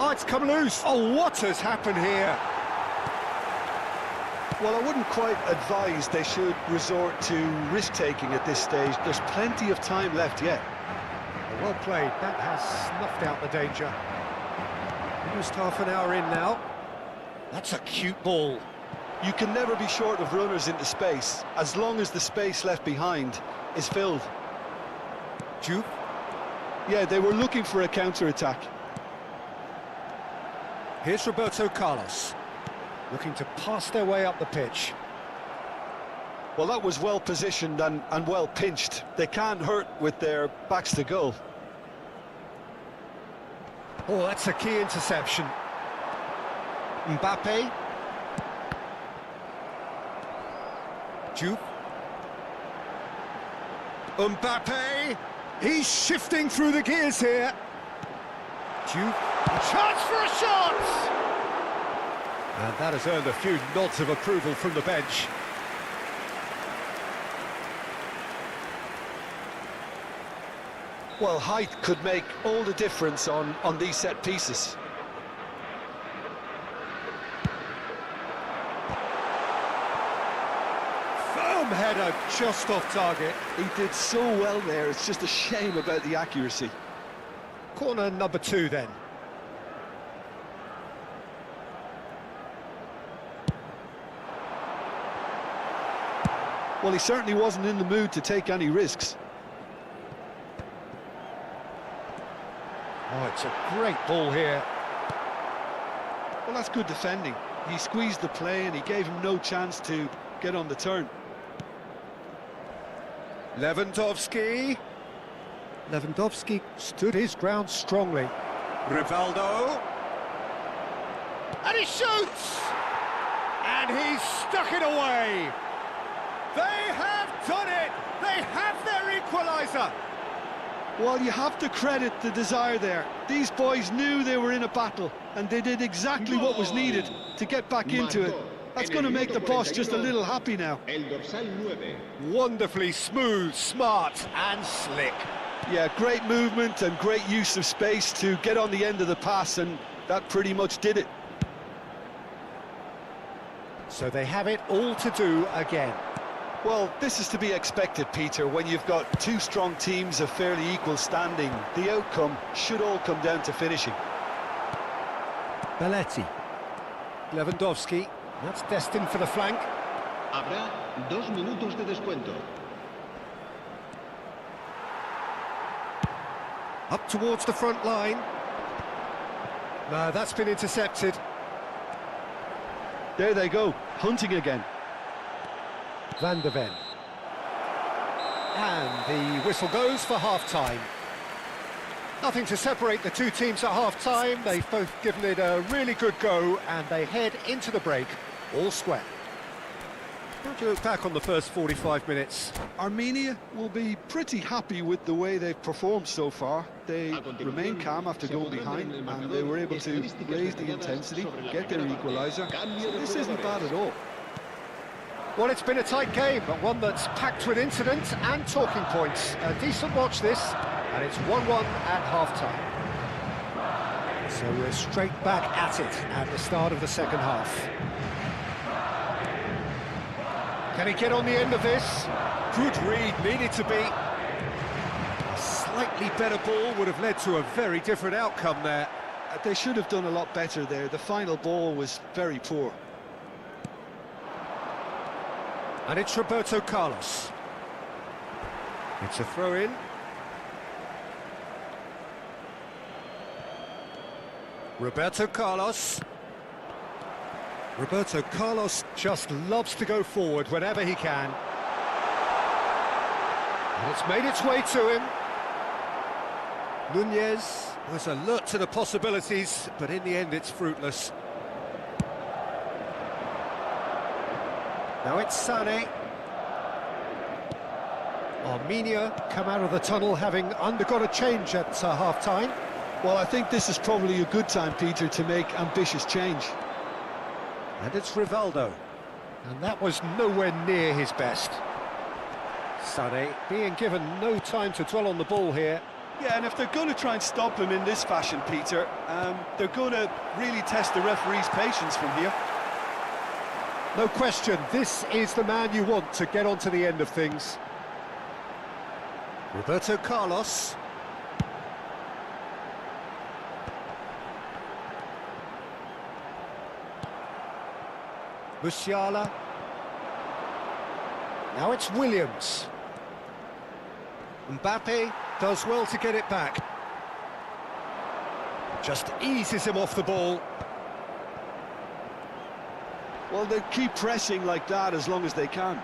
Oh, it's come loose. Oh, what has happened here? Well, I wouldn't quite advise they should resort to risk-taking at this stage. There's plenty of time left yet. Well played. That has snuffed out the danger. Almost half an hour in now. That's a cute ball. You can never be short of runners into space, as long as the space left behind is filled. Juve? Yeah, they were looking for a counter-attack. Here's Roberto Carlos, looking to pass their way up the pitch. Well, that was well positioned and well pinched. They can't hurt with their backs to goal. Oh, that's a key interception. Mbappe. Jupe. Mbappe. He's shifting through the gears here. Jupe. Chance for a shot! And that has earned a few nods of approval from the bench. Well, height could make all the difference on these set pieces. Firm header, just off target. He did so well there, it's just a shame about the accuracy. Corner number 2 then. Well, he certainly wasn't in the mood to take any risks. Oh, it's a great ball here. Well, that's good defending. He squeezed the play and he gave him no chance to get on the turn. Lewandowski. Lewandowski stood his ground strongly. Rivaldo. And he shoots! And he's stuck it away. They have done it! They have their equaliser! Well, you have to credit the desire there. These boys knew they were in a battle, and they did exactly what was needed to get back into it. That's going to make the boss just a little happy now. El dorsal 9. Wonderfully smooth, smart and slick. Yeah, great movement and great use of space to get on the end of the pass, and that pretty much did it. So they have it all to do again. Well, this is to be expected, Peter, when you've got two strong teams of fairly equal standing. The outcome should all come down to finishing. Belletti. Lewandowski. That's destined for the flank. Habrá 2 minutos de descuento. Up towards the front line. No, that's been intercepted. There they go, hunting again. Van der Ven. And the whistle goes for half-time. Nothing to separate the two teams at half-time. They've both given it a really good go, and they head into the break all square. How do you look back on the first 45 minutes? Armenia will be pretty happy with the way they've performed so far. They remain calm after going behind, and they were able to raise the intensity, get their equaliser. So this isn't bad at all. Well, it's been a tight game, but one that's packed with incident and talking points. A decent watch this, and it's 1-1 at half-time. So we're straight back at it at the start of the second half. Can he get on the end of this? Good read, needed to be. A slightly better ball would have led to a very different outcome there. They should have done a lot better there. The final ball was very poor. And it's Roberto Carlos. It's a throw-in. Roberto Carlos. Roberto Carlos just loves to go forward whenever he can. And it's made its way to him. Nunez was alert to the possibilities, but in the end it's fruitless. Now it's Sané. Armenia come out of the tunnel having undergone a change at half-time. Well, I think this is probably a good time, Peter, to make ambitious change. And it's Rivaldo. And that was nowhere near his best. Sané being given no time to dwell on the ball here. Yeah, and if they're going to try and stop him in this fashion, Peter, they're going to really test the referee's patience from here. No question, this is the man you want to get onto the end of things. Roberto Carlos. Musiala. Now it's Williams. Mbappe does well to get it back. Just eases him off the ball. Well, they keep pressing like that as long as they can.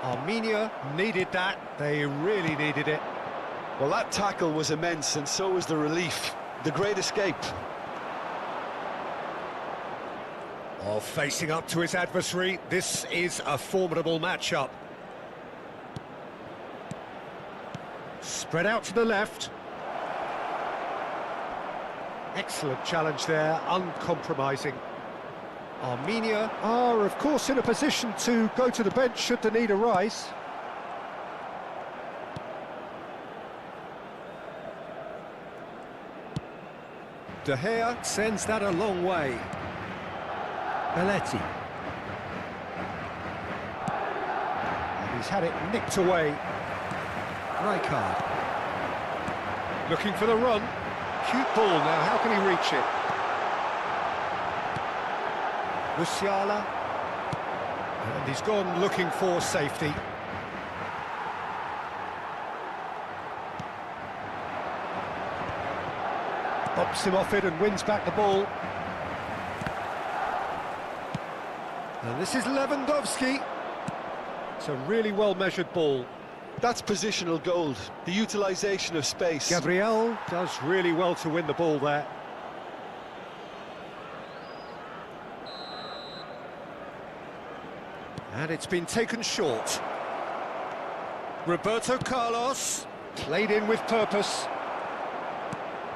Armenia needed that. They really needed it. Well, that tackle was immense, and so was the relief. The great escape. Oh, facing up to his adversary, this is a formidable matchup. Spread out to the left. Excellent challenge there, uncompromising. Armenia are, of course, in a position to go to the bench should the need arise. De Gea sends that a long way. Belletti. And he's had it nicked away. Rijkaard. Looking for the run. Cute ball now, how can he reach it? Musiala. And he's gone looking for safety. Bumps him off it and wins back the ball. And this is Lewandowski. It's a really well-measured ball. That's positional gold, the utilisation of space. Gabriel does really well to win the ball there. And it's been taken short. Roberto Carlos, played in with purpose.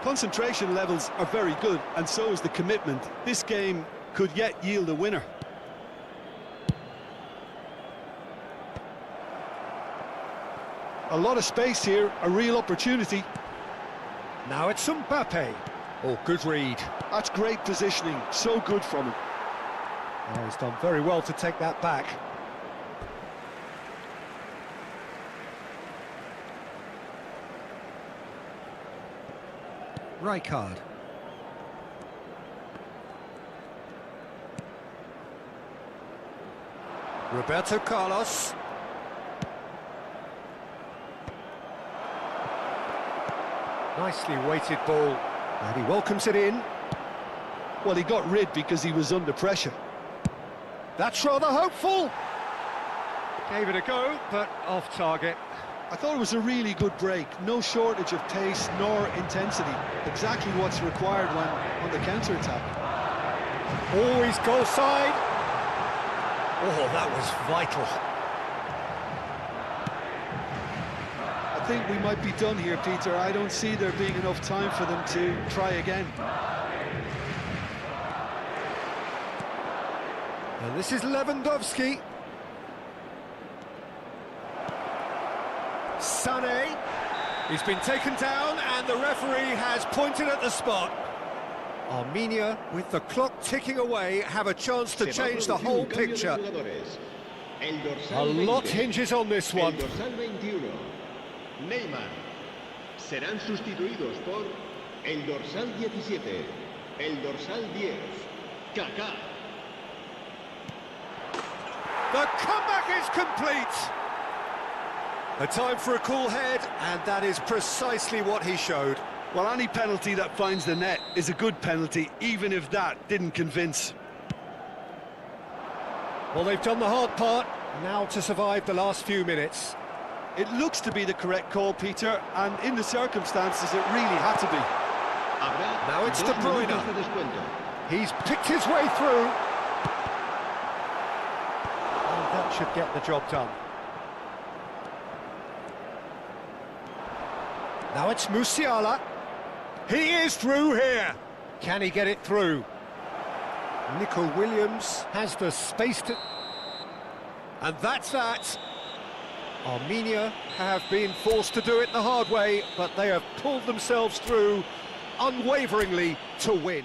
Concentration levels are very good, and so is the commitment. This game could yet yield a winner. A lot of space here, a real opportunity. Now it's Mbappe. Oh, good read. That's great positioning, so good from him. Oh, he's done very well to take that back. Rijkaard. Roberto Carlos. Nicely weighted ball, and he welcomes it in. Well, he got rid because he was under pressure. That's rather hopeful. Gave it a go, but off target. I thought it was a really good break. No shortage of pace nor intensity. Exactly what's required when on the counter-attack. Always goal side. Oh, that was vital. I think we might be done here, Peter. I don't see there being enough time for them to try again. And this is Lewandowski. Sané. He's been taken down and the referee has pointed at the spot. Armenia, with the clock ticking away, have a chance to change the whole picture. A lot hinges on this one. Neymar. Serán sustituidos por el dorsal 17, el dorsal 10, Kaká. The comeback is complete. A time for a cool head, and that is precisely what he showed. Well, any penalty that finds the net is a good penalty, even if that didn't convince. Well, they've done the hard part, now to survive the last few minutes. It looks to be the correct call, Peter, and in the circumstances, it really had to be. Now it's De Bruyne. He's picked his way through. And that should get the job done. Now it's Musiala. He is through here. Can he get it through? Nico Williams has the space to... And that's that. Armenia have been forced to do it the hard way, but they have pulled themselves through unwaveringly to win.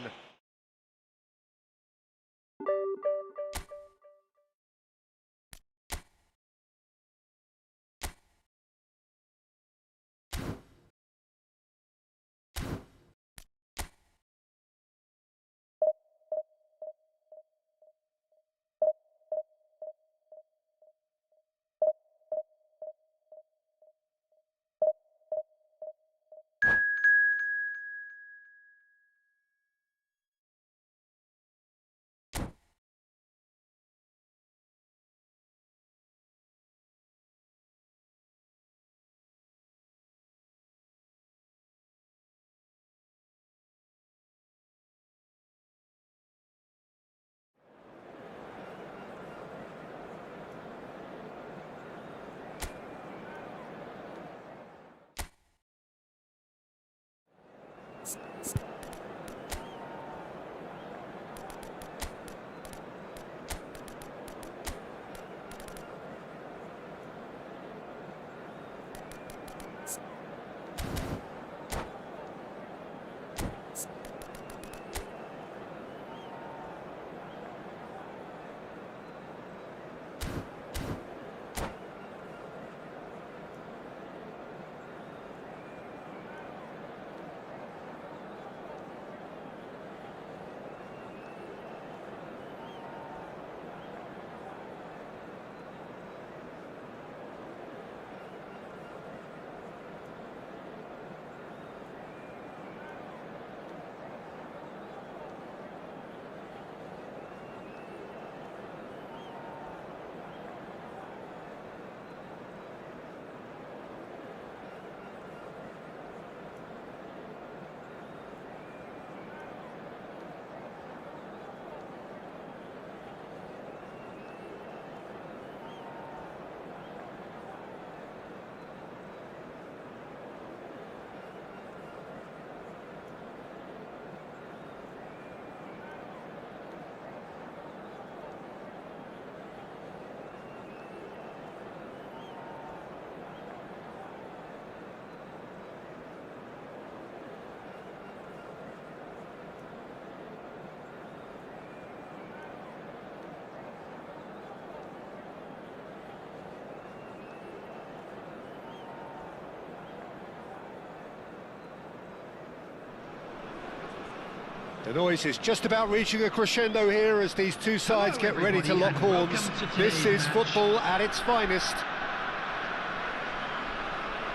The noise is just about reaching a crescendo here as these two sides get ready to lock horns. This is football at its finest.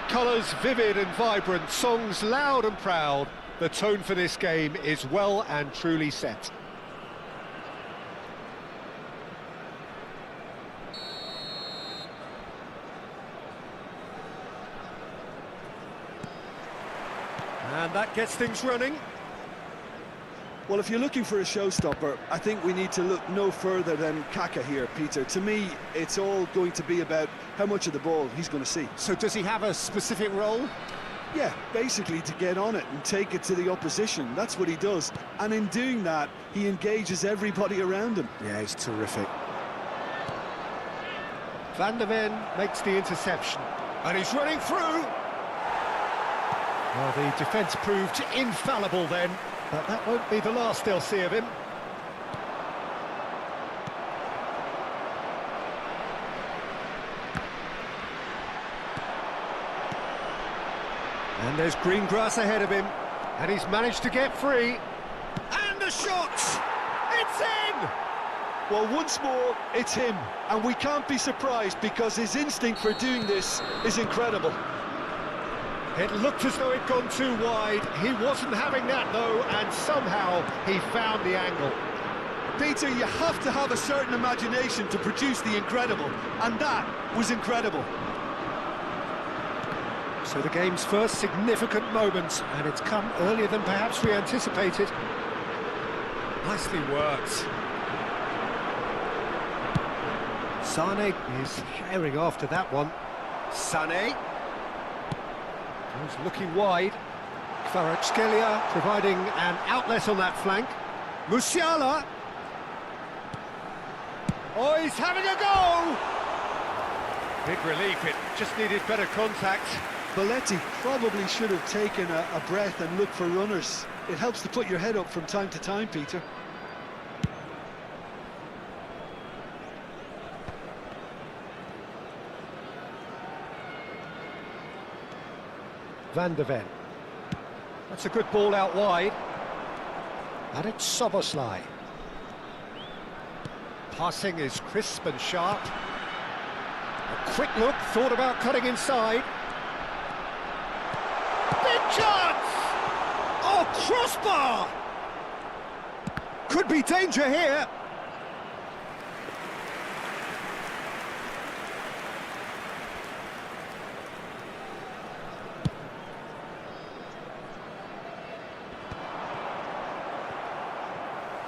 Colours vivid and vibrant, songs loud and proud. The tone for this game is well and truly set. And that gets things running. Well, if you're looking for a showstopper, I think we need to look no further than Kaka here, Peter. To me, it's all going to be about how much of the ball he's going to see. So does he have a specific role? Yeah, basically to get on it and take it to the opposition. That's what he does. And in doing that, he engages everybody around him. Yeah, he's terrific. Van der Ven makes the interception. And he's running through. Well, the defence proved infallible then. But that won't be the last they'll see of him. And there's green grass ahead of him. And he's managed to get free. And the shot! It's in! Well, once more, it's him. And we can't be surprised because his instinct for doing this is incredible. It looked as though it'd gone too wide. He wasn't having that, though, and somehow he found the angle. Peter, you have to have a certain imagination to produce the incredible, and that was incredible. So the game's first significant moment, and it's come earlier than perhaps we anticipated. Nicely worked. Sane is herring after that one. Sane. He's looking wide. Kvaratskhelia providing an outlet on that flank. Musiala. Oh, he's having a go! Big relief, it just needed better contact. Belletti probably should have taken a breath and looked for runners. It helps to put your head up from time to time, Peter. Van der Ven. That's a good ball out wide. And it's Soboslai. Passing is crisp and sharp. A quick look, thought about cutting inside. Big chance! Oh, crossbar! Could be danger here.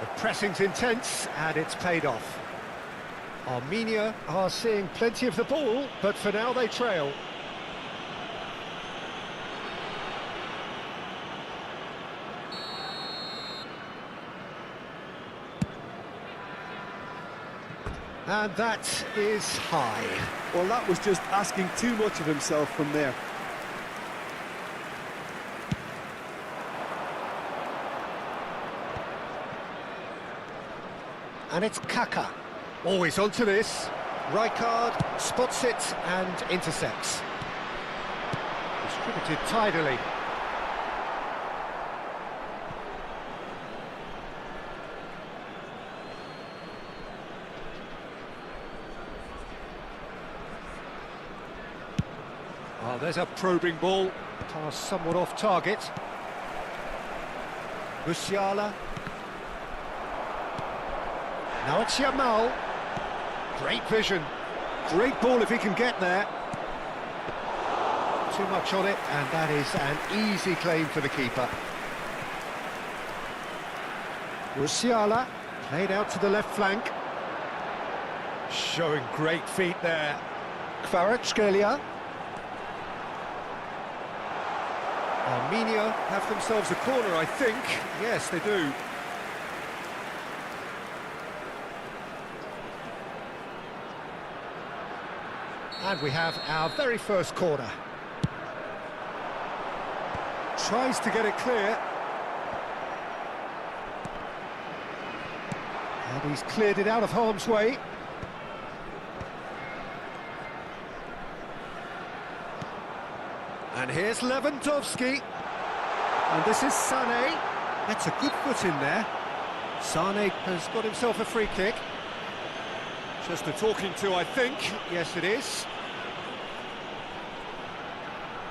The pressing's intense, and it's paid off. Armenia are seeing plenty of the ball, but for now they trail. And that is high. Well, that was just asking too much of himself from there. And it's Kaka. Always onto this. Rijkaard spots it and intercepts. Distributed tidily. Oh, there's a probing ball. Pass somewhat off target. Musiala. Now it's Yamal. Great vision. Great ball if he can get there. Too much on it, and that is an easy claim for the keeper. Musiala played out to the left flank. Showing great feet there. Kvaratskhelia. Armenia have themselves a corner, I think. Yes, they do. And we have our very first corner. Tries to get it clear. And he's cleared it out of harm's way. And here's Lewandowski. And this is Sané. That's a good foot in there. Sane has got himself a free kick. Just a talking to, I think. Yes, it is.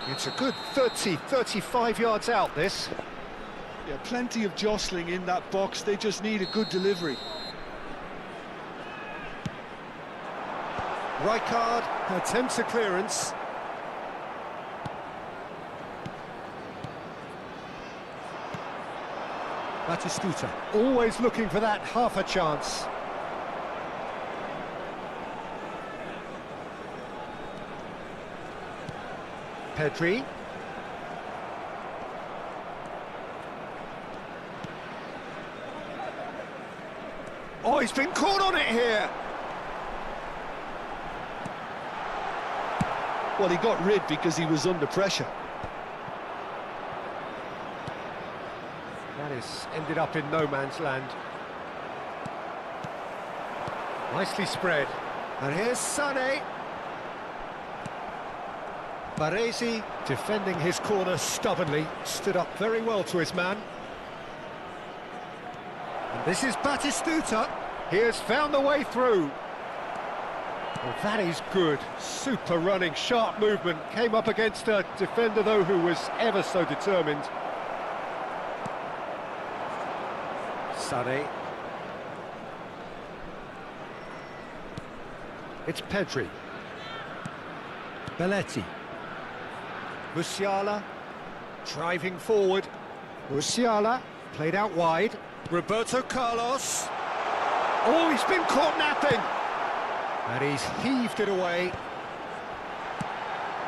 It's a good 30, 35 yards out, this. Yeah, plenty of jostling in that box. They just need a good delivery. Rijkaard attempts a clearance. Batistuta, always looking for that half a chance. Pedri. Oh, he's been caught on it here. Well, he got rid because he was under pressure. That is ended up in no man's land. Nicely spread. And here's Sané. Baresi defending his corner stubbornly, stood up very well to his man. And this is Batistuta. He has found the way through. Well, that is good. Super running, sharp movement. Came up against a defender, though, who was ever so determined. Sané. It's Pedri. Belletti. Musiala driving forward. Musiala played out wide. Roberto Carlos. Oh, he's been caught napping. And he's heaved it away.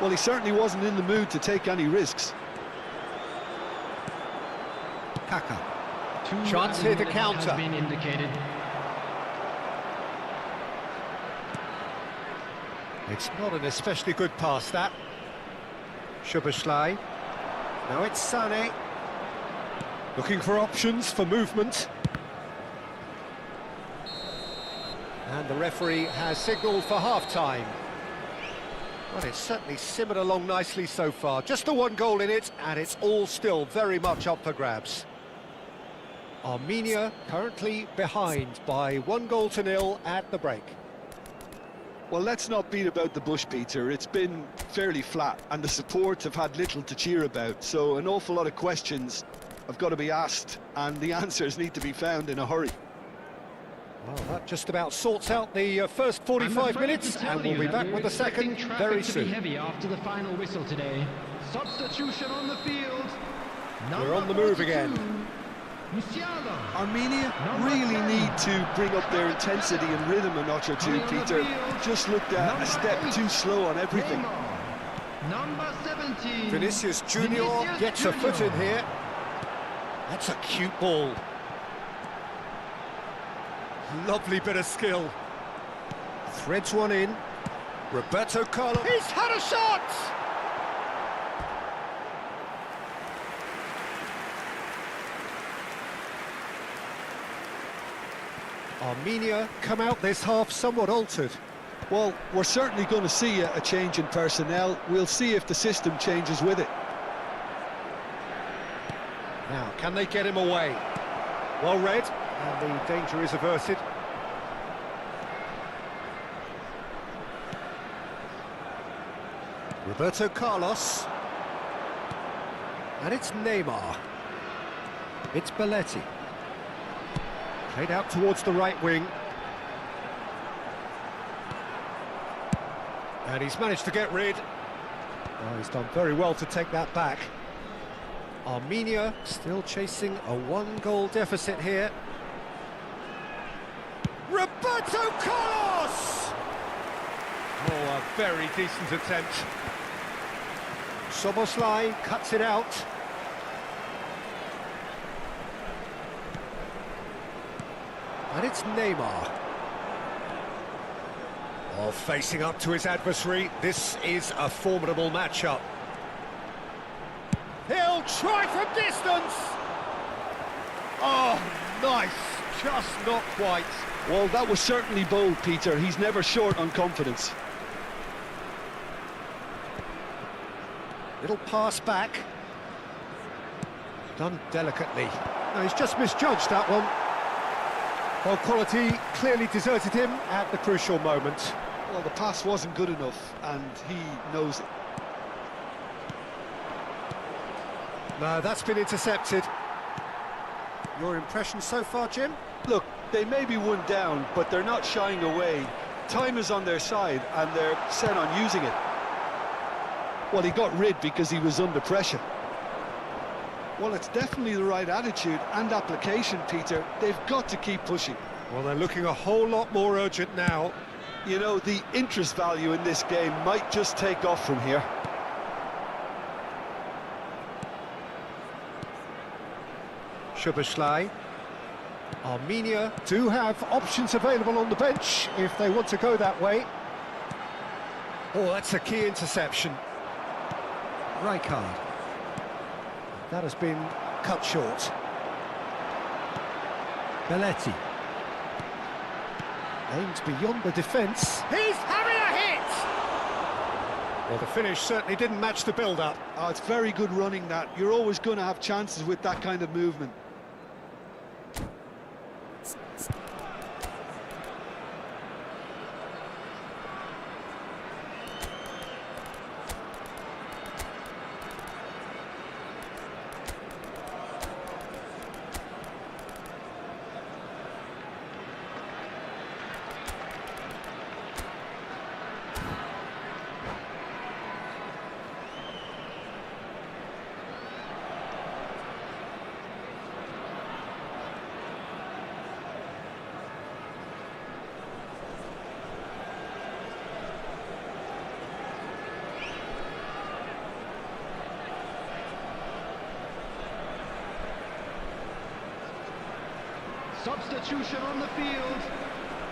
Well, he certainly wasn't in the mood to take any risks. Kaka. Chance here to counter. Has been indicated. It's not an especially good pass, that. Szoboszlai. Now it's Sané. Looking for options for movement. And the referee has signalled for half-time. Well, it's certainly simmered along nicely so far. Just the one goal in it, and it's all still very much up for grabs. Armenia currently behind by 1-0 at the break. Well, let's not beat about the bush, Peter. It's been fairly flat, and the supports have had little to cheer about. So an awful lot of questions have got to be asked, and the answers need to be found in a hurry. Well, that just about sorts out the first 45 minutes, and we'll be back with the second very soon. To be heavy after the final whistle today. Substitution on the field. We're on the move again. Musiala. Armenia really need to bring up their intensity and rhythm a notch or two, Peter. Just looked a step too slow on everything. Number 17. Vinicius Junior gets a foot in here. That's a cute ball. Lovely bit of skill. Threads one in. Roberto Carlos. He's had a shot! Armenia come out this half somewhat altered. Well, we're certainly going to see a change in personnel. We'll see if the system changes with it. Now, can they get him away? Well read, and the danger is averted. Roberto Carlos. And it's Neymar. It's Belletti. Played out towards the right wing. And he's managed to get rid. Oh, he's done very well to take that back. Armenia still chasing a 1-goal deficit here. Roberto Carlos! Oh, a very decent attempt. Szoboszlai cuts it out. And it's Neymar. Oh, facing up to his adversary. This is a formidable matchup. He'll try from distance! Oh, nice. Just not quite. Well, that was certainly bold, Peter. He's never short on confidence. Little pass back. Done delicately. No, he's just misjudged that one. Well, quality clearly deserted him at the crucial moment. Well, the pass wasn't good enough, and he knows it. No, that's been intercepted. Your impression so far, Jim? Look, they may be one down, but they're not shying away. Time is on their side, and they're set on using it. Well, he got rid because he was under pressure. Well, it's definitely the right attitude and application, Peter. They've got to keep pushing. Well, they're looking a whole lot more urgent now. You know, the interest value in this game might just take off from here. Szoboszlai. Armenia do have options available on the bench if they want to go that way. Oh, that's a key interception. Rijkaard. That has been cut short. Belletti. Aimed beyond the defence. He's having a hit! Well, the finish certainly didn't match the build-up. Oh, it's very good running, that. You're always going to have chances with that kind of movement. Substitution on the field.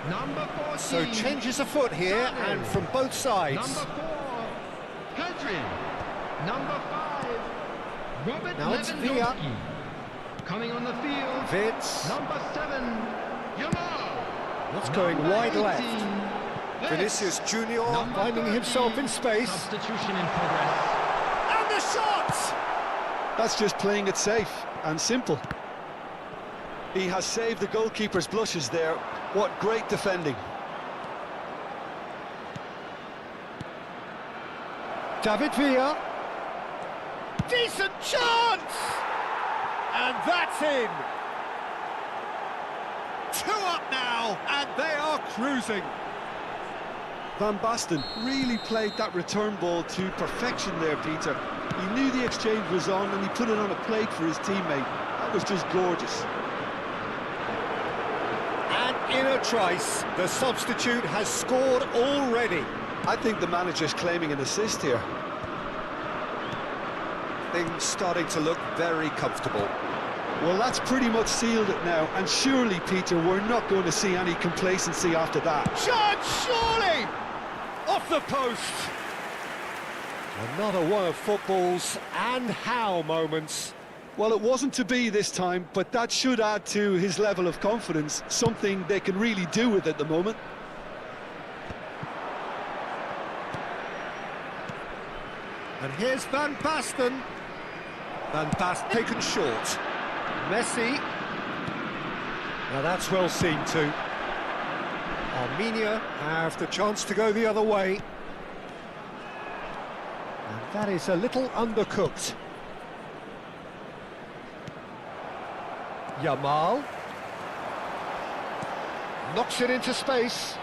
Number 14. So changes afoot here, and from both sides. Number 4, Hadrian. Number 5, Robert Now it's Villa. Lewandowski. Coming on the field. Vince. Number 7, Yamal. What's going Number wide 18, left? Vince. Vinicius Junior Number finding 30, himself in space. Substitution in progress. And the shot! That's just playing it safe and simple. He has saved the goalkeeper's blushes there. What great defending. David Villa. Decent chance! And that's in. 2 up now, and they are cruising. Van Basten really played that return ball to perfection there, Peter. He knew the exchange was on, and he put it on a plate for his teammate. That was just gorgeous. In a trice, the substitute has scored already. I think the manager's claiming an assist here. Things starting to look very comfortable. Well, that's pretty much sealed it now, and surely, Peter, we're not going to see any complacency after that. Shot, surely! Off the post! Another one of football's and how moments. Well, it wasn't to be this time, but that should add to his level of confidence, something they can really do with at the moment. And here's Van Basten. Van Basten taken short. Messi. Now that's well seen too. Armenia have the chance to go the other way. And that is a little undercooked. Yamal knocks it into space.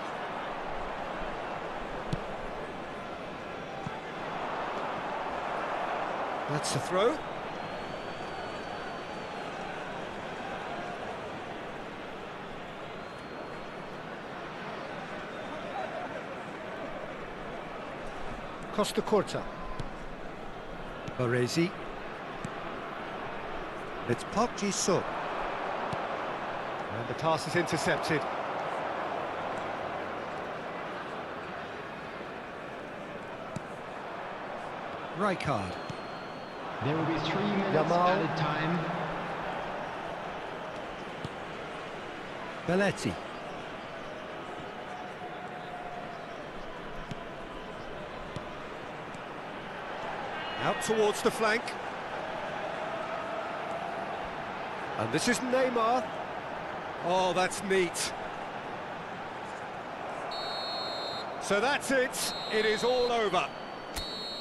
That's the throw. Costa Corta. Baresi. It's Park Ji-suk. And the pass is intercepted. Rijkaard. There will be 3 minutes Yamal. added time. Belletti. Out towards the flank. And this is Neymar. Oh, that's neat. So that's it. It is all over.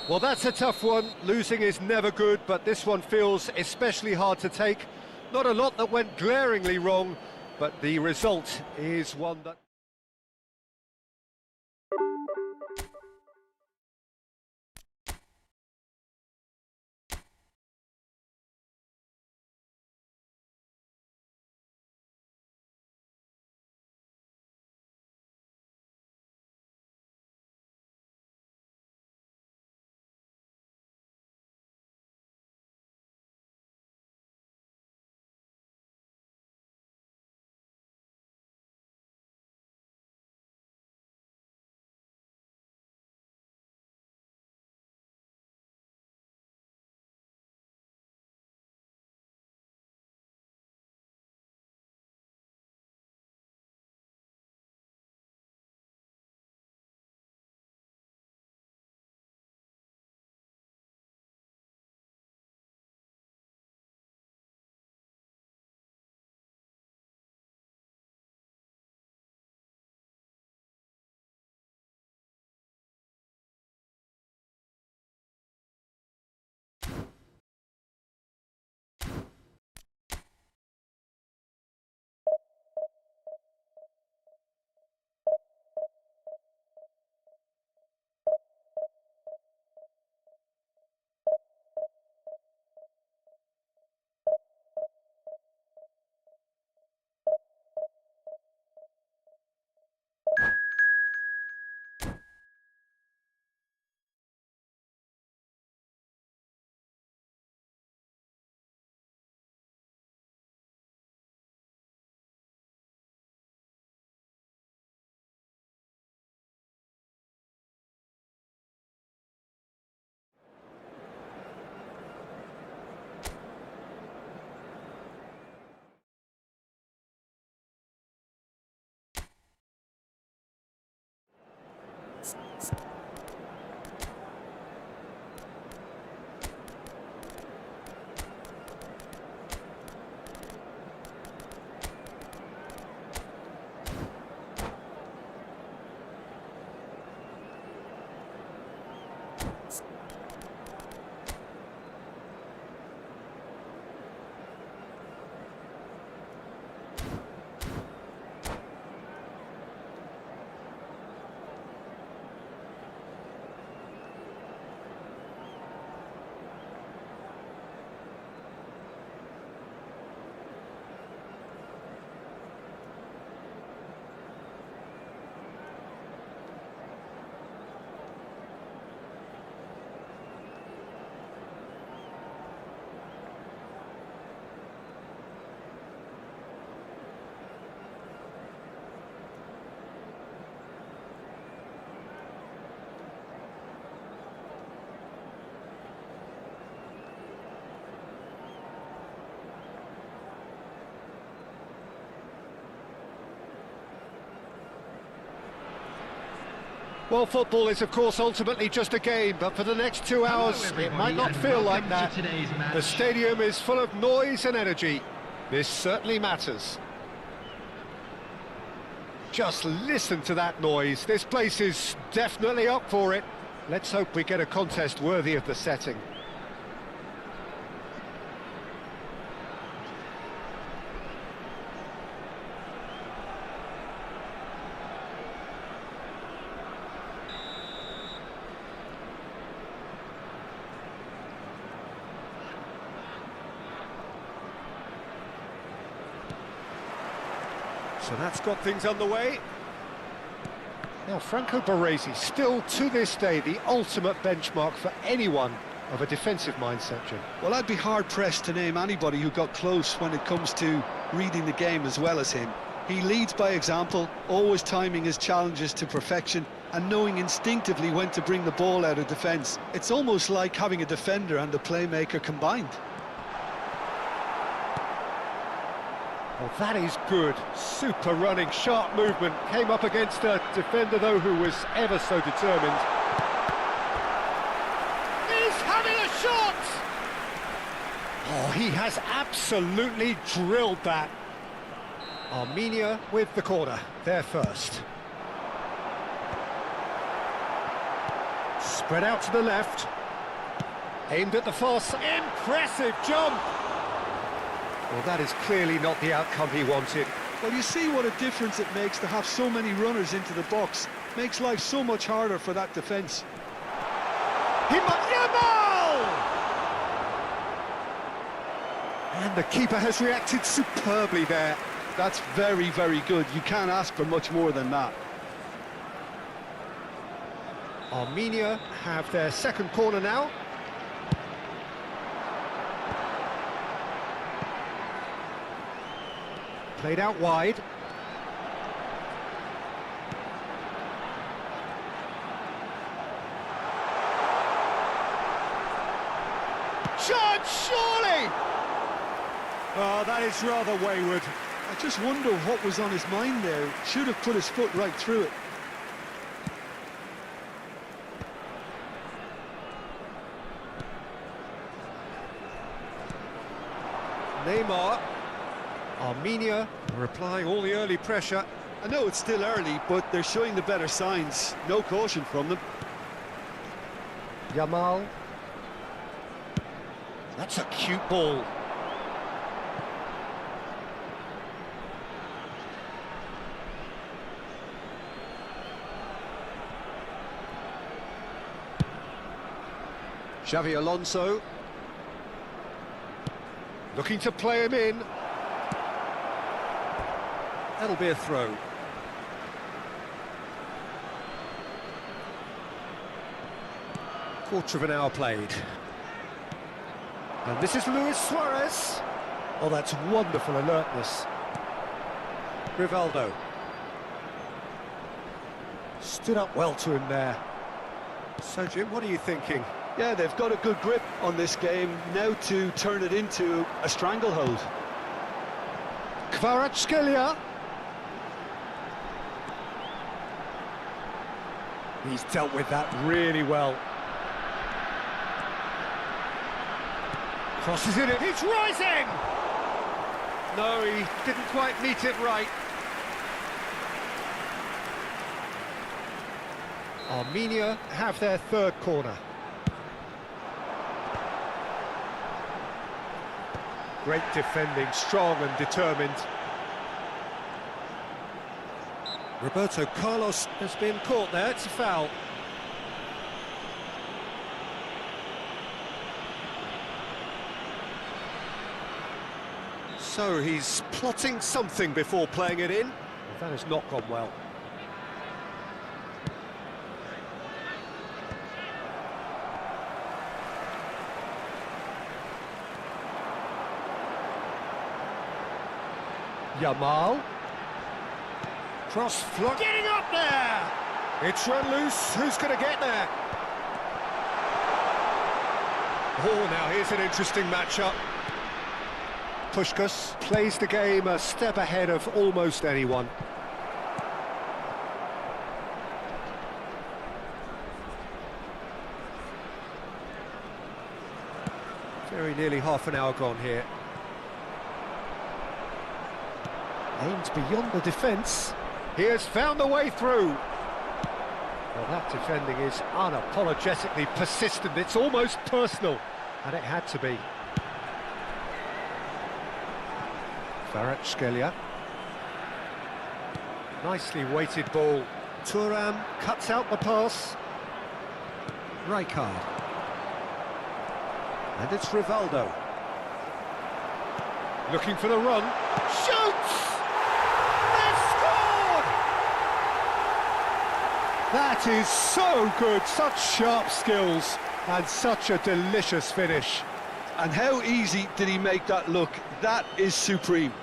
Well, that's a tough one. Losing is never good, but this one feels especially hard to take. Not a lot that went glaringly wrong, but the result is one that... Well, football is, of course, ultimately just a game, but for the next 2 hours, it might not feel like that. The stadium is full of noise and energy. This certainly matters. Just listen to that noise. This place is definitely up for it. Let's hope we get a contest worthy of the setting. So that's got things underway. Now, Franco Baresi, still to this day, the ultimate benchmark for anyone of a defensive mindset, Jim. Well, I'd be hard-pressed to name anybody who got close when it comes to reading the game as well as him. He leads by example, always timing his challenges to perfection and knowing instinctively when to bring the ball out of defence. It's almost like having a defender and a playmaker combined. Well, that is good. Super running, sharp movement. Came up against a defender, though, who was ever so determined. He's having a shot! Oh, he has absolutely drilled that. Armenia with the corner, they're first. Spread out to the left. Aimed at the far side. Impressive jump! Well, that is clearly not the outcome he wanted. Well, you see what a difference it makes to have so many runners into the box. Makes life so much harder for that defence. Yamal! And the keeper has reacted superbly there. That's very, very good. You can't ask for much more than that. Armenia have their second corner now. Played out wide. Shot, surely! Oh, that is rather wayward. I just wonder what was on his mind there. Should have put his foot right through it. Neymar. Armenia are applying all the early pressure. I know it's still early, but they're showing the better signs. No caution from them. Yamal. That's a cute ball. Xavi Alonso. Looking to play him in. That'll be a throw. Quarter of an hour played. And this is Luis Suarez. Oh, that's wonderful alertness. Rivaldo. Stood up well to him there. So, Jim, what are you thinking? Yeah, they've got a good grip on this game. Now to turn it into a stranglehold. Kvaratskhelia. He's dealt with that really well. Crosses in it, he's rising! No, he didn't quite meet it right. Armenia have their third corner. Great defending, strong and determined. Roberto Carlos has been caught there, it's a foul. So he's plotting something before playing it in. That has not gone well. Yamal. Cross floor. Getting up there! It's run loose. Who's going to get there? Oh, now here's an interesting matchup. Puskás plays the game a step ahead of almost anyone. Very nearly half an hour gone here. Aimed beyond the defence. He has found the way through. Well, that defending is unapologetically persistent. It's almost personal, and it had to be. Kvaratskhelia. Nicely weighted ball. Thuram cuts out the pass. Rijkaard. And it's Rivaldo. Looking for the run. Shoots! They've scored! That is so good. Such sharp skills and such a delicious finish. And how easy did he make that look? That is supreme.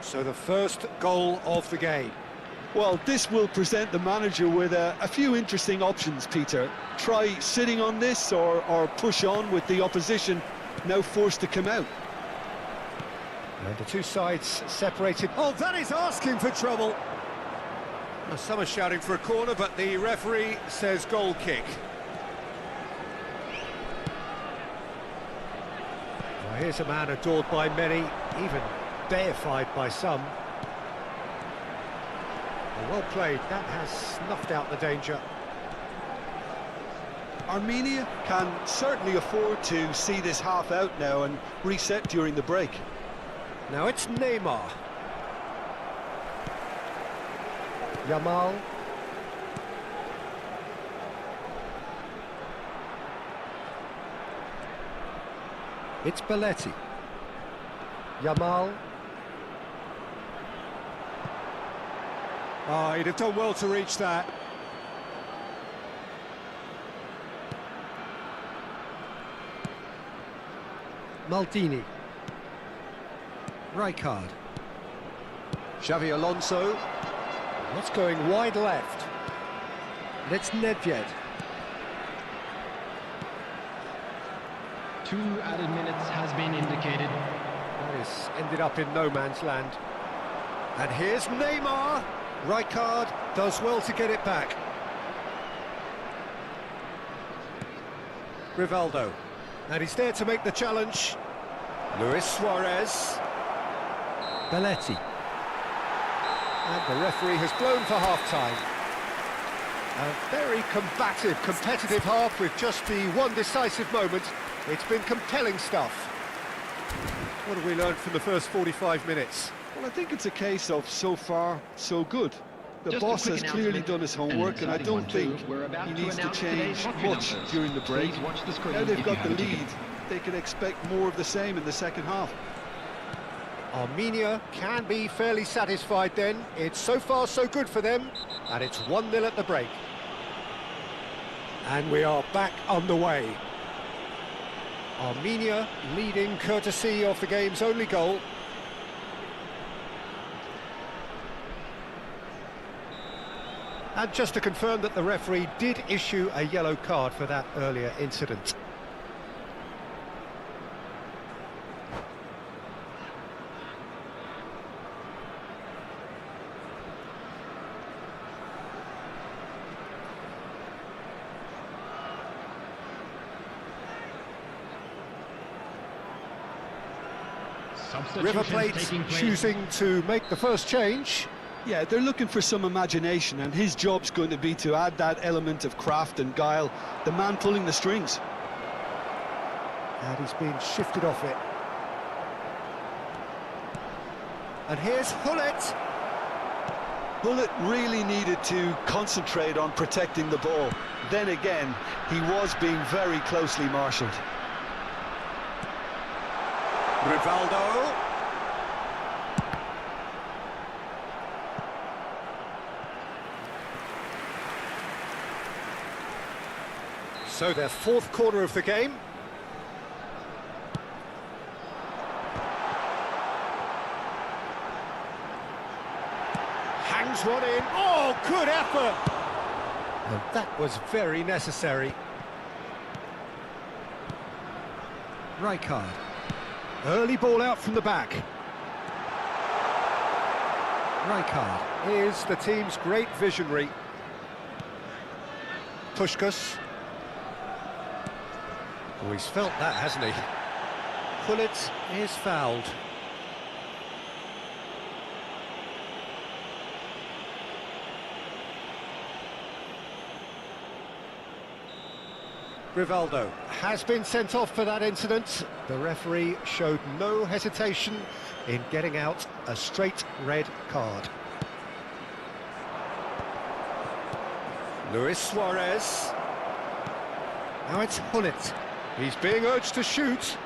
So the first goal of the game. Well, this will present the manager with a few interesting options, Peter. Try sitting on this or push on with the opposition now forced to come out. And the two sides separated. Oh, that is asking for trouble. Some are shouting for a corner, but the referee says goal kick. Well, here's a man adored by many, even deified by some. Well played, that has snuffed out the danger. Armenia can certainly afford to see this half out now and reset during the break. Now it's Neymar. Yamal. It's Belletti. Yamal. Oh, he'd have done well to reach that. Maldini. Rijkaard. Xavi Alonso. What's going wide left? And it's Nedved. 2 added minutes has been indicated. That is ended up in no man's land. And here's Neymar. Rijkaard does well to get it back. Rivaldo. And he's there to make the challenge. Luis Suarez. Belletti. And the referee has blown for half-time. A very combative, competitive half with just the one decisive moment. It's been compelling stuff. What have we learned from the first 45 minutes? Well, I think it's a case of so far, so good. The Just a boss quick has clearly announcement. done his homework, and I exciting don't one too. think We're about he to needs to announce change today's hockey much numbers. during the break. Please watch the screen Now they've if got you the have a lead, ticket. they can expect more of the same in the second half. Armenia can be fairly satisfied then. It's so far so good for them, and it's 1-0 at the break. And we are back on the way. Armenia leading courtesy of the game's only goal. And just to confirm that the referee did issue a yellow card for that earlier incident. River Plate choosing to make the first change. Yeah, they're looking for some imagination, and his job's going to be to add that element of craft and guile, the man pulling the strings. And he's been shifted off it. And here's Hullet. Bullet really needed to concentrate on protecting the ball. Then again, he was being very closely marshalled. Rivaldo. So their fourth corner of the game. Hangs one in. Oh, good effort! And that was very necessary. Rijkaard. Early ball out from the back. Rijkaard is the team's great visionary. Puskás. Oh, he's felt that, hasn't he? Hullet is fouled. Rivaldo has been sent off for that incident. The referee showed no hesitation in getting out a straight red card. Luis Suarez. Now it's Hullet. He's being urged to shoot.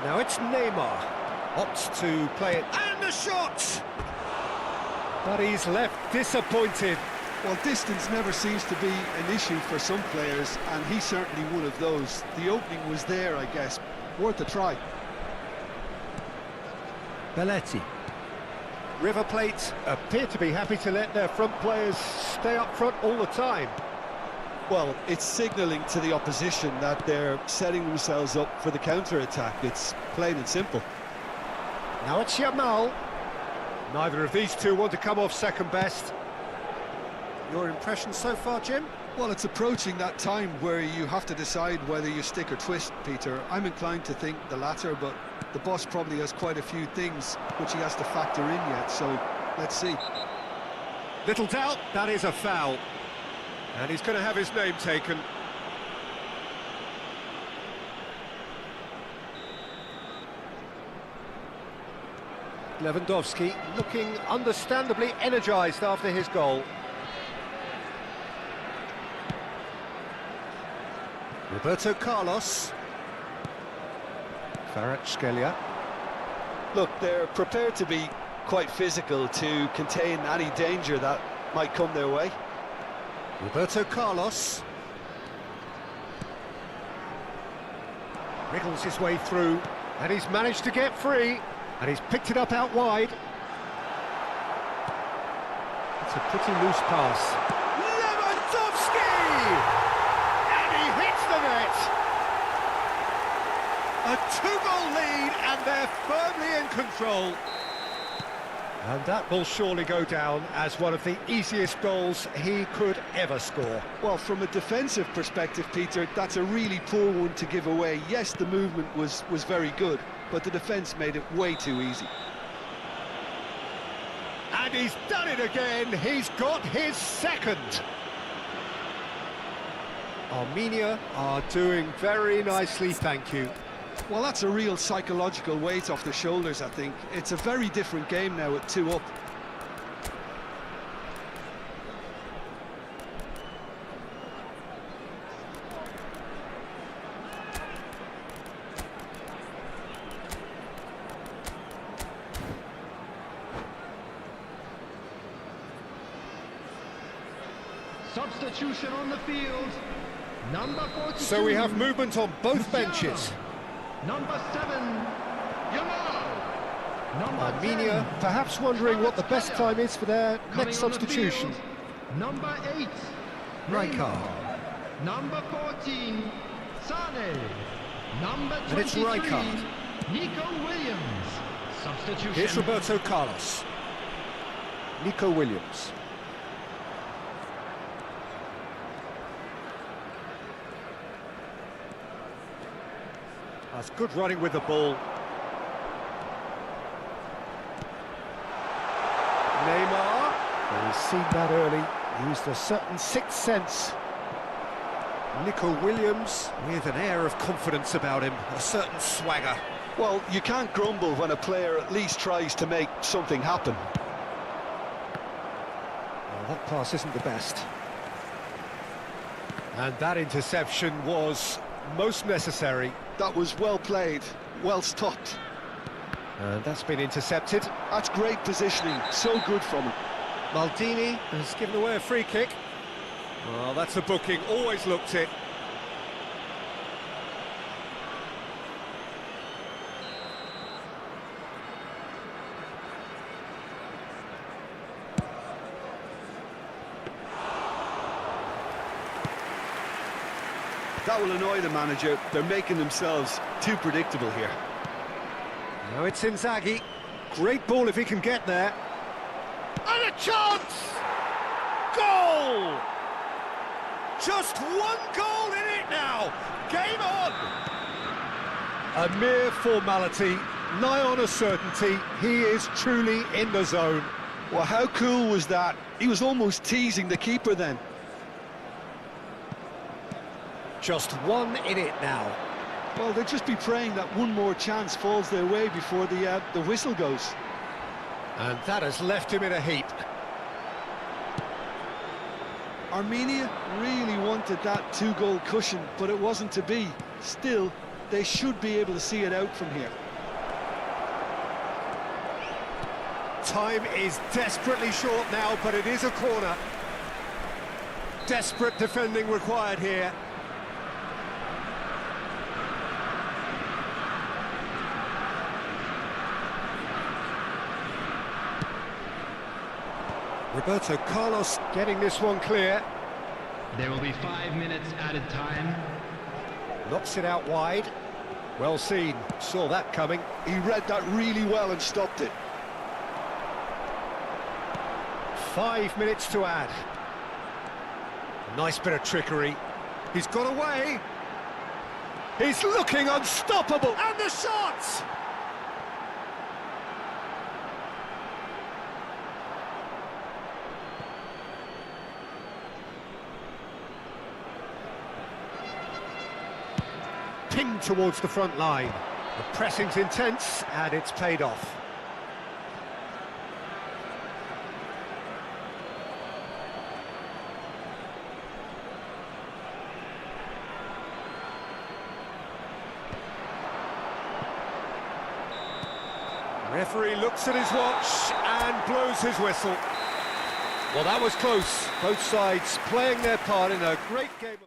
Now it's Neymar. Opts to play it. And the shot! But he's left disappointed. Well, distance never seems to be an issue for some players, and he's certainly one of those. The opening was there, I guess. Worth a try. Belletti. River Plate appear to be happy to let their front players stay up front all the time. Well, it's signalling to the opposition that they're setting themselves up for the counter-attack. It's plain and simple. Now it's Yamal. Neither of these two want to come off second best. Your impression so far, Jim? Well, it's approaching that time where you have to decide whether you stick or twist, Peter. I'm inclined to think the latter, but the boss probably has quite a few things which he has to factor in yet, so let's see. Little doubt, that is a foul. And he's going to have his name taken. Lewandowski looking understandably energised after his goal. Roberto Carlos. Kvaratskhelia. Look, they're prepared to be quite physical to contain any danger that might come their way. Roberto Carlos. Wriggles his way through, and he's managed to get free, and he's picked it up out wide. It's a pretty loose pass. Lewandowski! And he hits the net! A two-goal lead, and they're firmly in control. And that will surely go down as one of the easiest goals he could ever score. Well, from a defensive perspective, Peter, that's a really poor one to give away. Yes, the movement was very good, but the defence made it way too easy. And he's done it again. He's got his second. Armenia are doing very nicely, thank you. Well, that's a real psychological weight off the shoulders, I think. It's a very different game now at 2 up. Substitution on the field. Number 42. So we have movement on both benches. Number 7, Yamal. Number Armenia 10, perhaps wondering what the best time is for their coming next on the substitution. field, Number 8, Rijkaard. Neymar. Number 14, Sane. Number 23, And it's Rijkaard. Nico Williams. Substitution. Here's Roberto Carlos. Nico Williams. That's good running with the ball. Neymar. Well, he's seen that early. Used a certain sixth sense. Nico Williams with an air of confidence about him, a certain swagger. Well, you can't grumble when a player at least tries to make something happen. Well, that pass isn't the best. And that interception was most necessary. That was well played, well stopped. And that's been intercepted. That's great positioning, so good from him. Maldini has given away a free kick. Well, that's a booking, always looked it. That will annoy the manager. They're making themselves too predictable here. Now it's Inzaghi. Great ball if he can get there. And a chance! Goal! Just one goal in it now. Game on! A mere formality, nigh on a certainty. He is truly in the zone. Well, how cool was that? He was almost teasing the keeper then. Just one in it now. Well, they'll just be praying that one more chance falls their way before the whistle goes. And that has left him in a heap. Armenia really wanted that 2-goal cushion, but it wasn't to be. Still, they should be able to see it out from here. Time is desperately short now, but it is a corner. Desperate defending required here. Roberto Carlos getting this one clear. There will be 5 minutes added time. Knocks it out wide. Well seen, saw that coming. He read that really well and stopped it. 5 minutes to add. Nice bit of trickery. He's got away. He's looking unstoppable. And the shots! Pinged towards the front line. The pressing's intense and it's paid off. Referee looks at his watch and blows his whistle. Well, that was close. Both sides playing their part in a great game.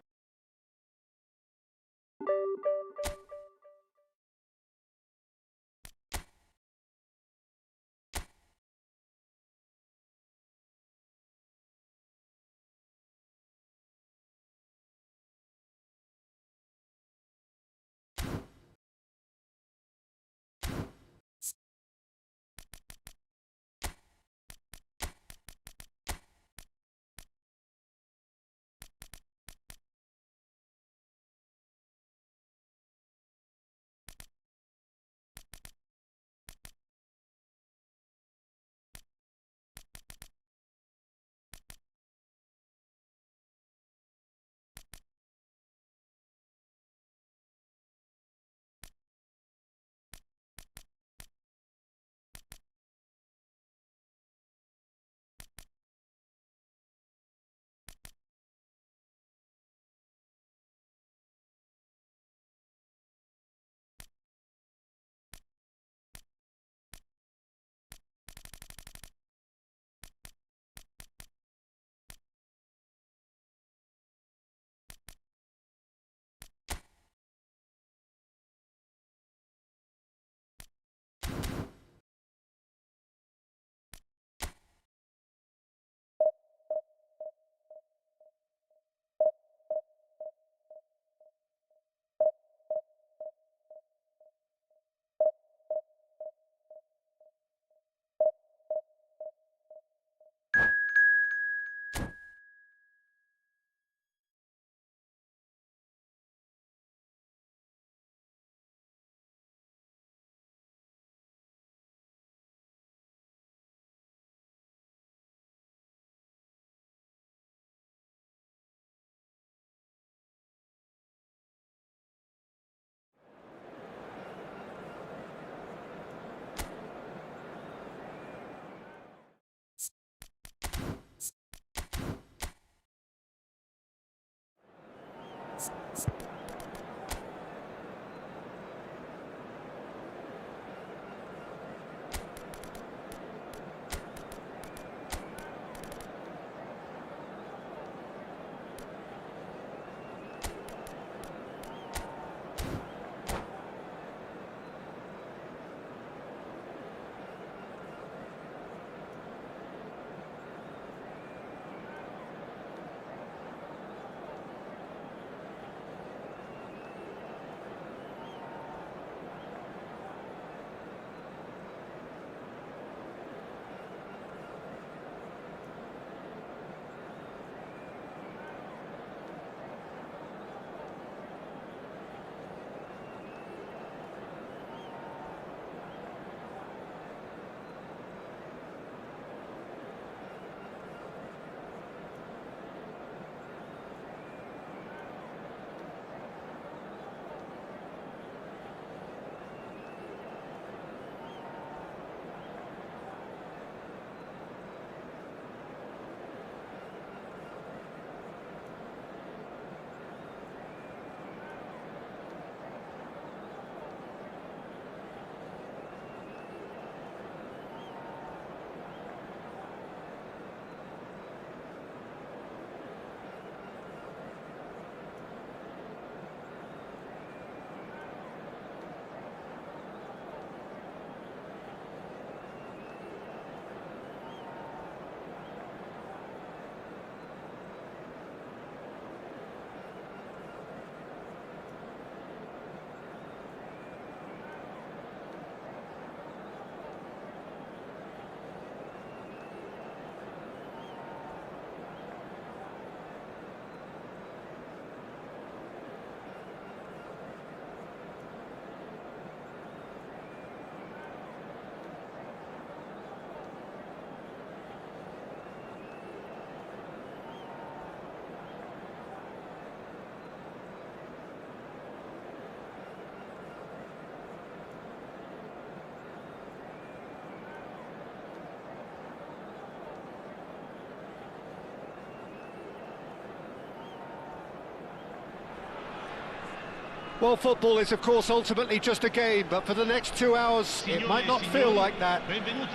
Well, football is, of course, ultimately just a game, but for the next 2 hours, it might not feel like that.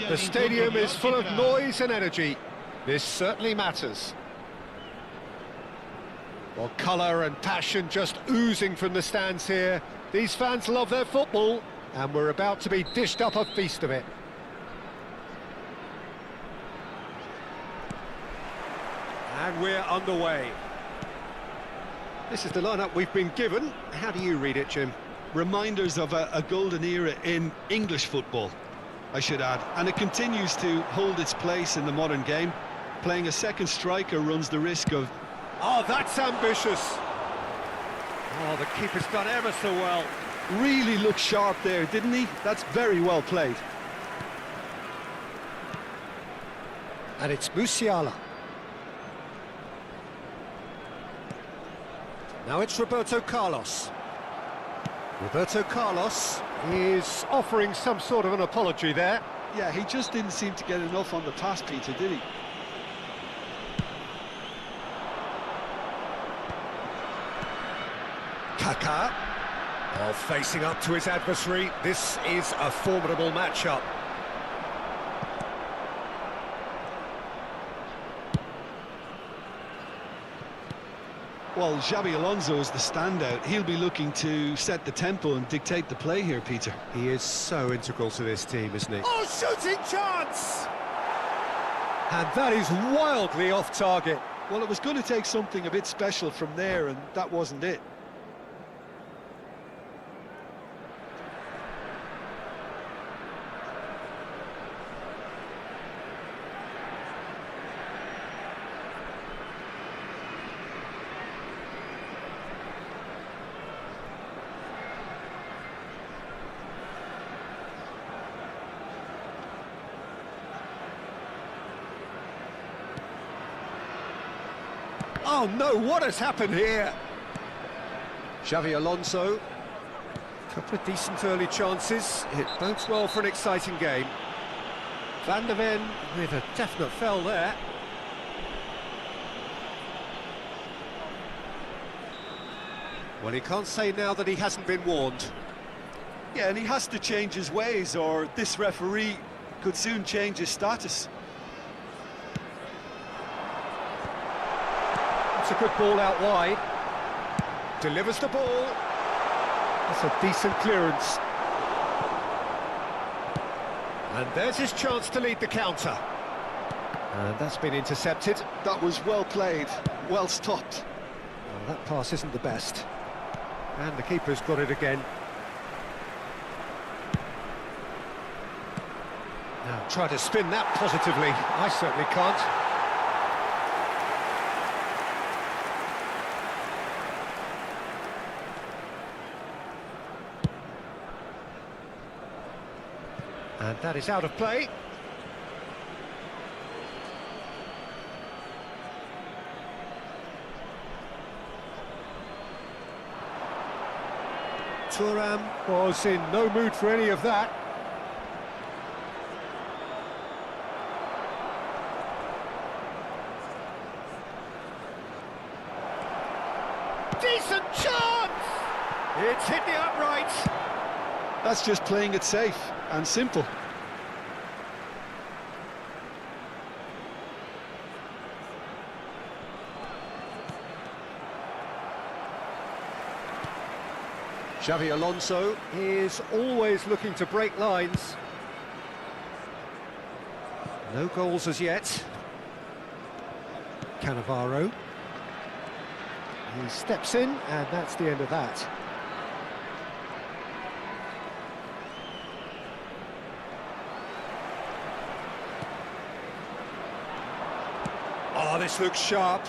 The stadium is full of noise and energy. This certainly matters. Well, colour and passion just oozing from the stands here. These fans love their football, and we're about to be dished up a feast of it. And we're underway. This is the lineup we've been given. How do you read it, Jim? Reminders of a golden era in English football, I should add. And it continues to hold its place in the modern game. Playing a second striker runs the risk of... Oh, that's ambitious. Oh, the keeper's done ever so well. Really looked sharp there, didn't he? That's very well played. And it's Musiala. Now it's Roberto Carlos. Roberto Carlos is offering some sort of an apology there. Yeah, he just didn't seem to get enough on the pass, Peter, did he? Kaká. Oh, facing up to his adversary. This is a formidable matchup. Well, Xabi Alonso is the standout. He'll be looking to set the tempo and dictate the play here, Peter. He is so integral to this team, isn't he? Oh, shooting chance! And that is wildly off target. Well, it was going to take something a bit special from there, and that wasn't it. Oh no, what has happened here? Xabi Alonso. Couple of decent early chances. It bodes well for an exciting game. Van der Ven with a definite foul there. Well, he can't say now that he hasn't been warned. Yeah, and he has to change his ways, or this referee could soon change his status. It's a good ball out wide. Delivers the ball. That's a decent clearance. And there's his chance to lead the counter. And that's been intercepted. That was well played, well stopped. Well, that pass isn't the best. And the keeper's got it again. Now try to spin that positively. I certainly can't. And that is out of play. Thuram was in no mood for any of that. Decent chance! It's hit the upright. That's just playing it safe and simple. Xabi Alonso is always looking to break lines. No goals as yet. Cannavaro. He steps in, and that's the end of that. Oh, this looks sharp.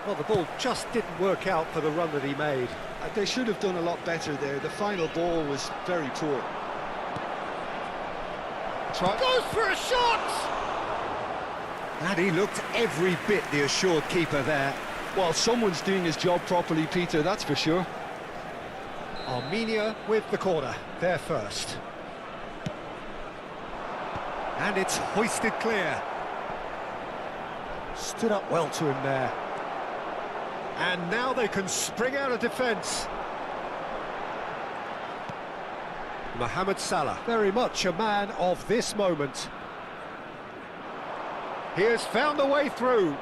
Well, the ball just didn't work out for the run that he made. They should have done a lot better there. The final ball was very poor. Goes for a shot! And he looked every bit the assured keeper there. Well, someone's doing his job properly, Peter, that's for sure. Armenia with the corner, there first. And it's hoisted clear. Stood up well to him there. And now they can spring out of defence. Mohamed Salah, very much a man of this moment. He has found the way through.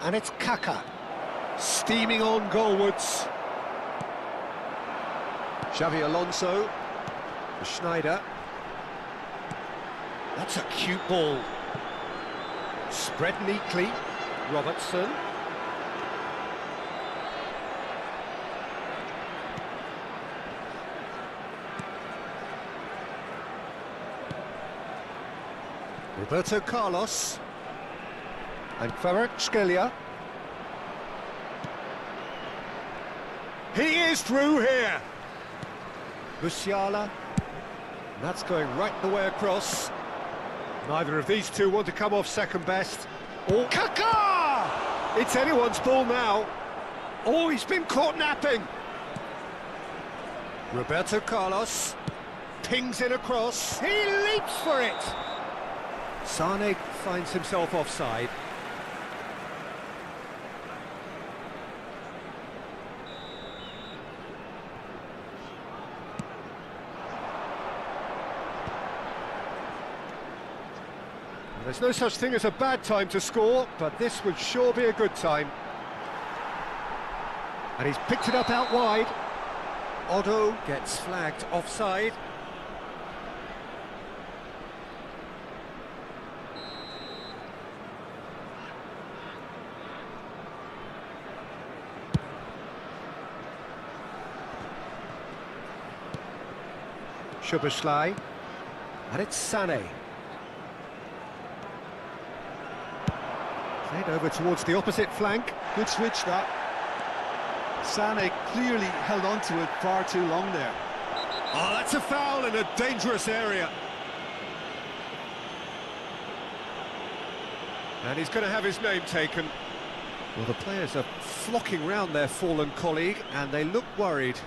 And it's Kaka, steaming on goalwards. Xavi Alonso, Schneider. That's a cute ball. Spread neatly, Robertson. Roberto Carlos. And Kvaratskhelia. He is through here. Musiala. That's going right the way across. Neither of these two want to come off second best. Oh, Kaka! It's anyone's ball now. Oh, he's been caught napping. Roberto Carlos pings it across. He leaps for it. Sane finds himself offside. There's no such thing as a bad time to score, but this would sure be a good time. And he's picked it up out wide. Otto gets flagged offside. Szoboszlai. And it's Sané. Played over towards the opposite flank. Good switch that. Sané clearly held on to it far too long there. Oh, that's a foul in a dangerous area. And he's going to have his name taken. Well, the players are flocking round their fallen colleague, and they look worried.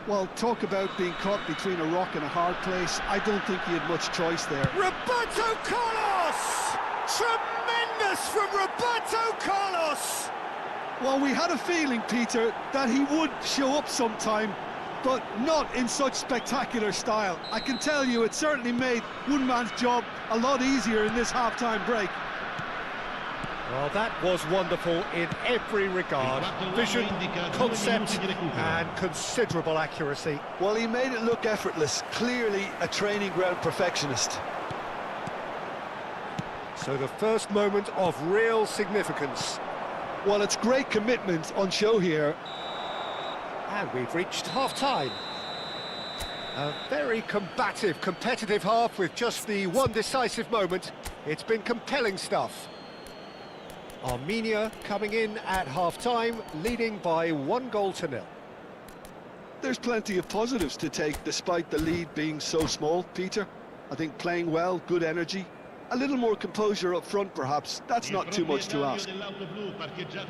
Well, talk about being caught between a rock and a hard place. I don't think he had much choice there. Roberto Carlos! Tremendous from Roberto Carlos! Well, we had a feeling, Peter, that he would show up sometime, but not in such spectacular style. I can tell you it certainly made one man's job a lot easier in this half-time break. Well, that was wonderful in every regard. Vision, concept, and considerable accuracy. Well, he made it look effortless. Clearly a training ground perfectionist. So the first moment of real significance. Well, it's great commitment on show here. And we've reached half-time. A very combative, competitive half with just the one decisive moment. It's been compelling stuff. Armenia coming in at half-time, leading by 1-0. There's plenty of positives to take despite the lead being so small, Peter. I think playing well, good energy. A little more composure up front, perhaps. That's not too much to ask.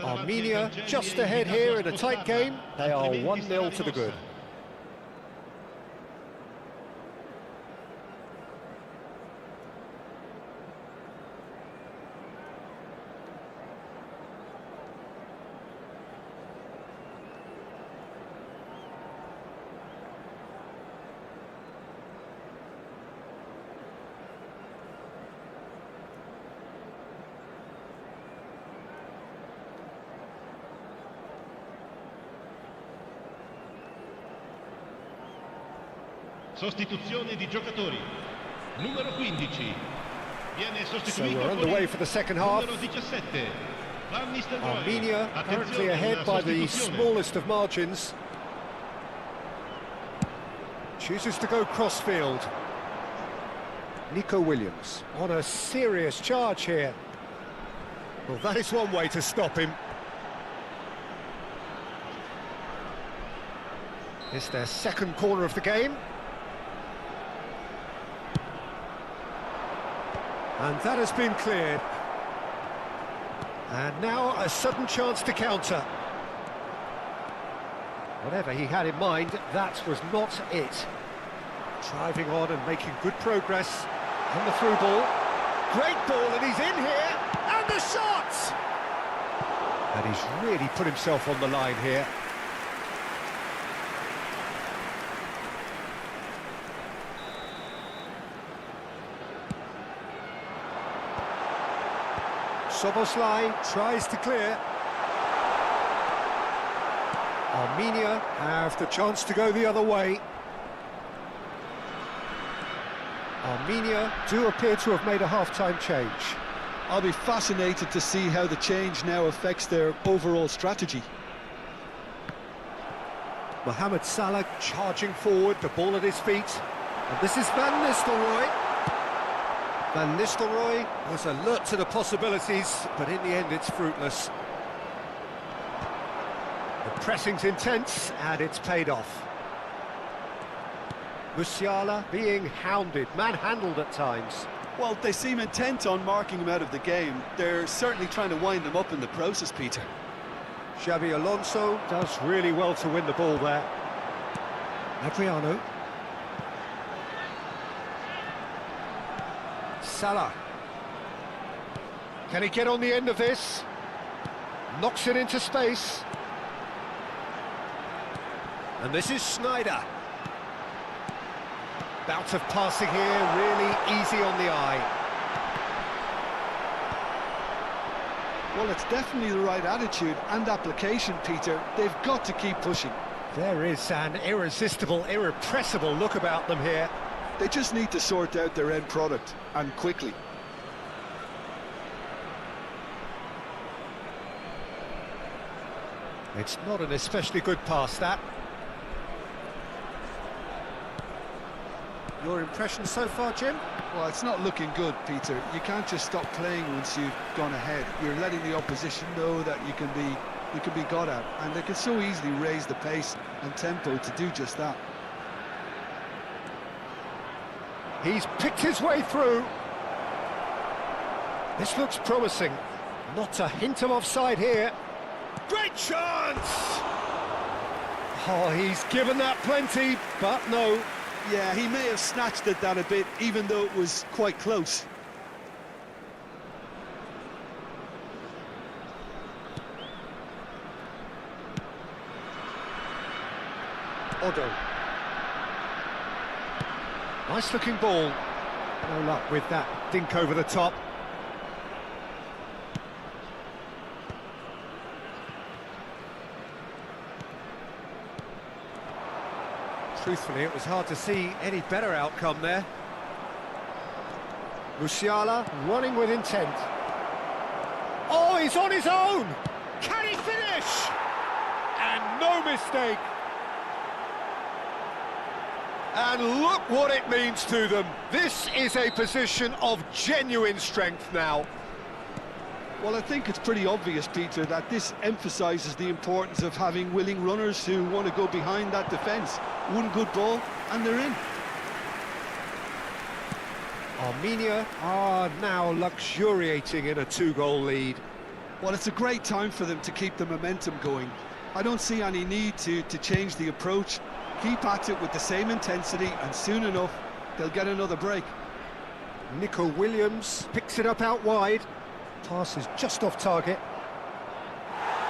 Armenia just ahead here in a tight game. They are 1-0 to the good. Sostituzione di giocatori. Numero 15. Viene So sostituito we're underway for the second half. numero 17. Van Nistelrooy. Armenia currently ahead by the smallest of margins. Chooses to go crossfield. Nico Williams on a serious charge here. Well, that is one way to stop him. It's their second corner of the game. And that has been cleared. And now a sudden chance to counter. Whatever he had in mind, that was not it. Driving on and making good progress. And the through ball. Great ball, and he's in here. And the shot! And he's really put himself on the line here. Soboslai tries to clear. Armenia have the chance to go the other way. Armenia do appear to have made a half-time change. I'll be fascinated to see how the change now affects their overall strategy. Mohamed Salah charging forward, the ball at his feet. And this is Van Nistelrooy. Van Nistelrooy was alert to the possibilities, but in the end it's fruitless. The pressing's intense, and it's paid off. Musiala being hounded, manhandled at times. Well, they seem intent on marking him out of the game. They're certainly trying to wind him up in the process, Peter. Xabi Alonso does really well to win the ball there. Adriano. Salah. Can he get on the end of this? Knocks it into space. And this is Sneijder. Bout of passing here, really easy on the eye. Well, it's definitely the right attitude and application, Peter. They've got to keep pushing. There is an irresistible, irrepressible look about them here. They just need to sort out their end product, and quickly. It's not an especially good pass, that. Your impression so far, Jim? Well, it's not looking good, Peter. You can't just stop playing once you've gone ahead. You're letting the opposition know that you can be got at, and they can so easily raise the pace and tempo to do just that. He's picked his way through. This looks promising. Not a hint of offside here. Great chance! Oh, he's given that plenty, but no. Yeah, he may have snatched at that a bit, even though it was quite close. Odo. Nice looking ball. No luck with that dink over the top. Truthfully, it was hard to see any better outcome there. Musiala running with intent. Oh, he's on his own! Can he finish? And no mistake. And look what it means to them. This is a position of genuine strength now. Well, I think it's pretty obvious, Peter, that this emphasises the importance of having willing runners who want to go behind that defence. One good ball, and they're in. Armenia are now luxuriating in a two-goal lead. Well, it's a great time for them to keep the momentum going. I don't see any need to change the approach. Keep at it with the same intensity, and soon enough, they'll get another break. Nico Williams picks it up out wide. Pass is just off target.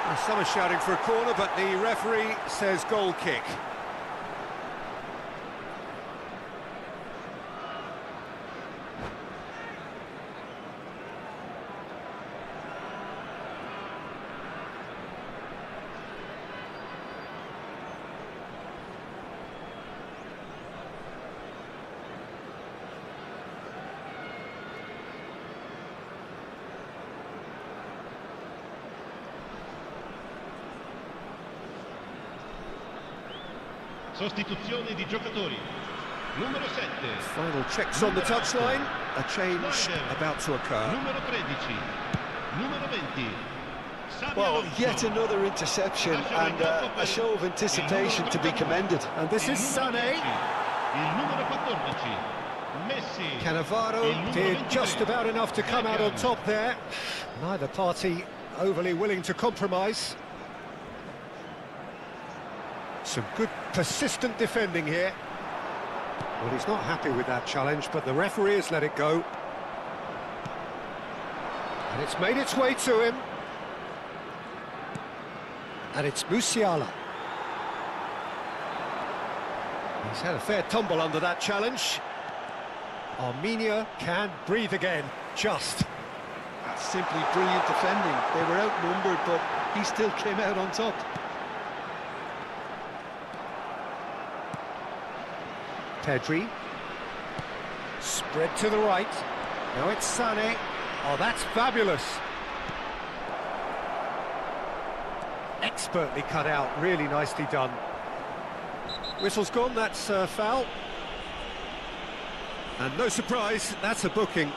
Well, some are shouting for a corner, but the referee says goal kick. Sostituzione di giocatori. Numero 7. Final checks on the touchline. A change about to occur. Numero 13. Numero 20. Well, yet another interception and a show of anticipation to be commended. And this is Sané. Il numero 14. Messi. Cannavaro did just about enough to come out on top there. Neither party overly willing to compromise. Some good persistent defending here. Well, he's not happy with that challenge, but the referee has let it go. And it's made its way to him. And it's Musiala. He's had a fair tumble under that challenge. Armenia can breathe again, just. That's simply brilliant defending. They were outnumbered, but he still came out on top. Pedri. Spread to the right. Now it's Sané. Oh, that's fabulous. Expertly cut out, really nicely done. Whistle's gone, that's a foul. And no surprise, that's a booking.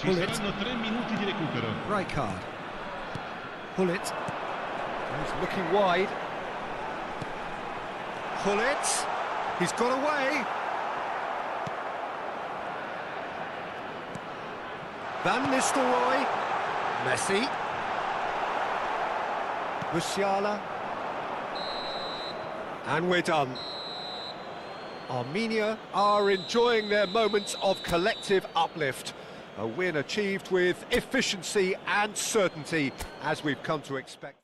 Ci saranno 3 minuti di recupero. Right card. Pull it. He's looking wide. Pull it. He's got away. Van Nistelrooy. Messi. Musiala. And we're done. Armenia are enjoying their moments of collective uplift. A win achieved with efficiency and certainty, as we've come to expect.